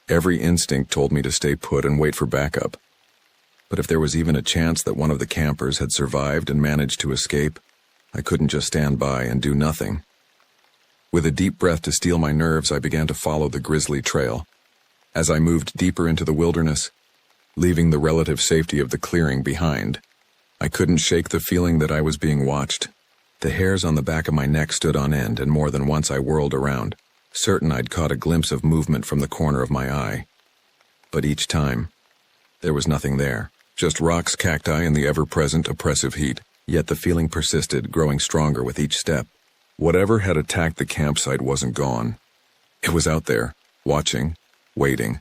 Every instinct told me to stay put and wait for backup. But if there was even a chance that one of the campers had survived and managed to escape, I couldn't just stand by and do nothing. With a deep breath to steel my nerves, I began to follow the grisly trail. As I moved deeper into the wilderness, leaving the relative safety of the clearing behind, I couldn't shake the feeling that I was being watched. The hairs on the back of my neck stood on end, and more than once I whirled around, certain I'd caught a glimpse of movement from the corner of my eye. But each time, there was nothing there, just rocks, cacti, and the ever-present oppressive heat. Yet the feeling persisted, growing stronger with each step. Whatever had attacked the campsite wasn't gone. It was out there, watching, waiting.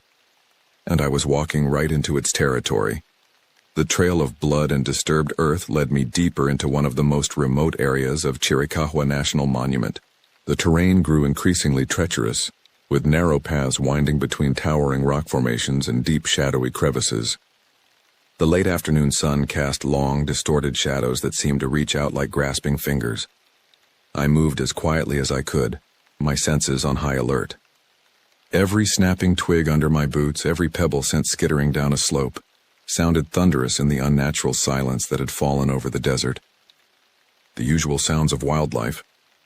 And I was walking right into its territory. The trail of blood and disturbed earth led me deeper into one of the most remote areas of Chiricahua National Monument. The terrain grew increasingly treacherous, with narrow paths winding between towering rock formations and deep shadowy crevices. The late afternoon sun cast long, distorted shadows that seemed to reach out like grasping fingers. I moved as quietly as I could, my senses on high alert. Every snapping twig under my boots, every pebble sent skittering down a slope, sounded thunderous in the unnatural silence that had fallen over the desert. The usual sounds of wildlife,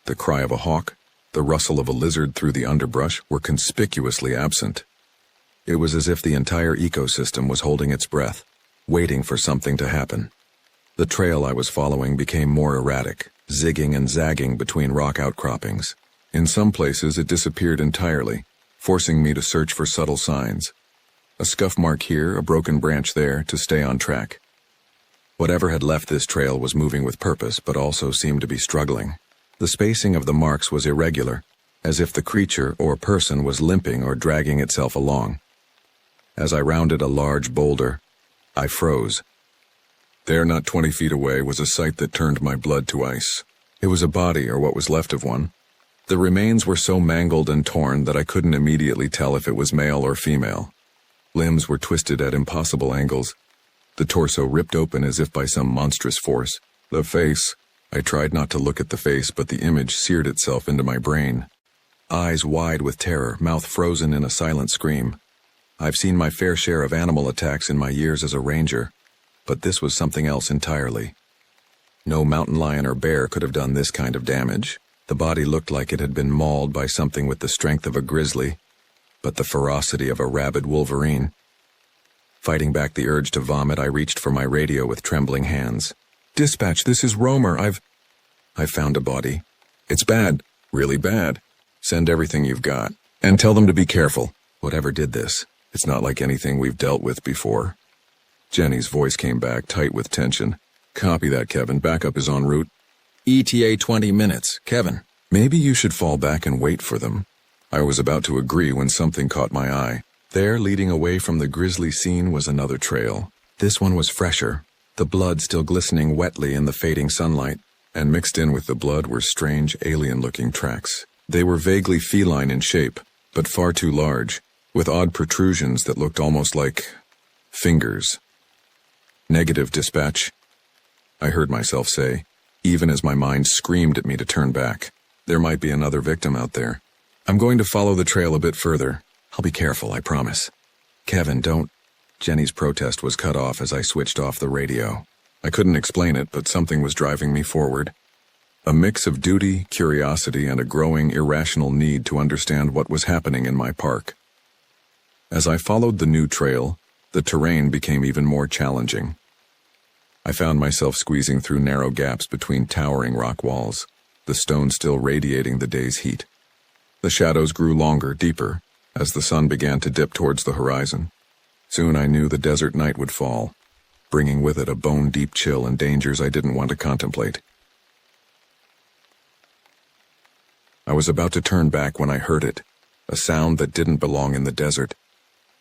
the cry of a hawk, the rustle of a lizard through the underbrush, were conspicuously absent. It was as if the entire ecosystem was holding its breath, waiting for something to happen. The trail I was following became more erratic, zigging and zagging between rock outcroppings. In some places it disappeared entirely, forcing me to search for subtle signs. A scuff mark here, a broken branch there, to stay on track. Whatever had left this trail was moving with purpose, but also seemed to be struggling. The spacing of the marks was irregular, as if the creature or person was limping or dragging itself along. As I rounded a large boulder, I froze. There, not 20 feet away, was a sight that turned my blood to ice. It was a body, or what was left of one. The remains were so mangled and torn that I couldn't immediately tell if it was male or female. Limbs were twisted at impossible angles, the torso ripped open as if by some monstrous force. The face, I tried not to look at the face, but the image seared itself into my brain. Eyes wide with terror, mouth frozen in a silent scream. I've seen my fair share of animal attacks in my years as a ranger, but this was something else entirely. No mountain lion or bear could have done this kind of damage. The body looked like it had been mauled by something with the strength of a grizzly, but the ferocity of a rabid wolverine. Fighting back the urge to vomit, I reached for my radio with trembling hands. "Dispatch, this is Romer. I've found a body. It's bad, really bad. Send everything you've got, and tell them to be careful. Whatever did this, it's not like anything we've dealt with before." Jenny's voice came back, tight with tension. "Copy that, Kevin. Backup is en route. ETA 20 minutes. Kevin, maybe you should fall back and wait for them." I was about to agree when something caught my eye. There, leading away from the grisly scene, was another trail. This one was fresher, the blood still glistening wetly in the fading sunlight, and mixed in with the blood were strange, alien-looking tracks. They were vaguely feline in shape, but far too large, with odd protrusions that looked almost like fingers. "Negative, dispatch," I heard myself say, even as my mind screamed at me to turn back. There might be another victim out there. "I'm going to follow the trail a bit further. I'll be careful, I promise." "Kevin, don't—" Jenny's protest was cut off as I switched off the radio. I couldn't explain it, but something was driving me forward. A mix of duty, curiosity, and a growing, irrational need to understand what was happening in my park. As I followed the new trail, the terrain became even more challenging. I found myself squeezing through narrow gaps between towering rock walls, the stone still radiating the day's heat. The shadows grew longer, deeper, as the sun began to dip towards the horizon. Soon I knew the desert night would fall, bringing with it a bone-deep chill and dangers I didn't want to contemplate. I was about to turn back when I heard it, a sound that didn't belong in the desert,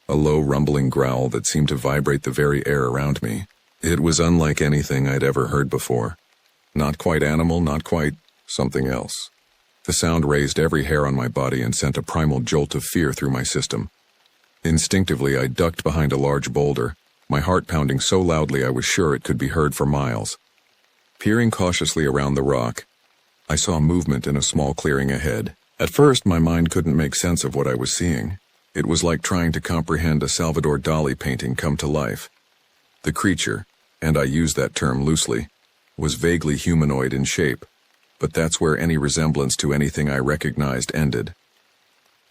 a low rumbling growl that seemed to vibrate the very air around me. It was unlike anything I'd ever heard before. Not quite animal, not quite something else. The sound raised every hair on my body and sent a primal jolt of fear through my system. Instinctively, I ducked behind a large boulder, my heart pounding so loudly I was sure it could be heard for miles. Peering cautiously around the rock, I saw movement in a small clearing ahead. At first, my mind couldn't make sense of what I was seeing. It was like trying to comprehend a Salvador Dali painting come to life. The creature, and I use that term loosely, was vaguely humanoid in shape, but that's where any resemblance to anything I recognized ended.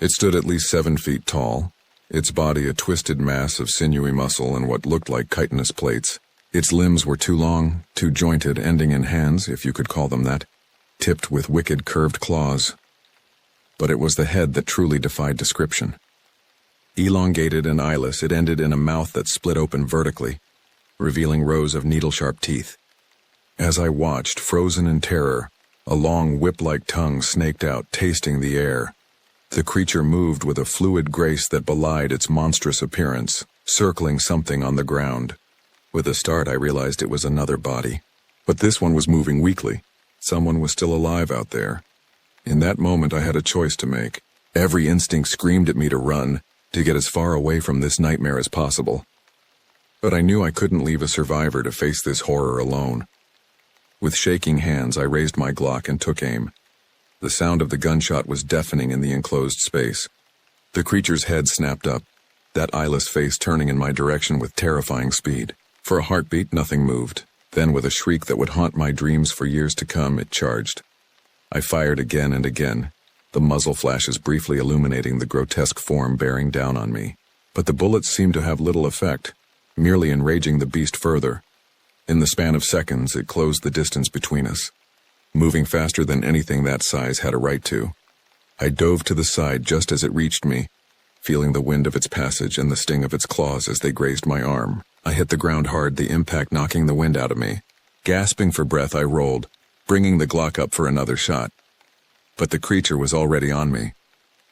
It stood at least 7 feet tall, its body a twisted mass of sinewy muscle and what looked like chitinous plates. Its limbs were too long, too jointed, ending in hands, if you could call them that, tipped with wicked curved claws. But it was the head that truly defied description. Elongated and eyeless, it ended in a mouth that split open vertically, revealing rows of needle-sharp teeth. As I watched, frozen in terror, a long whip-like tongue snaked out, tasting the air. The creature moved with a fluid grace that belied its monstrous appearance, circling something on the ground. With a start, I realized it was another body. But this one was moving weakly. Someone was still alive out there. In that moment, I had a choice to make. Every instinct screamed at me to run, to get as far away from this nightmare as possible. But I knew I couldn't leave a survivor to face this horror alone. With shaking hands, I raised my Glock and took aim. The sound of the gunshot was deafening in the enclosed space. The creature's head snapped up, that eyeless face turning in my direction with terrifying speed. For a heartbeat, nothing moved. Then, with a shriek that would haunt my dreams for years to come, it charged. I fired again and again, the muzzle flashes briefly illuminating the grotesque form bearing down on me. But the bullets seemed to have little effect, merely enraging the beast further. In the span of seconds, it closed the distance between us, moving faster than anything that size had a right to. I dove to the side just as it reached me, feeling the wind of its passage and the sting of its claws as they grazed my arm. I hit the ground hard, the impact knocking the wind out of me. Gasping for breath, I rolled, bringing the Glock up for another shot. But the creature was already on me.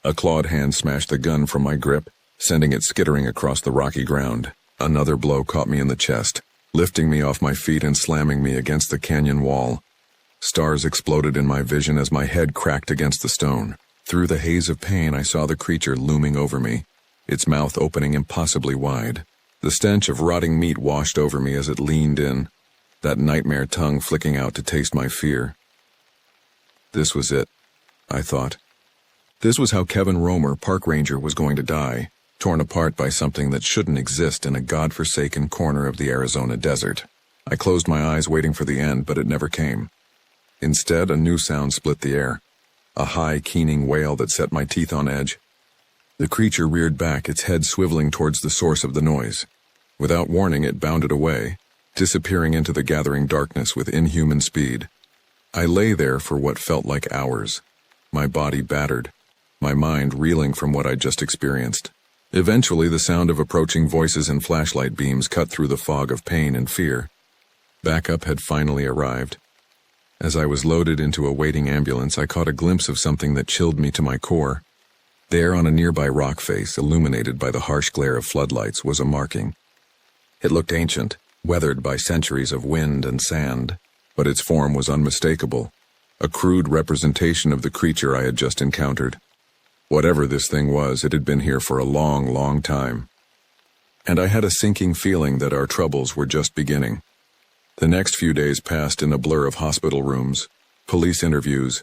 A clawed hand smashed the gun from my grip, sending it skittering across the rocky ground. Another blow caught me in the chest, lifting me off my feet and slamming me against the canyon wall. Stars exploded in my vision as my head cracked against the stone. Through the haze of pain, I saw the creature looming over me, its mouth opening impossibly wide. The stench of rotting meat washed over me as it leaned in, that nightmare tongue flicking out to taste my fear. This was it, I thought. This was how Kevin Romer, park ranger, was going to die, torn apart by something that shouldn't exist in a godforsaken corner of the Arizona desert. I closed my eyes waiting for the end, but it never came. Instead, a new sound split the air, a high, keening wail that set my teeth on edge. The creature reared back, its head swiveling towards the source of the noise. Without warning, it bounded away, disappearing into the gathering darkness with inhuman speed. I lay there for what felt like hours, my body battered, my mind reeling from what I'd just experienced. Eventually, the sound of approaching voices and flashlight beams cut through the fog of pain and fear. Backup had finally arrived. As I was loaded into a waiting ambulance, I caught a glimpse of something that chilled me to my core. There, on a nearby rock face, illuminated by the harsh glare of floodlights, was a marking. It looked ancient, weathered by centuries of wind and sand, but its form was unmistakable, a crude representation of the creature I had just encountered. Whatever this thing was, it had been here for a long, long time. And I had a sinking feeling that our troubles were just beginning. The next few days passed in a blur of hospital rooms, police interviews,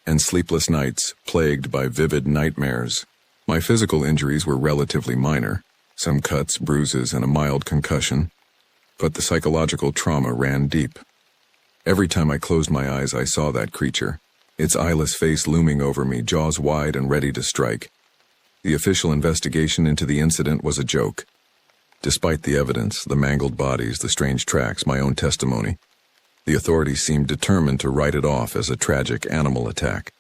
and sleepless nights plagued by vivid nightmares. My physical injuries were relatively minor, some cuts, bruises, and a mild concussion, but the psychological trauma ran deep. Every time I closed my eyes, I saw that creature, its eyeless face looming over me, jaws wide and ready to strike. The official investigation into the incident was a joke. Despite the evidence, the mangled bodies, the strange tracks, my own testimony, the authorities seemed determined to write it off as a tragic animal attack.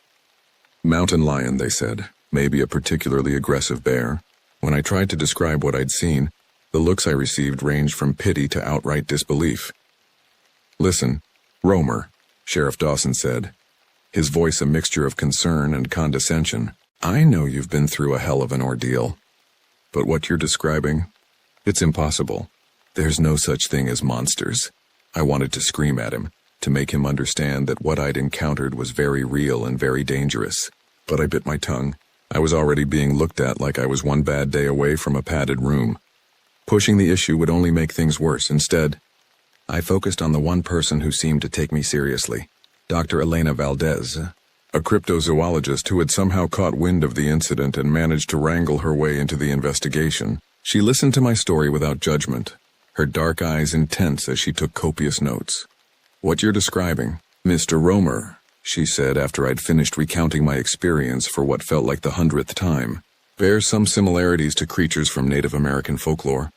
Mountain lion, they said, maybe a particularly aggressive bear. When I tried to describe what I'd seen, the looks I received ranged from pity to outright disbelief. "Listen, Romer," Sheriff Dawson said, his voice a mixture of concern and condescension. "I know you've been through a hell of an ordeal, but what you're describing, it's impossible. There's no such thing as monsters." I wanted to scream at him, to make him understand that what I'd encountered was very real and very dangerous. But I bit my tongue. I was already being looked at like I was one bad day away from a padded room. Pushing the issue would only make things worse. Instead, I focused on the one person who seemed to take me seriously, Dr. Elena Valdez, a cryptozoologist who had somehow caught wind of the incident and managed to wrangle her way into the investigation. She listened to my story without judgment, her dark eyes intense as she took copious notes. "What you're describing, Mr. Romer," she said after I'd finished recounting my experience for what felt like the 100th time, "bears some similarities to creatures from Native American folklore.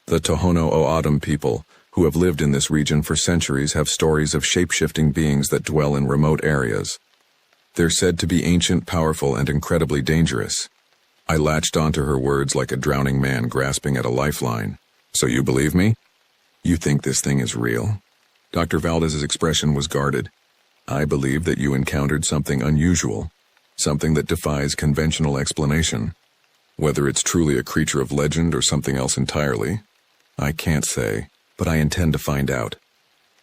The Tohono O'odham people, who have lived in this region for centuries, have stories of shape-shifting beings that dwell in remote areas. They're said to be ancient, powerful, and incredibly dangerous." I latched onto her words like a drowning man grasping at a lifeline. "So you believe me? You think this thing is real?" Dr. Valdez's expression was guarded. "I believe that you encountered something unusual, something that defies conventional explanation. Whether it's truly a creature of legend or something else entirely, I can't say, but I intend to find out."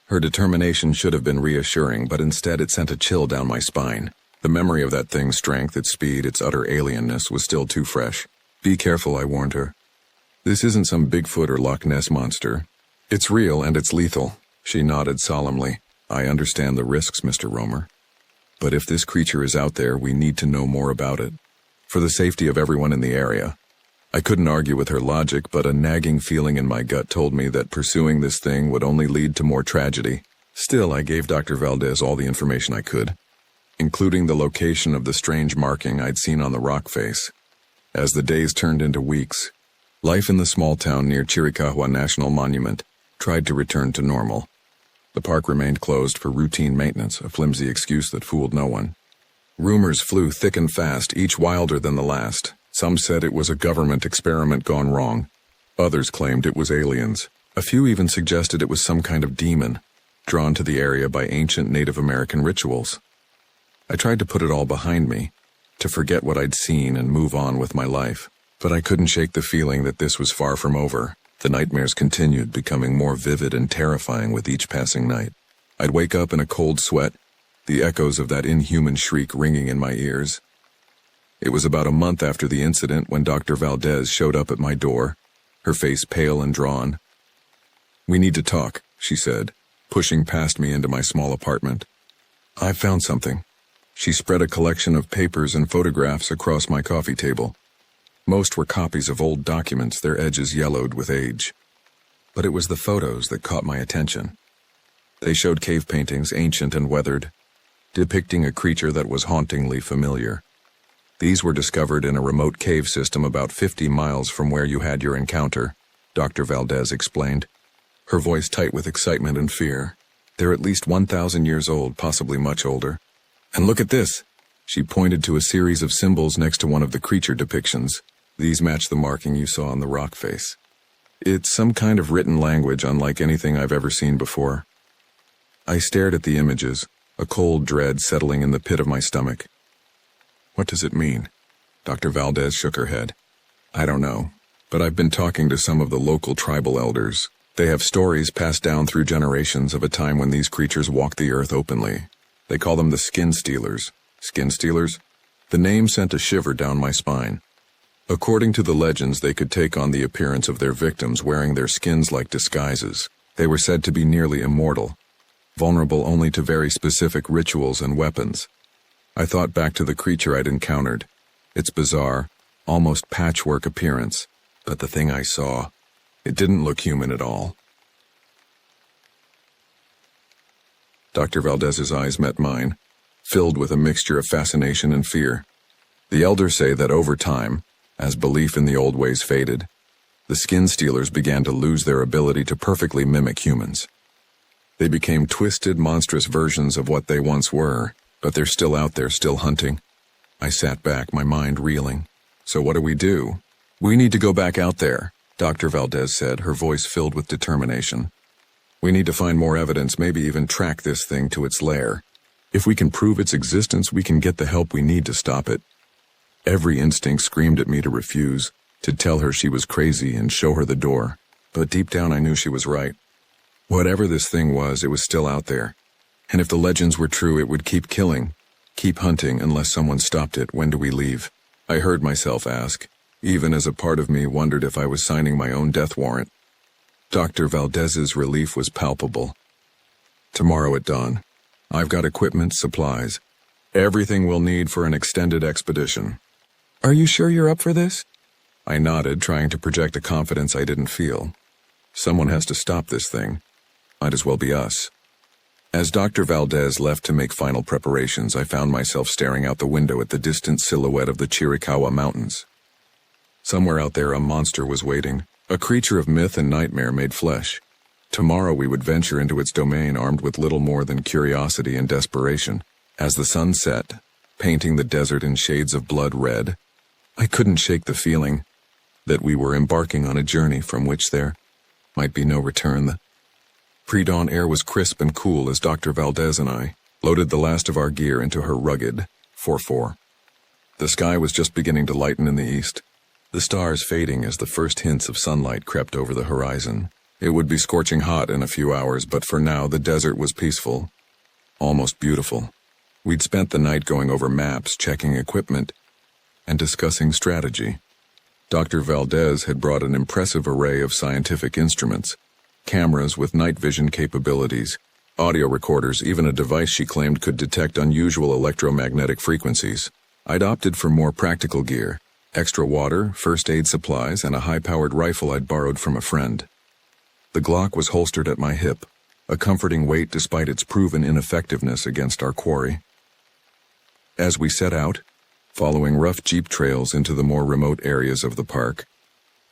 Her determination should have been reassuring, but instead it sent a chill down my spine. The memory of that thing's strength, its speed, its utter alienness was still too fresh. "Be careful," I warned her. This isn't some Bigfoot or Loch Ness monster. It's real and it's lethal. She nodded solemnly. I understand the risks, Mr. Romer. But if this creature is out there, we need to know more about it. For the safety of everyone in the area. I couldn't argue with her logic, but a nagging feeling in my gut told me that pursuing this thing would only lead to more tragedy. Still, I gave Dr. Valdez all the information I could, including the location of the strange marking I'd seen on the rock face. As the days turned into weeks, life in the small town near Chiricahua National Monument tried to return to normal. The park remained closed for routine maintenance, a flimsy excuse that fooled no one. Rumors flew thick and fast, each wilder than the last. Some said it was a government experiment gone wrong. Others claimed it was aliens. A few even suggested it was some kind of demon, drawn to the area by ancient Native American rituals. I tried to put it all behind me, to forget what I'd seen and move on with my life. But I couldn't shake the feeling that this was far from over. The nightmares continued, becoming more vivid and terrifying with each passing night. I'd wake up in a cold sweat, the echoes of that inhuman shriek ringing in my ears. It was about a month after the incident when Dr. Valdez showed up at my door, her face pale and drawn. "We need to talk," she said, pushing past me into my small apartment. "I've found something." She spread a collection of papers and photographs across my coffee table. Most were copies of old documents, their edges yellowed with age. But it was the photos that caught my attention. They showed cave paintings, ancient and weathered, depicting a creature that was hauntingly familiar. These were discovered in a remote cave system about 50 miles from where you had your encounter, Dr. Valdez explained, her voice tight with excitement and fear. "They're at least 1,000 years old, possibly much older. And look at this!" She pointed to a series of symbols next to one of the creature depictions. These match the marking you saw on the rock face. It's some kind of written language unlike anything I've ever seen before. I stared at the images, a cold dread settling in the pit of my stomach. "What does it mean?" Dr. Valdez shook her head. "I don't know, but I've been talking to some of the local tribal elders. They have stories passed down through generations of a time when these creatures walked the earth openly. They call them the skin stealers." Skin stealers? The name sent a shiver down my spine. According to the legends, they could take on the appearance of their victims wearing their skins like disguises. They were said to be nearly immortal, vulnerable only to very specific rituals and weapons. I thought back to the creature I'd encountered, its bizarre, almost patchwork appearance, but the thing I saw, it didn't look human at all. Dr. Valdez's eyes met mine, filled with a mixture of fascination and fear. The elders say that over time, as belief in the old ways faded, the skin stealers began to lose their ability to perfectly mimic humans. They became twisted, monstrous versions of what they once were, but they're still out there, still hunting. I sat back, my mind reeling. "So what do? "We need to go back out there," Dr. Valdez said, her voice filled with determination. "We need to find more evidence, maybe even track this thing to its lair. If we can prove its existence, we can get the help we need to stop it." Every instinct screamed at me to refuse, to tell her she was crazy and show her the door. But deep down I knew she was right. Whatever this thing was, it was still out there. And if the legends were true, it would keep killing, keep hunting unless someone stopped it. "When do we leave?" I heard myself ask, even as a part of me wondered if I was signing my own death warrant. Dr. Valdez's relief was palpable. "Tomorrow at dawn. I've got equipment, supplies, everything we'll need for an extended expedition." "Are you sure you're up for this?" I nodded, trying to project a confidence I didn't feel. Someone has to stop this thing. Might as well be us. As Dr. Valdez left to make final preparations, I found myself staring out the window at the distant silhouette of the Chiricahua Mountains. Somewhere out there a monster was waiting, a creature of myth and nightmare made flesh. Tomorrow we would venture into its domain armed with little more than curiosity and desperation. As the sun set, painting the desert in shades of blood red, I couldn't shake the feeling that we were embarking on a journey from which there might be no return. The pre-dawn air was crisp and cool as Dr. Valdez and I loaded the last of our gear into her rugged 4x4. The sky was just beginning to lighten in the east, the stars fading as the first hints of sunlight crept over the horizon. It would be scorching hot in a few hours, but for now the desert was peaceful, almost beautiful. We'd spent the night going over maps, checking equipment, and discussing strategy. Dr. Valdez had brought an impressive array of scientific instruments, cameras with night vision capabilities, audio recorders, even a device she claimed could detect unusual electromagnetic frequencies. I'd opted for more practical gear, extra water, first aid supplies, and a high-powered rifle I'd borrowed from a friend. The Glock was holstered at my hip, a comforting weight despite its proven ineffectiveness against our quarry. As we set out, following rough jeep trails into the more remote areas of the park,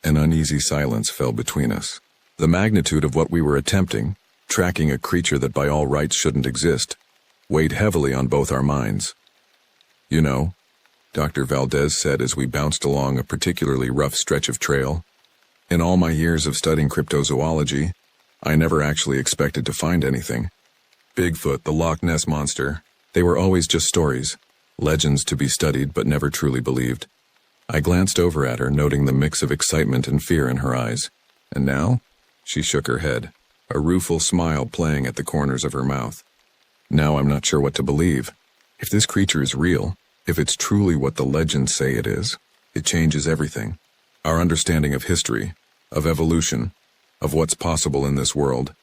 an uneasy silence fell between us. The magnitude of what we were attempting, tracking a creature that by all rights shouldn't exist, weighed heavily on both our minds. "You know," Dr. Valdez said as we bounced along a particularly rough stretch of trail, "in all my years of studying cryptozoology, I never actually expected to find anything. Bigfoot, the Loch Ness Monster, they were always just stories, legends to be studied but never truly believed." I glanced over at her, noting the mix of excitement and fear in her eyes. "And now?" She shook her head, a rueful smile playing at the corners of her mouth. "Now I'm not sure what to believe. If this creature is real, if it's truly what the legends say it is, it changes everything. Our understanding of history, of evolution, of what's possible in this world."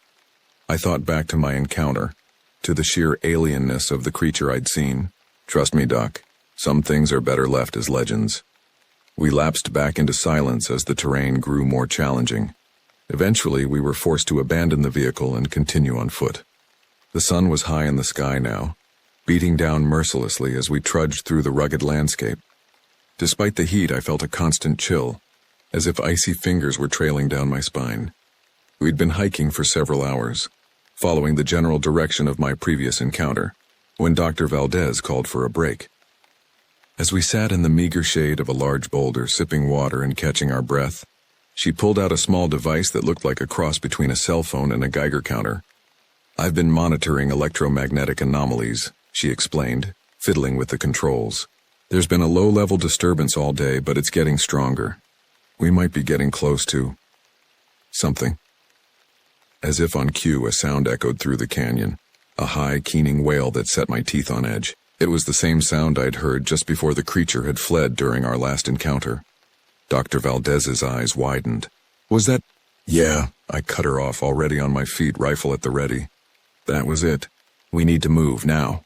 I thought back to my encounter, to the sheer alienness of the creature I'd seen. "Trust me, Doc, some things are better left as legends." We lapsed back into silence as the terrain grew more challenging. Eventually, we were forced to abandon the vehicle and continue on foot. The sun was high in the sky now, beating down mercilessly as we trudged through the rugged landscape. Despite the heat, I felt a constant chill, as if icy fingers were trailing down my spine. We'd been hiking for several hours, following the general direction of my previous encounter, when Dr. Valdez called for a break. As we sat in the meager shade of a large boulder, sipping water and catching our breath, she pulled out a small device that looked like a cross between a cell phone and a Geiger counter. "I've been monitoring electromagnetic anomalies," she explained, fiddling with the controls. "There's been a low-level disturbance all day, but it's getting stronger. We might be getting close to something." As if on cue, a sound echoed through the canyon, a high, keening wail that set my teeth on edge. It was the same sound I'd heard just before the creature had fled during our last encounter. Dr. Valdez's eyes widened. "Was that—" "Yeah," I cut her off, already on my feet, rifle at the ready. "That was it. We need to move, now."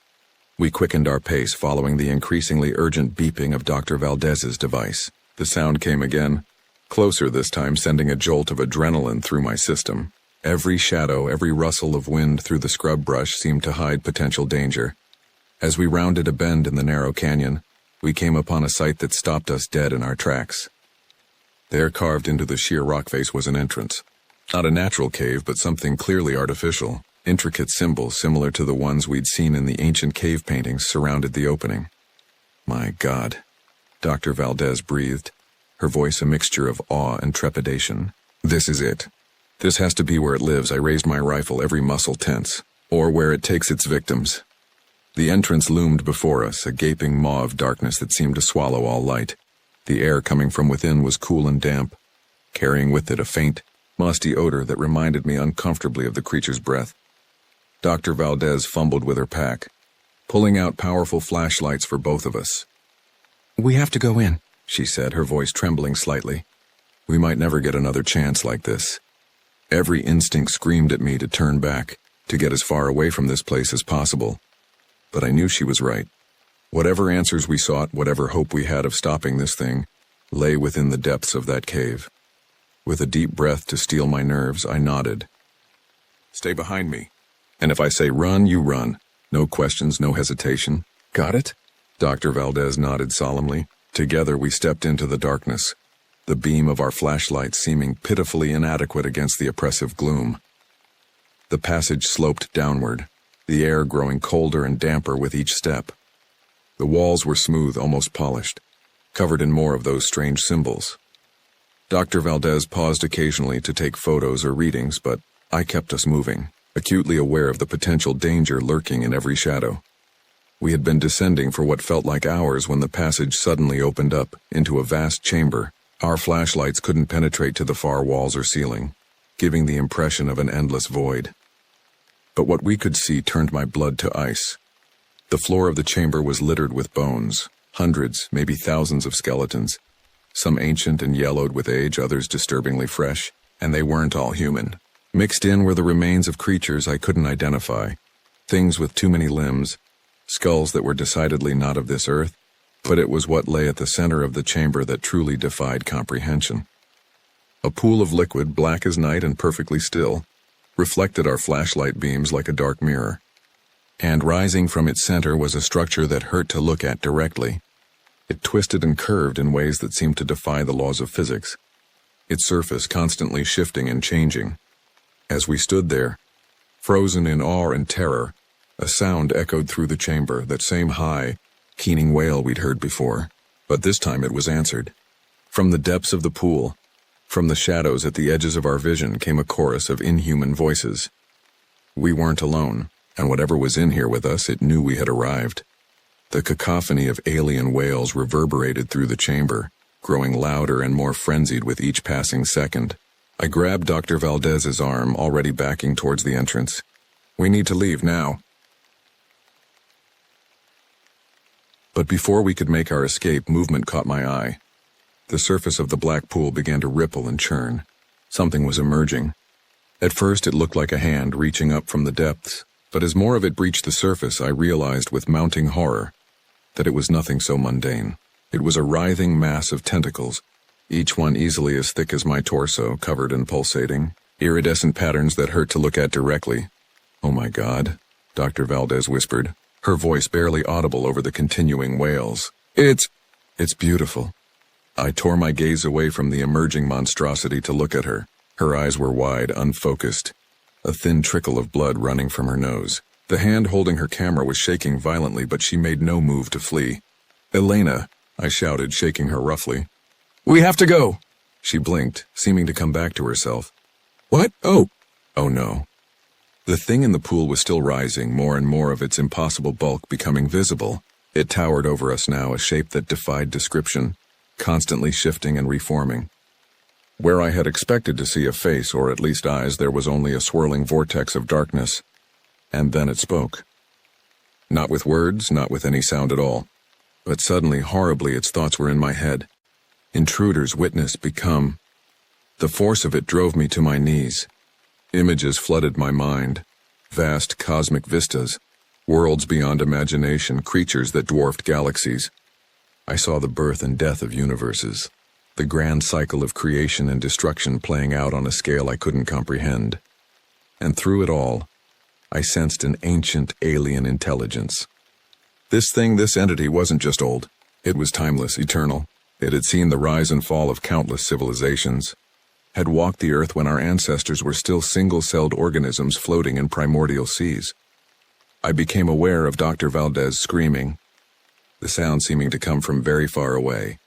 We quickened our pace, following the increasingly urgent beeping of Dr. Valdez's device. The sound came again, closer this time, sending a jolt of adrenaline through my system. Every shadow, every rustle of wind through the scrub brush seemed to hide potential danger. As we rounded a bend in the narrow canyon, we came upon a sight that stopped us dead in our tracks. There, carved into the sheer rock face, was an entrance. Not a natural cave, but something clearly artificial. Intricate symbols similar to the ones we'd seen in the ancient cave paintings surrounded the opening. "My God," Dr. Valdez breathed, her voice a mixture of awe and trepidation. "This is it. This has to be where it lives." I raised my rifle, every muscle tense. "Or where it takes its victims." The entrance loomed before us, a gaping maw of darkness that seemed to swallow all light. The air coming from within was cool and damp, carrying with it a faint, musty odor that reminded me uncomfortably of the creature's breath. Dr. Valdez fumbled with her pack, pulling out powerful flashlights for both of us. "We have to go in," she said, her voice trembling slightly. We might never get another chance like this. Every instinct screamed at me to turn back, to get as far away from this place as possible. But I knew she was right. Whatever answers we sought, whatever hope we had of stopping this thing, lay within the depths of that cave. With a deep breath to steel my nerves, I nodded. "Stay behind me. And if I say run, you run. No questions, no hesitation. Got it?" Dr. Valdez nodded solemnly. Together we stepped into the darkness, the beam of our flashlights seeming pitifully inadequate against the oppressive gloom. The passage sloped downward, the air growing colder and damper with each step. The walls were smooth, almost polished, covered in more of those strange symbols. Dr. Valdez paused occasionally to take photos or readings, but I kept us moving, acutely aware of the potential danger lurking in every shadow. We had been descending for what felt like hours when the passage suddenly opened up into a vast chamber. Our flashlights couldn't penetrate to the far walls or ceiling, giving the impression of an endless void. But what we could see turned my blood to ice. The floor of the chamber was littered with bones, hundreds, maybe thousands of skeletons, some ancient and yellowed with age, others disturbingly fresh, and they weren't all human. Mixed in were the remains of creatures I couldn't identify, things with too many limbs, skulls that were decidedly not of this earth, but it was what lay at the center of the chamber that truly defied comprehension. A pool of liquid, black as night and perfectly still, reflected our flashlight beams like a dark mirror. And rising from its center was a structure that hurt to look at directly. It twisted and curved in ways that seemed to defy the laws of physics, its surface constantly shifting and changing. As we stood there, frozen in awe and terror, a sound echoed through the chamber, that same high, keening wail we'd heard before, but this time it was answered. From the depths of the pool, from the shadows at the edges of our vision, came a chorus of inhuman voices. We weren't alone, and whatever was in here with us, it knew we had arrived. The cacophony of alien wails reverberated through the chamber, growing louder and more frenzied with each passing second. I grabbed Dr. Valdez's arm, already backing towards the entrance. We need to leave now. But before we could make our escape, movement caught my eye. The surface of the black pool began to ripple and churn. Something was emerging. At first it looked like a hand reaching up from the depths, but as more of it breached the surface, I realized with mounting horror that it was nothing so mundane. It was a writhing mass of tentacles, each one easily as thick as my torso, covered and pulsating, iridescent patterns that hurt to look at directly. "Oh my God," Dr. Valdez whispered, her voice barely audible over the continuing wails. It's beautiful." I tore my gaze away from the emerging monstrosity to look at her. Her eyes were wide, unfocused, a thin trickle of blood running from her nose. The hand holding her camera was shaking violently, but she made no move to flee. "Elena," I shouted, shaking her roughly. "We have to go." She blinked, seeming to come back to herself. "What? Oh no." The thing in the pool was still rising, more and more of its impossible bulk becoming visible. It towered over us now, a shape that defied description, constantly shifting and reforming. Where I had expected to see a face, or at least eyes, there was only a swirling vortex of darkness. And then it spoke. Not with words, not with any sound at all. But suddenly, horribly, its thoughts were in my head. Intruders, witness, become. The force of it drove me to my knees. Images flooded my mind. Vast cosmic vistas, worlds beyond imagination, creatures that dwarfed galaxies. I saw the birth and death of universes, the grand cycle of creation and destruction playing out on a scale I couldn't comprehend. And through it all, I sensed an ancient alien intelligence. This entity wasn't just old. It was timeless, eternal. It had seen the rise and fall of countless civilizations, had walked the earth when our ancestors were still single-celled organisms floating in primordial seas. I became aware of Dr. Valdez screaming, the sound seeming to come from very far away.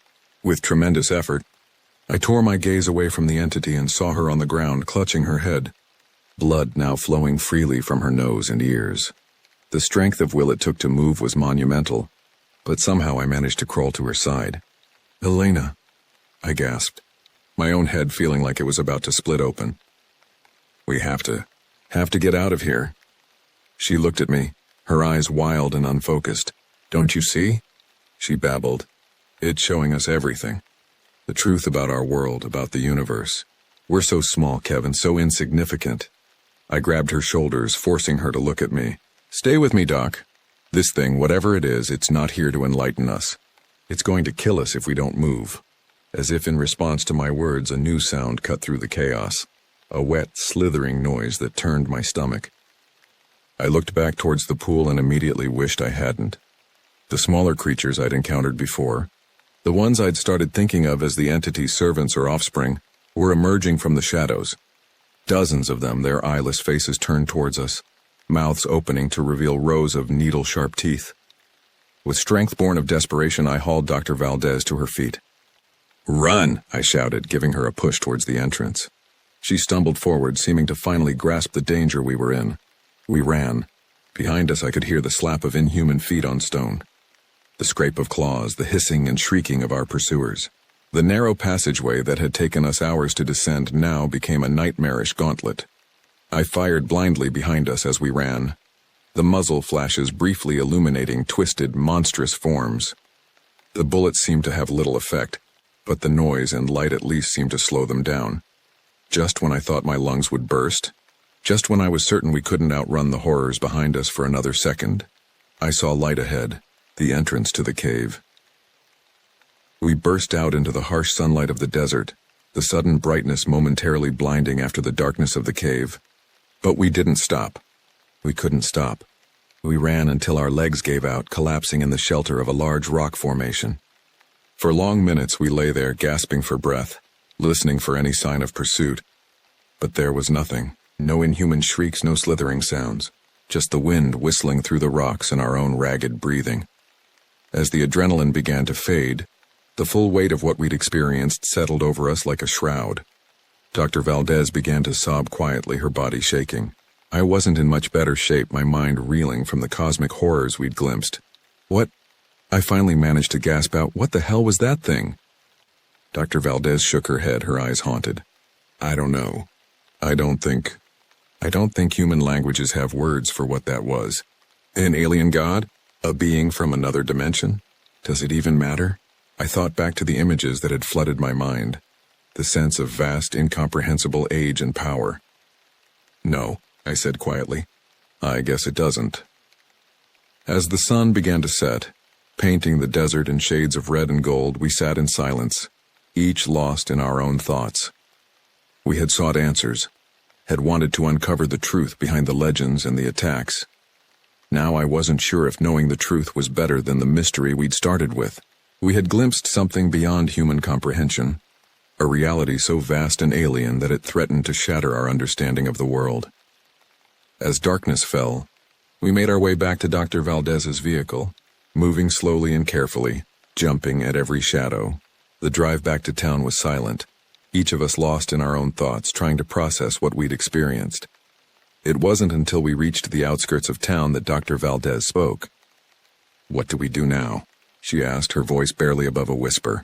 With tremendous effort, I tore my gaze away from the entity and saw her on the ground, clutching her head, blood now flowing freely from her nose and ears. The strength of will it took to move was monumental, but somehow I managed to crawl to her side. "Elena," I gasped, my own head feeling like it was about to split open. "We have to get out of here." She looked at me, her eyes wild and unfocused. "Don't you see?" she babbled. "It's showing us everything. The truth about our world, about the universe. We're so small, Kevin, so insignificant." I grabbed her shoulders, forcing her to look at me. "Stay with me, Doc. This thing, whatever it is, it's not here to enlighten us. It's going to kill us if we don't move." As if in response to my words, a new sound cut through the chaos, a wet, slithering noise that turned my stomach. I looked back towards the pool and immediately wished I hadn't. The smaller creatures I'd encountered before, the ones I'd started thinking of as the entity's servants or offspring, were emerging from the shadows. Dozens of them, their eyeless faces turned towards us, mouths opening to reveal rows of needle-sharp teeth. With strength born of desperation, I hauled Dr. Valdez to her feet. "Run!" I shouted, giving her a push towards the entrance. She stumbled forward, seeming to finally grasp the danger we were in. We ran. Behind us I could hear the slap of inhuman feet on stone, the scrape of claws, the hissing and shrieking of our pursuers. The narrow passageway that had taken us hours to descend now became a nightmarish gauntlet. I fired blindly behind us as we ran, the muzzle flashes briefly illuminating twisted, monstrous forms. The bullets seemed to have little effect. but the noise and light at least seemed to slow them down. Just when I thought my lungs would burst, just when I was certain we couldn't outrun the horrors behind us for another second, I saw light ahead, the entrance to the cave. We burst out into the harsh sunlight of the desert, the sudden brightness momentarily blinding after the darkness of the cave. But we didn't stop. We couldn't stop. We ran until our legs gave out, collapsing in the shelter of a large rock formation. For long minutes we lay there gasping for breath, listening for any sign of pursuit. But there was nothing. No inhuman shrieks, no slithering sounds. Just the wind whistling through the rocks and our own ragged breathing. As the adrenaline began to fade, the full weight of what we'd experienced settled over us like a shroud. Dr. Valdez began to sob quietly, her body shaking. I wasn't in much better shape, my mind reeling from the cosmic horrors we'd glimpsed. What? I finally managed to gasp out, "What the hell was that thing?" Dr. Valdez shook her head, her eyes haunted. "I don't know. I don't think human languages have words for what that was. An alien god? A being from another dimension? Does it even matter?" I thought back to the images that had flooded my mind, the sense of vast, incomprehensible age and power. "No," I said quietly. "I guess it doesn't." As the sun began to set, painting the desert in shades of red and gold, we sat in silence, each lost in our own thoughts. We had sought answers, had wanted to uncover the truth behind the legends and the attacks. Now I wasn't sure if knowing the truth was better than the mystery we'd started with. We had glimpsed something beyond human comprehension, a reality so vast and alien that it threatened to shatter our understanding of the world. As darkness fell, we made our way back to Dr. Valdez's vehicle, moving slowly and carefully, jumping at every shadow. The drive back to town was silent, each of us lost in our own thoughts, trying to process what we'd experienced. It wasn't until we reached the outskirts of town that Dr. Valdez spoke. "What do we do now?" she asked, her voice barely above a whisper.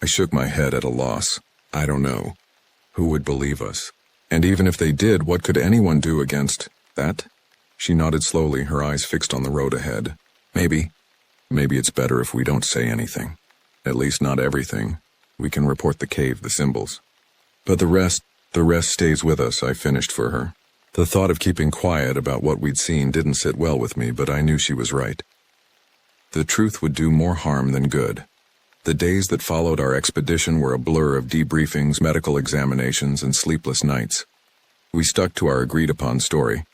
I shook my head at a loss. I don't know. Who would believe us? And even if they did, what could anyone do against that? She nodded slowly, her eyes fixed on the road ahead. Maybe it's better if we don't say anything. At least not everything. We can report the cave, the symbols. But the rest stays with us, I finished for her. The thought of keeping quiet about what we'd seen didn't sit well with me, but I knew she was right. The truth would do more harm than good. The days that followed our expedition were a blur of debriefings, medical examinations, and sleepless nights. We stuck to our agreed-upon story.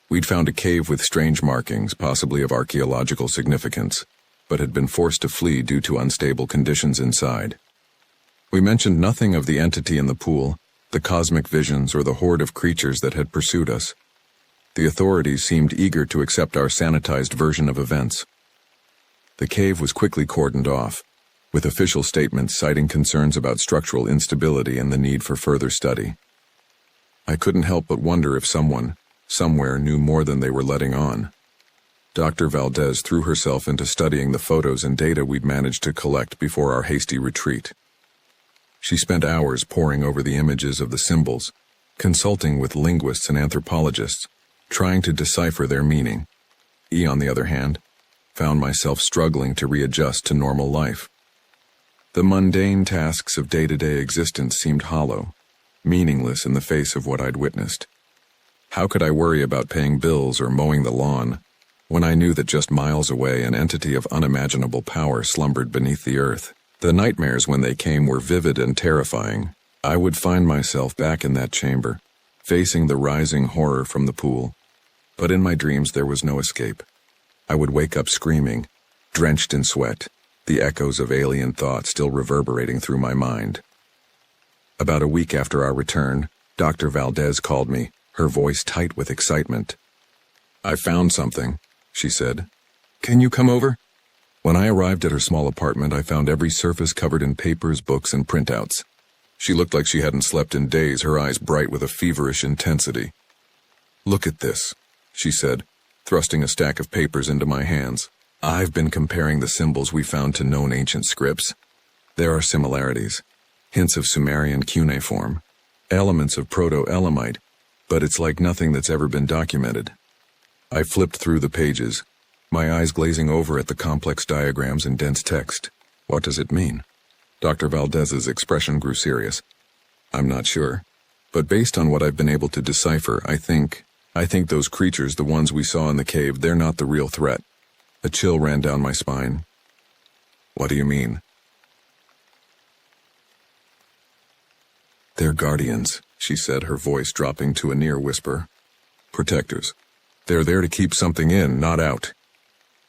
We'd found a cave with strange markings, possibly of archaeological significance, but had been forced to flee due to unstable conditions inside. We mentioned nothing of the entity in the pool, the cosmic visions, or the horde of creatures that had pursued us. The authorities seemed eager to accept our sanitized version of events. The cave was quickly cordoned off, with official statements citing concerns about structural instability and the need for further study. I couldn't help but wonder if someone, somewhere, knew more than they were letting on. Dr. Valdez threw herself into studying the photos and data we'd managed to collect before our hasty retreat. She spent hours poring over the images of the symbols, consulting with linguists and anthropologists, trying to decipher their meaning. On the other hand, found myself struggling to readjust to normal life. The mundane tasks of day-to-day existence seemed hollow, meaningless in the face of what I'd witnessed. How could I worry about paying bills or mowing the lawn when I knew that just miles away an entity of unimaginable power slumbered beneath the earth? The nightmares, when they came, were vivid and terrifying. I would find myself back in that chamber, facing the rising horror from the pool. But in my dreams there was no escape. I would wake up screaming, drenched in sweat, the echoes of alien thought still reverberating through my mind. About a week after our return, Dr. Valdez called me, her voice tight with excitement. "I found something," she said. "Can you come over?" When I arrived at her small apartment, I found every surface covered in papers, books, and printouts. She looked like she hadn't slept in days, her eyes bright with a feverish intensity. "Look at this," she said, thrusting a stack of papers into my hands. "I've been comparing the symbols we found to known ancient scripts. There are similarities, hints of Sumerian cuneiform, elements of Proto-Elamite, but it's like nothing that's ever been documented." I flipped through the pages, my eyes glazing over at the complex diagrams and dense text. "What does it mean?" Dr. Valdez's expression grew serious. I'm not sure. But based on what I've been able to decipher, I think those creatures, the ones we saw in the cave, they're not the real threat. A chill ran down my spine. What do you mean? They're guardians, she said, her voice dropping to a near whisper. Protectors. They're there to keep something in, not out.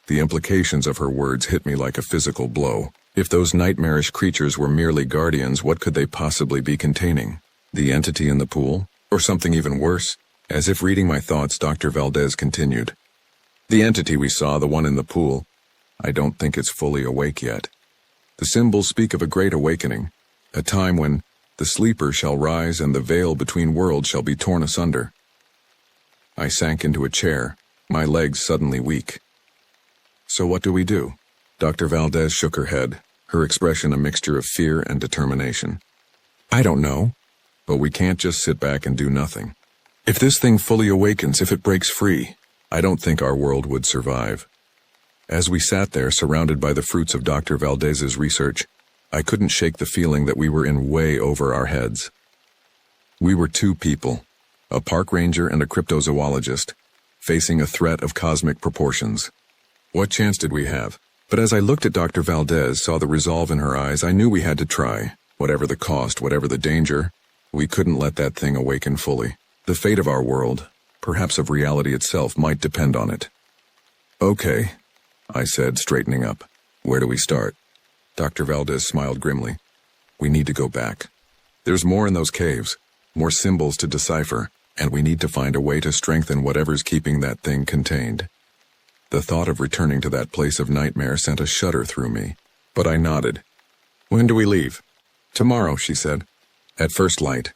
The implications of her words hit me like a physical blow. If those nightmarish creatures were merely guardians, what could they possibly be containing? The entity in the pool? Or something even worse? As if reading my thoughts, Dr. Valdez continued. The entity we saw, the one in the pool, I don't think it's fully awake yet. The symbols speak of a great awakening, a time when the sleeper shall rise and the veil between worlds shall be torn asunder. I sank into a chair, my legs suddenly weak. So what do we do? Dr. Valdez shook her head, her expression a mixture of fear and determination. I don't know, but we can't just sit back and do nothing. If this thing fully awakens, if it breaks free, I don't think our world would survive. As we sat there, surrounded by the fruits of Dr. Valdez's research, I couldn't shake the feeling that we were in way over our heads. We were two people, a park ranger and a cryptozoologist, facing a threat of cosmic proportions. What chance did we have? But as I looked at Dr. Valdez, saw the resolve in her eyes, I knew we had to try. Whatever the cost, whatever the danger, we couldn't let that thing awaken fully. The fate of our world, perhaps of reality itself, might depend on it. Okay, I said, straightening up. Where do we start? Dr. Valdez smiled grimly. We need to go back. There's more in those caves, more symbols to decipher, and we need to find a way to strengthen whatever's keeping that thing contained. The thought of returning to that place of nightmare sent a shudder through me, but I nodded. When do we leave? Tomorrow, she said. At first light.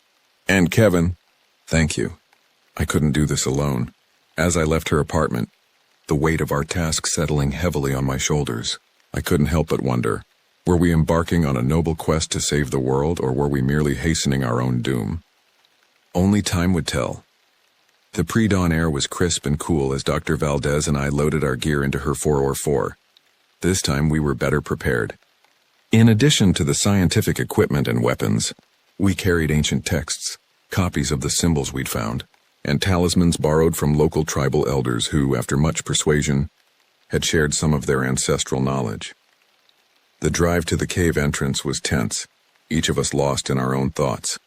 And Kevin. Thank you. I couldn't do this alone. As I left her apartment, the weight of our task settling heavily on my shoulders, I couldn't help but wonder, were we embarking on a noble quest to save the world, or were we merely hastening our own doom? Only time would tell. The pre-dawn air was crisp and cool as Dr. Valdez and I loaded our gear into her 404. This time we were better prepared. In addition to the scientific equipment and weapons, we carried ancient texts, copies of the symbols we'd found, and talismans borrowed from local tribal elders who, after much persuasion, had shared some of their ancestral knowledge. The drive to the cave entrance was tense, each of us lost in our own thoughts.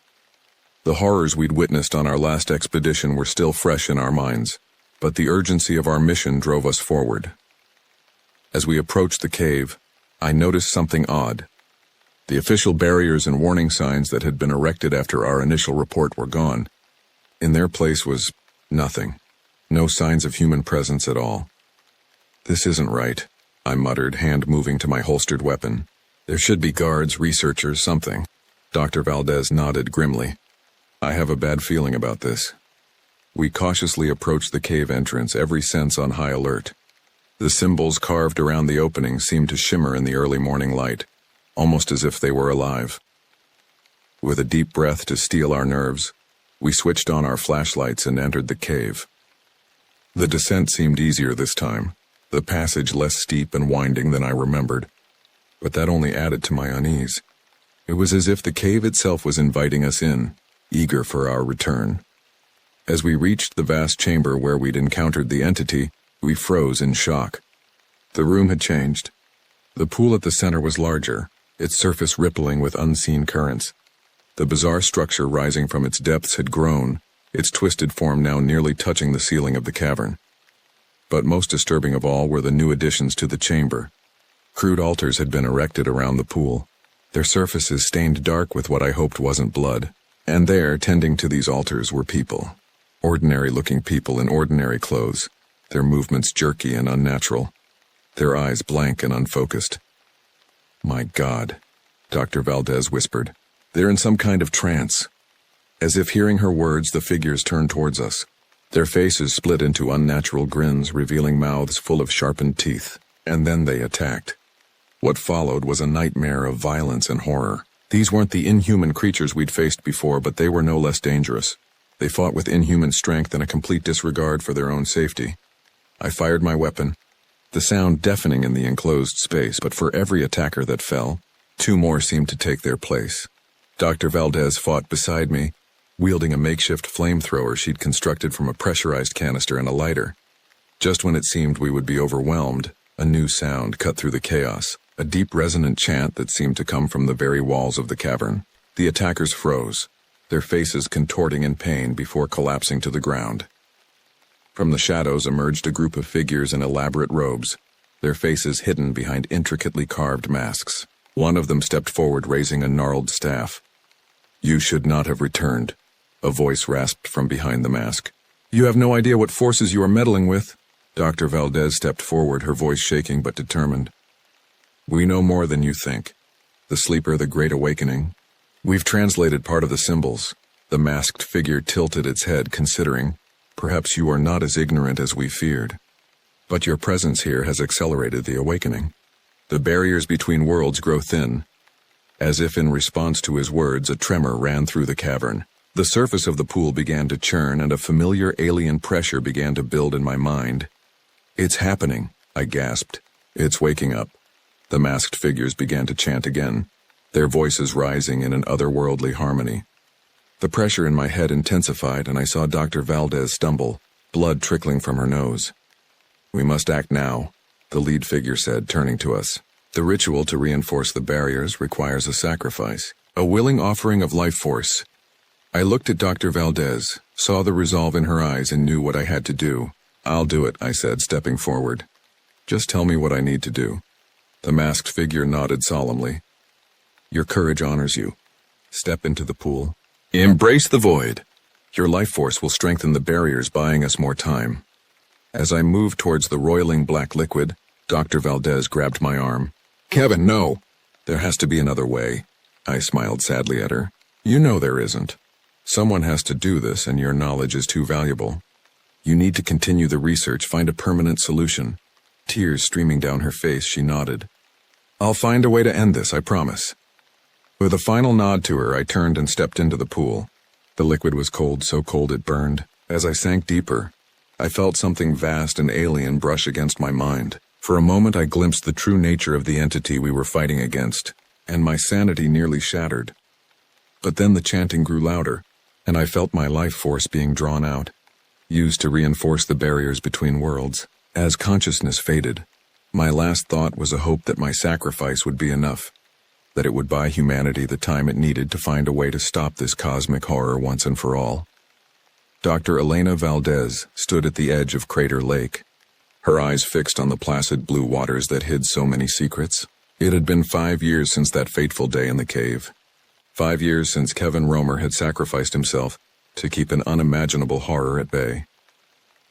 The horrors we'd witnessed on our last expedition were still fresh in our minds, but the urgency of our mission drove us forward. As we approached the cave, I noticed something odd. The official barriers and warning signs that had been erected after our initial report were gone. In their place was nothing. No signs of human presence at all. This isn't right, I muttered, hand moving to my holstered weapon. There should be guards, researchers, something. Dr. Valdez nodded grimly. I have a bad feeling about this. We cautiously approached the cave entrance, every sense on high alert. The symbols carved around the opening seemed to shimmer in the early morning light, almost as if they were alive. With a deep breath to steel our nerves, we switched on our flashlights and entered the cave. The descent seemed easier this time, the passage less steep and winding than I remembered, but that only added to my unease. It was as if the cave itself was inviting us in, eager for our return. As we reached the vast chamber where we'd encountered the entity, we froze in shock. The room had changed. The pool at the center was larger, its surface rippling with unseen currents. The bizarre structure rising from its depths had grown, its twisted form now nearly touching the ceiling of the cavern. But most disturbing of all were the new additions to the chamber. Crude altars had been erected around the pool, their surfaces stained dark with what I hoped wasn't blood. And there, tending to these altars, were people. Ordinary-looking people in ordinary clothes, their movements jerky and unnatural, their eyes blank and unfocused. My God, Dr. Valdez whispered. They're in some kind of trance. As if hearing her words, the figures turned towards us. Their faces split into unnatural grins, revealing mouths full of sharpened teeth. And then they attacked. What followed was a nightmare of violence and horror. These weren't the inhuman creatures we'd faced before, but they were no less dangerous. They fought with inhuman strength and a complete disregard for their own safety. I fired my weapon, the sound deafening in the enclosed space, but for every attacker that fell, 2 more seemed to take their place. Dr. Valdez fought beside me, wielding a makeshift flamethrower she'd constructed from a pressurized canister and a lighter. Just when it seemed we would be overwhelmed, a new sound cut through the chaos, a deep resonant chant that seemed to come from the very walls of the cavern. The attackers froze, their faces contorting in pain before collapsing to the ground. From the shadows emerged a group of figures in elaborate robes, their faces hidden behind intricately carved masks. One of them stepped forward, raising a gnarled staff. "You should not have returned," a voice rasped from behind the mask. "You have no idea what forces you are meddling with." Dr. Valdez stepped forward, her voice shaking but determined. "We know more than you think. The sleeper, the Great Awakening. We've translated part of the symbols." The masked figure tilted its head, considering, "Perhaps you are not as ignorant as we feared. But your presence here has accelerated the awakening. The barriers between worlds grow thin." As if in response to his words, a tremor ran through the cavern. The surface of the pool began to churn, and a familiar alien pressure began to build in my mind. "It's happening," I gasped. "It's waking up." The masked figures began to chant again, their voices rising in an otherworldly harmony. The pressure in my head intensified, and I saw Dr. Valdez stumble, blood trickling from her nose. "We must act now," the lead figure said, turning to us. "The ritual to reinforce the barriers requires a sacrifice, a willing offering of life force." I looked at Dr. Valdez, saw the resolve in her eyes, and knew what I had to do. "I'll do it," I said, stepping forward. "Just tell me what I need to do." The masked figure nodded solemnly. "Your courage honors you. Step into the pool. Embrace the void. Your life force will strengthen the barriers, buying us more time." As I moved towards the roiling black liquid, Dr. Valdez grabbed my arm. "Kevin, no! There has to be another way." I smiled sadly at her. "You know there isn't. Someone has to do this, and your knowledge is too valuable. You need to continue the research, find a permanent solution." Tears streaming down her face, she nodded. "I'll find a way to end this, I promise." With a final nod to her, I turned and stepped into the pool. The liquid was cold, so cold it burned. As I sank deeper, I felt something vast and alien brush against my mind. For a moment I glimpsed the true nature of the entity we were fighting against, and my sanity nearly shattered. But then the chanting grew louder, and I felt my life force being drawn out, used to reinforce the barriers between worlds. As consciousness faded, my last thought was a hope that my sacrifice would be enough, that it would buy humanity the time it needed to find a way to stop this cosmic horror once and for all. Dr. Elena Valdez stood at the edge of Crater Lake, her eyes fixed on the placid blue waters that hid so many secrets. It had been 5 years since that fateful day in the cave. 5 years since Kevin Romer had sacrificed himself to keep an unimaginable horror at bay.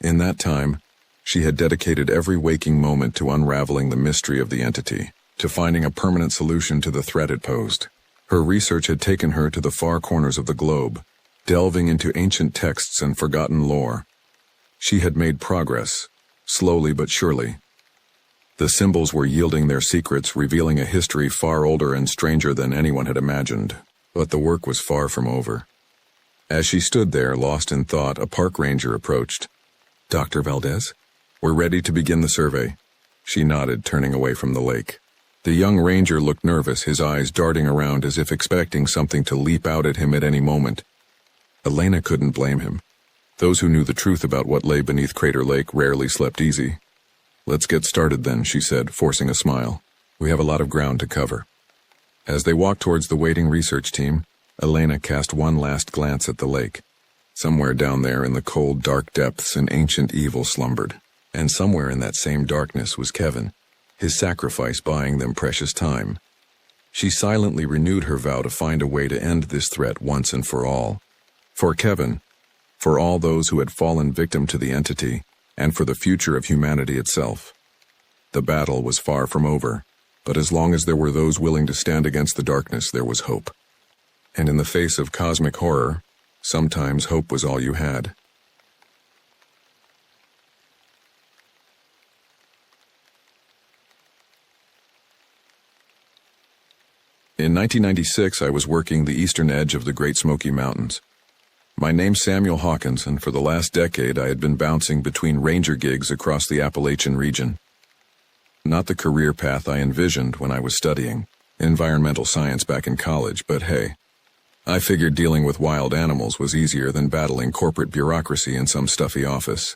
In that time, she had dedicated every waking moment to unraveling the mystery of the entity, to finding a permanent solution to the threat it posed. Her research had taken her to the far corners of the globe, delving into ancient texts and forgotten lore. She had made progress, slowly but surely. The symbols were yielding their secrets, revealing a history far older and stranger than anyone had imagined. But the work was far from over. As she stood there, lost in thought, a park ranger approached. "Dr. Valdez, we're ready to begin the survey." She nodded, turning away from the lake. The young ranger looked nervous, his eyes darting around as if expecting something to leap out at him at any moment. Elena couldn't blame him. Those who knew the truth about what lay beneath Crater Lake rarely slept easy. "Let's get started then," she said, forcing a smile. "We have a lot of ground to cover." As they walked towards the waiting research team, Elena cast one last glance at the lake. Somewhere down there in the cold, dark depths, an ancient evil slumbered. And somewhere in that same darkness was Kevin, his sacrifice buying them precious time. She silently renewed her vow to find a way to end this threat once and for all. For Kevin, for all those who had fallen victim to the entity, and for the future of humanity itself. The battle was far from over, but as long as there were those willing to stand against the darkness, there was hope. And in the face of cosmic horror, sometimes hope was all you had. In 1996, I was working the eastern edge of the Great Smoky Mountains. My name's Samuel Hawkins, and for the last decade I had been bouncing between ranger gigs across the Appalachian region. Not the career path I envisioned when I was studying. environmental science back in college, but hey, I figured dealing with wild animals was easier than battling corporate bureaucracy in some stuffy office.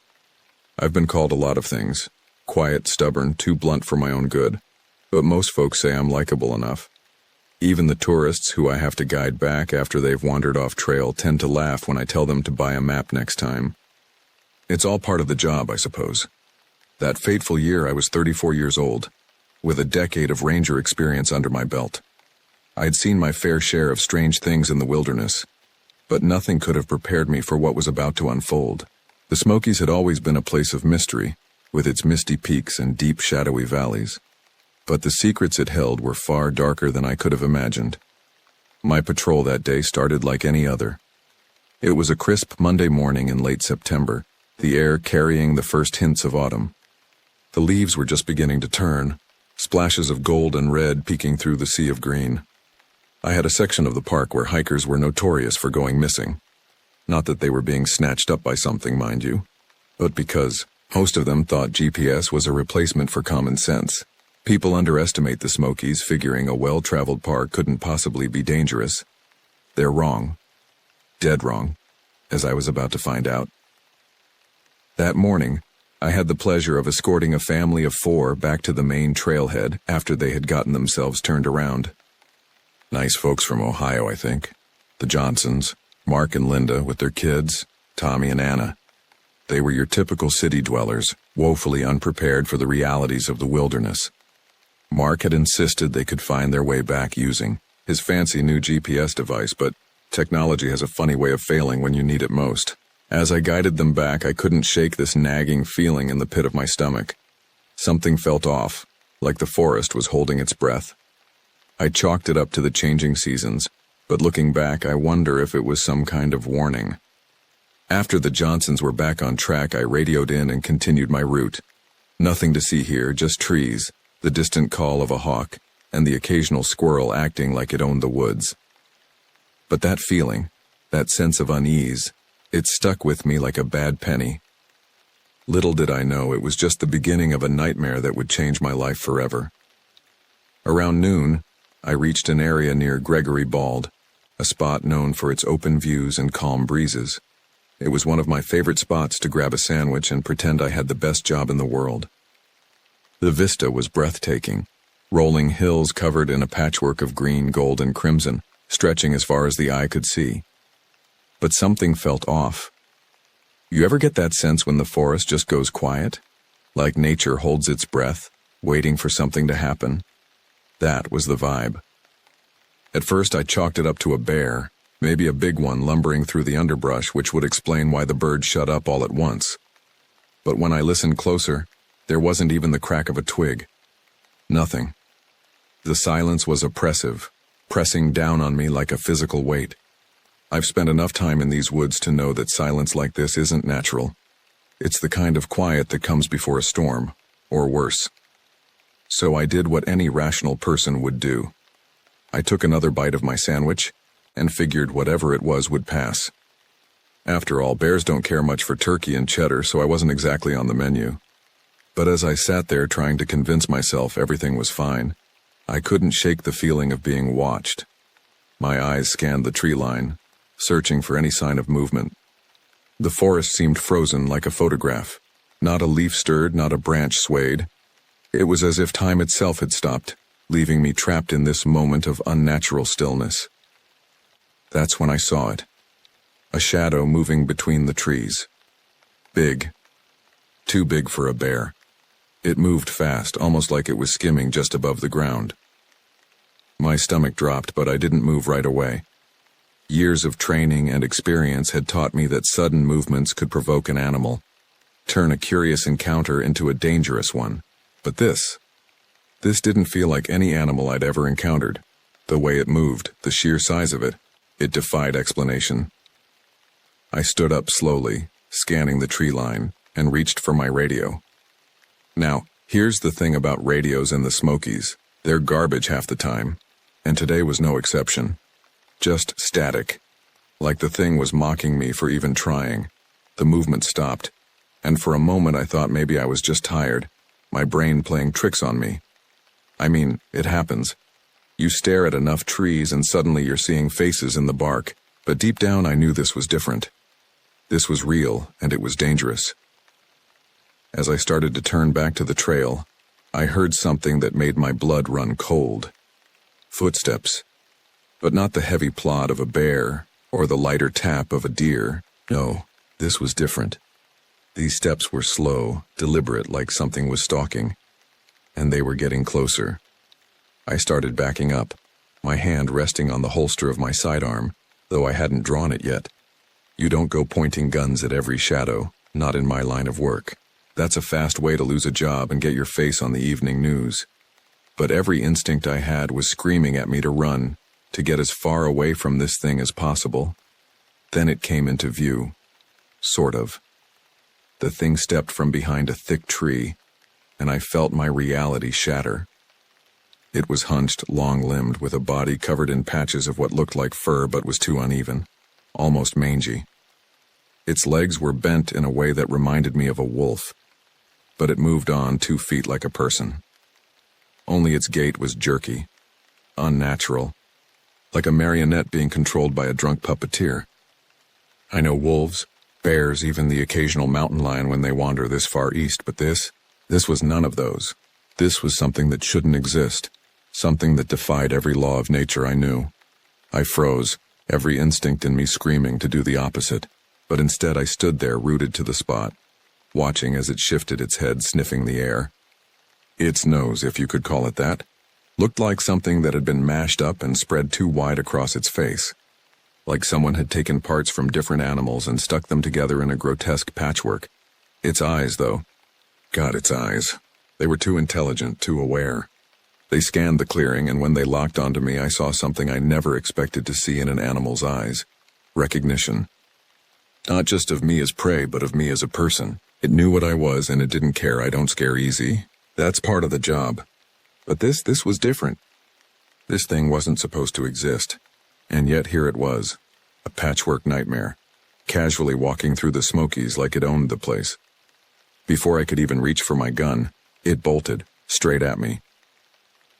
I've been called a lot of things. Quiet, stubborn, too blunt for my own good. But most folks say I'm likable enough. Even the tourists who I have to guide back after they've wandered off trail tend to laugh when I tell them to buy a map next time. It's all part of the job, I suppose. That fateful year I was 34 years old, with a decade of ranger experience under my belt. I'd seen my fair share of strange things in the wilderness, but nothing could have prepared me for what was about to unfold. The Smokies had always been a place of mystery, with its misty peaks and deep shadowy valleys. But the secrets it held were far darker than I could have imagined. My patrol that day started like any other. It was a crisp Monday morning in late September, the air carrying the first hints of autumn. The leaves were just beginning to turn, splashes of gold and red peeking through the sea of green. I had a section of the park where hikers were notorious for going missing. Not that they were being snatched up by something, mind you, but because most of them thought GPS was a replacement for common sense. People underestimate the Smokies, figuring a well-traveled park couldn't possibly be dangerous. They're wrong. Dead wrong, as I was about to find out. That morning, I had the pleasure of escorting a family of 4 back to the main trailhead after they had gotten themselves turned around. Nice folks from Ohio, I think. The Johnsons, Mark and Linda with their kids, Tommy and Anna. They were your typical city dwellers, woefully unprepared for the realities of the wilderness. Mark had insisted they could find their way back using his fancy new GPS device, but technology has a funny way of failing when you need it most. As I guided them back, I couldn't shake this nagging feeling in the pit of my stomach. Something felt off, like the forest was holding its breath. I chalked it up to the changing seasons, but looking back, I wonder if it was some kind of warning. After the Johnsons were back on track, I radioed in and continued my route. Nothing to see here, just trees, the distant call of a hawk, and the occasional squirrel acting like it owned the woods. But that feeling, that sense of unease, it stuck with me like a bad penny. Little did I know it was just the beginning of a nightmare that would change my life forever. Around noon, I reached an area near Gregory Bald, a spot known for its open views and calm breezes. It was one of my favorite spots to grab a sandwich and pretend I had the best job in the world. The vista was breathtaking, rolling hills covered in a patchwork of green, gold, and crimson, stretching as far as the eye could see. But something felt off. You ever get that sense when the forest just goes quiet? Like nature holds its breath, waiting for something to happen? That was the vibe. At first I chalked it up to a bear, maybe a big one lumbering through the underbrush, which would explain why the bird shut up all at once. But when I listened closer, there wasn't even the crack of a twig. Nothing. The silence was oppressive, pressing down on me like a physical weight. I've spent enough time in these woods to know that silence like this isn't natural. It's the kind of quiet that comes before a storm, or worse. So I did what any rational person would do. I took another bite of my sandwich and figured whatever it was would pass. After all, bears don't care much for turkey and cheddar, so I wasn't exactly on the menu. But as I sat there trying to convince myself everything was fine, I couldn't shake the feeling of being watched. My eyes scanned the tree line, searching for any sign of movement. The forest seemed frozen like a photograph. Not a leaf stirred, not a branch swayed. It was as if time itself had stopped, leaving me trapped in this moment of unnatural stillness. That's when I saw it. A shadow moving between the trees. Big. Too big for a bear. It moved fast, almost like it was skimming just above the ground. My stomach dropped, but I didn't move right away. Years of training and experience had taught me that sudden movements could provoke an animal, turn a curious encounter into a dangerous one. But this didn't feel like any animal I'd ever encountered. The way it moved, the sheer size of it defied explanation. I stood up slowly, scanning the tree line, and reached for my radio. Now, here's the thing about radios in the Smokies. They're garbage half the time, and today was no exception. Just static. Like the thing was mocking me for even trying. The movement stopped, and for a moment I thought maybe I was just tired, my brain playing tricks on me. I mean, it happens. You stare at enough trees and suddenly you're seeing faces in the bark, but deep down I knew this was different. This was real, and it was dangerous. As I started to turn back to the trail, I heard something that made my blood run cold. Footsteps. But not the heavy plod of a bear or the lighter tap of a deer. No, this was different. These steps were slow, deliberate, like something was stalking, and they were getting closer. I started backing up, my hand resting on the holster of my sidearm, though I hadn't drawn it yet. You don't go pointing guns at every shadow, not in my line of work. That's a fast way to lose a job and get your face on the evening news. But every instinct I had was screaming at me to run, to get as far away from this thing as possible. Then it came into view. Sort of. The thing stepped from behind a thick tree, and I felt my reality shatter. It was hunched, long-limbed, with a body covered in patches of what looked like fur but was too uneven, almost mangy. Its legs were bent in a way that reminded me of a wolf, but it moved on 2 feet like a person. Only its gait was jerky, unnatural, like a marionette being controlled by a drunk puppeteer. I know wolves, bears, even the occasional mountain lion when they wander this far east, but this was none of those. This was something that shouldn't exist, something that defied every law of nature I knew. I froze, every instinct in me screaming to do the opposite, but instead I stood there rooted to the spot, watching as it shifted its head, sniffing the air. Its nose, if you could call it that, looked like something that had been mashed up and spread too wide across its face, like someone had taken parts from different animals and stuck them together in a grotesque patchwork. Its eyes, though. God, its eyes. They were too intelligent, too aware. They scanned the clearing, and when they locked onto me, I saw something I never expected to see in an animal's eyes. Recognition. Not just of me as prey, but of me as a person. It knew what I was, and it didn't care. I don't scare easy. That's part of the job. But this was different. This thing wasn't supposed to exist. And yet here it was. A patchwork nightmare. Casually walking through the Smokies like it owned the place. Before I could even reach for my gun, it bolted, straight at me.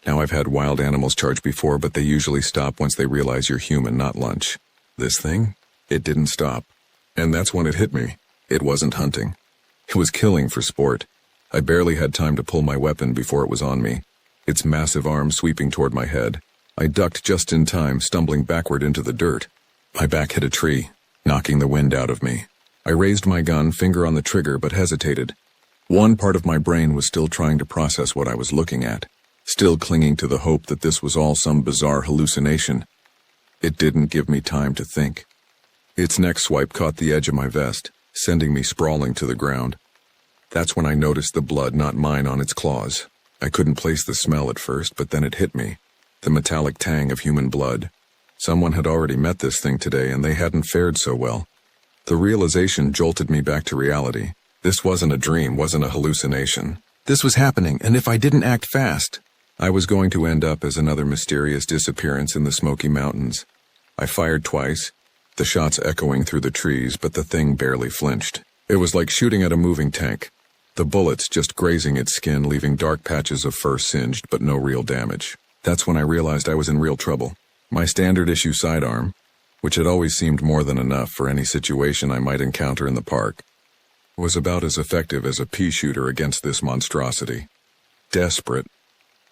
Now I've had wild animals charge before, but they usually stop once they realize you're human, not lunch. This thing? It didn't stop. And that's when it hit me. It wasn't hunting. It was killing for sport. I barely had time to pull my weapon before it was on me, its massive arm sweeping toward my head. I ducked just in time, stumbling backward into the dirt. My back hit a tree, knocking the wind out of me. I raised my gun, finger on the trigger, but hesitated. One part of my brain was still trying to process what I was looking at, still clinging to the hope that this was all some bizarre hallucination. It didn't give me time to think. Its neck swipe caught the edge of my vest, sending me sprawling to the ground. That's when I noticed the blood, not mine, on its claws. I couldn't place the smell at first, but then it hit me. The metallic tang of human blood. Someone had already met this thing today, and they hadn't fared so well. The realization jolted me back to reality. This wasn't a dream, wasn't a hallucination. This was happening, and if I didn't act fast, I was going to end up as another mysterious disappearance in the Smoky Mountains. I fired twice, the shots echoing through the trees, but the thing barely flinched. It was like shooting at a moving tank. The bullets just grazing its skin, leaving dark patches of fur singed, but no real damage. That's when I realized I was in real trouble. My standard-issue sidearm, which had always seemed more than enough for any situation I might encounter in the park, was about as effective as a pea shooter against this monstrosity. Desperate,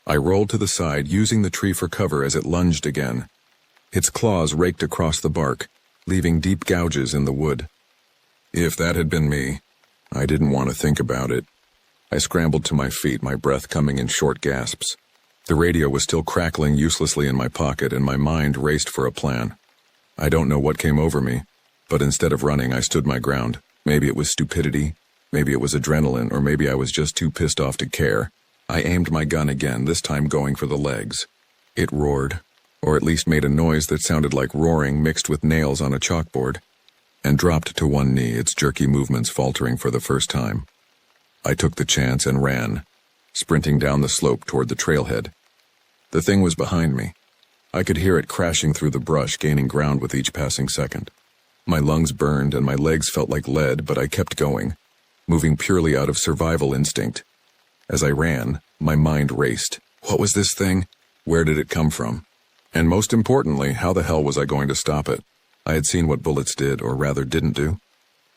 I rolled to the side, using the tree for cover as it lunged again. Its claws raked across the bark, leaving deep gouges in the wood. If that had been me, I didn't want to think about it. I scrambled to my feet, my breath coming in short gasps. The radio was still crackling uselessly in my pocket, and my mind raced for a plan. I don't know what came over me, but instead of running, I stood my ground. Maybe it was stupidity, maybe it was adrenaline, or maybe I was just too pissed off to care. I aimed my gun again, this time going for the legs. It roared, or at least made a noise that sounded like roaring mixed with nails on a chalkboard, and dropped to one knee, its jerky movements faltering for the first time. I took the chance and ran, sprinting down the slope toward the trailhead. The thing was behind me. I could hear it crashing through the brush, gaining ground with each passing second. My lungs burned and my legs felt like lead, but I kept going, moving purely out of survival instinct. As I ran, my mind raced. What was this thing? Where did it come from? And most importantly, how the hell was I going to stop it? I had seen what bullets did, or rather didn't do.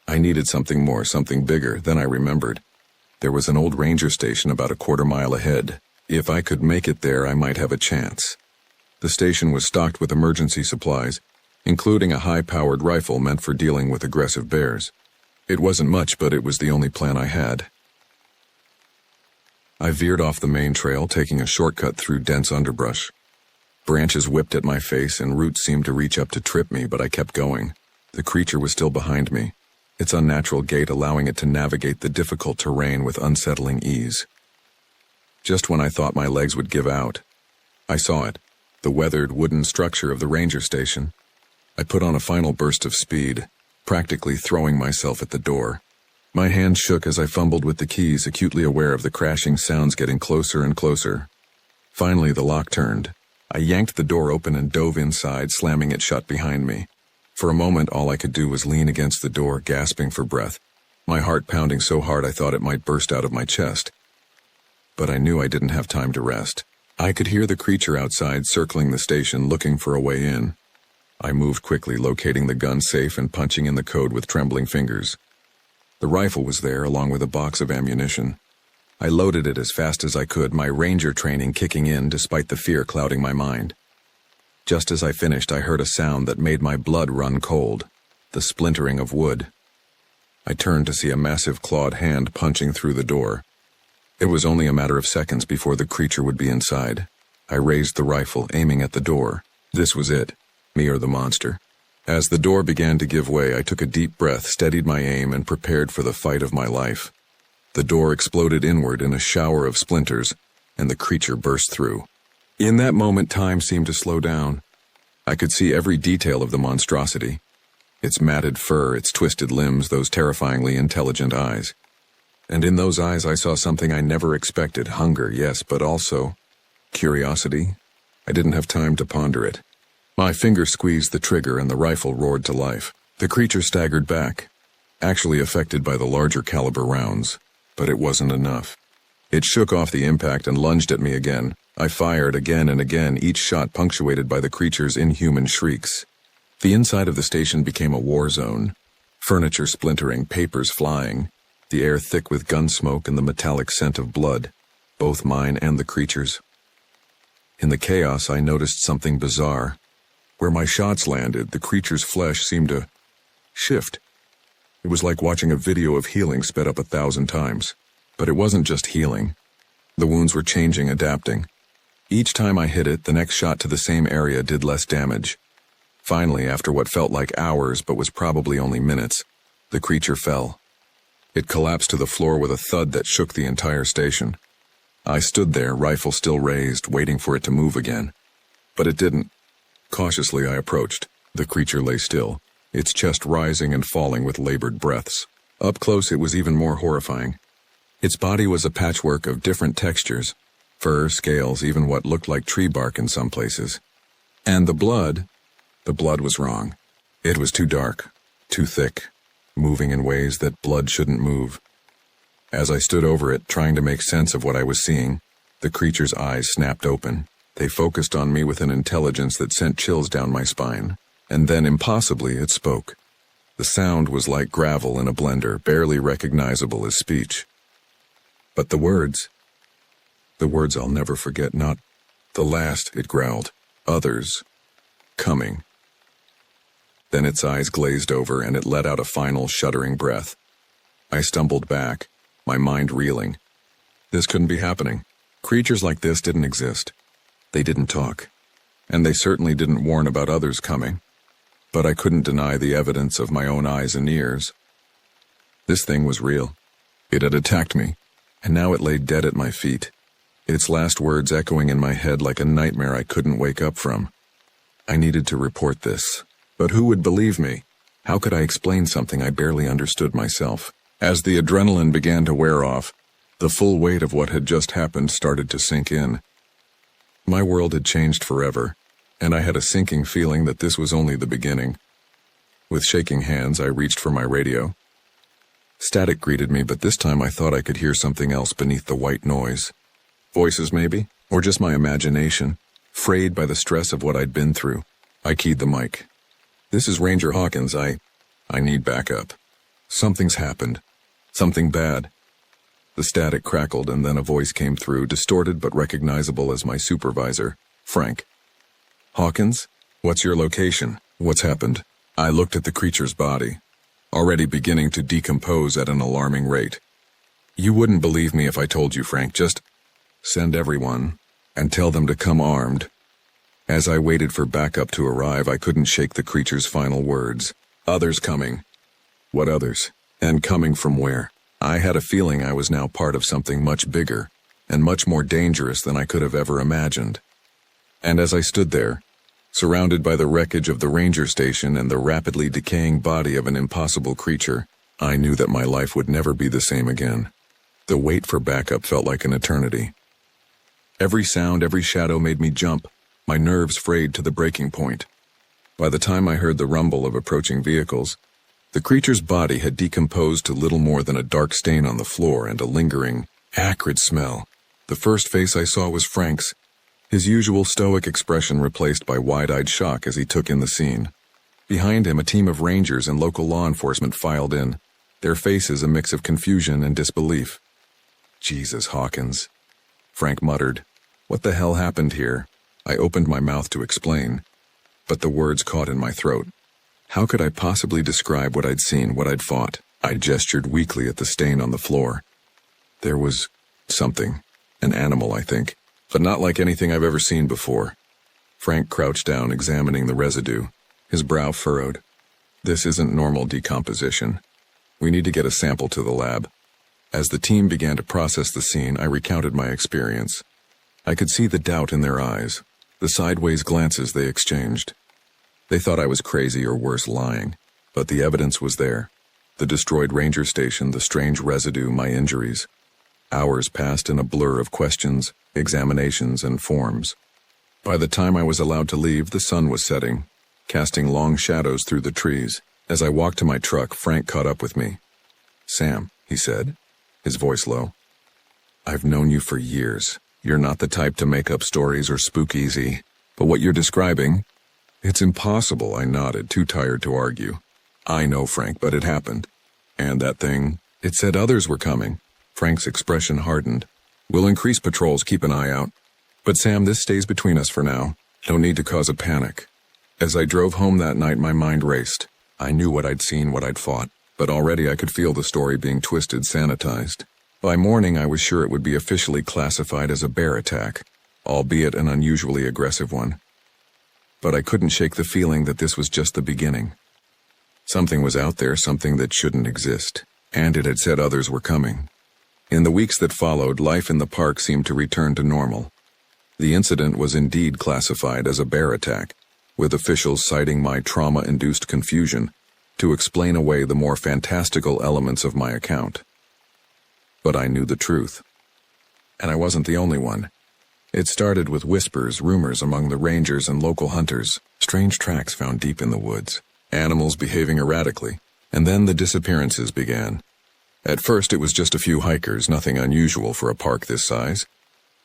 I needed something more, something bigger. Then I remembered. There was an old ranger station about a quarter-mile ahead. If I could make it there, I might have a chance. The station was stocked with emergency supplies, including a high-powered rifle meant for dealing with aggressive bears. It wasn't much, but it was the only plan I had. I veered off the main trail, taking a shortcut through dense underbrush. Branches whipped at my face and roots seemed to reach up to trip me, but I kept going. The creature was still behind me, its unnatural gait allowing it to navigate the difficult terrain with unsettling ease. Just when I thought my legs would give out, I saw it, the weathered wooden structure of the ranger station. I put on a final burst of speed, practically throwing myself at the door. My hand shook as I fumbled with the keys, acutely aware of the crashing sounds getting closer and closer. Finally, the lock turned. I yanked the door open and dove inside, slamming it shut behind me. For a moment, all I could do was lean against the door, gasping for breath, my heart pounding so hard I thought it might burst out of my chest. But I knew I didn't have time to rest. I could hear the creature outside circling the station, looking for a way in. I moved quickly, locating the gun safe and punching in the code with trembling fingers. The rifle was there, along with a box of ammunition. I loaded it as fast as I could, my ranger training kicking in despite the fear clouding my mind. Just as I finished, I heard a sound that made my blood run cold, the splintering of wood. I turned to see a massive clawed hand punching through the door. It was only a matter of seconds before the creature would be inside. I raised the rifle, aiming at the door. This was it, me or the monster. As the door began to give way, I took a deep breath, steadied my aim, and prepared for the fight of my life. The door exploded inward in a shower of splinters, and the creature burst through. In that moment, time seemed to slow down. I could see every detail of the monstrosity. Its matted fur, its twisted limbs, those terrifyingly intelligent eyes. And in those eyes I saw something I never expected. Hunger, yes, but also curiosity. I didn't have time to ponder it. My finger squeezed the trigger and the rifle roared to life. The creature staggered back, actually affected by the larger caliber rounds. But it wasn't enough. It shook off the impact and lunged at me again. I fired again and again, each shot punctuated by the creature's inhuman shrieks. The inside of the station became a war zone. Furniture splintering, papers flying, the air thick with gun smoke and the metallic scent of blood, both mine and the creature's. In the chaos, I noticed something bizarre. Where my shots landed, the creature's flesh seemed to shift. It was like watching a video of healing sped up 1,000 times. But it wasn't just healing. The wounds were changing, adapting. Each time I hit it, the next shot to the same area did less damage. Finally, after what felt like hours but was probably only minutes, the creature fell. It collapsed to the floor with a thud that shook the entire station. I stood there, rifle still raised, waiting for it to move again. But it didn't. Cautiously I approached. The creature lay still, its chest rising and falling with labored breaths. Up close it was even more horrifying. Its body was a patchwork of different textures, fur, scales, even what looked like tree bark in some places. And the blood was wrong. It was too dark, too thick, moving in ways that blood shouldn't move. As I stood over it, trying to make sense of what I was seeing, the creature's eyes snapped open. They focused on me with an intelligence that sent chills down my spine. And then, impossibly, it spoke. The sound was like gravel in a blender, barely recognizable as speech. But the words I'll never forget, not the last, it growled. Others. Coming. Then its eyes glazed over and it let out a final shuddering breath. I stumbled back, my mind reeling. This couldn't be happening. Creatures like this didn't exist. They didn't talk. And they certainly didn't warn about others coming. But I couldn't deny the evidence of my own eyes and ears. This thing was real. It had attacked me, and now it lay dead at my feet, its last words echoing in my head like a nightmare I couldn't wake up from. I needed to report this, but who would believe me? How could I explain something I barely understood myself? As the adrenaline began to wear off, the full weight of what had just happened started to sink in. My world had changed forever, and I had a sinking feeling that this was only the beginning. With shaking hands, I reached for my radio. Static greeted me, but this time I thought I could hear something else beneath the white noise. Voices, maybe? Or just my imagination? Frayed by the stress of what I'd been through, I keyed the mic. "This is Ranger Hawkins. I need backup. Something's happened. Something bad." The static crackled, and then a voice came through, distorted but recognizable as my supervisor, Frank. "Hawkins, what's your location? What's happened?" I looked at the creature's body, already beginning to decompose at an alarming rate. "You wouldn't believe me if I told you, Frank. Just send everyone and tell them to come armed." As I waited for backup to arrive, I couldn't shake the creature's final words. "Others coming." What others? And coming from where? I had a feeling I was now part of something much bigger and much more dangerous than I could have ever imagined. And as I stood there, surrounded by the wreckage of the ranger station and the rapidly decaying body of an impossible creature, I knew that my life would never be the same again. The wait for backup felt like an eternity. Every sound, every shadow made me jump, my nerves frayed to the breaking point. By the time I heard the rumble of approaching vehicles, the creature's body had decomposed to little more than a dark stain on the floor and a lingering, acrid smell. The first face I saw was Frank's, his usual stoic expression replaced by wide-eyed shock as he took in the scene. Behind him, a team of rangers and local law enforcement filed in, their faces a mix of confusion and disbelief. "Jesus, Hawkins," Frank muttered. "What the hell happened here?" I opened my mouth to explain, but the words caught in my throat. How could I possibly describe what I'd seen, what I'd fought? I gestured weakly at the stain on the floor. There was something, an animal, I think, but not like anything I've ever seen before. Frank crouched down, examining the residue, his brow furrowed. "This isn't normal decomposition. We need to get a sample to the lab." As the team began to process the scene, I recounted my experience. I could see the doubt in their eyes, the sideways glances they exchanged. They thought I was crazy or worse, lying, but the evidence was there. The destroyed ranger station, the strange residue, my injuries. Hours passed in a blur of questions, examinations, and forms. By the time I was allowed to leave, the sun was setting, casting long shadows through the trees. As I walked to my truck, Frank caught up with me. "Sam," he said, his voice low. "I've known you for years. You're not the type to make up stories or spook easy, but what you're describing, it's impossible." I nodded, too tired to argue. "I know, Frank, but it happened. And that thing, it said others were coming." Frank's expression hardened. "We'll increase patrols, keep an eye out. But Sam, this stays between us for now. No need to cause a panic." As I drove home that night, my mind raced. I knew what I'd seen, what I'd fought, but already I could feel the story being twisted, sanitized. By morning, I was sure it would be officially classified as a bear attack, albeit an unusually aggressive one. But I couldn't shake the feeling that this was just the beginning. Something was out there, something that shouldn't exist, and it had said others were coming. In the weeks that followed, life in the park seemed to return to normal. The incident was indeed classified as a bear attack, with officials citing my trauma-induced confusion to explain away the more fantastical elements of my account. But I knew the truth. And I wasn't the only one. It started with whispers, rumors among the rangers and local hunters, strange tracks found deep in the woods, animals behaving erratically, and then the disappearances began. At first it was just a few hikers, nothing unusual for a park this size.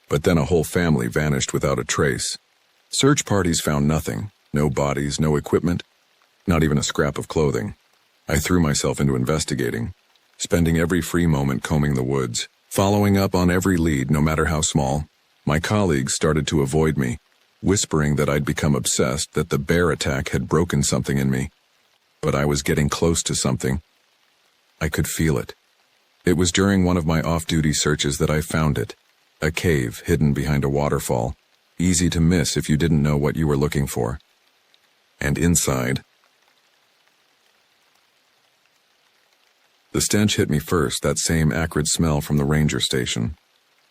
But then a whole family vanished without a trace. Search parties found nothing, no bodies, no equipment, not even a scrap of clothing. I threw myself into investigating, spending every free moment combing the woods, following up on every lead, no matter how small. My colleagues started to avoid me, whispering that I'd become obsessed, that the bear attack had broken something in me. But I was getting close to something. I could feel it. It was during one of my off-duty searches that I found it. A cave hidden behind a waterfall, easy to miss if you didn't know what you were looking for. And inside, the stench hit me first, that same acrid smell from the ranger station.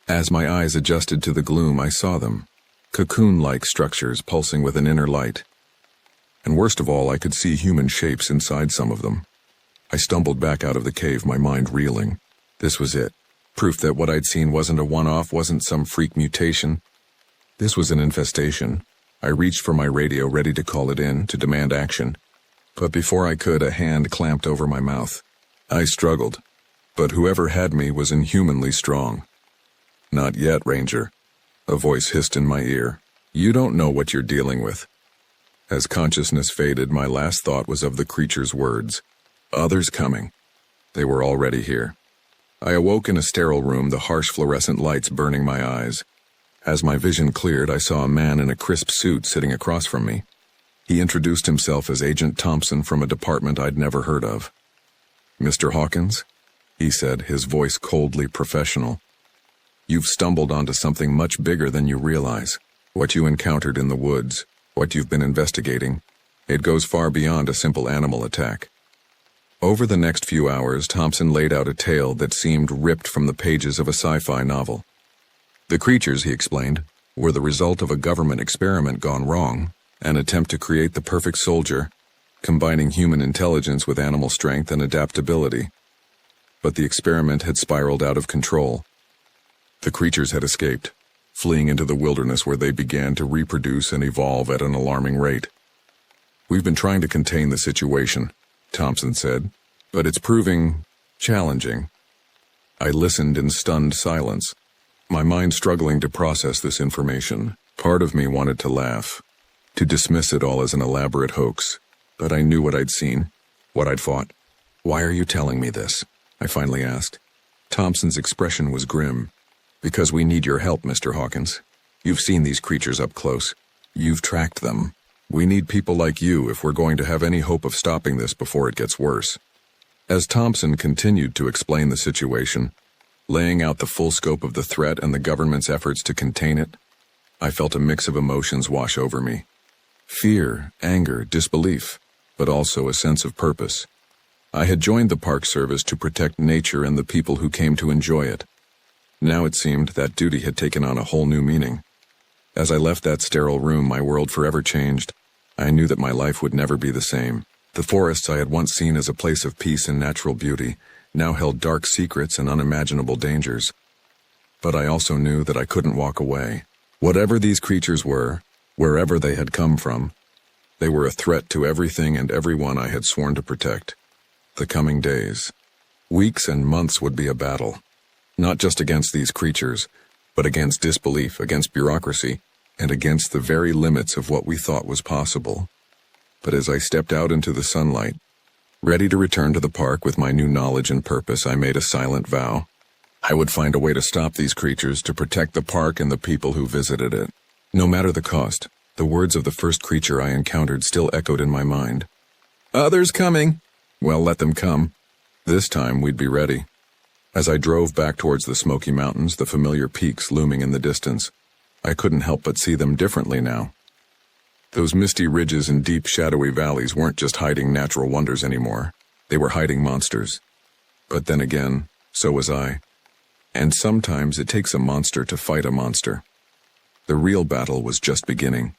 As my eyes adjusted to the gloom, I saw them, cocoon-like structures pulsing with an inner light. And worst of all, I could see human shapes inside some of them. I stumbled back out of the cave, my mind reeling. This was it. Proof that what I'd seen wasn't a one-off, wasn't some freak mutation. This was an infestation. I reached for my radio, ready to call it in, to demand action. But before I could, a hand clamped over my mouth. I struggled, but whoever had me was inhumanly strong. "Not yet, Ranger," a voice hissed in my ear. You don't know what you're dealing with. As consciousness faded, my last thought was of the creature's words. Others coming. They were already here. I awoke in a sterile room, the harsh fluorescent lights burning my eyes. As my vision cleared, I saw a man in a crisp suit sitting across from me. He introduced himself as Agent Thompson from a department I'd never heard of. "Mr. Hawkins?" he said, his voice coldly professional. "You've stumbled onto something much bigger than you realize. What you encountered in the woods, what you've been investigating, it goes far beyond a simple animal attack." Over the next few hours, Thompson laid out a tale that seemed ripped from the pages of a sci-fi novel. The creatures, he explained, were the result of a government experiment gone wrong, an attempt to create the perfect soldier, combining human intelligence with animal strength and adaptability. But the experiment had spiraled out of control. The creatures had escaped, fleeing into the wilderness where they began to reproduce and evolve at an alarming rate. "We've been trying to contain the situation," Thompson said, "but it's proving challenging." I listened in stunned silence, my mind struggling to process this information. Part of me wanted to laugh, to dismiss it all as an elaborate hoax, but I knew what I'd seen, what I'd fought. "Why are you telling me this?" I finally asked. Thompson's expression was grim. "Because we need your help, Mr. Hawkins. You've seen these creatures up close. You've tracked them. We need people like you if we're going to have any hope of stopping this before it gets worse." As Thompson continued to explain the situation, laying out the full scope of the threat and the government's efforts to contain it, I felt a mix of emotions wash over me. Fear, anger, disbelief, but also a sense of purpose. I had joined the Park Service to protect nature and the people who came to enjoy it. Now it seemed that duty had taken on a whole new meaning. As I left that sterile room, my world forever changed. I knew that my life would never be the same. The forests I had once seen as a place of peace and natural beauty now held dark secrets and unimaginable dangers. But I also knew that I couldn't walk away. Whatever these creatures were, wherever they had come from, they were a threat to everything and everyone I had sworn to protect. The coming days, weeks and months would be a battle, not just against these creatures, but against disbelief, against bureaucracy, and against the very limits of what we thought was possible. But as I stepped out into the sunlight, ready to return to the park with my new knowledge and purpose, I made a silent vow. I would find a way to stop these creatures, to protect the park and the people who visited it. No matter the cost, the words of the first creature I encountered still echoed in my mind. "Others coming!" Well, let them come. This time we'd be ready. As I drove back towards the Smoky Mountains, the familiar peaks looming in the distance, I couldn't help but see them differently now. Those misty ridges and deep, shadowy valleys weren't just hiding natural wonders anymore. They were hiding monsters. But then again, so was I. And sometimes it takes a monster to fight a monster. The real battle was just beginning.